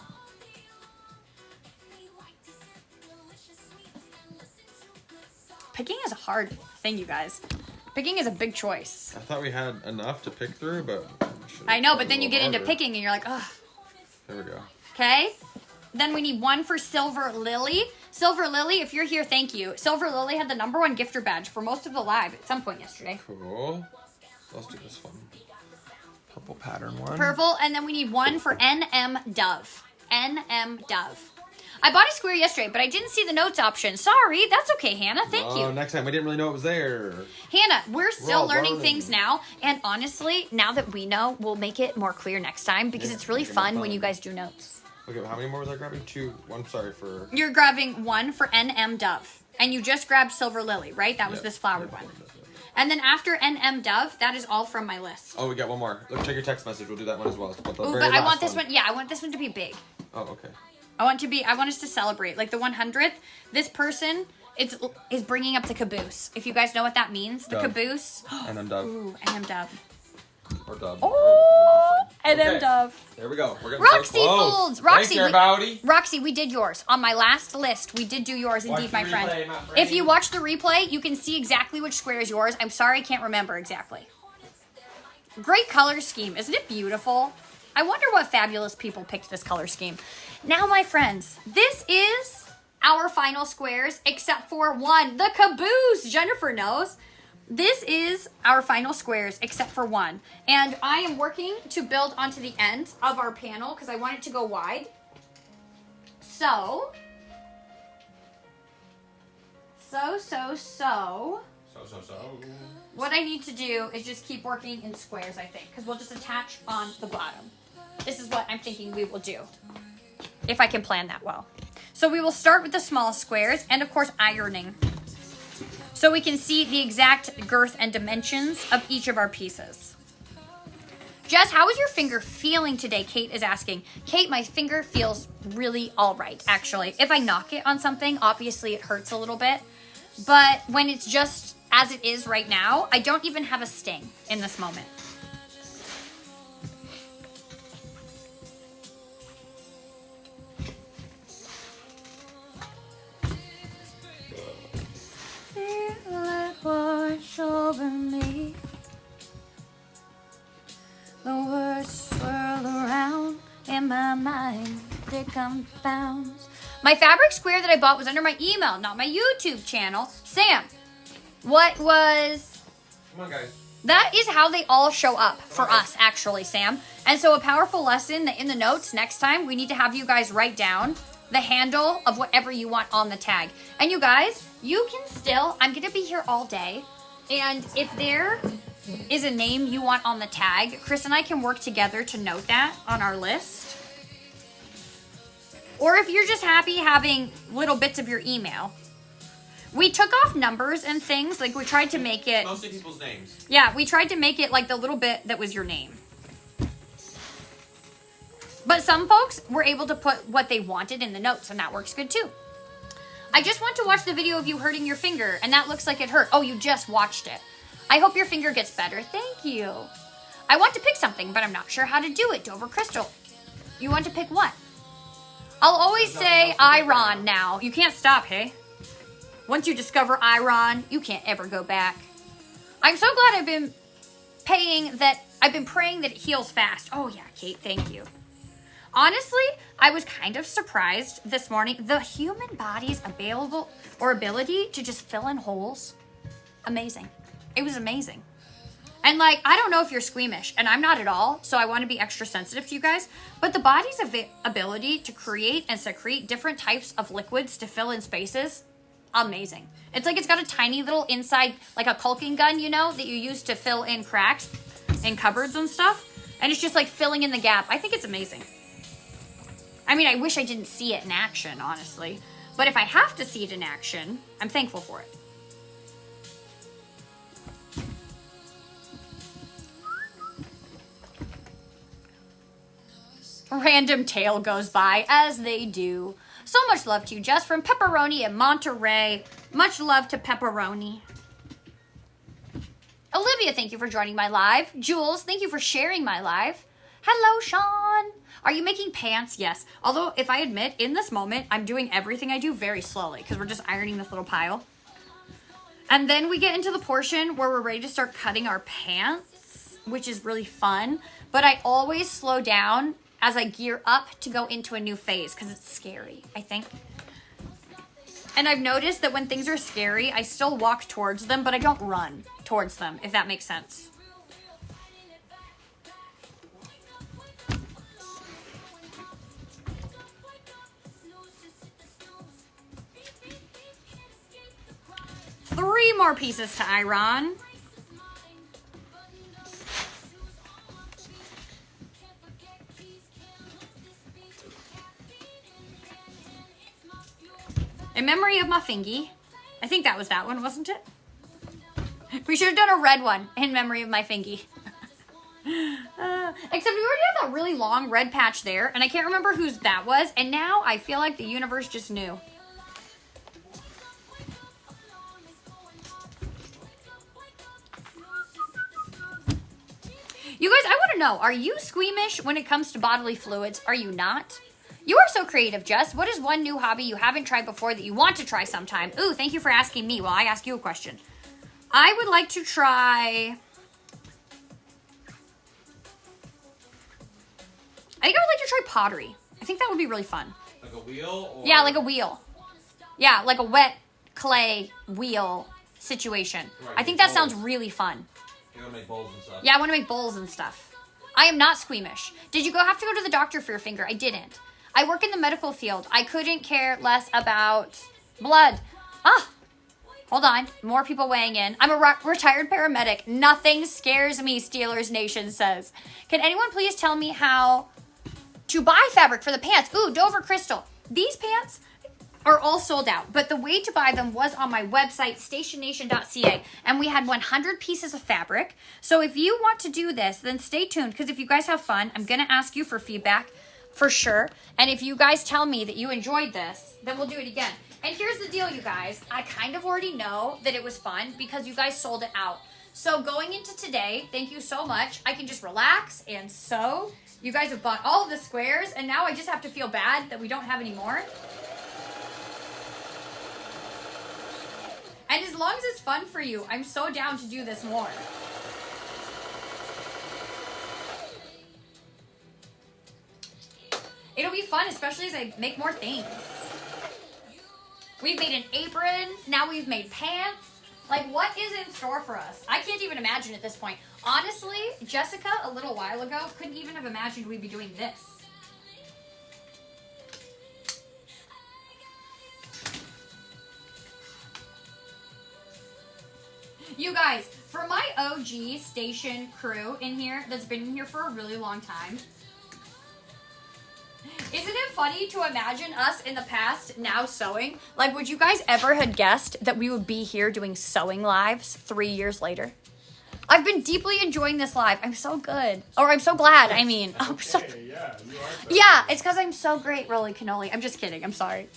Speaker 2: Picking is a hard thing, you guys. Picking is a big choice.
Speaker 3: I thought we had enough to pick through, but...
Speaker 2: I know, but then you get into picking and you're like, ugh.
Speaker 3: There we go.
Speaker 2: Okay. Then we need 1 for Silver Lily. Silver Lily, if you're here, thank you. Silver Lily had the #1 gifter badge for most of the live at some point yesterday.
Speaker 3: Cool. Let's do this one. Purple pattern one.
Speaker 2: Purple, and then we need 1 for NM Dove. NM Dove. I bought a square yesterday, but I didn't see the notes option. Sorry, that's okay, Hannah. Thank you.
Speaker 3: Next time, I didn't really know it was there.
Speaker 2: Hannah, we're still
Speaker 3: all
Speaker 2: learning
Speaker 3: learning.
Speaker 2: things now, and honestly, now that we know, we'll make it more clear next time because
Speaker 3: Yeah,
Speaker 2: it's really
Speaker 3: make it more
Speaker 2: fun when
Speaker 3: fun.
Speaker 2: you guys do notes.
Speaker 3: Okay, how many more was I grabbing? 2. 1, sorry, for...
Speaker 2: You're grabbing 1 for NM Dove, and you just grabbed Silver Lily, right? That was
Speaker 3: Yep.
Speaker 2: this flowered
Speaker 3: Yep.
Speaker 2: one. And then after NM Dove, that is all from my list.
Speaker 3: Oh, we got one more. Look, check your text message. We'll do that one as well. It's about the
Speaker 2: Ooh,
Speaker 3: very
Speaker 2: but I
Speaker 3: last
Speaker 2: want this one. Yeah, I want this one to be big.
Speaker 3: Oh, okay.
Speaker 2: I want us to celebrate. Like the 100th, this person is bringing up the caboose. If you guys know what that means, the
Speaker 3: Dove.
Speaker 2: caboose.
Speaker 3: And I'm Dove.
Speaker 2: Ooh, NM Dove.
Speaker 3: Or Dove.
Speaker 2: Oh, NM
Speaker 3: Okay.
Speaker 2: Dove.
Speaker 3: There we go. We're getting
Speaker 2: Roxy
Speaker 3: so close.
Speaker 2: Folds. Roxy,
Speaker 3: Thanks, everybody.
Speaker 2: Roxy, we did yours. On my last list, we did do yours indeed,
Speaker 3: Watch
Speaker 2: my
Speaker 3: the
Speaker 2: friend.
Speaker 3: replay, my friend.
Speaker 2: If you watch the replay, you can see exactly which square is yours. I'm sorry I can't remember exactly. Great color scheme. Isn't it beautiful? I wonder what fabulous people picked this color scheme. Now, my friends, this is our final squares, except for one. The caboose. Jennifer knows. This is our final squares, except for one. And I am working to build onto the end of our panel because I want it to go wide. So. What I need to do is just keep working in squares, I think, because we'll just attach on the bottom. This is what I'm thinking we will do, if I can plan that well. So we will start with the small squares and, of course, ironing. So we can see the exact girth and dimensions of each of our pieces. Jess, how is your finger feeling today? Kate is asking. Kate, my finger feels really all right, actually. If I knock it on something, obviously it hurts a little bit. But when it's just as it is right now, I don't even have a sting in this moment. Feel like wash over me. The words swirl around in my mind. They confounds. My fabric square that I bought was under my email, not my YouTube channel. Sam, what was...
Speaker 3: Come on, guys.
Speaker 2: That is how they all show up for us, actually, Sam. And so a powerful lesson that in the notes next time, we need to have you guys write down the handle of whatever you want on the tag. And you guys, you can still... I'm going to be here all day. And if there is a name you want on the tag, Chris and I can work together to note that on our list. Or if you're just happy having little bits of your email. We took off numbers and things. Like, we tried to make it...
Speaker 3: Mostly people's names.
Speaker 2: Yeah, we tried to make it like the little bit that was your name. But some folks were able to put what they wanted in the notes, and that works good too. I just want to watch the video of you hurting your finger, and that looks like it hurt. Oh, you just watched it. I hope your finger gets better. Thank you. I want to pick something, but I'm not sure how to do it. Dover Crystal. You want to pick what? I'll always say iron now. You can't stop, hey? Once you discover iron, you can't ever go back. I'm so glad I've been praying that it heals fast. Oh yeah, Kate, thank you. Honestly, I was kind of surprised this morning. The human body's ability to just fill in holes. Amazing. It was amazing. And like, I don't know if you're squeamish, and I'm not at all, so I want to be extra sensitive to you guys, but the body's ability to create and secrete different types of liquids to fill in spaces, amazing. It's like it's got a tiny little inside, like a caulking gun, you know, that you use to fill in cracks in cupboards and stuff, and it's just like filling in the gap. I think it's amazing. I mean, I wish I didn't see it in action, honestly, but if I have to see it in action, I'm thankful for it. Random tail goes by, as they do. So much love to you, Jess, from Pepperoni in Monterey. Much love to Pepperoni. Olivia, thank you for joining my live. Jules, thank you for sharing my live. Hello, Sean. Are you making pants? Yes. Although, if I admit, in this moment, I'm doing everything I do very slowly because we're just ironing this little pile. And then we get into the portion where we're ready to start cutting our pants, which is really fun. But I always slow down as I gear up to go into a new phase because it's scary, I think. And I've noticed that when things are scary, I still walk towards them, but I don't run towards them, if that makes sense. Three more pieces to iron. In memory of my fingy. I think that was that one, wasn't it? We should have done a red one in memory of my fingy. Except we already have that really long red patch there, and I can't remember whose that was, and now I feel like the universe just knew. You guys, I want to know, are you squeamish when it comes to bodily fluids? Are you not? You are so creative, Jess. What is one new hobby you haven't tried before that you want to try sometime? Ooh, thank you for asking me while I ask you a question. I would like to try... I think I would like to try pottery. I think that would be really fun.
Speaker 5: Like a wheel? Or...
Speaker 2: Yeah, like a wheel. Yeah, like a wet clay wheel situation.
Speaker 5: Right,
Speaker 2: I think that sounds really fun.
Speaker 5: You want to make bowls and stuff?
Speaker 2: Yeah, I want to make bowls and stuff. I am not squeamish. Did you have to go to the doctor for your finger? I didn't. I work in the medical field. I couldn't care less about blood. Hold on. More people weighing in. I'm a retired paramedic. Nothing scares me, Steelers Nation says. Can anyone please tell me how to buy fabric for the pants? Ooh, Dover Crystal. These pants are all sold out, but the way to buy them was on my website, stationnation.ca, and we had 100 pieces of fabric. So if you want to do this, then stay tuned, because if you guys have fun, I'm going to ask you for feedback for sure. And if you guys tell me that you enjoyed this, then we'll do it again. And here's the deal, you guys. I kind of already know that it was fun because you guys sold it out. So going into today, thank you so much. I can just relax and sew. You guys have bought all of the squares, and now I just have to feel bad that we don't have any more. And as long as it's fun for you, I'm so down to do this more. It'll be fun, especially as I make more things. We've made an apron. Now we've made pants. Like, what is in store for us? I can't even imagine at this point. Honestly, Jessica, a little while ago, couldn't even have imagined we'd be doing this. You guys, for my OG station crew in here that's been in here for a really long time, isn't it funny to imagine us in the past now sewing? Like, would you guys ever had guessed that we would be here doing sewing lives 3 years later? I've been deeply enjoying this live. I'm so good. Or I'm so glad, I mean. I'm so...
Speaker 5: Yeah, you are.
Speaker 2: Yeah, it's because I'm so great, Rolly Cannoli. I'm just kidding. I'm sorry.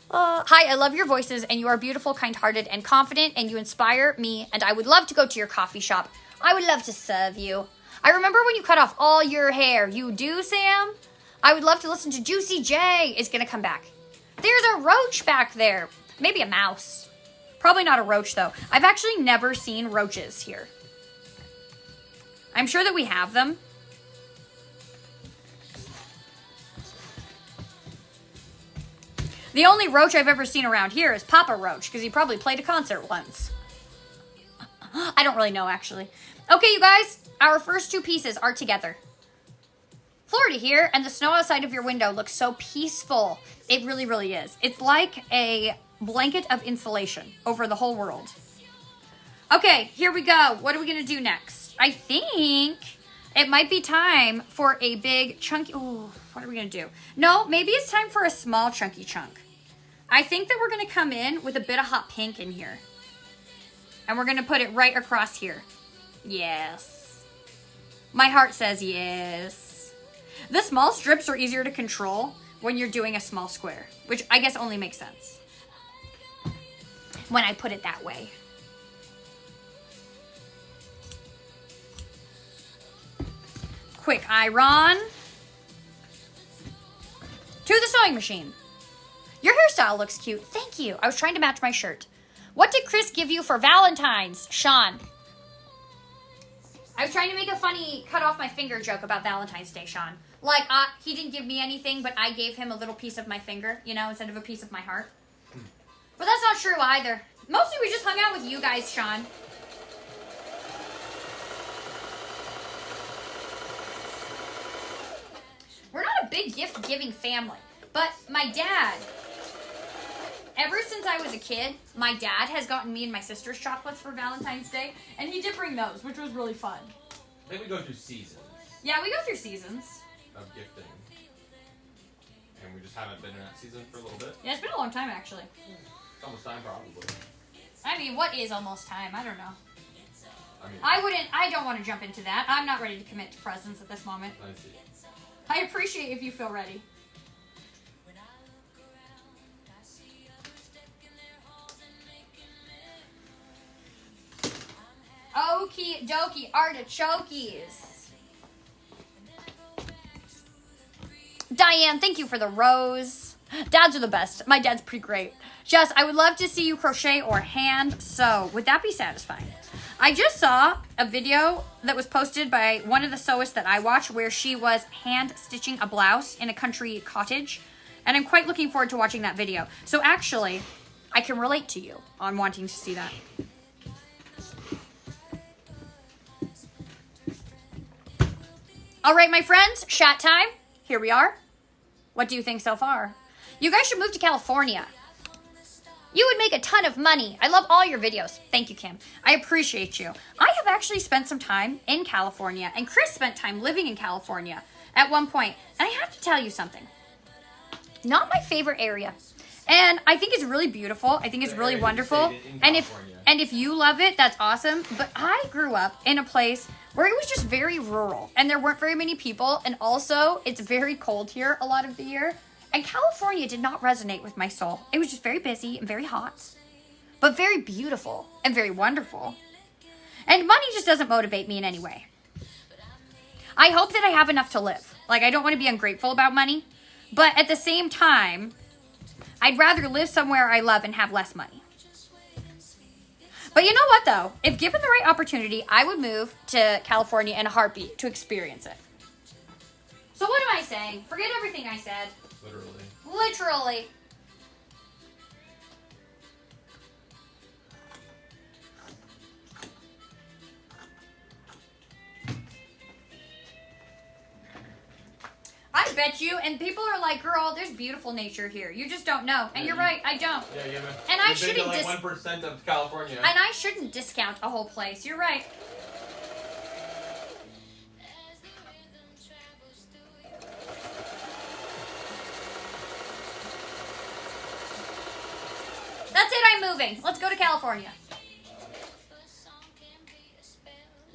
Speaker 2: Hi, I love your voices, and you are beautiful, kind-hearted, and confident, and you inspire me, and I would love to go to your coffee shop. I would love to serve you. I remember when you cut off all your hair. You do, Sam? I would love to listen to Juicy J is going to come back. There's a roach back there. Maybe a mouse. Probably not a roach, though. I've actually never seen roaches here. I'm sure that we have them. The only roach I've ever seen around here is Papa Roach, because he probably played a concert once. I don't really know, actually. Okay, you guys, our first two pieces are together. Florida here, and the snow outside of your window looks so peaceful. It really, really is. It's like a blanket of insulation over the whole world. Okay, here we go. What are we going to do next? I think it might be time for a big chunky... Ooh, what are we going to do? No, maybe it's time for a small chunky chunk. I think that we're going to come in with a bit of hot pink in here. And we're going to put it right across here. Yes. My heart says yes. The small strips are easier to control when you're doing a small square, which I guess only makes sense when I put it that way. Quick iron to the sewing machine. Your hairstyle looks cute. Thank you. I was trying to match my shirt. What did Chris give you for Valentine's, Sean? I was trying to make a funny cut off my finger joke about Valentine's Day, Sean. Like, he didn't give me anything, but I gave him a little piece of my finger, you know, instead of a piece of my heart. But that's not true either. Mostly we just hung out with you guys, Sean. We're not a big gift-giving family, but my dad, ever since I was a kid, my dad has gotten me and my sister's chocolates for Valentine's Day, and he did bring those, which was really fun.
Speaker 5: I think we go through seasons
Speaker 2: Yeah, we go through seasons.
Speaker 5: of gifting. And we just haven't been in that season for a little bit.
Speaker 2: Yeah, it's been a long time, actually.
Speaker 5: It's almost time, probably.
Speaker 2: I mean, what is almost time? I don't know. I don't want to jump into that. I'm not ready to commit to presents at this moment.
Speaker 6: I see.
Speaker 2: I appreciate if you feel ready. Okie dokie artichokes. Diane, thank you for the rose. Dads are the best. My dad's pretty great. Jess, I would love to see you crochet or hand sew. Would that be satisfying? I just saw a video that was posted by one of the sewists that I watch where she was hand stitching a blouse in a country cottage. And I'm quite looking forward to watching that video. So actually, I can relate to you on wanting to see that. All right, my friends, chat time. Here we are. What do you think so far? You guys should move to California. You would make a ton of money. I love all your videos. Thank you, Kim. I appreciate you. I have actually spent some time in California, and Chris spent time living in California at one point. And I have to tell you something. Not my favorite area. And I think it's really beautiful. I think it's really wonderful. And if you love it, that's awesome. But I grew up in a place where it was just very rural and there weren't very many people. And also, it's very cold here a lot of the year. And California did not resonate with my soul. It was just very busy and very hot, but very beautiful and very wonderful. And money just doesn't motivate me in any way. I hope that I have enough to live. Like, I don't want to be ungrateful about money, but at the same time, I'd rather live somewhere I love and have less money. But you know what, though? If given the right opportunity, I would move to California in a heartbeat to experience it. So what am I saying? Forget everything I said. Literally. I bet you, and people are like, girl, there's beautiful nature here. You just don't know. And you're right, I don't.
Speaker 6: Yeah, you haven't.
Speaker 2: And I
Speaker 6: You've been
Speaker 2: shouldn't
Speaker 6: to like 1% of California.
Speaker 2: And I shouldn't discount a whole place. You're right. That's it, I'm moving. Let's go to California.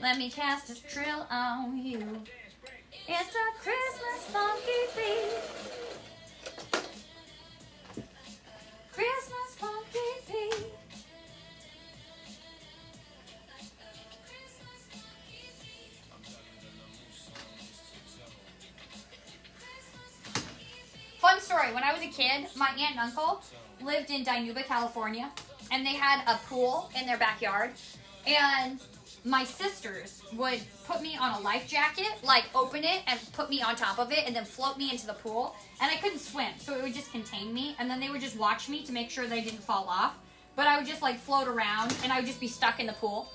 Speaker 2: Let me cast a trill on you. It's a Christmas funky beat. Christmas funky beat. Fun story. When I was a kid, my aunt and uncle lived in Dinuba, California, and they had a pool in their backyard. And my sisters would put me on a life jacket, like open it and put me on top of it and then float me into the pool. And I couldn't swim, so it would just contain me. And then they would just watch me to make sure that I didn't fall off. But I would just like float around and I would just be stuck in the pool.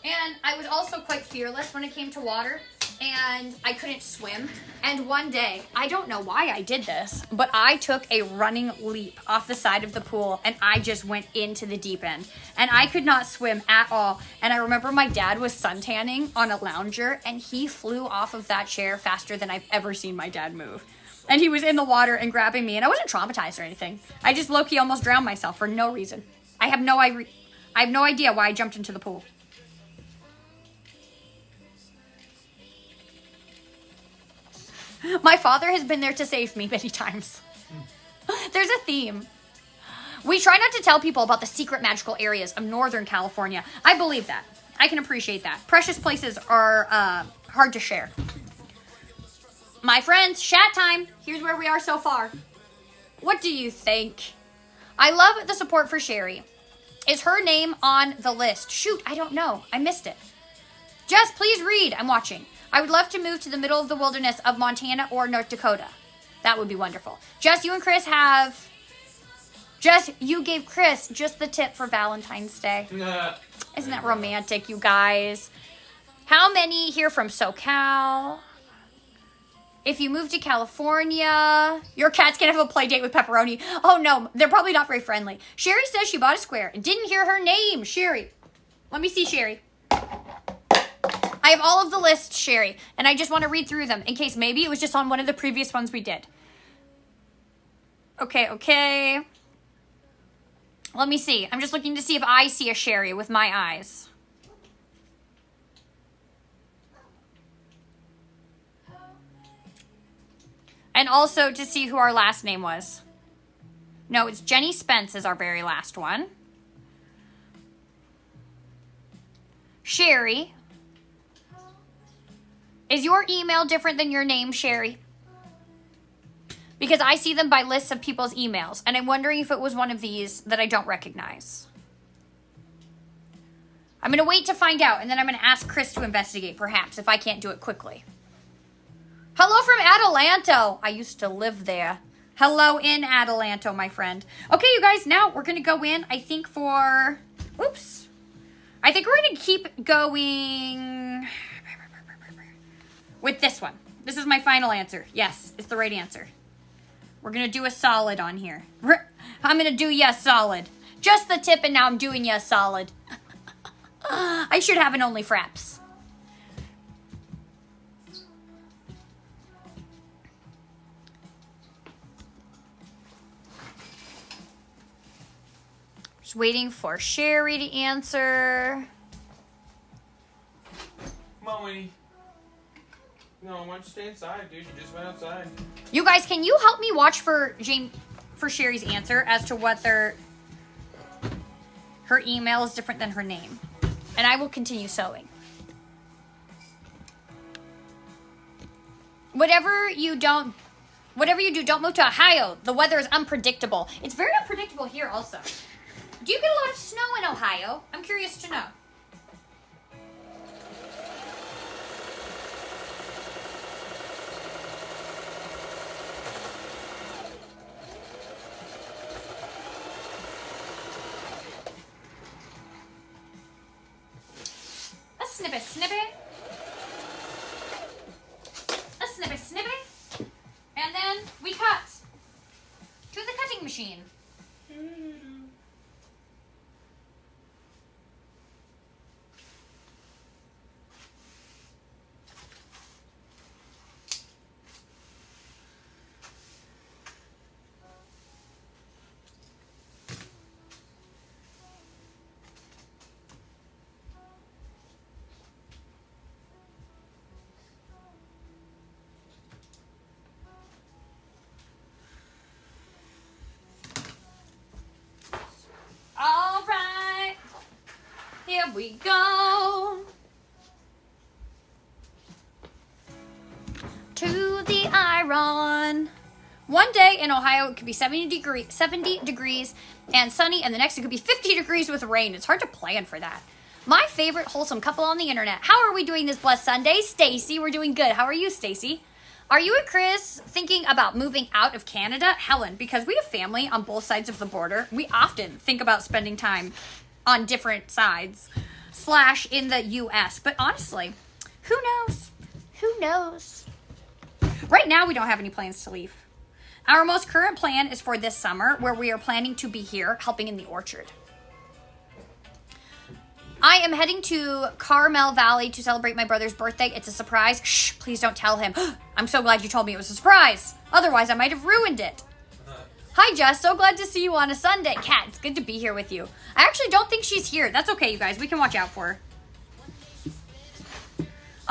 Speaker 2: And I was also quite fearless when it came to water, and I couldn't swim. And one day, I don't know why I did this, but I took a running leap off the side of the pool and I just went into the deep end. And I could not swim at all. And I remember my dad was suntanning on a lounger and he flew off of that chair faster than I've ever seen my dad move. And he was in the water and grabbing me, and I wasn't traumatized or anything. I just low-key almost drowned myself for no reason. I have no idea why I jumped into the pool. My father has been there to save me many times. There's a theme. We try not to tell people about the secret magical areas of Northern California. I believe that. I can appreciate that. Precious places are hard to share. My friends, chat time. Here's where we are so far. What do you think? I love the support for Sherry. Is her name on the list? Shoot, I don't know. I missed it. Jess, please read. I'm watching. I would love to move to the middle of the wilderness of Montana or North Dakota. That would be wonderful. Jess, you and Chris have... Jess, you gave Chris just the tip for Valentine's Day. Isn't that romantic, you guys? How many here from SoCal? If you move to California, your cats can have a play date with pepperoni. Oh no, they're probably not very friendly. Sherry says she bought a square and didn't hear her name. Sherry. Let me see, Sherry. I have all of the lists, Sherry, and I just want to read through them in case maybe it was just on one of the previous ones we did. Okay. Let me see. I'm just looking to see if I see a Sherry with my eyes. And also to see who our last name was. No, it's Jenny Spence is our very last one. Sherry. Is your email different than your name, Sherry? Because I see them by lists of people's emails, and I'm wondering if it was one of these that I don't recognize. I'm going to wait to find out, and then I'm going to ask Chris to investigate, perhaps, if I can't do it quickly. Hello from Adelanto. I used to live there. Hello in Adelanto, my friend. Okay, you guys, now we're going to go in, I think, for... Oops. I think we're going to keep going with this one. This is my final answer. Yes, it's the right answer. We're going to do a solid on here. I'm going to do yes solid. Just the tip, and now I'm doing yes solid. I should have an only fraps. Just waiting for Sherry to answer.
Speaker 3: Come on, Winnie. No, why don't you stay inside, dude? You just went outside.
Speaker 2: You guys, can you help me watch for Sherry's answer as to whether her email is different than her name? And I will continue sewing. Whatever you do, don't move to Ohio. The weather is unpredictable. It's very unpredictable here also. Do you get a lot of snow in Ohio? I'm curious to know. Snippet, snippet. A snippet, snippet. And then we cut to the cutting machine. Here we go. To the iron. One day in Ohio, it could be 70 degrees and sunny, and the next it could be 50 degrees with rain. It's hard to plan for that. My favorite wholesome couple on the internet. How are we doing this blessed Sunday? Stacy, we're doing good. How are you, Stacy? Are you and Chris thinking about moving out of Canada? Helen, because we have family on both sides of the border, we often think about spending time on different sides / in the U.S. But honestly, who knows? Who knows? Right now, we don't have any plans to leave. Our most current plan is for this summer, where we are planning to be here helping in the orchard. I am heading to Carmel Valley to celebrate my brother's birthday. It's a surprise. Shh, please don't tell him. I'm so glad you told me it was a surprise. Otherwise, I might have ruined it. Hi, Jess. So glad to see you on a Sunday. Kat, it's good to be here with you. I actually don't think she's here. That's okay, you guys. We can watch out for her.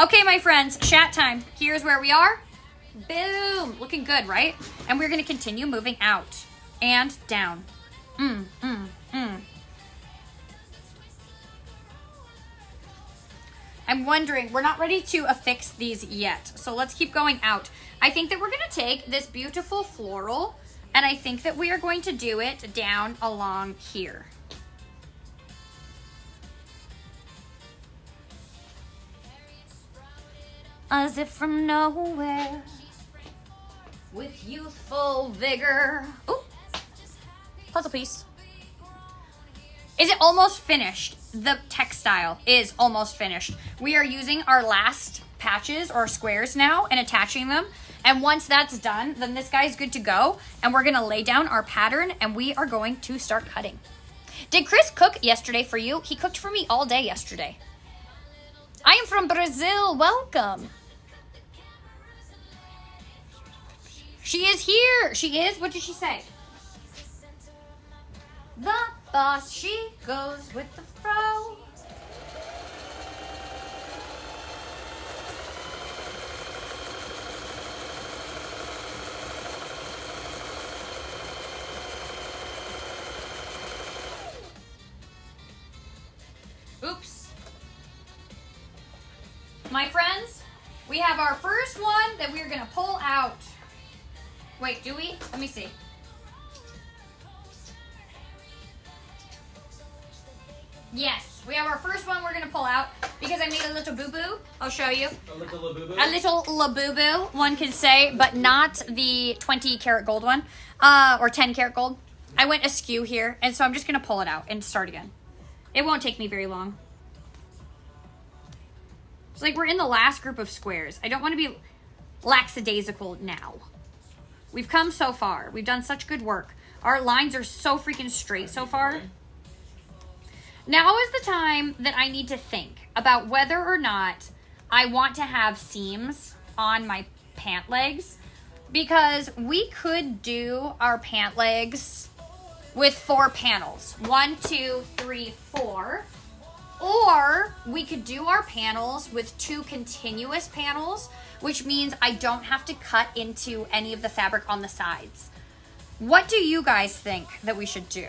Speaker 2: Okay, my friends. Chat time. Here's where we are. Boom. Looking good, right? And we're going to continue moving out and down. I'm wondering, we're not ready to affix these yet. So let's keep going out. I think that we're going to take this beautiful floral, and I think that we are going to do it down along here. As if from nowhere, with youthful vigor. Ooh, puzzle piece. Is it almost finished? The textile is almost finished. We are using our last patches or squares now and attaching them. And once that's done, then this guy's good to go. And we're gonna lay down our pattern and we are going to start cutting. Did Chris cook yesterday for you? He cooked for me all day yesterday. I am from Brazil, welcome. She is here, she is, what did she say? The boss, she goes with the flow. Oops. My friends, we have our first one that we're gonna pull out. Wait, do we? Let me see. Yes, we have our first one we're gonna pull out because I made a little boo-boo. I'll show you.
Speaker 3: A little laboo.
Speaker 2: A little laboo-boo, one could say, but not the 20 karat gold one, or 10 karat gold. I went askew here, and so I'm just gonna pull it out and start again. It won't take me very long. It's like we're in the last group of squares. I don't want to be lackadaisical now. We've come so far. We've done such good work. Our lines are so freaking straight so far. Now is the time that I need to think about whether or not I want to have seams on my pant legs, because we could do our pant legs with 4 panels. 1, 2, 3, 4. Or we could do our panels with 2 continuous panels, which means I don't have to cut into any of the fabric on the sides. What do you guys think that we should do?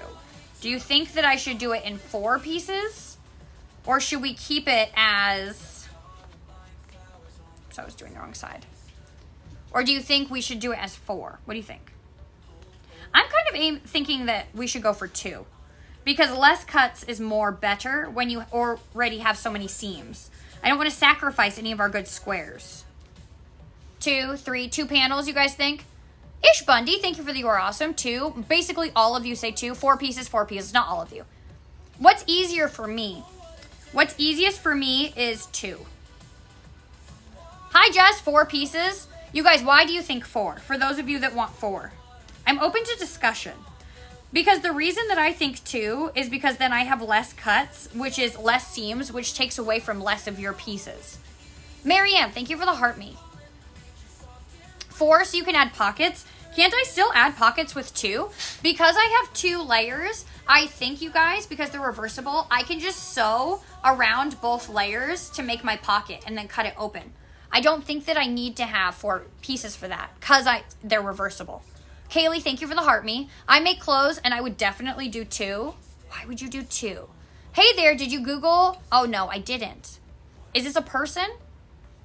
Speaker 2: Do you think that I should do it in 4 pieces? Or should we keep it as... So I was doing the wrong side. Or do you think we should do it as 4? What do you think? I'm kind of thinking that we should go for 2. Because less cuts is more better when you already have so many seams. I don't want to sacrifice any of our good squares. 2, 3, 2 panels, you guys think? Ish Bundy, thank you for the "you're awesome." 2. Basically, all of you say 2. 4 pieces, 4 pieces. Not all of you. What's easier for me? What's easiest for me is 2. Hi, Jess. 4 pieces. You guys, why do you think 4? For those of you that want 4. I'm open to discussion. Because the reason that I think 2 is because then I have less cuts, which is less seams, which takes away from less of your pieces. Marianne, thank you for the heart me. 4, so you can add pockets. Can't I still add pockets with 2? Because I have 2 layers, I think, you guys, because they're reversible, I can just sew around both layers to make my pocket and then cut it open. I don't think that I need to have 4 pieces for that because they're reversible. Kaylee, thank you for the heart me. I make clothes and I would definitely do 2. Why would you do 2? Hey there, did you Google? Oh no, I didn't. Is this a person?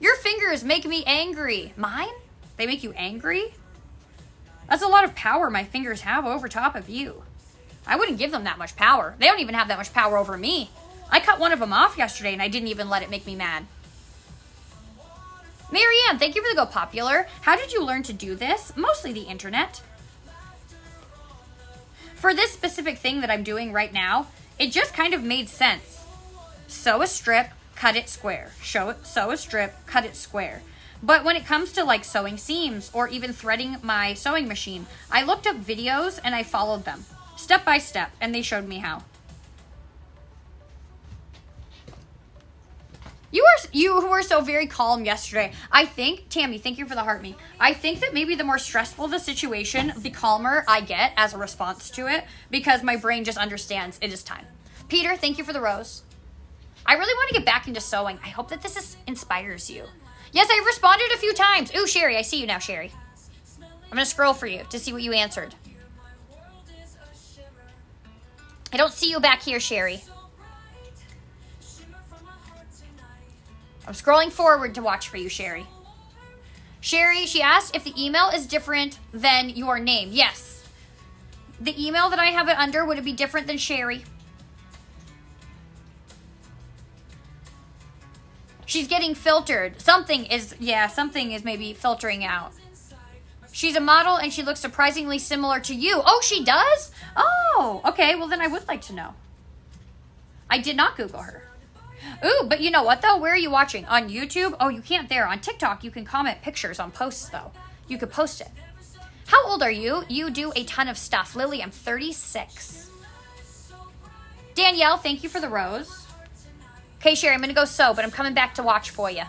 Speaker 2: Your fingers make me angry. Mine? They make you angry? That's a lot of power my fingers have over top of you. I wouldn't give them that much power. They don't even have that much power over me. I cut one of them off yesterday and I didn't even let it make me mad. Marianne, thank you for the go popular. How did you learn to do this? Mostly the internet. For this specific thing that I'm doing right now, it just kind of made sense. Sew a strip, cut it square. Sew a strip, cut it square. But when it comes to like sewing seams or even threading my sewing machine, I looked up videos and I followed them step by step and they showed me how. You were so very calm yesterday. I think, Tammy, thank you for the heart me. I think that maybe the more stressful the situation, the calmer I get as a response to it because my brain just understands it is time. Peter, thank you for the rose. I really want to get back into sewing. I hope that this inspires you. Yes, I responded a few times. Ooh, Sherry, I see you now, Sherry. I'm going to scroll for you to see what you answered. I don't see you back here, Sherry. I'm scrolling forward to watch for you, Sherry. Sherry, she asked if the email is different than your name. Yes. The email that I have it under, would it be different than Sherry? She's getting filtered. Something is maybe filtering out. She's a model and she looks surprisingly similar to you. Oh, she does? Oh, okay. Well, then I would like to know. I did not Google her. Ooh, but you know what, though? Where are you watching? On YouTube? Oh, you can't there. On TikTok, you can comment pictures on posts, though. You could post it. How old are you? You do a ton of stuff. Lily, I'm 36. Danielle, thank you for the rose. Okay, Sherry, I'm going to go sew, but I'm coming back to watch for you.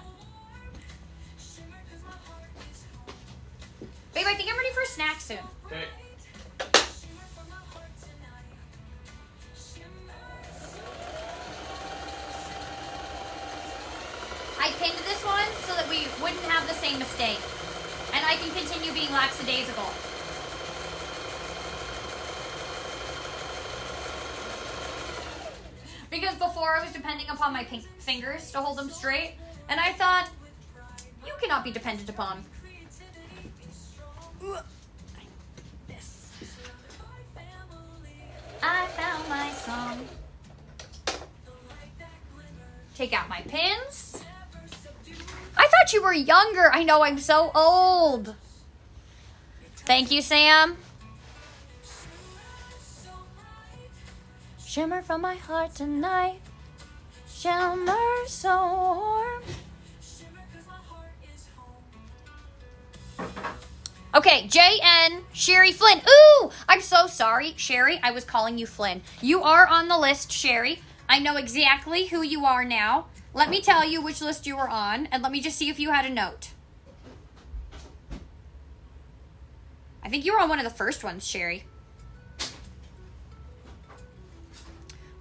Speaker 2: Babe, I think I'm ready for a snack soon.
Speaker 3: Okay.
Speaker 2: I pinned this one so that we wouldn't have the same mistake. And I can continue being lackadaisical. Because before I was depending upon my pink fingers to hold them straight. And I thought, you cannot be dependent upon. This. I found my song. Take out my pins. I thought you were younger. I know, I'm so old. Thank you, Sam. Shimmer from my heart tonight. Shimmer so warm. Okay, JN, Sherry Flynn. Ooh, I'm so sorry, Sherry. I was calling you Flynn. You are on the list, Sherry. I know exactly who you are now. Let me tell you which list you were on, and let me just see if you had a note. I think you were on one of the first ones, Sherry.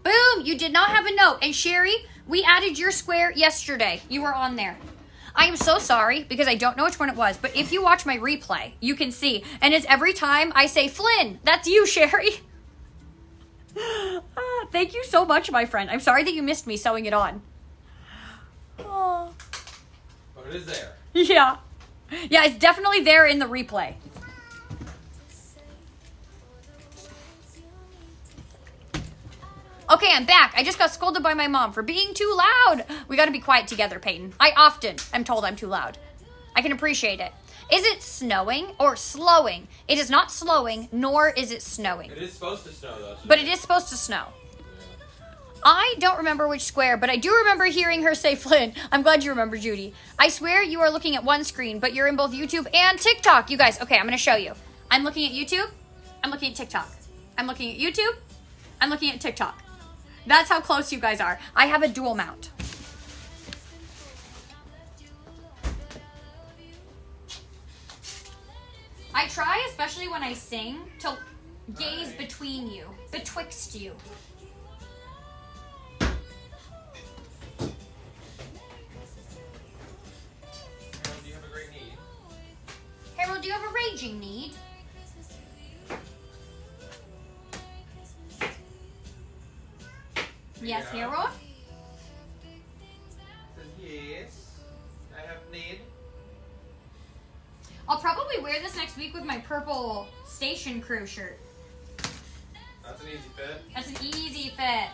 Speaker 2: Boom, you did not have a note. And Sherry, we added your square yesterday. You were on there. I am so sorry because I don't know which one it was, but if you watch my replay, you can see. And it's every time I say, Flynn, that's you, Sherry. Thank you so much, my friend. I'm sorry that you missed me sewing it on. Oh.
Speaker 6: But it is there.
Speaker 2: Yeah. Yeah, it's definitely there in the replay. Okay, I'm back. I just got scolded by my mom for being too loud. We got to be quiet together, Peyton. I often am told I'm too loud. I can appreciate it. Is it snowing or slowing? It is not slowing, nor is it snowing.
Speaker 6: It is supposed to snow, though.
Speaker 2: But it is supposed to snow. I don't remember which square, but I do remember hearing her say Flynn. I'm glad you remember, Judy. I swear you are looking at one screen, but you're in both YouTube and TikTok. You guys, okay, I'm going to show you. I'm looking at YouTube. I'm looking at TikTok. I'm looking at YouTube. I'm looking at TikTok. That's how close you guys are. I have a dual mount. I try, especially when I sing, to gaze between you, betwixt you.
Speaker 6: Do you have a great need?
Speaker 2: Harold, do you have a raging need? Yes,
Speaker 6: Yeah.
Speaker 2: Harold?
Speaker 6: Yes. I have need.
Speaker 2: I'll probably wear this next week with my purple station crew shirt.
Speaker 6: That's an easy fit.
Speaker 2: That's an easy fit.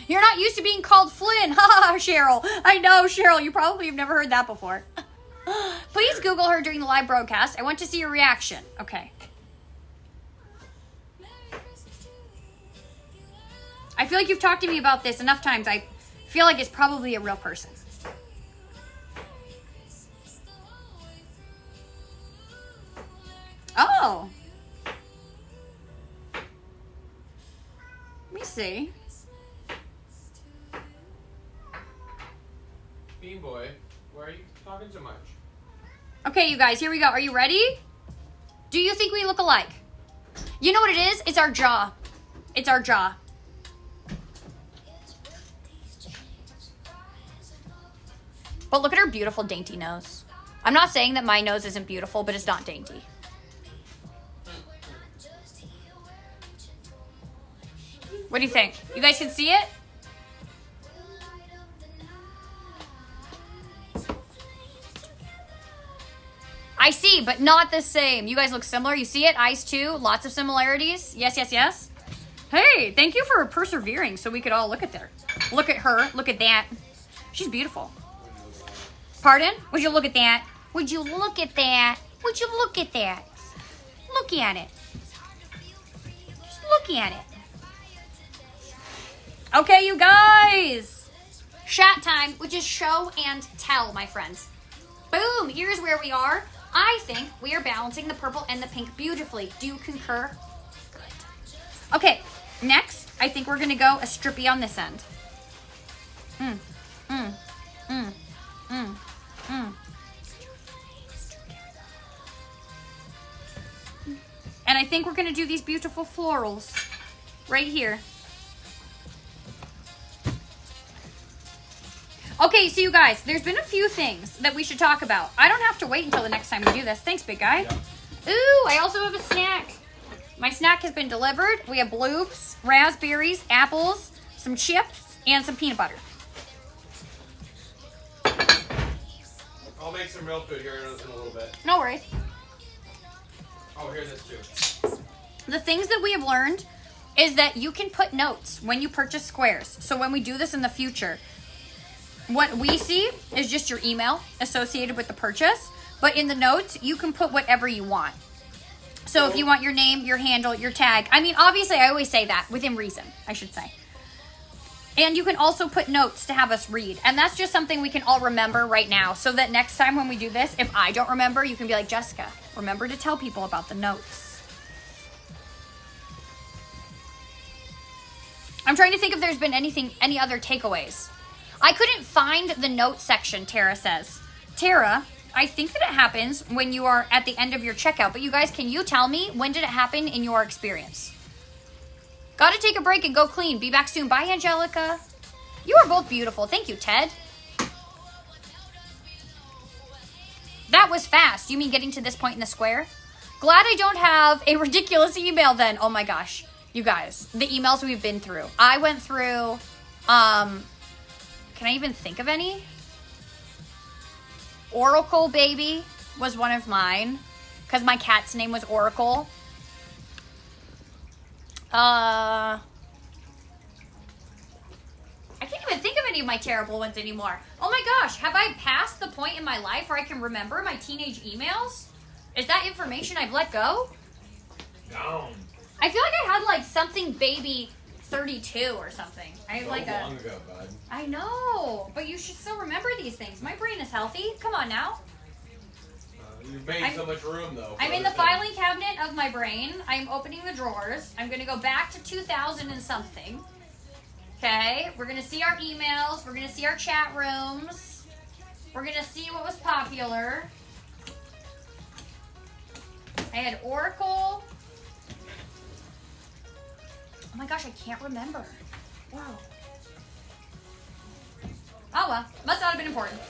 Speaker 2: You're not used to being called Flynn. Ha, Cheryl. I know, Cheryl. You probably have never heard that before. Please Google her during the live broadcast. I want to see your reaction. Okay. I feel like you've talked to me about this enough times. I feel like it's probably a real person. Oh. Let me see.
Speaker 6: Bean Boy, why are you talking so much?
Speaker 2: Okay, you guys, here we go. Are you ready? Do you think we look alike? You know what it is? It's our jaw. It's our jaw. But look at her beautiful, dainty nose. I'm not saying that my nose isn't beautiful, but it's not dainty. What do you think? You guys can see it? I see, but not the same. You guys look similar. You see it? Eyes too. Lots of similarities. Yes, yes, yes. Hey, thank you for persevering so we could all look at her. Look at her. Look at that. She's beautiful. Pardon? Would you look at that? Would you look at that? Would you look at that? Look at it. Just look at it. Okay, you guys. Shot time, which is show and tell, my friends. Boom. Here's where we are. I think we are balancing the purple and the pink beautifully. Do you concur? Good. Okay, next, I think we're going to go a strippy on this end. And I think we're going to do these beautiful florals right here. Okay, so you guys, there's been a few things that we should talk about. I don't have to wait until the next time we do this. Thanks, big guy.
Speaker 6: Yeah.
Speaker 2: Ooh, I also have a snack. My snack has been delivered. We have bloops, raspberries, apples, some chips, and some peanut butter.
Speaker 6: I'll make some real food here in a little bit.
Speaker 2: No worries.
Speaker 6: Oh, here's this too.
Speaker 2: The things that we have learned is that you can put notes when you purchase squares. So when we do this in the future, what we see is just your email associated with the purchase. But in the notes, you can put whatever you want. So if you want your name, your handle, your tag. I mean, obviously, I always say that within reason, I should say. And you can also put notes to have us read. And that's just something we can all remember right now. So that next time when we do this, if I don't remember, you can be like, Jessica, remember to tell people about the notes. I'm trying to think if there's been any other takeaways. I couldn't find the note section, Tara says. Tara, I think that it happens when you are at the end of your checkout. But you guys, can you tell me, when did it happen in your experience? Gotta take a break and go clean. Be back soon. Bye, Angelica. You are both beautiful. Thank you, Ted. That was fast. You mean getting to this point in the square? Glad I don't have a ridiculous email then. Oh my gosh. You guys, the emails we've been through. I went through, can I even think of any? Oracle Baby was one of mine, because my cat's name was Oracle. I can't even think of any of my terrible ones anymore. Oh my gosh, have I passed the point in my life where I can remember my teenage emails? Is that information I've let go?
Speaker 6: Down.
Speaker 2: I feel like I had like something baby 32 or something. I had like
Speaker 6: long ago, bud.
Speaker 2: I know, but you should still remember these things. My brain is healthy. Come on now.
Speaker 6: You've made so much room, though.
Speaker 2: I'm in the filing cabinet of my brain. I'm opening the drawers. I'm going to go back to 2000 and something. Okay, we're going to see our emails. We're going to see our chat rooms. We're going to see what was popular. I had Oracle. Oh my gosh, I can't remember. Wow. Oh well, must not have been important.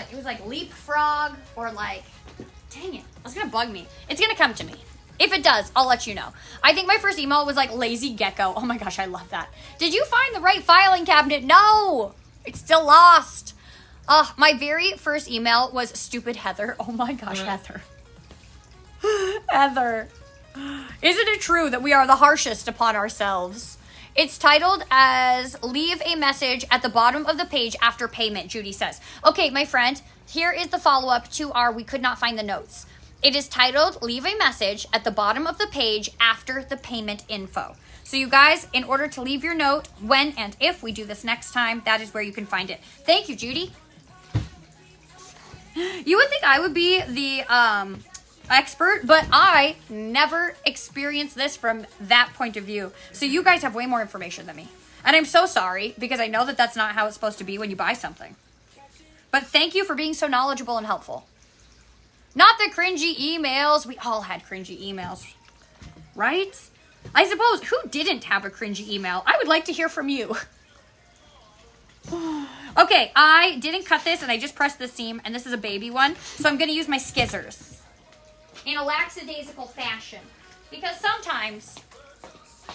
Speaker 2: It was like leapfrog or like, dang it, it's gonna bug me. It's gonna come to me. If it does, I'll let you know. I think my first email was like lazy gecko. Oh my gosh, I love that. Did you find the right filing cabinet? No, it's still lost. My very first email was stupid Heather. Oh my gosh, Heather. Heather. Isn't it true that we are the harshest upon ourselves? It's titled as leave a message at the bottom of the page after payment, Judy says. Okay, my friend, here is the follow-up to our we could not find the notes. It is titled leave a message at the bottom of the page after the payment info. So you guys, in order to leave your note when and if we do this next time, that is where you can find it. Thank you, Judy. You would think I would be the expert, but I never experienced this from that point of view. So you guys have way more information than me. And I'm so sorry, because I know that that's not how it's supposed to be when you buy something. But thank you for being so knowledgeable and helpful. Not the cringy emails. We all had cringy emails, right? I suppose, who didn't have a cringy email? I would like to hear from you. Okay, I didn't cut this, and I just pressed the seam, and this is a baby one. So I'm going to use my skizzers in a lackadaisical fashion, because sometimes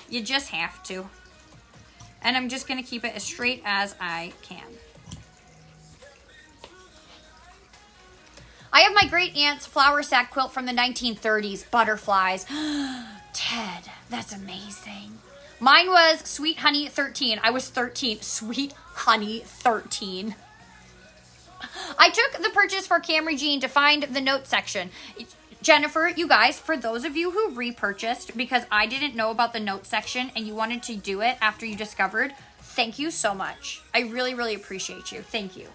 Speaker 2: you just have to. And I'm just going to keep it as straight as I can. I have my great aunt's flour sack quilt from the 1930s, butterflies. Ted, that's amazing. Mine was Sweet Honey 13. I was 13. Sweet Honey 13. I took the purchase for Camry Jean to find the note section. Jennifer, you guys, for those of you who repurchased because I didn't know about the note section and you wanted to do it after you discovered, thank you so much. I really, really appreciate you. Thank you.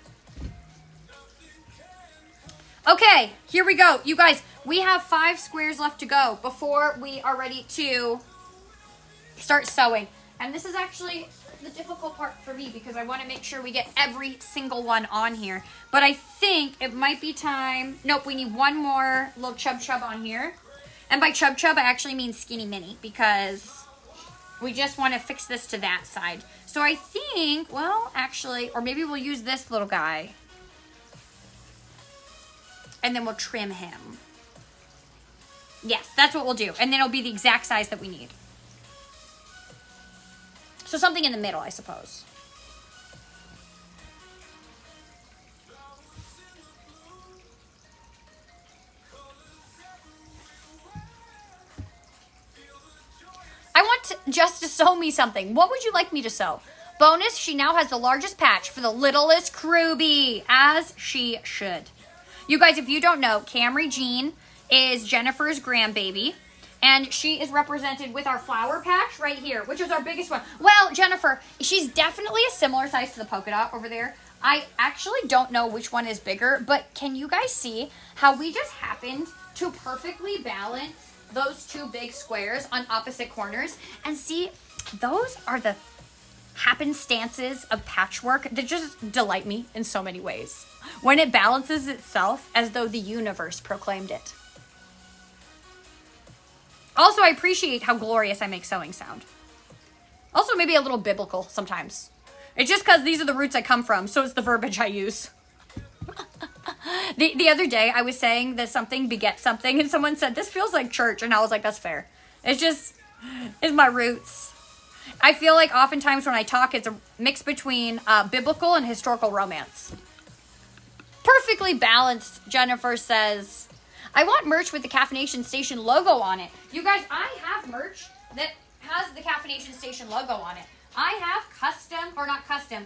Speaker 2: Okay, here we go. You guys, we have 5 squares left to go before we are ready to start sewing. And this is actually the difficult part for me because I want to make sure we get every single one on here. But I think it might be time. Nope, we need one more little chub on here. And by chub, I actually mean skinny mini because we just want to fix this to that side. So I think, well, actually, or maybe we'll use this little guy. And then we'll trim him. Yes, that's what we'll do. And then it'll be the exact size that we need. So something in the middle, I suppose. I want Jess to sew me something. What would you like me to sew? Bonus, she now has the largest patch for the littlest Kruby, as she should. You guys, if you don't know, Camry Jean is Jennifer's grandbaby, and she is represented with our flower patch right here, which is our biggest one. Well, Jennifer, she's definitely a similar size to the polka dot over there. I actually don't know which one is bigger, but can you guys see how we just happened to perfectly balance those 2 big squares on opposite corners? And see, those are the happenstances of patchwork that just delight me in so many ways. When it balances itself as though the universe proclaimed it. Also, I appreciate how glorious I make sewing sound. Also, maybe a little biblical sometimes. It's just because these are the roots I come from, so it's the verbiage I use. The other day, I was saying that something begets something, and someone said, this feels like church, and I was like, that's fair. It's my roots. I feel like oftentimes when I talk, it's a mix between biblical and historical romance. Perfectly balanced, Jennifer says. I want merch with the Caffeination Station logo on it. You guys, I have merch that has the Caffeination Station logo on it. I have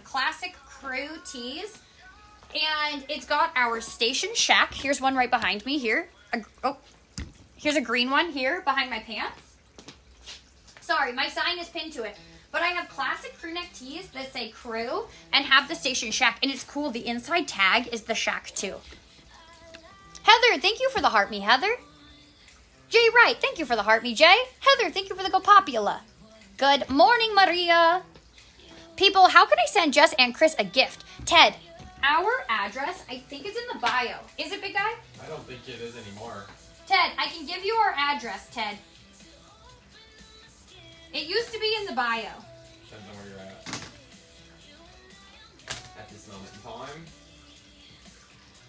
Speaker 2: classic crew tees. And it's got our Station Shack. Here's one right behind me here. Here's a green one here behind my pants. Sorry, my sign is pinned to it. But I have classic crew neck tees that say crew and have the Station Shack. And it's cool. The inside tag is the shack too. Heather, thank you for the heart me, Heather. Jay Wright, thank you for the heart me, Jay. Heather, thank you for the go popula. Good morning, Maria. People, how can I send Jess and Chris a gift? Ted, our address, I think, is in the bio. Is it, big guy?
Speaker 6: I don't think it is anymore.
Speaker 2: Ted, I can give you our address, Ted. It used to be in the bio.
Speaker 6: Depends on where you're at this moment in time.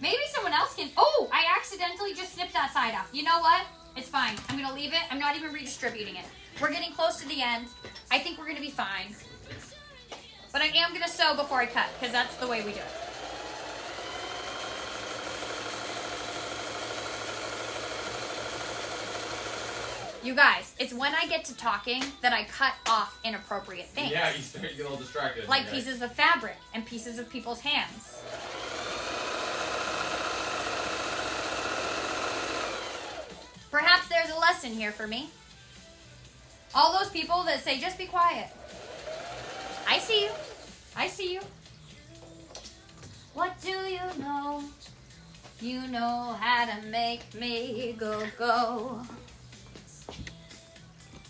Speaker 2: Maybe someone else can. Oh, I accidentally just snipped that side off. You know what? It's fine. I'm going to leave it. I'm not even redistributing it. We're getting close to the end. I think we're going to be fine. But I am going to sew before I cut, because that's the way we do it. You guys, it's when I get to talking that I cut off inappropriate things.
Speaker 6: Yeah, you start to get all distracted.
Speaker 2: Like pieces of fabric and pieces of people's hands. Perhaps there's a lesson here for me. All those people that say, just be quiet. I see you. I see you. What do you know? You know how to make me go.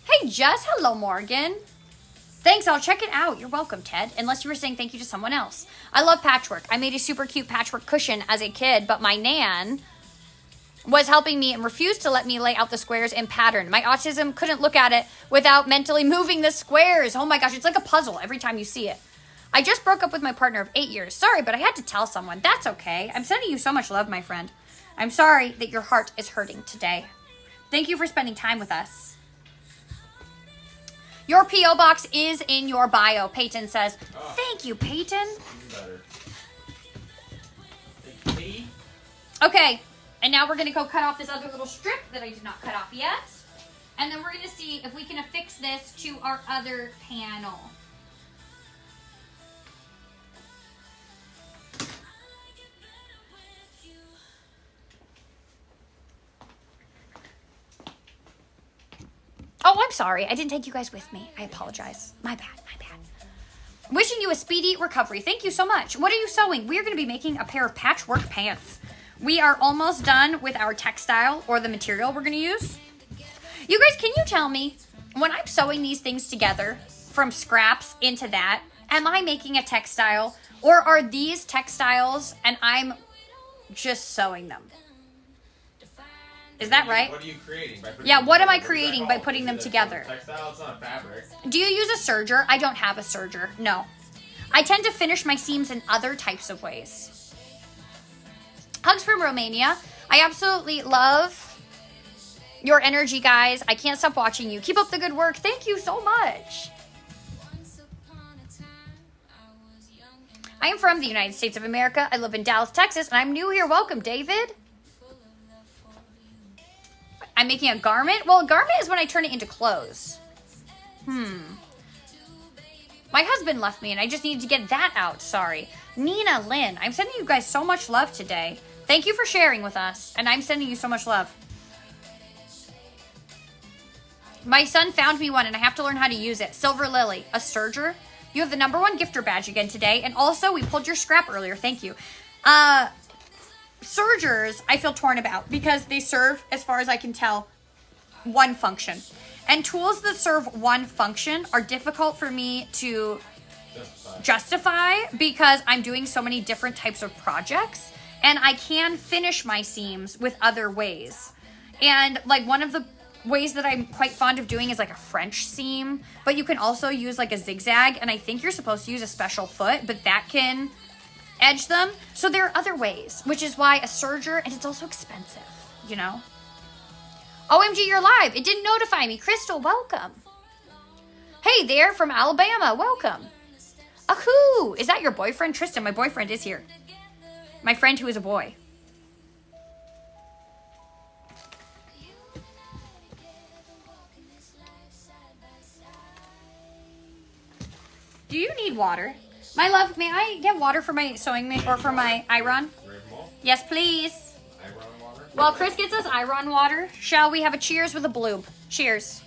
Speaker 2: Hey, Jess. Hello, Morgan. Thanks. I'll check it out. You're welcome, Ted. Unless you were saying thank you to someone else. I love patchwork. I made a super cute patchwork cushion as a kid, but my nan was helping me and refused to let me lay out the squares in pattern. My autism couldn't look at it without mentally moving the squares. Oh my gosh, it's like a puzzle every time you see it. I just broke up with my partner of 8 years. Sorry, but I had to tell someone. That's okay. I'm sending you so much love, my friend. I'm sorry that your heart is hurting today. Thank you for spending time with us. Your P.O. box is in your bio, Peyton says. Oh. Thank you, Peyton.
Speaker 6: Better. Thank you.
Speaker 2: Okay. And now we're going to go cut off this other little strip that I did not cut off yet. And then we're going to see if we can affix this to our other panel. Oh, I'm sorry. I didn't take you guys with me. I apologize. My bad. Wishing you a speedy recovery. Thank you so much. What are you sewing? We're going to be making a pair of patchwork pants. We are almost done with our textile or the material we're going to use. You guys, can you tell me, when I'm sewing these things together from scraps into that, am I making a textile, or are these textiles and I'm just sewing them? Is that right?
Speaker 6: What are you creating?
Speaker 2: Yeah, what am I creating by putting them together?
Speaker 6: Textile, it's not fabric.
Speaker 2: Do you use a serger? I don't have a serger, no. I tend to finish my seams in other types of ways. Hugs from Romania. I absolutely love your energy, guys. I can't stop watching you. Keep up the good work. Thank you so much. I am from the United States of America. I live in Dallas, Texas, and I'm new here. Welcome, David. I'm making a garment? Well, a garment is when I turn it into clothes. My husband left me, and I just needed to get that out. Sorry. Nina Lynn, I'm sending you guys so much love today. Thank you for sharing with us, and I'm sending you so much love. My son found me one, and I have to learn how to use it. Silver Lily, a serger. You have the #1 gifter badge again today, and also we pulled your scrap earlier. Thank you. Sergers, I feel torn about because they serve, as far as I can tell, one function. And tools that serve one function are difficult for me to justify because I'm doing so many different types of projects, and I can finish my seams with other ways. And like one of the ways that I'm quite fond of doing is like a French seam, but you can also use like a zigzag, and I think you're supposed to use a special foot, but that can edge them. So there are other ways, which is why a serger, and it's also expensive, you know? OMG, you're live. It didn't notify me. Crystal, welcome. Hey there from Alabama. Welcome. Ahoo. Is that your boyfriend? Tristan, my boyfriend is here. My friend who is a boy. Do you need water? My love, may I get water for my sewing or for my iron? Yes, please. While Chris gets us iron water, shall we have a cheers with a bloob? Cheers.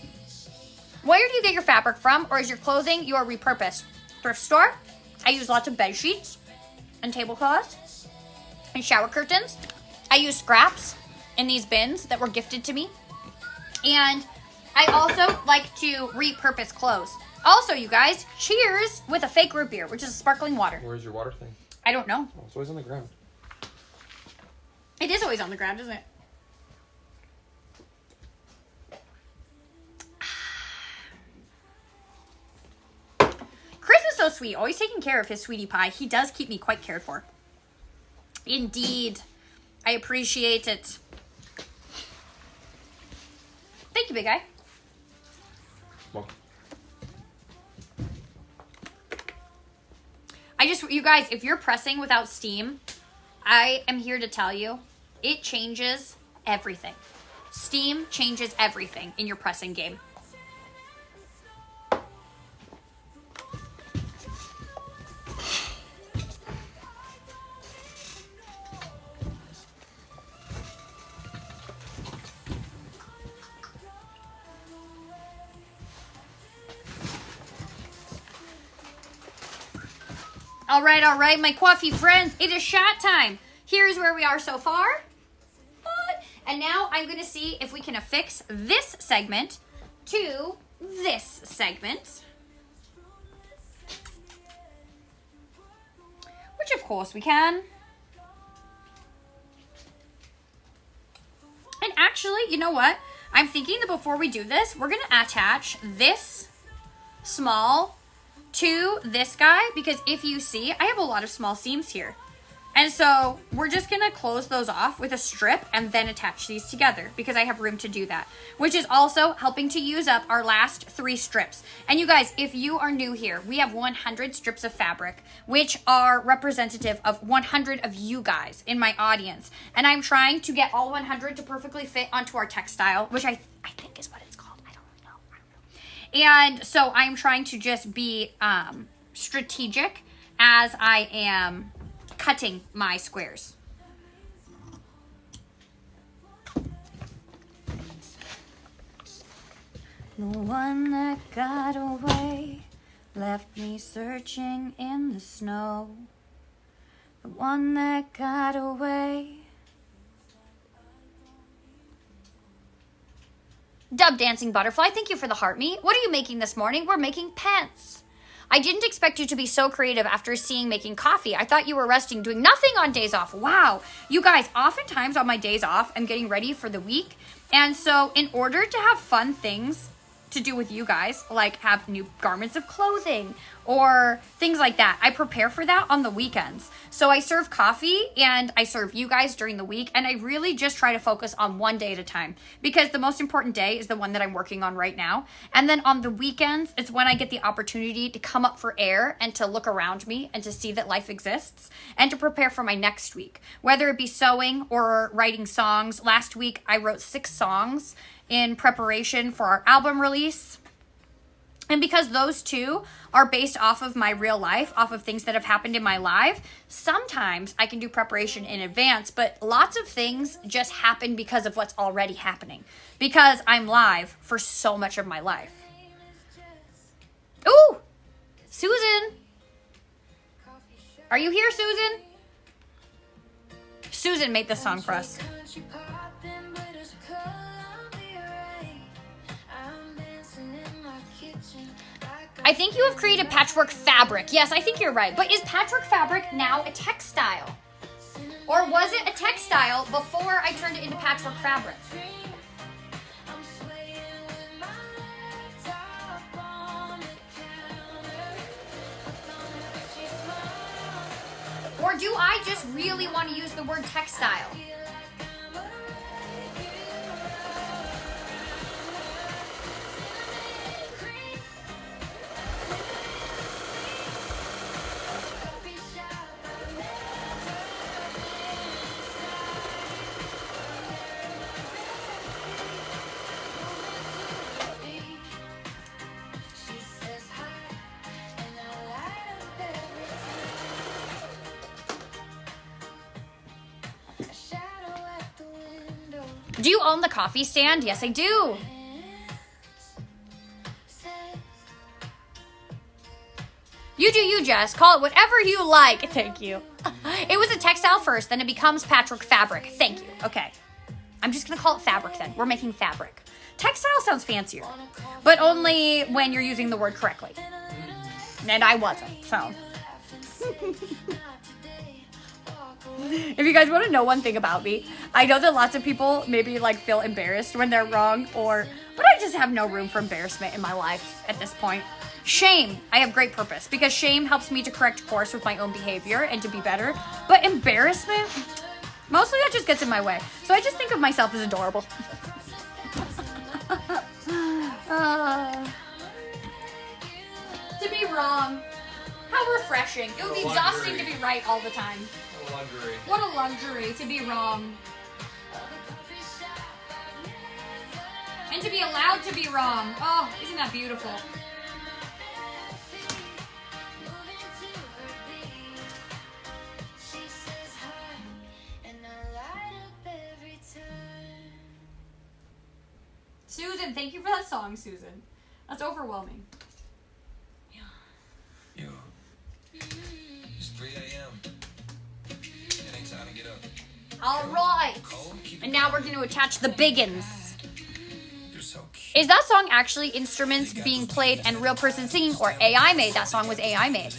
Speaker 2: Where do you get your fabric from, or is your clothing your repurposed? Thrift store. I use lots of bed sheets and tablecloths and shower curtains. I use scraps in these bins that were gifted to me. And I also like to repurpose clothes. Also, you guys, cheers with a fake root beer, which is sparkling water.
Speaker 3: Where's your water thing?
Speaker 2: I don't know.
Speaker 3: Oh, it's always on the ground.
Speaker 2: It is always on the ground, isn't it? Chris is so sweet, always taking care of his sweetie pie. He does keep me quite cared for. Indeed. I appreciate it. Thank you, big guy.
Speaker 3: Well.
Speaker 2: You guys, if you're pressing without steam, I am here to tell you, it changes everything. Steam changes everything in your pressing game. All right, my coffee friends, it is shot time. Here's where we are so far. And now I'm going to see if we can affix this segment to this segment. Which of course we can. And actually, you know what? I'm thinking that before we do this, we're going to attach this small to this guy, because if you see, I have a lot of small seams here. And so we're just going to close those off with a strip and then attach these together because I have room to do that, which is also helping to use up our last 3 strips. And you guys, if you are new here, we have 100 strips of fabric, which are representative of 100 of you guys in my audience. And I'm trying to get all 100 to perfectly fit onto our textile, which I think is what it's called. I don't know. And so I'm trying to just be strategic as I am cutting my squares. The one that got away left me searching in the snow. The one that got away Dub Dancing Butterfly, thank you for the heart me. What are you making this morning? We're making pants. I didn't expect you to be so creative after seeing making coffee. I thought you were resting, doing nothing on days off. Wow. You guys, oftentimes on my days off, I'm getting ready for the week. And so in order to have fun things to do with you guys, like have new garments of clothing or things like that, I prepare for that on the weekends. So I serve coffee and I serve you guys during the week, and I really just try to focus on one day at a time because the most important day is the one that I'm working on right now. And then on the weekends, it's when I get the opportunity to come up for air and to look around me and to see that life exists and to prepare for my next week, whether it be sewing or writing songs. Last week, I wrote 6 songs in preparation for our album release. And because those two are based off of my real life, off of things that have happened in my life, sometimes I can do preparation in advance, but lots of things just happen because of what's already happening. Because I'm live for so much of my life. Ooh! Susan! Are you here, Susan? Susan made this song for us. I think you have created patchwork fabric. Yes, I think you're right. But is patchwork fabric now a textile? Or was it a textile before I turned it into patchwork fabric? Or do I just really want to use the word textile? Do you own the coffee stand? Yes, I do. You do you, Jess. Call it whatever you like. Thank you. It was a textile first, then it becomes patchwork fabric. Thank you. Okay. I'm just going to call it fabric then. We're making fabric. Textile sounds fancier, but only when you're using the word correctly. And I wasn't, so. If you guys want to know one thing about me, I know that lots of people maybe like feel embarrassed when they're wrong, but I just have no room for embarrassment in my life at this point. Shame, I have great purpose because shame helps me to correct course with my own behavior and to be better. But embarrassment, mostly that just gets in my way. So I just think of myself as adorable. To be wrong, how refreshing. It would be exhausting to be right all the time.
Speaker 6: Luxury.
Speaker 2: What a luxury to be wrong. And to be allowed to be wrong. Oh, isn't that beautiful? Susan, thank you for that song, Susan. That's overwhelming.
Speaker 7: Yo. It's 3 a.m. It ain't time to get up.
Speaker 2: All right. And now we're going to attach the biggins.
Speaker 7: You're so cute.
Speaker 2: Is that song actually instruments being played and real person singing, or AI made? That song was AI made.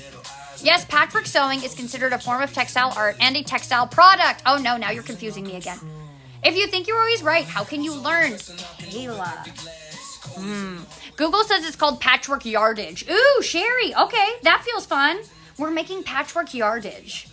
Speaker 2: Yes, patchwork sewing is considered a form of textile art and a textile product. Oh no, now you're confusing me again. If you think you're always right, how can you learn? Kayla. Google says it's called patchwork yardage. Ooh, Sherry. Okay, that feels fun. We're making patchwork yardage.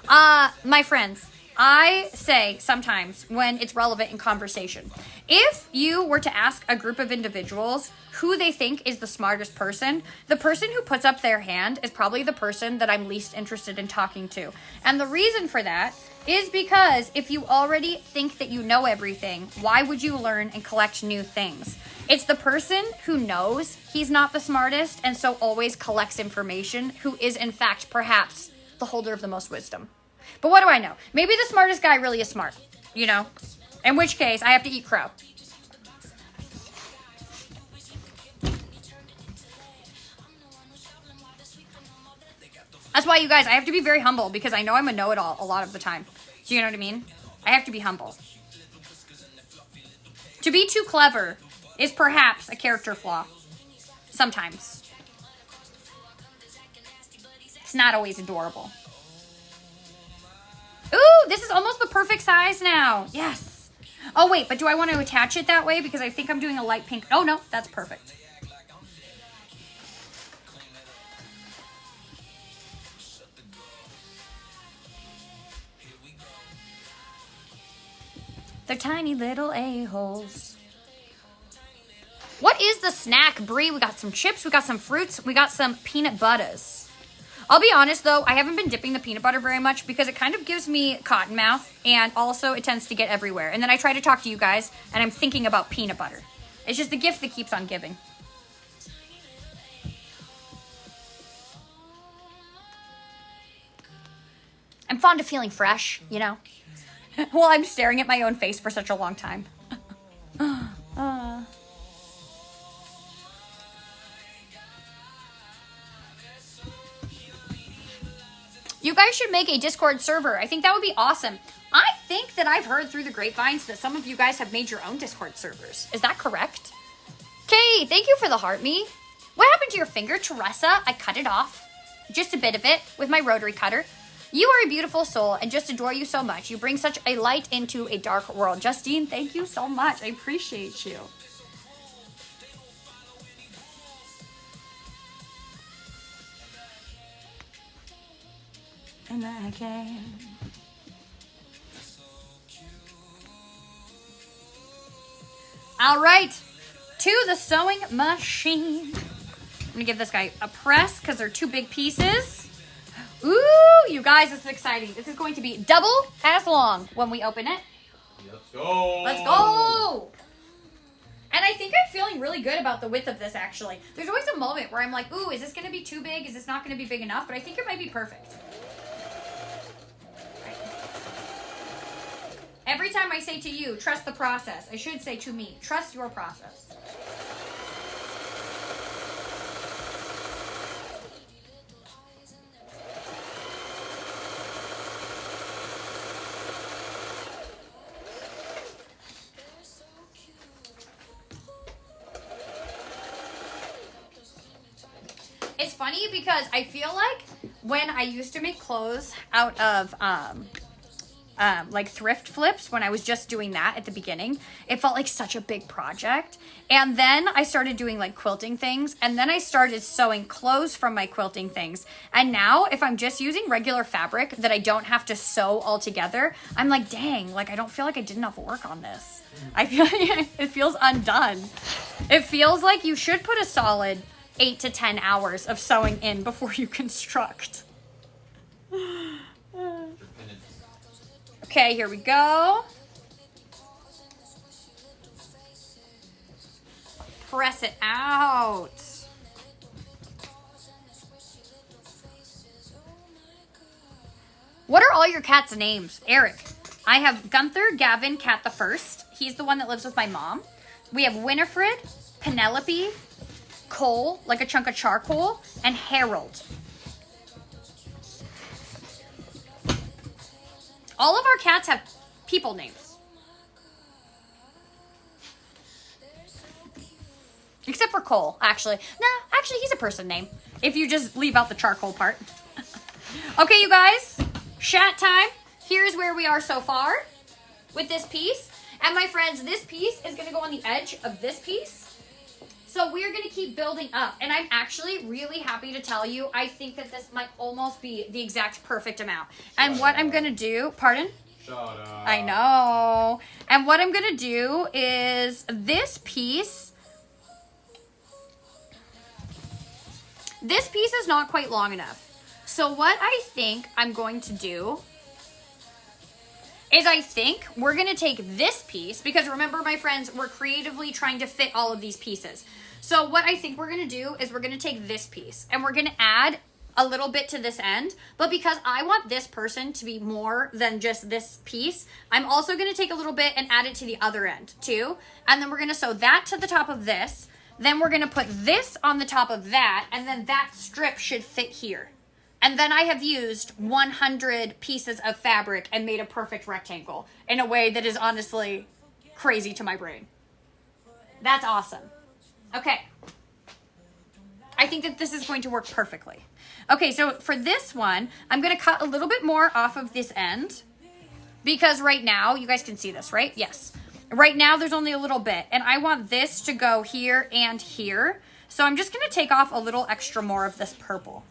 Speaker 2: My friends, I say sometimes when it's relevant in conversation, if you were to ask a group of individuals who they think is the smartest person, the person who puts up their hand is probably the person that I'm least interested in talking to. And the reason for that is because if you already think that you know everything, why would you learn and collect new things? It's the person who knows he's not the smartest and so always collects information who is in fact perhaps the holder of the most wisdom. But what do I know? Maybe the smartest guy really is smart, you know? In which case, I have to eat crow. That's why, you guys, I have to be very humble because I know I'm a know-it-all a lot of the time. Do you know what I mean? I have to be humble. To be too clever is perhaps a character flaw. Sometimes. It's not always adorable. Ooh, this is almost the perfect size now. Yes. Oh, wait, but do I want to attach it that way? Because I think I'm doing a light pink. Oh, no, that's perfect. They're tiny little a-holes. What is the snack, Brie? We got some chips, we got some fruits, we got some peanut butters. I'll be honest, though, I haven't been dipping the peanut butter very much because it kind of gives me cotton mouth, and also it tends to get everywhere. And then I try to talk to you guys, and I'm thinking about peanut butter. It's just the gift that keeps on giving. I'm fond of feeling fresh, you know? While I'm staring at my own face for such a long time. You guys should make a Discord server. I think that would be awesome. I think that I've heard through the grapevines that some of you guys have made your own Discord servers. Is that correct? Okay, thank you for the heart me. What happened to your finger, Teresa? I cut it off. Just a bit of it with my rotary cutter. You are a beautiful soul and just adore you so much. You bring such a light into a dark world. Justine, thank you so much. I appreciate you. And I can. All right, to the sewing machine. I'm gonna give this guy a press because they're two big pieces. Ooh, you guys, this is exciting. This is going to be double as long when we open it.
Speaker 6: Let's go.
Speaker 2: Let's go. And I think I'm feeling really good about the width of this, actually. There's always a moment where I'm like, ooh, is this going to be too big? Is this not going to be big enough? But I think it might be perfect. Every time I say to you, trust the process, I should say to me, trust your process. It's funny because I feel like when I used to make clothes out of like thrift flips, when I was just doing that at the beginning, it felt like such a big project. And then I started doing like quilting things, and then I started sewing clothes from my quilting things. And now if I'm just using regular fabric that I don't have to sew all together, I'm like, dang, like I don't feel like I did enough work on this. I feel like it feels undone. It feels like you should put a solid 8 to 10 hours of sewing in before you construct. Okay, here we go. Press it out. What are all your cats' names? Eric. I have Gunther, Gavin, Cat the First. He's the one that lives with my mom. We have Winifred, Penelope, Cole, like a chunk of charcoal, and Harold. All of our cats have people names. Except for Cole, actually. Nah, actually, he's a person name. If you just leave out the charcoal part. Okay, you guys. Chat time. Here's where we are so far with this piece. And my friends, this piece is going to go on the edge of this piece. So we're going to keep building up. And I'm actually really happy to tell you, I think that this might almost be the exact perfect amount. And what I'm going to do, pardon?
Speaker 6: Shut up.
Speaker 2: I know. And what I'm going to do is this piece is not quite long enough. So what I think I'm going to do is I think we're going to take this piece, because remember, my friends, we're creatively trying to fit all of these pieces. So what I think we're going to do is we're going to take this piece and we're going to add a little bit to this end. But because I want this person to be more than just this piece, I'm also going to take a little bit and add it to the other end too. And then we're going to sew that to the top of this. Then we're going to put this on the top of that. And then that strip should fit here. And then I have used 100 pieces of fabric and made a perfect rectangle in a way that is honestly crazy to my brain. That's awesome. Okay. I think that this is going to work perfectly. Okay, so for this one, I'm going to cut a little bit more off of this end. Because right now, you guys can see this, right? Yes. Right now, there's only a little bit. And I want this to go here and here. So I'm just going to take off a little extra more of this purple.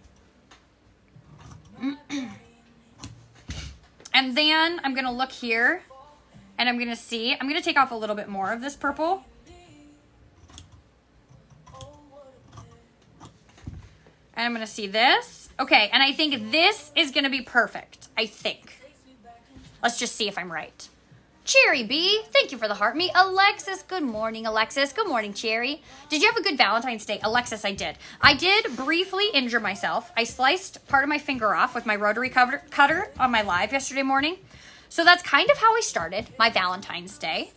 Speaker 2: And then I'm going to look here. And I'm going to see. I'm going to take off a little bit more of this purple. And I'm going to see this. Okay, and I think this is going to be perfect. I think. Let's just see if I'm right. Cherry B, thank you for the heart me. Alexis, good morning, Alexis. Good morning, Cherry. Did you have a good Valentine's Day? Alexis, I did. I did briefly injure myself. I sliced part of my finger off with my rotary cutter on my live yesterday morning. So that's kind of how I started my Valentine's Day.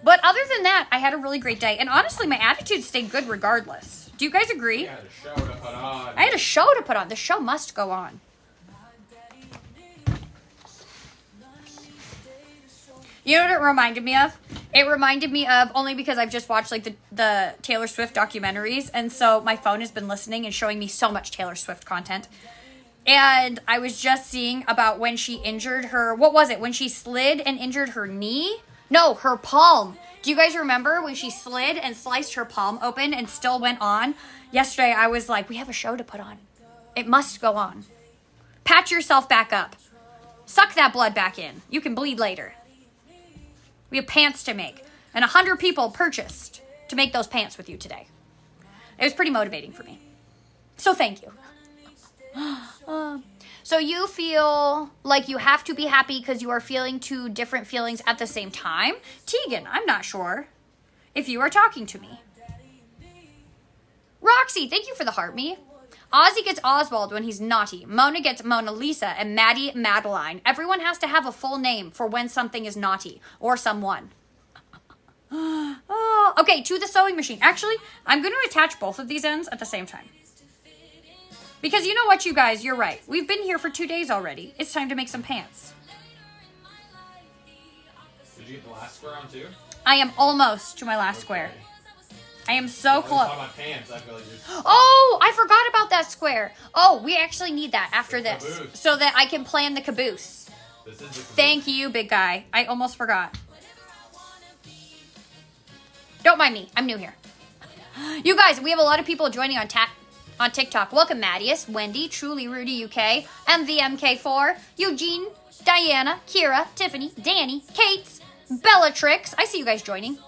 Speaker 2: But other than that, I had a really great day. And honestly, my attitude stayed good regardless. Do you guys agree?
Speaker 6: You had a show to put on.
Speaker 2: I had a show to put on. The show must go on. You know what it reminded me of? It reminded me of, only because I've just watched like the Taylor Swift documentaries, and so my phone has been listening and showing me so much Taylor Swift content. And I was just seeing about when she injured her, what was it? When she slid and injured her knee? No, her palm. Do you guys remember when she slid and sliced her palm open and still went on? Yesterday I was like, we have a show to put on. It must go on. Patch yourself back up. Suck that blood back in. You can bleed later. We have pants to make. And 100 people purchased to make those pants with you today. It was pretty motivating for me. So thank you. So you feel like you have to be happy because you are feeling two different feelings at the same time? Tegan, I'm not sure if you are talking to me. Roxy, thank you for the heart me. Ozzy gets Oswald when he's naughty. Mona gets Mona Lisa, and Maddie Madeline. Everyone has to have a full name for when something is naughty. Or someone. Oh, okay, to the sewing machine. Actually, I'm going to attach both of these ends at the same time. Because you know what, you guys? You're right. We've been here for 2 days already. It's time to make some pants.
Speaker 6: Did you get the last square on too?
Speaker 2: I am almost to my last square. I am so close.
Speaker 6: Talking about pants, I feel like you're...
Speaker 2: Oh, I forgot about that square. Oh, we actually need that after this.
Speaker 6: Caboose.
Speaker 2: So that I can plan the caboose.
Speaker 6: This is the caboose.
Speaker 2: Thank you, big guy. I almost forgot. Don't mind me. I'm new here. You guys, we have a lot of people joining on TikTok. Welcome, Mattias, Wendy, Truly Rudy UK, MVMK4, Eugene, Diana, Kira, Tiffany, Danny, Kates, Bellatrix. I see you guys joining.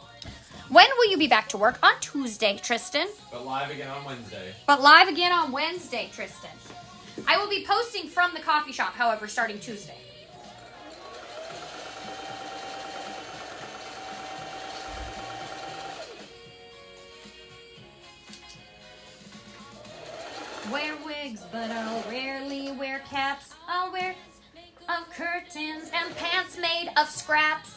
Speaker 2: When will you be back to work? On Tuesday, Tristan.
Speaker 6: But live again on Wednesday.
Speaker 2: But live again on Wednesday, Tristan. I will be posting from the coffee shop, however, starting Tuesday. Wear wigs, but I'll rarely wear caps. I'll wear of curtains and pants made of scraps.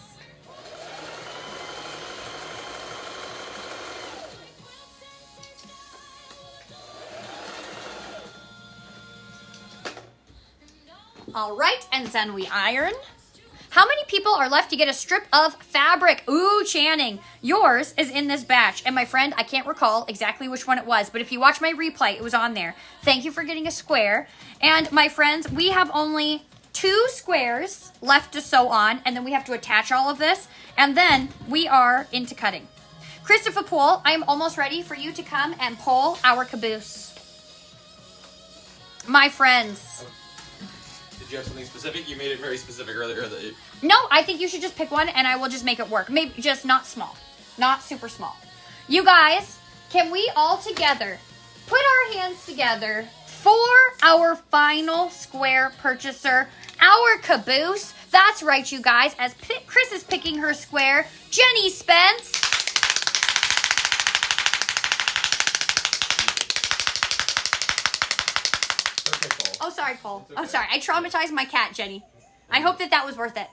Speaker 2: All right, and then we iron. How many people are left to get a strip of fabric? Ooh, Channing. Yours is in this batch. And my friend, I can't recall exactly which one it was, but if you watch my replay, it was on there. Thank you for getting a square. And my friends, we have only 2 squares left to sew on, and then we have to attach all of this, and then we are into cutting. Christopher Poole, I am almost ready for you to come and pull our caboose. My friends.
Speaker 3: Did you have something specific? You made it very specific earlier.
Speaker 2: No, I think you should just pick one and I will just make it work. Maybe just not small. Not super small. You guys, can we all together put our hands together for our final square purchaser, our caboose? That's right, you guys. As Chris is picking her square, Jenny Spence. Oh, sorry, Cole.
Speaker 6: Okay.
Speaker 2: Oh, sorry. I traumatized my cat, Jenny. I hope that was worth it.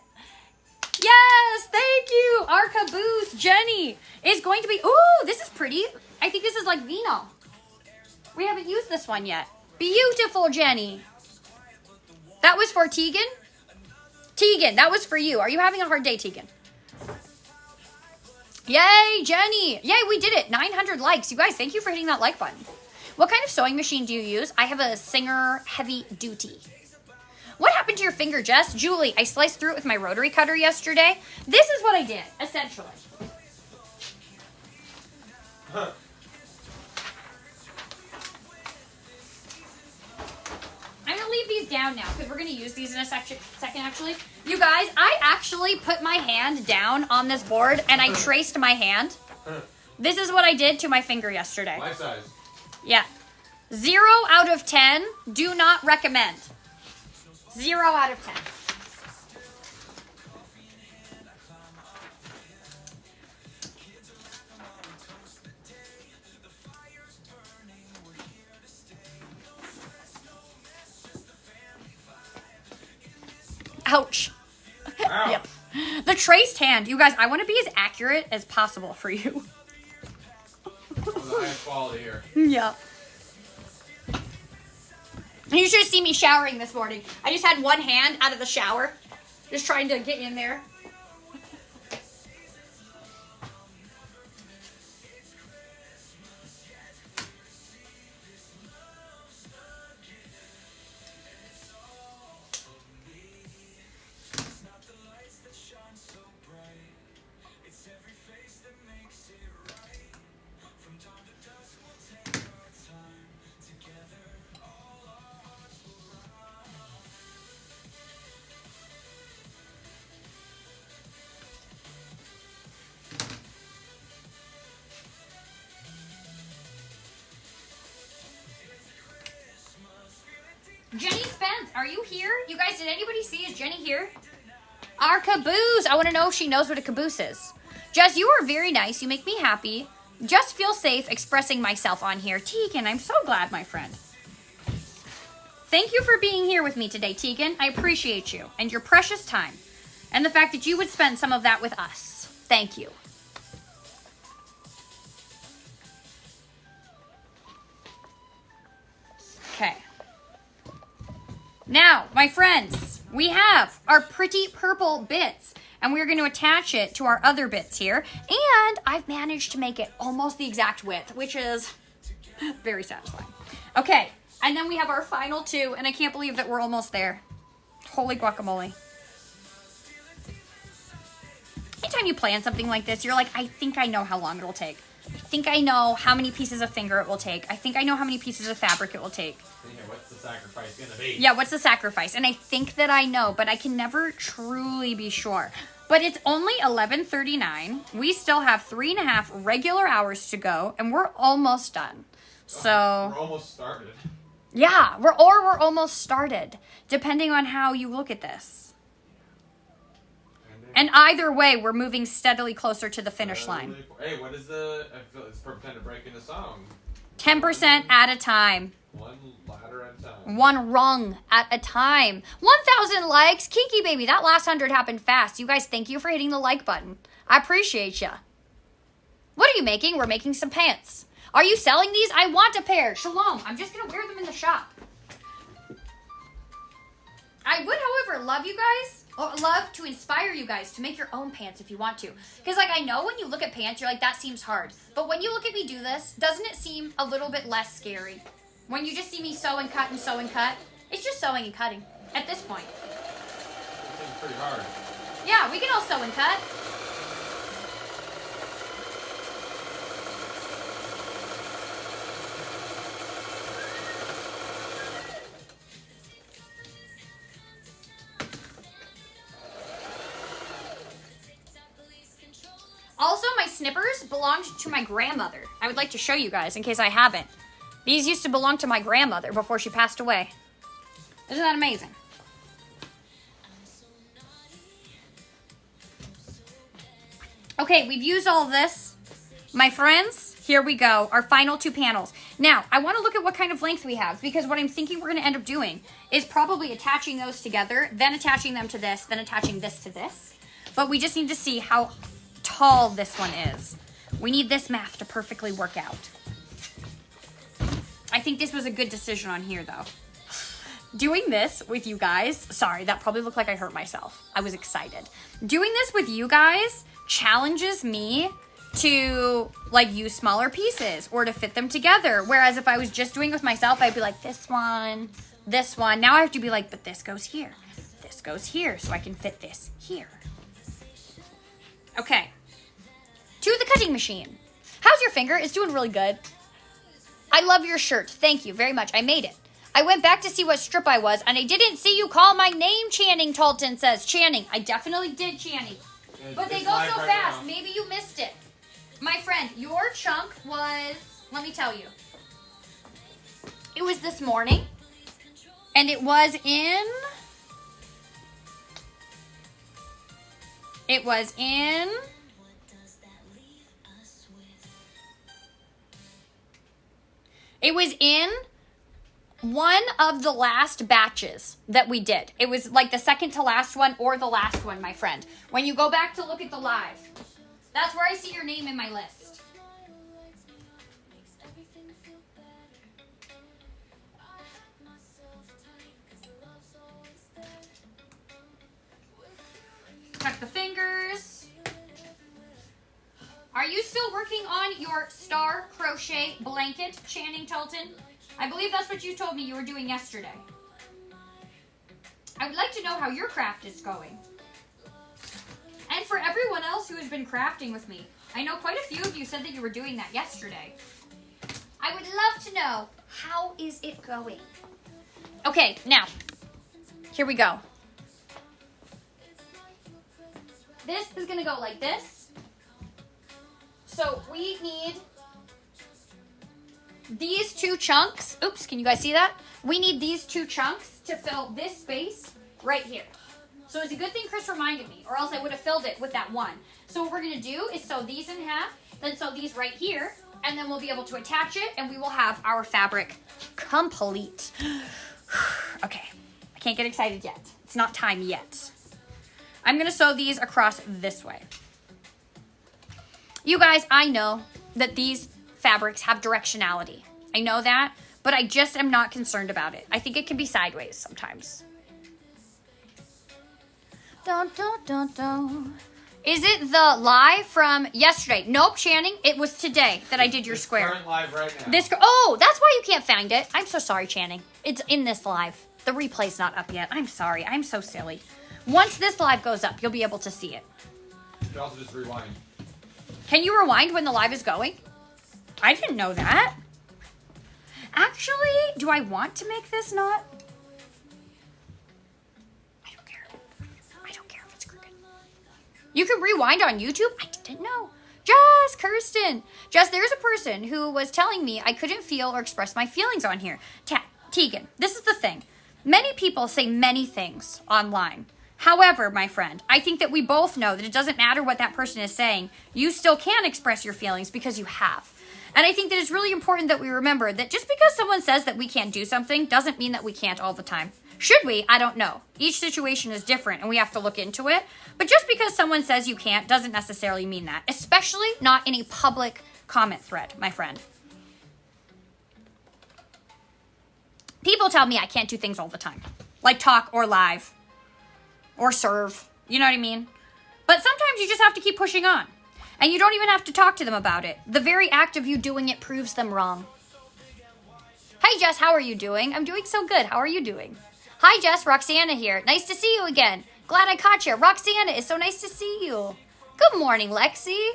Speaker 2: Yes, thank you. Our caboose, Jenny, is going to be... Ooh, this is pretty. I think this is like Vino. We haven't used this one yet. Beautiful, Jenny. That was for Tegan? Tegan, that was for you. Are you having a hard day, Tegan? Yay, Jenny. Yay, we did it. 900 likes. You guys, thank you for hitting that like button. What kind of sewing machine do you use? I have a Singer Heavy Duty. What happened to your finger, Jess? Julie, I sliced through it with my rotary cutter yesterday. This is what I did, essentially. I'm going to leave these down now because we're going to use these in a second, actually. You guys, I actually put my hand down on this board and I traced my hand. This is what I did to my finger yesterday.
Speaker 6: Life size.
Speaker 2: Yeah. 0 out of 10. Do not recommend. 0 out of 10. Ouch.
Speaker 6: Ow.
Speaker 2: Yep. The traced hand. You guys, I want to be as accurate as possible for you.
Speaker 6: The highest quality here.
Speaker 2: Yeah. You should have seen me showering this morning. I just had one hand out of the shower. Just trying to get in there. Jenny Spence, are you here? You guys, did anybody see? Is Jenny here? Our caboose. I want to know if she knows what a caboose is. Jess, you are very nice. You make me happy. Just feel safe expressing myself on here. Tegan, I'm so glad, my friend. Thank you for being here with me today, Tegan. I appreciate you and your precious time. And the fact that you would spend some of that with us. Thank you. Okay. Now, my friends, we have our pretty purple bits, and we're going to attach it to our other bits here. And I've managed to make it almost the exact width, which is very satisfying. Okay, and then we have our final two, and I can't believe that we're almost there. Holy guacamole. Anytime you plan something like this, you're like, I think I know how long it'll take. I think I know how many pieces of finger it will take. I think I know how many pieces of fabric it will take.
Speaker 6: Yeah, what's the sacrifice gonna be?
Speaker 2: Yeah, what's the sacrifice? And I think that I know, but I can never truly be sure. But it's only 11:39. We still have 3.5 regular hours to go, and we're almost done. So
Speaker 6: We're almost started.
Speaker 2: yeah, we're almost started, depending on how you look at this. And either way, we're moving steadily closer to the finish line.
Speaker 6: Hey, what is the? I feel it's pretend to break into song.
Speaker 2: 10% at a time.
Speaker 6: One ladder at a time.
Speaker 2: One rung at a time. 1,000 likes. Kiki baby, that last 100 happened fast. You guys, thank you for hitting the like button. I appreciate ya. What are you making? We're making some pants. Are you selling these? I want a pair. Shalom. I'm just going to wear them in the shop. I would, however, love to inspire you guys to make your own pants if you want to. Because, like, I know when you look at pants, you're like, that seems hard. But when you look at me do this, doesn't it seem a little bit less scary? When you just see me sew and cut and sew and cut, it's just sewing and cutting at this point.
Speaker 6: It seems pretty hard.
Speaker 2: Yeah, we can all sew and cut. Also, my snippers belonged to my grandmother. I would like to show you guys in case I haven't. These used to belong to my grandmother before she passed away. Isn't that amazing? Okay, we've used all this. My friends, here we go. Our final two panels. Now, I want to look at what kind of length we have because what I'm thinking we're going to end up doing is probably attaching those together, then attaching them to this, then attaching this to this. But we just need to see how tall this one is. We need this math to perfectly work out. I think this was a good decision on here, though. Doing this with you guys, sorry, that probably looked like I hurt myself. I was excited. Doing this with you guys challenges me to like use smaller pieces or to fit them together. Whereas if I was just doing it with myself, I'd be like, this one. Now I have to be like, but this goes here. This goes here, so I can fit this here. Okay. To the cutting machine. How's your finger? It's doing really good. I love your shirt. Thank you very much. I made it. I went back to see what strip I was, and I didn't see you call my name, Channing Talton says. Channing. I definitely did, Channing. But they go so fast. Maybe you missed it. My friend, your chunk was, let me tell you. It was this morning, and it was in... It was in one of the last batches that we did. It was like the second to last one or the last one, my friend. When you go back to look at the live, that's where I see your name in my list. Tuck the fingers. Are you still working on your star crochet blanket, Channing Talton? I believe that's what you told me you were doing yesterday. I would like to know how your craft is going. And for everyone else who has been crafting with me, I know quite a few of you said that you were doing that yesterday. I would love to know, how is it going? Okay, now, here we go. This is going to go like this. So we need these two chunks. Oops, can you guys see that? We need these two chunks to fill this space right here. So it's a good thing Chris reminded me, or else I would have filled it with that one. So what we're going to do is sew these in half, then sew these right here, and then we'll be able to attach it, and we will have our fabric complete. Okay, I can't get excited yet. It's not time yet. I'm going to sew these across this way. You guys, I know that these fabrics have directionality. I know that, but I just am not concerned about it. I think it can be sideways sometimes. Dun, dun, dun, dun. Is it the live from yesterday? Nope, Channing. It was today that I did your square.
Speaker 6: Current live right now.
Speaker 2: Oh, that's why you can't find it. I'm so sorry, Channing. It's in this live. The replay's not up yet. I'm sorry. I'm so silly. Once this live goes up, you'll be able to see it.
Speaker 6: You can also just rewind.
Speaker 2: Can you rewind when the live is going? I didn't know that. Actually, do I want to make this not? I don't care. I don't care if it's crooked. You can rewind on YouTube? I didn't know. Jess, Kirsten. Jess, there's a person who was telling me I couldn't feel or express my feelings on here. Tegan, this is the thing. Many people say many things online. However, my friend, I think that we both know that it doesn't matter what that person is saying. You still can express your feelings because you have. And I think that it's really important that we remember that just because someone says that we can't do something doesn't mean that we can't all the time. Should we? I don't know. Each situation is different and we have to look into it. But just because someone says you can't doesn't necessarily mean that. Especially not in a public comment thread, my friend. People tell me I can't do things all the time. Like talk or live. Or serve. You know what I mean? But sometimes you just have to keep pushing on. And you don't even have to talk to them about it. The very act of you doing it proves them wrong. Hey Jess, how are you doing? I'm doing so good. How are you doing? Hi Jess, Roxana here. Nice to see you again. Glad I caught you. Roxana, it's so nice to see you. Good morning, Lexi.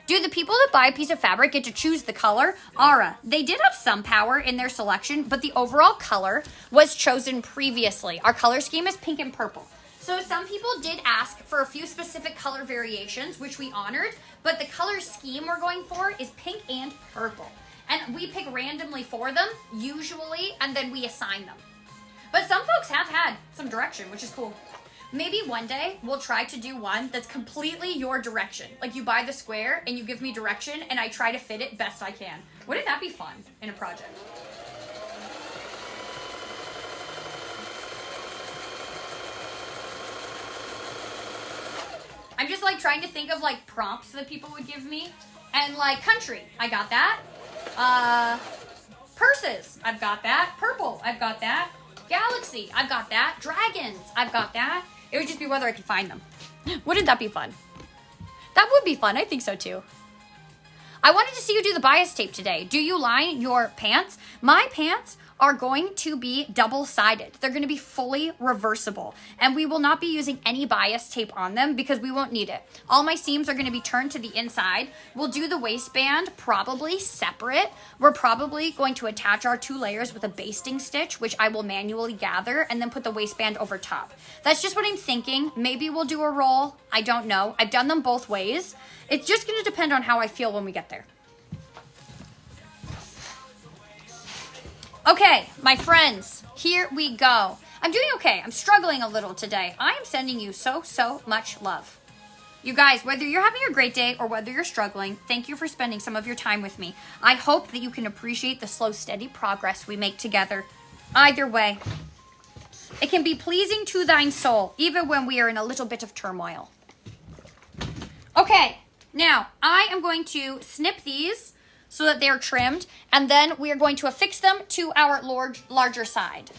Speaker 2: Do the people that buy a piece of fabric get to choose the color? Ara, they did have some power in their selection, but the overall color was chosen previously. Our color scheme is pink and purple. So some people did ask for a few specific color variations, which we honored, but the color scheme we're going for is pink and purple. And we pick randomly for them, usually, and then we assign them. But some folks have had some direction, which is cool. Maybe one day we'll try to do one that's completely your direction. Like you buy the square and you give me direction and I try to fit it best I can. Wouldn't that be fun in a project? I'm just like trying to think of like prompts that people would give me. And like country, I got that. Purses, I've got that. Purple, I've got that. Galaxy, I've got that. Dragons, I've got that. It would just be whether I could find them. Wouldn't that be fun? That would be fun, I think so too. I wanted to see you do the bias tape today. Do you line your pants? My pants are going to be double-sided. They're going to be fully reversible, and we will not be using any bias tape on them because we won't need it. All my seams are going to be turned to the inside. We'll do the waistband probably separate. We're probably going to attach our 2 layers with a basting stitch, which I will manually gather, and then put the waistband over top. That's just what I'm thinking. Maybe we'll do a roll. I don't know. I've done them both ways. It's just going to depend on how I feel when we get there. Okay, my friends, here we go. I'm doing okay. I'm struggling a little today. I am sending you so much love. You guys, whether you're having a great day or whether you're struggling, thank you for spending some of your time with me. I hope that you can appreciate the slow, steady progress we make together. Either way, it can be pleasing to thine soul, even when we are in a little bit of turmoil. Okay, now I am going to snip these so that they're trimmed, and then we are going to affix them to our larger side.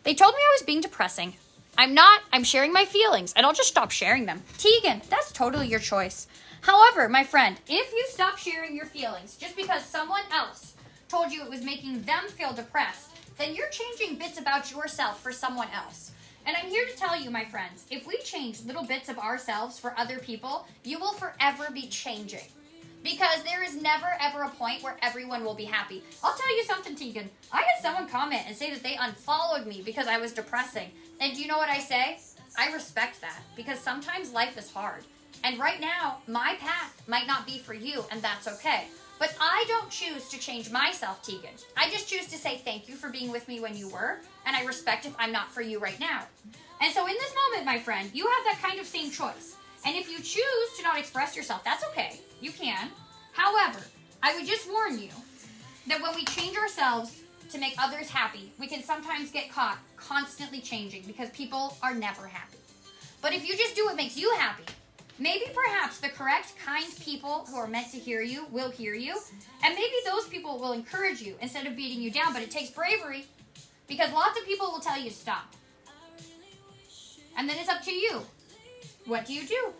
Speaker 2: They told me I was being depressing. I'm not. I'm sharing my feelings, and I'll just stop sharing them. Tegan, that's totally your choice. However, my friend, if you stop sharing your feelings just because someone else told you it was making them feel depressed, then you're changing bits about yourself for someone else. And I'm here to tell you, my friends, if we change little bits of ourselves for other people, you will forever be changing. Because there is never, ever a point where everyone will be happy. I'll tell you something, Tegan. I had someone comment and say that they unfollowed me because I was depressing. And do you know what I say? I respect that. Because sometimes life is hard. And right now, my path might not be for you, and that's okay. But I don't choose to change myself, Tegan. I just choose to say thank you for being with me when you were, and I respect if I'm not for you right now. And so in this moment, my friend, you have that kind of same choice. And if you choose to not express yourself, that's okay. You can. However, I would just warn you that when we change ourselves to make others happy, we can sometimes get caught constantly changing because people are never happy. But if you just do what makes you happy, maybe perhaps the correct, kind people who are meant to hear you will hear you. And maybe those people will encourage you instead of beating you down. But it takes bravery because lots of people will tell you to stop. And then it's up to you. What do you do?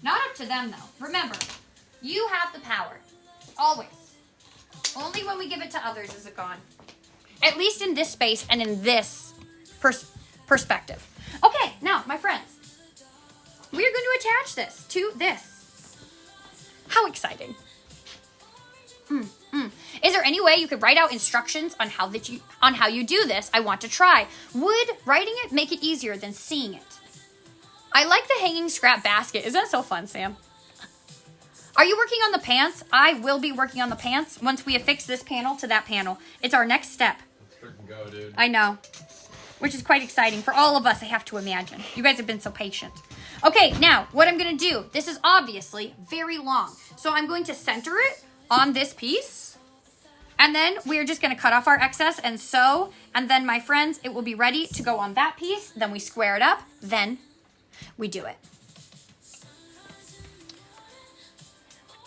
Speaker 2: Not up to them, though. Remember, you have the power. Always. Only when we give it to others is it gone. At least in this space and in this perspective. Okay, now, my friends. We are going to attach this to this. How exciting. Is there any way you could write out instructions on how you do this? I want to try. Would writing it make it easier than seeing it? I like the hanging scrap basket. Isn't that so fun, Sam? Are you working on the pants? I will be working on the pants once we affix this panel to that panel. It's our next step.
Speaker 6: Let's freaking go, dude.
Speaker 2: I know. Which is quite exciting for all of us, I have to imagine. You guys have been so patient. Okay, now, what I'm going to do, this is obviously very long. So I'm going to center it on this piece. And then we're just going to cut off our excess and sew. And then, my friends, it will be ready to go on that piece. Then we square it up. Then we do it.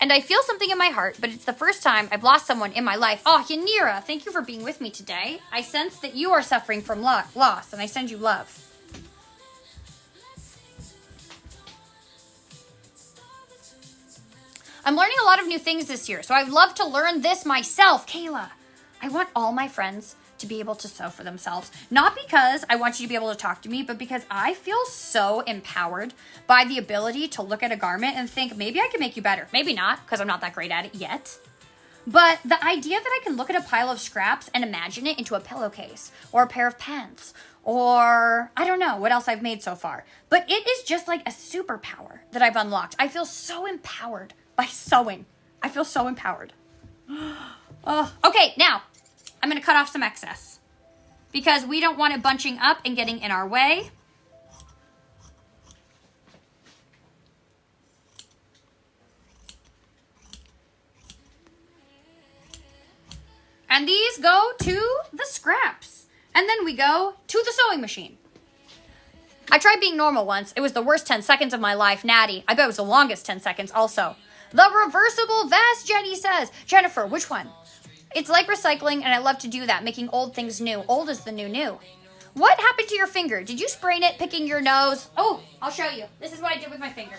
Speaker 2: And I feel something in my heart, but it's the first time I've lost someone in my life. Oh, Yanira, thank you for being with me today. I sense that you are suffering from loss, and I send you love. I'm learning a lot of new things this year, so I'd love to learn this myself. Kayla, I want all my friends to be able to sew for themselves. Not because I want you to be able to talk to me, but because I feel so empowered by the ability to look at a garment and think, maybe I can make you better. Maybe not, because I'm not that great at it yet. But the idea that I can look at a pile of scraps and imagine it into a pillowcase or a pair of pants or I don't know what else I've made so far. But it is just like a superpower that I've unlocked. I feel so empowered by sewing. I feel so empowered. Oh, okay, now I'm going to cut off some excess because we don't want it bunching up and getting in our way. And these go to the scraps. And then we go to the sewing machine. I tried being normal once. It was the worst 10 seconds of my life. Natty, I bet it was the longest 10 seconds also. The reversible vest, Jenny says. Jennifer, which one? It's like recycling, and I love to do that, making old things new. Old is the new new. What happened to your finger? Did you sprain it picking your nose? Oh, I'll show you. This is what I did with my finger.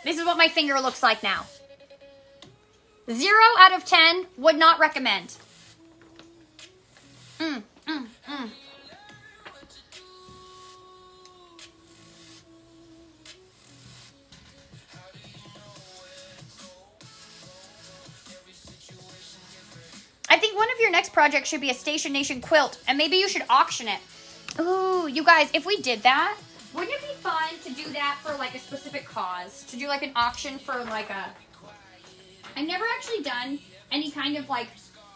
Speaker 2: This is what my finger looks like now. 0 out of 10, would not recommend. I think one of your next projects should be a Station Nation quilt, and maybe you should auction it. Ooh, you guys, if we did that, wouldn't it be fun to do that for like a specific cause? To do like an auction for like a... I've never actually done any kind of like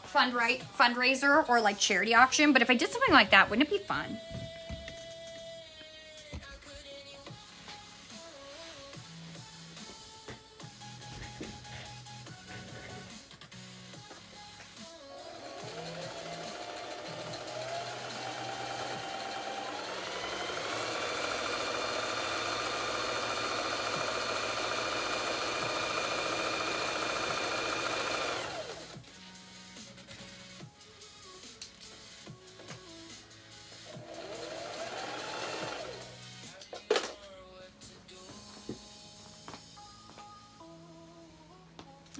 Speaker 2: fundraiser or like charity auction, but if I did something like that, wouldn't it be fun?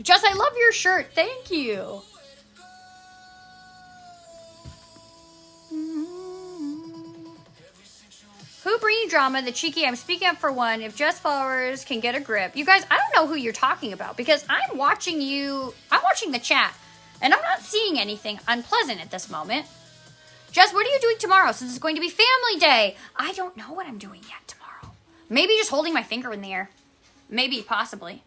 Speaker 2: Jess, I love your shirt. Thank you. Who bringing drama? The cheeky. I'm speaking up for one. If Jess followers can get a grip. You guys, I don't know who you're talking about because I'm watching you. I'm watching the chat and I'm not seeing anything unpleasant at this moment. Jess, what are you doing tomorrow since it's going to be family day? I don't know what I'm doing yet tomorrow. Maybe just holding my finger in the air. Maybe, possibly.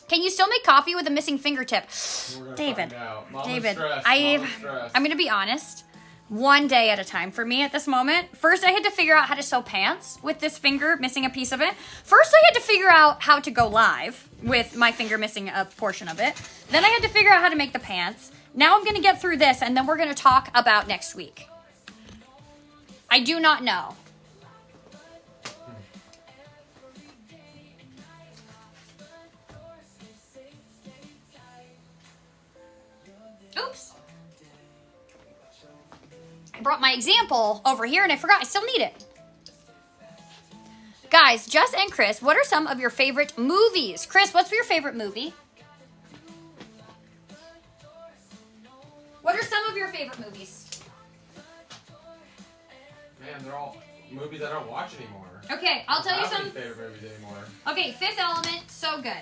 Speaker 2: Can you still make coffee with a missing fingertip? David, I'm going to be honest. One day at a time for me at this moment. First, I had to figure out how to sew pants with this finger missing a piece of it. First, I had to figure out how to go live with my finger missing a portion of it. Then I had to figure out how to make the pants. Now I'm going to get through this, and then we're going to talk about next week. I do not know. Oops. I brought my example over here and I forgot. I still need it. Guys, Jess and Chris, what are some of your favorite movies? Chris, what's your favorite movie? What are some of your favorite movies?
Speaker 6: Man, they're all movies I don't watch anymore.
Speaker 2: Okay, I'll tell you some.
Speaker 6: I don't have any favorite movies anymore.
Speaker 2: Okay, Fifth Element, so good.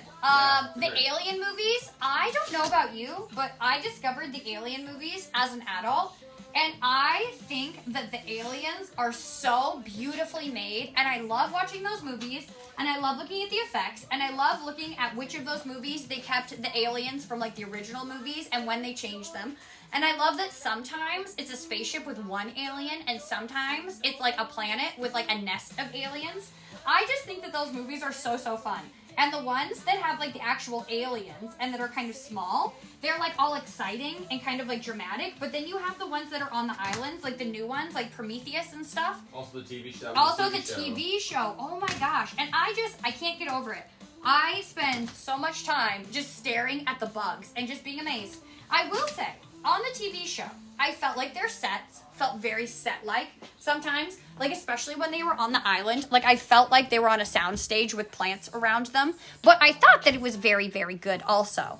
Speaker 2: The
Speaker 6: great.
Speaker 2: Alien movies, I don't know about you, but I discovered the Alien movies as an adult, and I think that the aliens are so beautifully made, and I love watching those movies, and I love looking at the effects, and I love looking at which of those movies they kept the aliens from like the original movies and when they changed them. And I love that sometimes it's a spaceship with one alien and sometimes it's like a planet with like a nest of aliens. I just think that those movies are so fun. And the ones that have like the actual aliens and that are kind of small, they're like all exciting and kind of like dramatic. But then you have the ones that are on the islands, like the new ones, like Prometheus and stuff.
Speaker 6: Also the TV show.
Speaker 2: Also the TV show. Oh my gosh. And I can't get over it. I spend so much time just staring at the bugs and just being amazed. I will say, on the TV show, I felt like their sets felt very set-like sometimes, like especially when they were on the island. Like I felt like they were on a soundstage with plants around them. But I thought that it was very, very good also.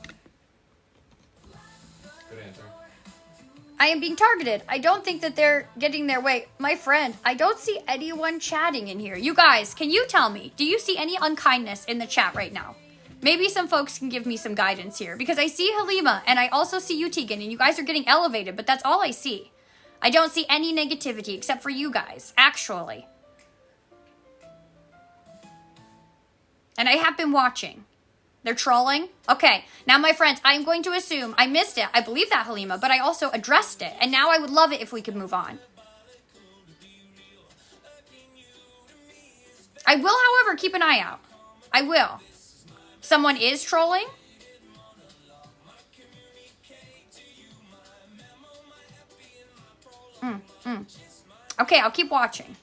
Speaker 6: Good answer.
Speaker 2: I am being targeted. I don't think that they're getting their way. My friend, I don't see anyone chatting in here. You guys, can you tell me, do you see any unkindness in the chat right now? Maybe some folks can give me some guidance here, because I see Halima and I also see you, Tegan, and you guys are getting elevated, but that's all I see. I don't see any negativity except for you guys, actually. And I have been watching. They're trolling? Okay, now my friends, I'm going to assume I missed it. I believe that, Halima, but I also addressed it, and now I would love it if we could move on. I will, however, keep an eye out. I will. Someone is trolling? Okay, I'll keep watching.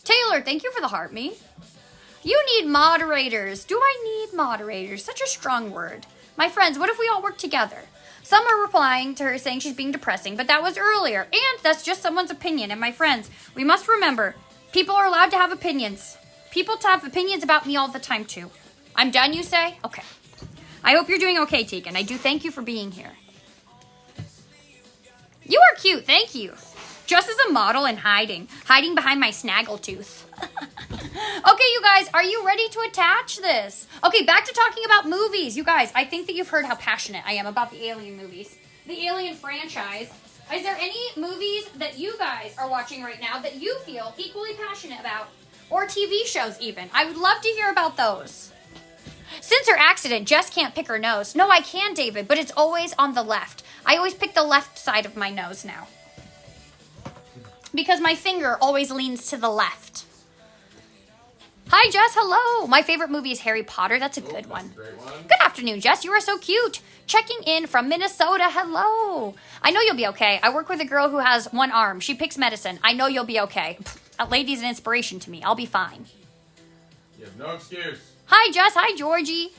Speaker 2: Taylor, thank you for the heart me. You need moderators. Do I need moderators? Such a strong word. My friends, what if we all work together? Some are replying to her saying she's being depressing, but that was earlier. And that's just someone's opinion. And my friends, we must remember, people are allowed to have opinions. People have opinions about me all the time too. I'm done, you say? Okay. I hope you're doing okay, Tegan. I do thank you for being here. You are cute, thank you. Just as a model and hiding behind my snaggletooth. Okay, you guys, are you ready to attach this? Okay, back to talking about movies. You guys, I think that you've heard how passionate I am about the Alien movies. The Alien franchise. Is there any movies that you guys are watching right now that you feel equally passionate about? Or TV shows even? I would love to hear about those. Since her accident, Jess can't pick her nose. No, I can, David, but it's always on the left. I always pick the left side of my nose now. Because my finger always leans to the left. Hi, Jess. Hello. My favorite movie is Harry Potter. That's a good one.
Speaker 6: Great one.
Speaker 2: Good afternoon, Jess. You are so cute. Checking in from Minnesota. Hello. I know you'll be okay. I work with a girl who has one arm. She picks medicine. I know you'll be okay. That lady's an inspiration to me. I'll be fine.
Speaker 6: You have no excuse.
Speaker 2: Hi, Jess. Hi, Georgie.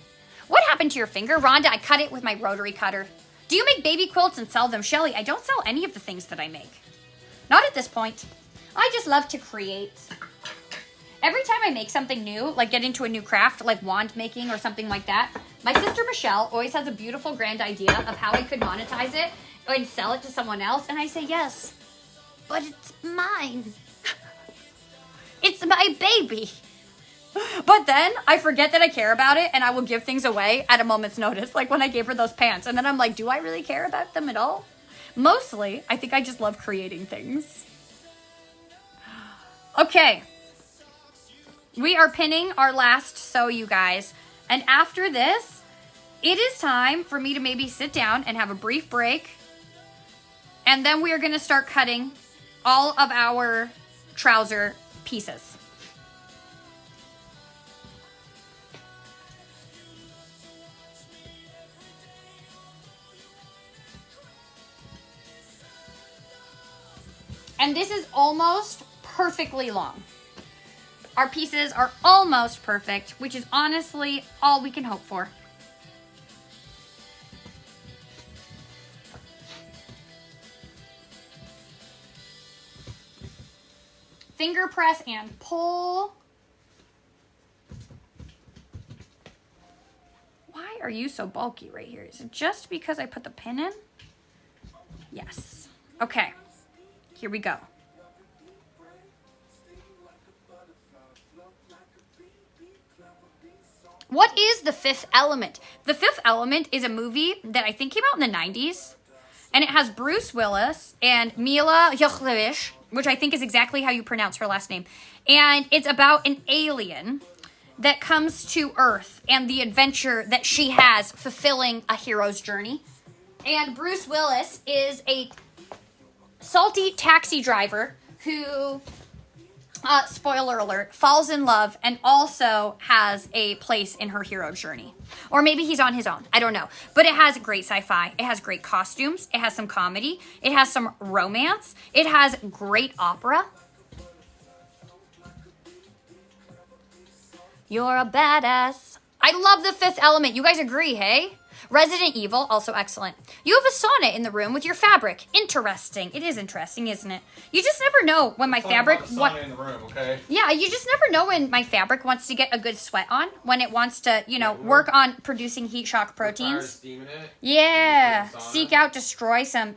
Speaker 2: What happened to your finger? Rhonda, I cut it with my rotary cutter. Do you make baby quilts and sell them? Shelly, I don't sell any of the things that I make. Not at this point. I just love to create. Every time I make something new, like get into a new craft, like wand making or something like that, my sister Michelle always has a beautiful grand idea of how I could monetize it and sell it to someone else. And I say, yes, but it's mine. It's my baby. But then I forget that I care about it and I will give things away at a moment's notice. Like when I gave her those pants. And then I'm like, do I really care about them at all? Mostly, I think I just love creating things. Okay. We are pinning our last sew, you guys. And after this, it is time for me to maybe sit down and have a brief break. And then we are going to start cutting all of our trouser pieces. And this is almost perfectly long. Our pieces are almost perfect, which is honestly all we can hope for. Finger press and pull. Why are you so bulky right here? Is it just because I put the pin in? Yes. Okay. Here we go. What is The Fifth Element? The Fifth Element is a movie that I think came out in the 90s. And it has Bruce Willis and Mila Jovovich, which I think is exactly how you pronounce her last name. And it's about an alien that comes to Earth and the adventure that she has fulfilling a hero's journey. And Bruce Willis is a salty taxi driver who, spoiler alert, falls in love and also has a place in her hero journey. Or maybe he's on his own. I don't know. But it has great sci-fi. It has great costumes. It has some comedy. It has some romance. It has great opera. You're a badass. I love The Fifth Element. You guys agree, hey? Resident Evil, also excellent. You have a sauna in the room with your fabric. Interesting. It is interesting, isn't it? You just never know when my fabric...
Speaker 6: Sauna in the room, okay?
Speaker 2: Yeah, you just never know when my fabric wants to get a good sweat on. When it wants to, you know, work on producing heat shock proteins.
Speaker 6: Steaming it.
Speaker 2: Yeah.
Speaker 6: Sauna.
Speaker 2: Seek out, destroy some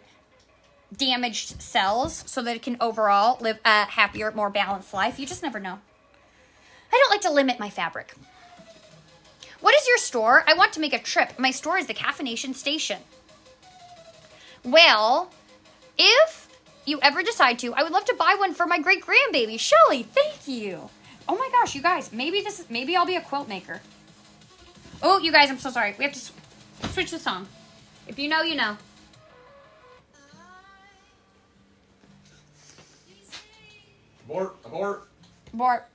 Speaker 2: damaged cells so that it can overall live a happier, more balanced life. You just never know. I don't like to limit my fabric. What is your store? I want to make a trip. My store is the Caffeination Station. Well, if you ever decide to, I would love to buy one for my great-grandbaby. Shelly, thank you. Oh my gosh, you guys, maybe I'll be a quilt maker. Oh, you guys, I'm so sorry. We have to switch the song. If you know, you know.
Speaker 6: Abort, abort.
Speaker 2: Abort.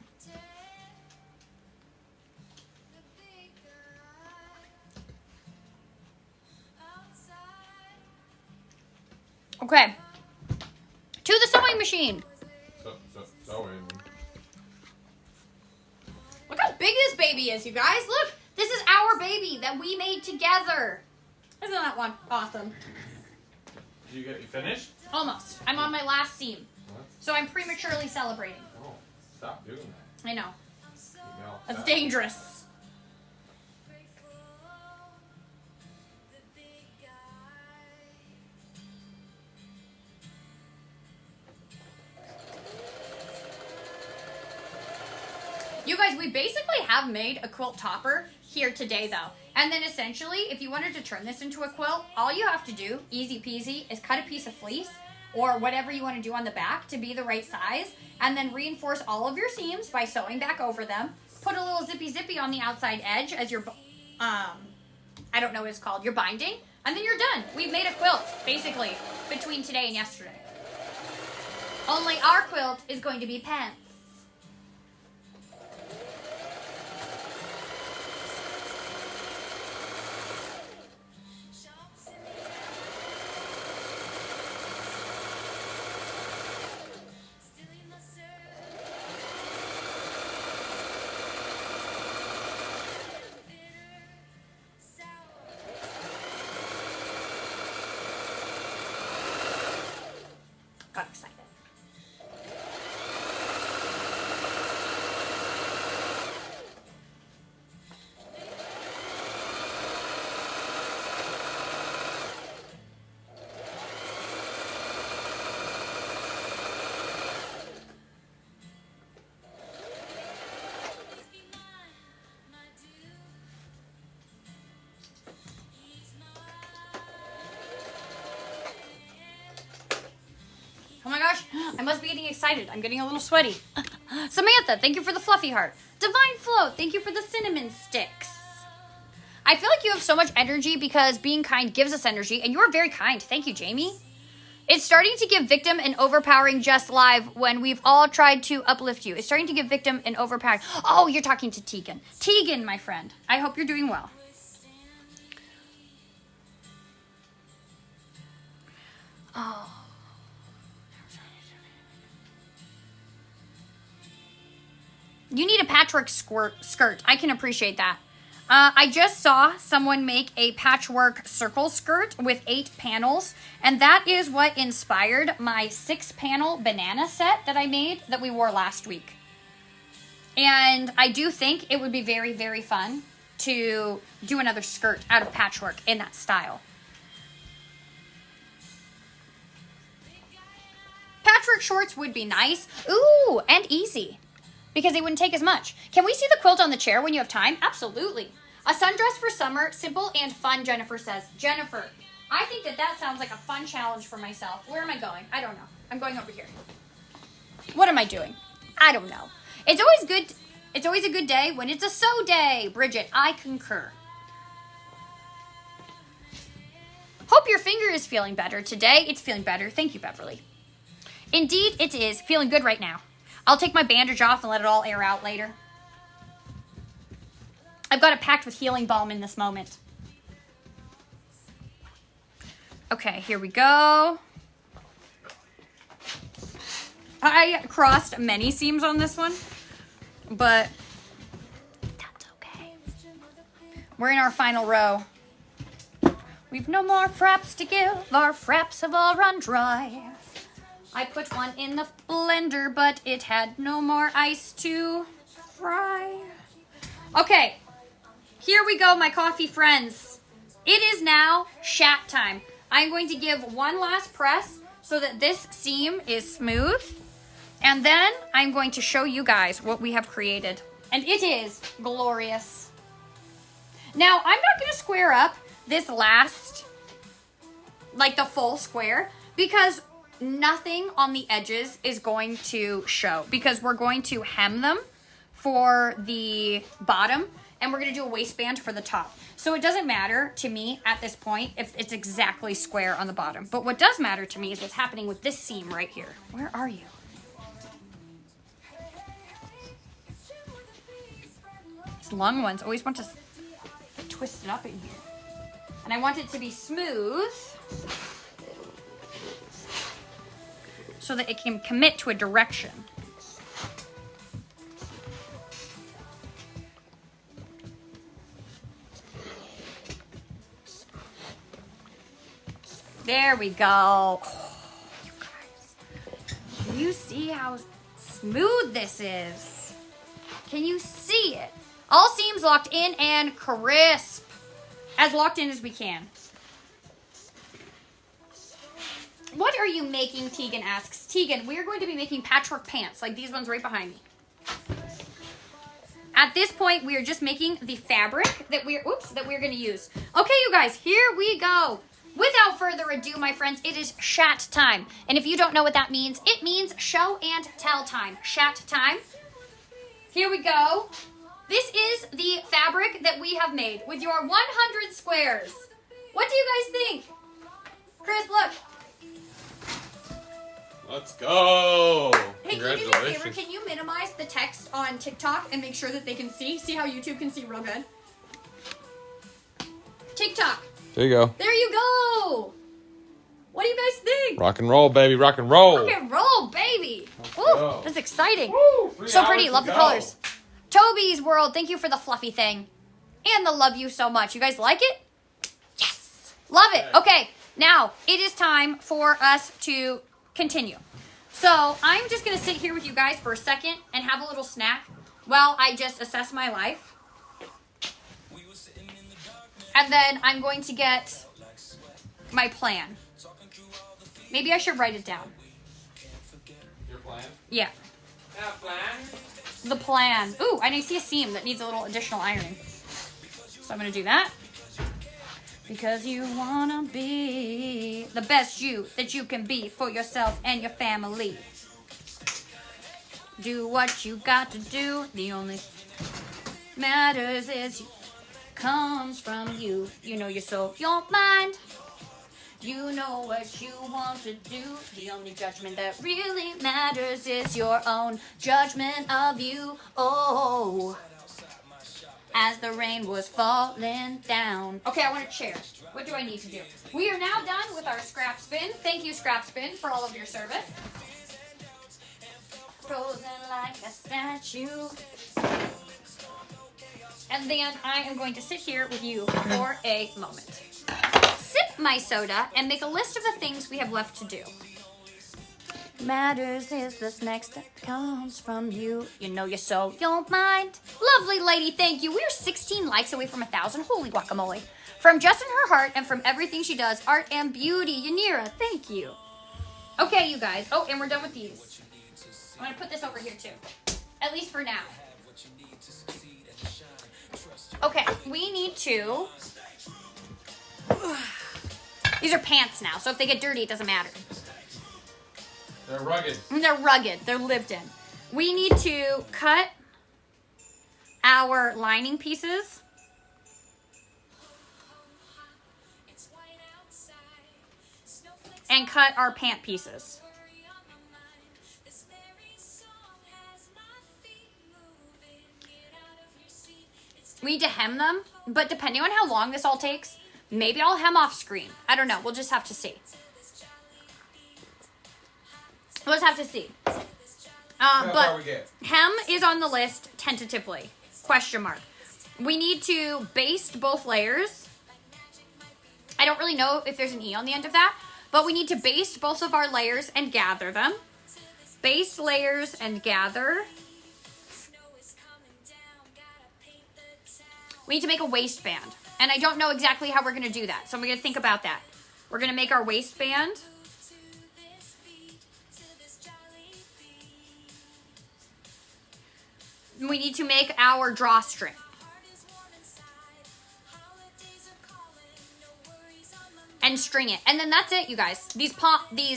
Speaker 2: Okay. To the sewing machine.
Speaker 6: Sewing.
Speaker 2: baby is, you guys. Look, this is our baby that we made together. Isn't that one awesome?
Speaker 6: You finished?
Speaker 2: Almost. I'm on my last seam.
Speaker 6: What?
Speaker 2: So I'm prematurely celebrating.
Speaker 6: Oh, stop doing that.
Speaker 2: I know.
Speaker 6: You know,
Speaker 2: That's
Speaker 6: stop.
Speaker 2: dangerous. You guys, we basically have made a quilt topper here today, though. And then essentially, if you wanted to turn this into a quilt, all you have to do, easy peasy, is cut a piece of fleece or whatever you want to do on the back to be the right size, and then reinforce all of your seams by sewing back over them. Put a little zippy on the outside edge as your, I don't know what it's called, your binding, and then you're done. We've made a quilt, basically, between today and yesterday. Only our quilt is going to be pants. Got excited. Oh my gosh, I must be getting excited. I'm getting a little sweaty. Samantha, thank you for the fluffy heart. Divine Flow, thank you for the cinnamon sticks. I feel like you have so much energy because being kind gives us energy, and you're very kind. Thank you, Jamie. It's starting to give victim an overpowering just live when we've all tried to uplift you. It's starting to give victim an overpowering. Oh, you're talking to Tegan. Tegan, my friend, I hope you're doing well. Oh. You need a patchwork skirt. I can appreciate that. I just saw someone make a patchwork circle skirt with 8 panels, and that is what inspired my 6-panel banana set that I made that we wore last week. And I do think it would be very, very fun to do another skirt out of patchwork in that style. Patchwork shorts would be nice. Ooh, and easy. Because they wouldn't take as much. Can we see the quilt on the chair when you have time? Absolutely. A sundress for summer, simple and fun, Jennifer says. Jennifer, I think that sounds like a fun challenge for myself. Where am I going? I don't know. I'm going over here. What am I doing? I don't know. It's always good. It's always a good day when it's a sew day. Bridget, I concur. Hope your finger is feeling better today. It's feeling better. Thank you, Beverly. Indeed, it is. Feeling good right now. I'll take my bandage off and let it all air out later. I've got it packed with healing balm in this moment. Okay, here we go. I crossed many seams on this one, but that's okay. We're in our final row. We've no more fraps to give. Our fraps have all run dry. I put one in the blender, but it had no more ice to fry. Okay, here we go, my coffee friends. It is now shat time. I'm going to give one last press so that this seam is smooth. And then I'm going to show you guys what we have created. And it is glorious. Now, I'm not going to square up this last, like the full square, because nothing on the edges is going to show, because we're going to hem them for the bottom and we're going to do a waistband for the top. So it doesn't matter to me at this point if it's exactly square on the bottom. But what does matter to me is what's happening with this seam right here. Where are you? These long ones always want to twist it up in here. And I want it to be smooth so that it can commit to a direction. There we go. Oh, you guys. Can you see how smooth this is? Can you see it? All seams locked in and crisp. As locked in as we can. What are you making, Tegan asks. Tegan, we're going to be making patchwork pants, like these ones right behind me. At this point, we are just making the fabric that we're going to use. Okay, you guys, here we go. Without further ado, my friends, it is shat time. And if you don't know what that means, it means show and tell time. Shat time. Here we go. This is the fabric that we have made with your 100 squares. What do you guys think? Chris, look.
Speaker 3: Let's go.
Speaker 2: Hey, can you do me a favor? Can you minimize the text on TikTok and make sure that they can see? See how YouTube can see real good? TikTok.
Speaker 3: There you go.
Speaker 2: There you go. What do you guys think?
Speaker 3: Rock and roll, baby. Rock and roll.
Speaker 2: Rock and roll, baby. Ooh,
Speaker 3: go.
Speaker 2: that's exciting.
Speaker 3: Woo,
Speaker 2: So pretty. Love the
Speaker 3: go.
Speaker 2: colors. Toby's World, thank you for the fluffy thing. And the love you so much. You guys like it? Yes. Love it. Okay, now it is time for us to continue. So I'm just going to sit here with you guys for a second and have a little snack while I just assess my life. And then I'm going to get my plan. Maybe I should write it down.
Speaker 3: Your plan?
Speaker 2: Yeah.
Speaker 3: Plan?
Speaker 2: The plan. Ooh, and I see a seam that needs a little additional ironing. So I'm going to do that. Because you want to be the best you that you can be for yourself and your family. Do what you got to do. The only matters is comes from you. You know your soul, your mind. You know what you want to do. The only judgment that really matters is your own judgment of you. Oh, as the rain was falling down. Okay, I want a chair. What do I need to do? We are now done with our scrap spin. Thank you, Scrap Spin, for all of your service. Frozen like a statue. And then I am going to sit here with you for a moment. Sip my soda and make a list of the things we have left to do. Matters is this next that comes from you. You know your soul, your mind. Lovely lady, thank you. We are 16 likes away from 1,000. Holy guacamole. From just in her heart and from everything she does, art and beauty. Yanira, thank you. Okay, you guys. Oh, and we're done with these. I'm going to put this over here too. At least for now. Okay, we need to... These are pants now, so if they get dirty, it doesn't matter.
Speaker 3: They're rugged.
Speaker 2: They're rugged. They're lived in. We need to cut our lining pieces. And cut our pant pieces. We need to hem them, but depending on how long this all takes, maybe I'll hem off screen. I don't know. We'll just have to see. We'll just have to see. But hem is on the list tentatively. Question mark. We need to baste both layers. I don't really know if there's an E on the end of that, but we need to baste both of our layers and gather them. Baste layers and gather. We need to make a waistband. And I don't know exactly how we're going to do that. So I'm going to think about that. We're going to make our waistband. We need to make our drawstring. And string it. And then that's it, you guys. These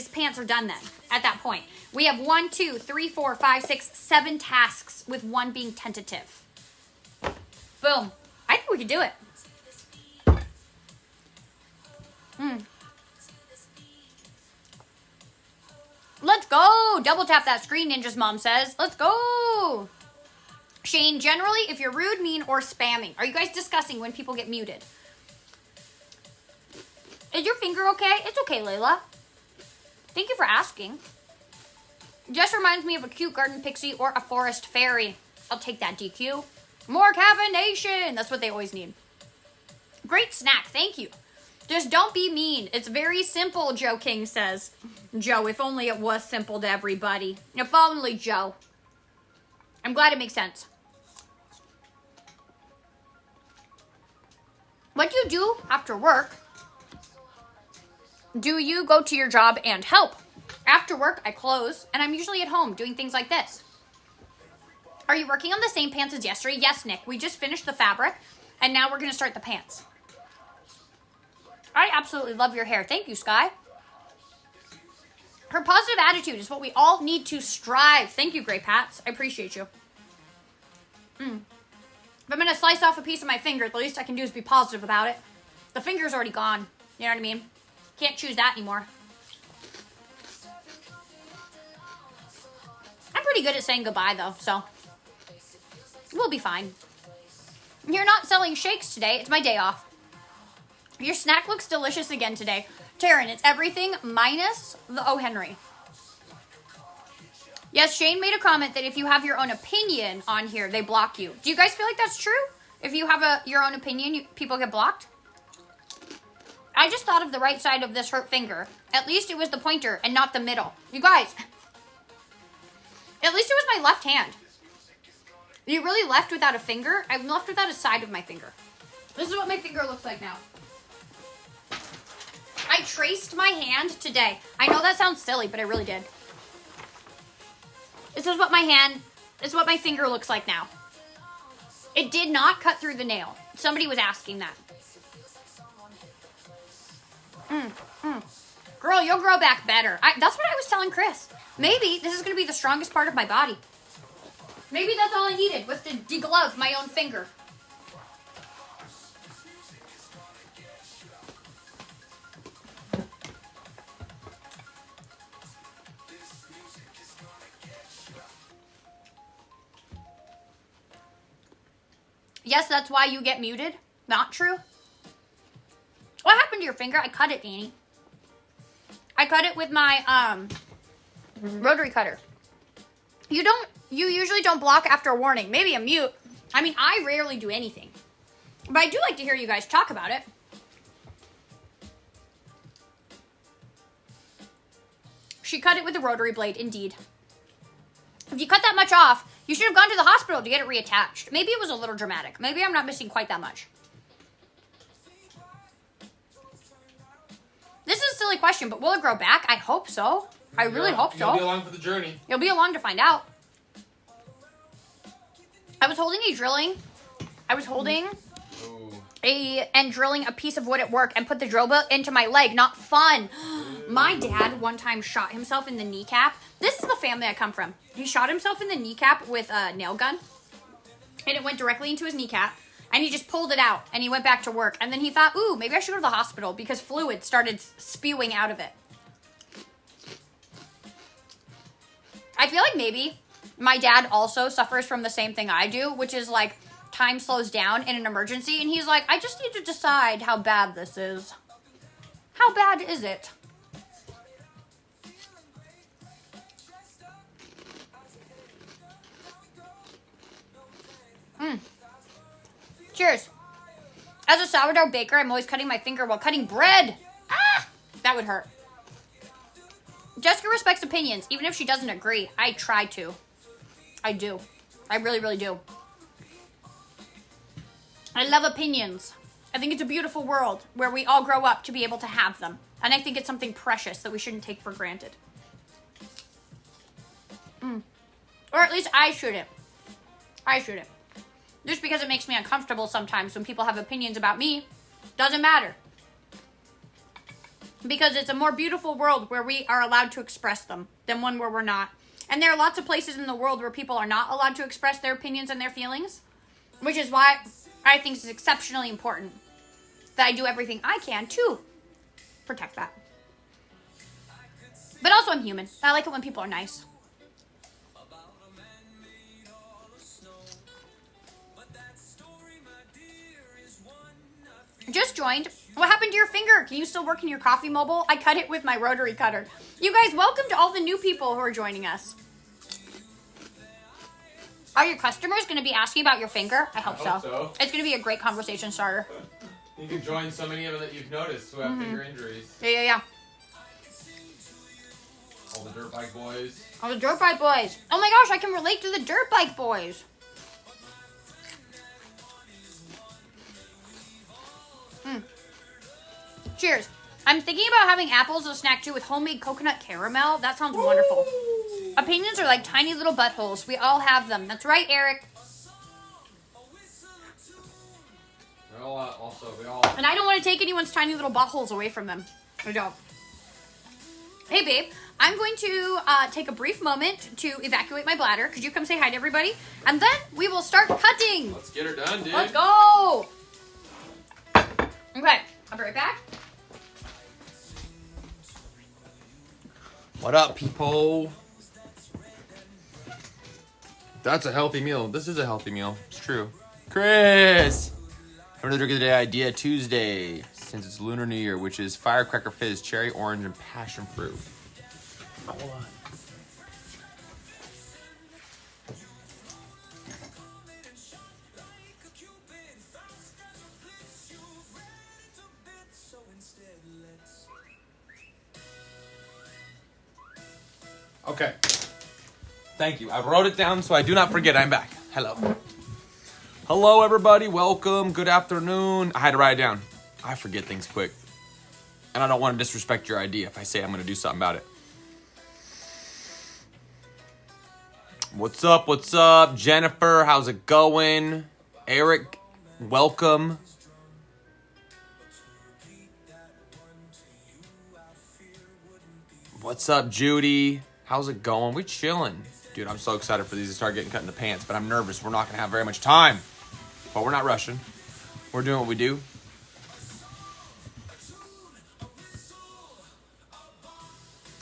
Speaker 2: pants are done then, at that point. We have 1, 2, 3, 4, 5, 6, 7 tasks, with one being tentative. Boom. I think we could do it. Let's go. Double tap that screen, Ninja's mom says. Let's go. Shane, generally, if you're rude, mean, or spamming, are you guys discussing when people get muted? Is your finger okay? It's okay, Layla. Thank you for asking. Just reminds me of a cute garden pixie or a forest fairy. I'll take that, DQ. More caffeination. That's what they always need. Great snack. Thank you. Just don't be mean. It's very simple, Joe King says. Joe, if only it was simple to everybody. If only, Joe. I'm glad it makes sense. What do you do after work? Do you go to your job and help? After work, I close, and I'm usually at home doing things like this. Are you working on the same pants as yesterday? Yes, Nick. We just finished the fabric, and now we're going to start the pants. I absolutely love your hair. Thank you, Sky. Her positive attitude is what we all need to strive. Thank you, Grey Pats. I appreciate you. If I'm going to slice off a piece of my finger, the least I can do is be positive about it. The finger's already gone. You know what I mean? Can't choose that anymore. I'm pretty good at saying goodbye, though, so we'll be fine. You're not selling shakes today. It's my day off. Your snack looks delicious again today. Taryn, it's everything minus the O. Henry. Yes, Shane made a comment that if you have your own opinion on here, they block you. Do you guys feel like that's true? If you have your own opinion, people get blocked? I just thought of the right side of this hurt finger. At least it was the pointer and not the middle. You guys, at least it was my left hand. You really left without a finger? I'm left without a side of my finger. This is what my finger looks like now. I traced my hand today. I know that sounds silly, but I really did. This is what my finger looks like now. It did not cut through the nail. Somebody was asking that. Girl, you'll grow back better. That's what I was telling Chris. Maybe this is going to be the strongest part of my body. Maybe that's all I needed was to deglove my own finger. Yes, that's why you get muted. Not true. What happened to your finger? I cut it, Annie. I cut it with my rotary cutter. You usually don't block after a warning. Maybe a mute. I mean, I rarely do anything. But I do like to hear you guys talk about it. She cut it with a rotary blade, indeed. If you cut that much off, you should have gone to the hospital to get it reattached. Maybe it was a little dramatic. Maybe I'm not missing quite that much. This is a silly question, but will it grow back? I hope so. I really hope so.
Speaker 6: You'll be along for the journey.
Speaker 2: You'll be along to find out. I was holding and drilling a piece of wood at work and put the drill bit into my leg. Not fun. My dad one time shot himself in the kneecap. This is the family I come from. He shot himself in the kneecap with a nail gun. And it went directly into his kneecap. And he just pulled it out. And he went back to work. And then he thought, ooh, maybe I should go to the hospital. Because fluid started spewing out of it. I feel like maybe my dad also suffers from the same thing I do. Which is like time slows down in an emergency. And he's like, I just need to decide how bad this is. How bad is it? Cheers. As a sourdough baker, I'm always cutting my finger while cutting bread. Ah! That would hurt. Jessica respects opinions, even if she doesn't agree. I try to. I do. I really, really do. I love opinions. I think it's a beautiful world where we all grow up to be able to have them. And I think it's something precious that we shouldn't take for granted. Or at least I shouldn't. I shouldn't. Just because it makes me uncomfortable sometimes when people have opinions about me, doesn't matter. Because it's a more beautiful world where we are allowed to express them than one where we're not. And there are lots of places in the world where people are not allowed to express their opinions and their feelings. Which is why I think it's exceptionally important that I do everything I can to protect that. But also I'm human. I like it when people are nice. Just joined. What happened to your finger? Can you still work in your coffee mobile? I cut it with my rotary cutter. You guys, welcome to all the new people who are joining us. Are your customers going to be asking about your finger? I hope so. It's going to be a great conversation starter.
Speaker 6: You can join so many of them that you've noticed who have finger injuries.
Speaker 2: Yeah.
Speaker 6: All the dirt bike boys.
Speaker 2: Oh, the dirt bike boys. Oh my gosh, I can relate to the dirt bike boys. Cheers. I'm thinking about having apples as a snack too with homemade coconut caramel. That sounds wonderful. Opinions are like tiny little buttholes. We all have them. That's right, Eric.
Speaker 6: We all.
Speaker 2: And I don't want to take anyone's tiny little buttholes away from them. I don't. Hey, babe. I'm going to take a brief moment to evacuate my bladder. Could you come say hi to everybody? And then we will start cutting.
Speaker 6: Let's get her done, dude.
Speaker 2: Let's go. Okay. I'll be right back.
Speaker 3: What up, people? That's a healthy meal. This is a healthy meal. It's true. Chris! Remember the drink of the day idea Tuesday, since it's Lunar New Year, which is firecracker fizz, cherry, orange, and passion fruit. Hold on. Okay. Thank you. I wrote it down so I do not forget. I'm back. Hello. Hello, everybody. Welcome. Good afternoon. I had to write it down. I forget things quick. And I don't want to disrespect your idea if I say I'm going to do something about it. What's up? What's up? Jennifer, how's it going? Eric, welcome. What's up, Judy? How's it going? We chilling. Dude, I'm so excited for these to start getting cut into pants, but I'm nervous. We're not going to have very much time. But we're not rushing. We're doing what we do.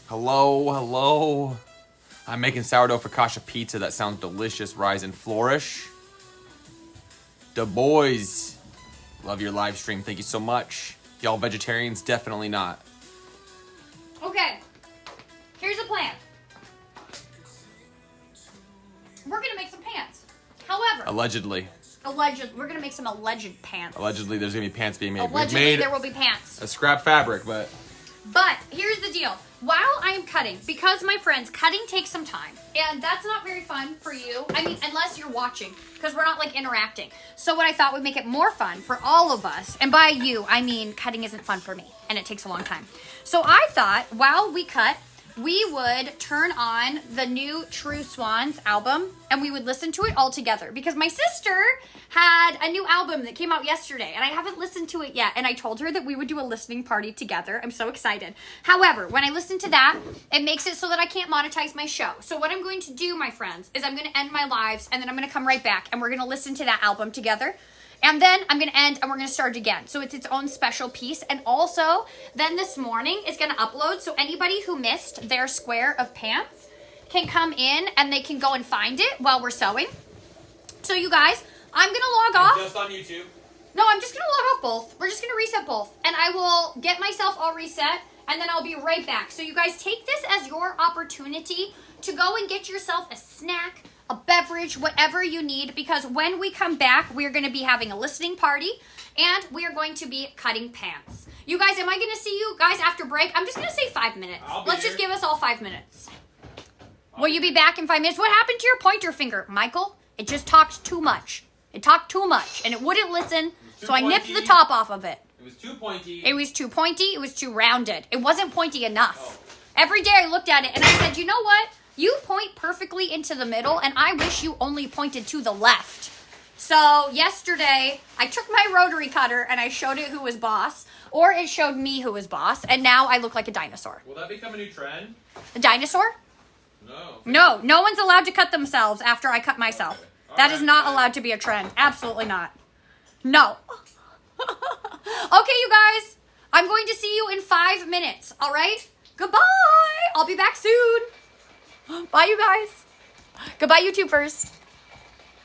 Speaker 3: Hello. I'm making sourdough focaccia pizza. That sounds delicious. Rise and flourish. The boys. Love your live stream. Thank you so much. Y'all vegetarians? Definitely not.
Speaker 2: Okay. Here's a plan. We're going to make some pants. However.
Speaker 3: Allegedly.
Speaker 2: We're going to make some alleged pants.
Speaker 3: Allegedly, there's going to be pants being made.
Speaker 2: Allegedly, there will be pants.
Speaker 3: A scrap fabric, but
Speaker 2: here's the deal. While I am cutting, because my friends, cutting takes some time. And that's not very fun for you. I mean, unless you're watching, because we're not like interacting. So what I thought would make it more fun for all of us, and by you, I mean cutting isn't fun for me, and it takes a long time. So I thought while we cut, we would turn on the new True Swans album and we would listen to it all together because my sister had a new album that came out yesterday and I haven't listened to it yet, and I told her that we would do a listening party together. I'm so excited. However, when I listen to that, it makes it so that I can't monetize my show. So what I'm going to do, my friends, is I'm going to end my lives and then I'm going to come right back and we're going to listen to that album together. And then I'm going to end and we're going to start again. So it's its own special piece. And also, then this morning is going to upload. So anybody who missed their square of pants can come in and they can go and find it while we're sewing. So you guys, I'm going to log off.
Speaker 6: Just on YouTube.
Speaker 2: No, I'm just going to log off both. We're just going to reset both. And I will get myself all reset and then I'll be right back. So you guys take this as your opportunity to go and get yourself a snack, a beverage, whatever you need, because when we come back, we're going to be having a listening party and we are going to be cutting pants. You guys, am I going to see you guys after break? I'm just going to say 5 minutes. Let's just give us all 5 minutes. Will you be back in 5 minutes? What happened to your pointer finger, Michael? It just talked too much. It talked too much and it wouldn't listen, so I nipped the top off of it.
Speaker 6: It was too pointy.
Speaker 2: It was too pointy. It was too rounded. It wasn't pointy enough. Every day I looked at it and I said, you know what? You point perfectly into the middle, and I wish you only pointed to the left. So yesterday, I took my rotary cutter, and I showed it who was boss, or it showed me who was boss, and now I look like a dinosaur.
Speaker 6: Will that become a new trend?
Speaker 2: A dinosaur?
Speaker 6: No.
Speaker 2: No one's allowed to cut themselves after I cut myself.
Speaker 6: Okay.
Speaker 2: That is not allowed to be a trend. Absolutely not. No. Okay, you guys. I'm going to see you in 5 minutes, all right? Goodbye. I'll be back soon. Bye, you guys. Goodbye, YouTubers.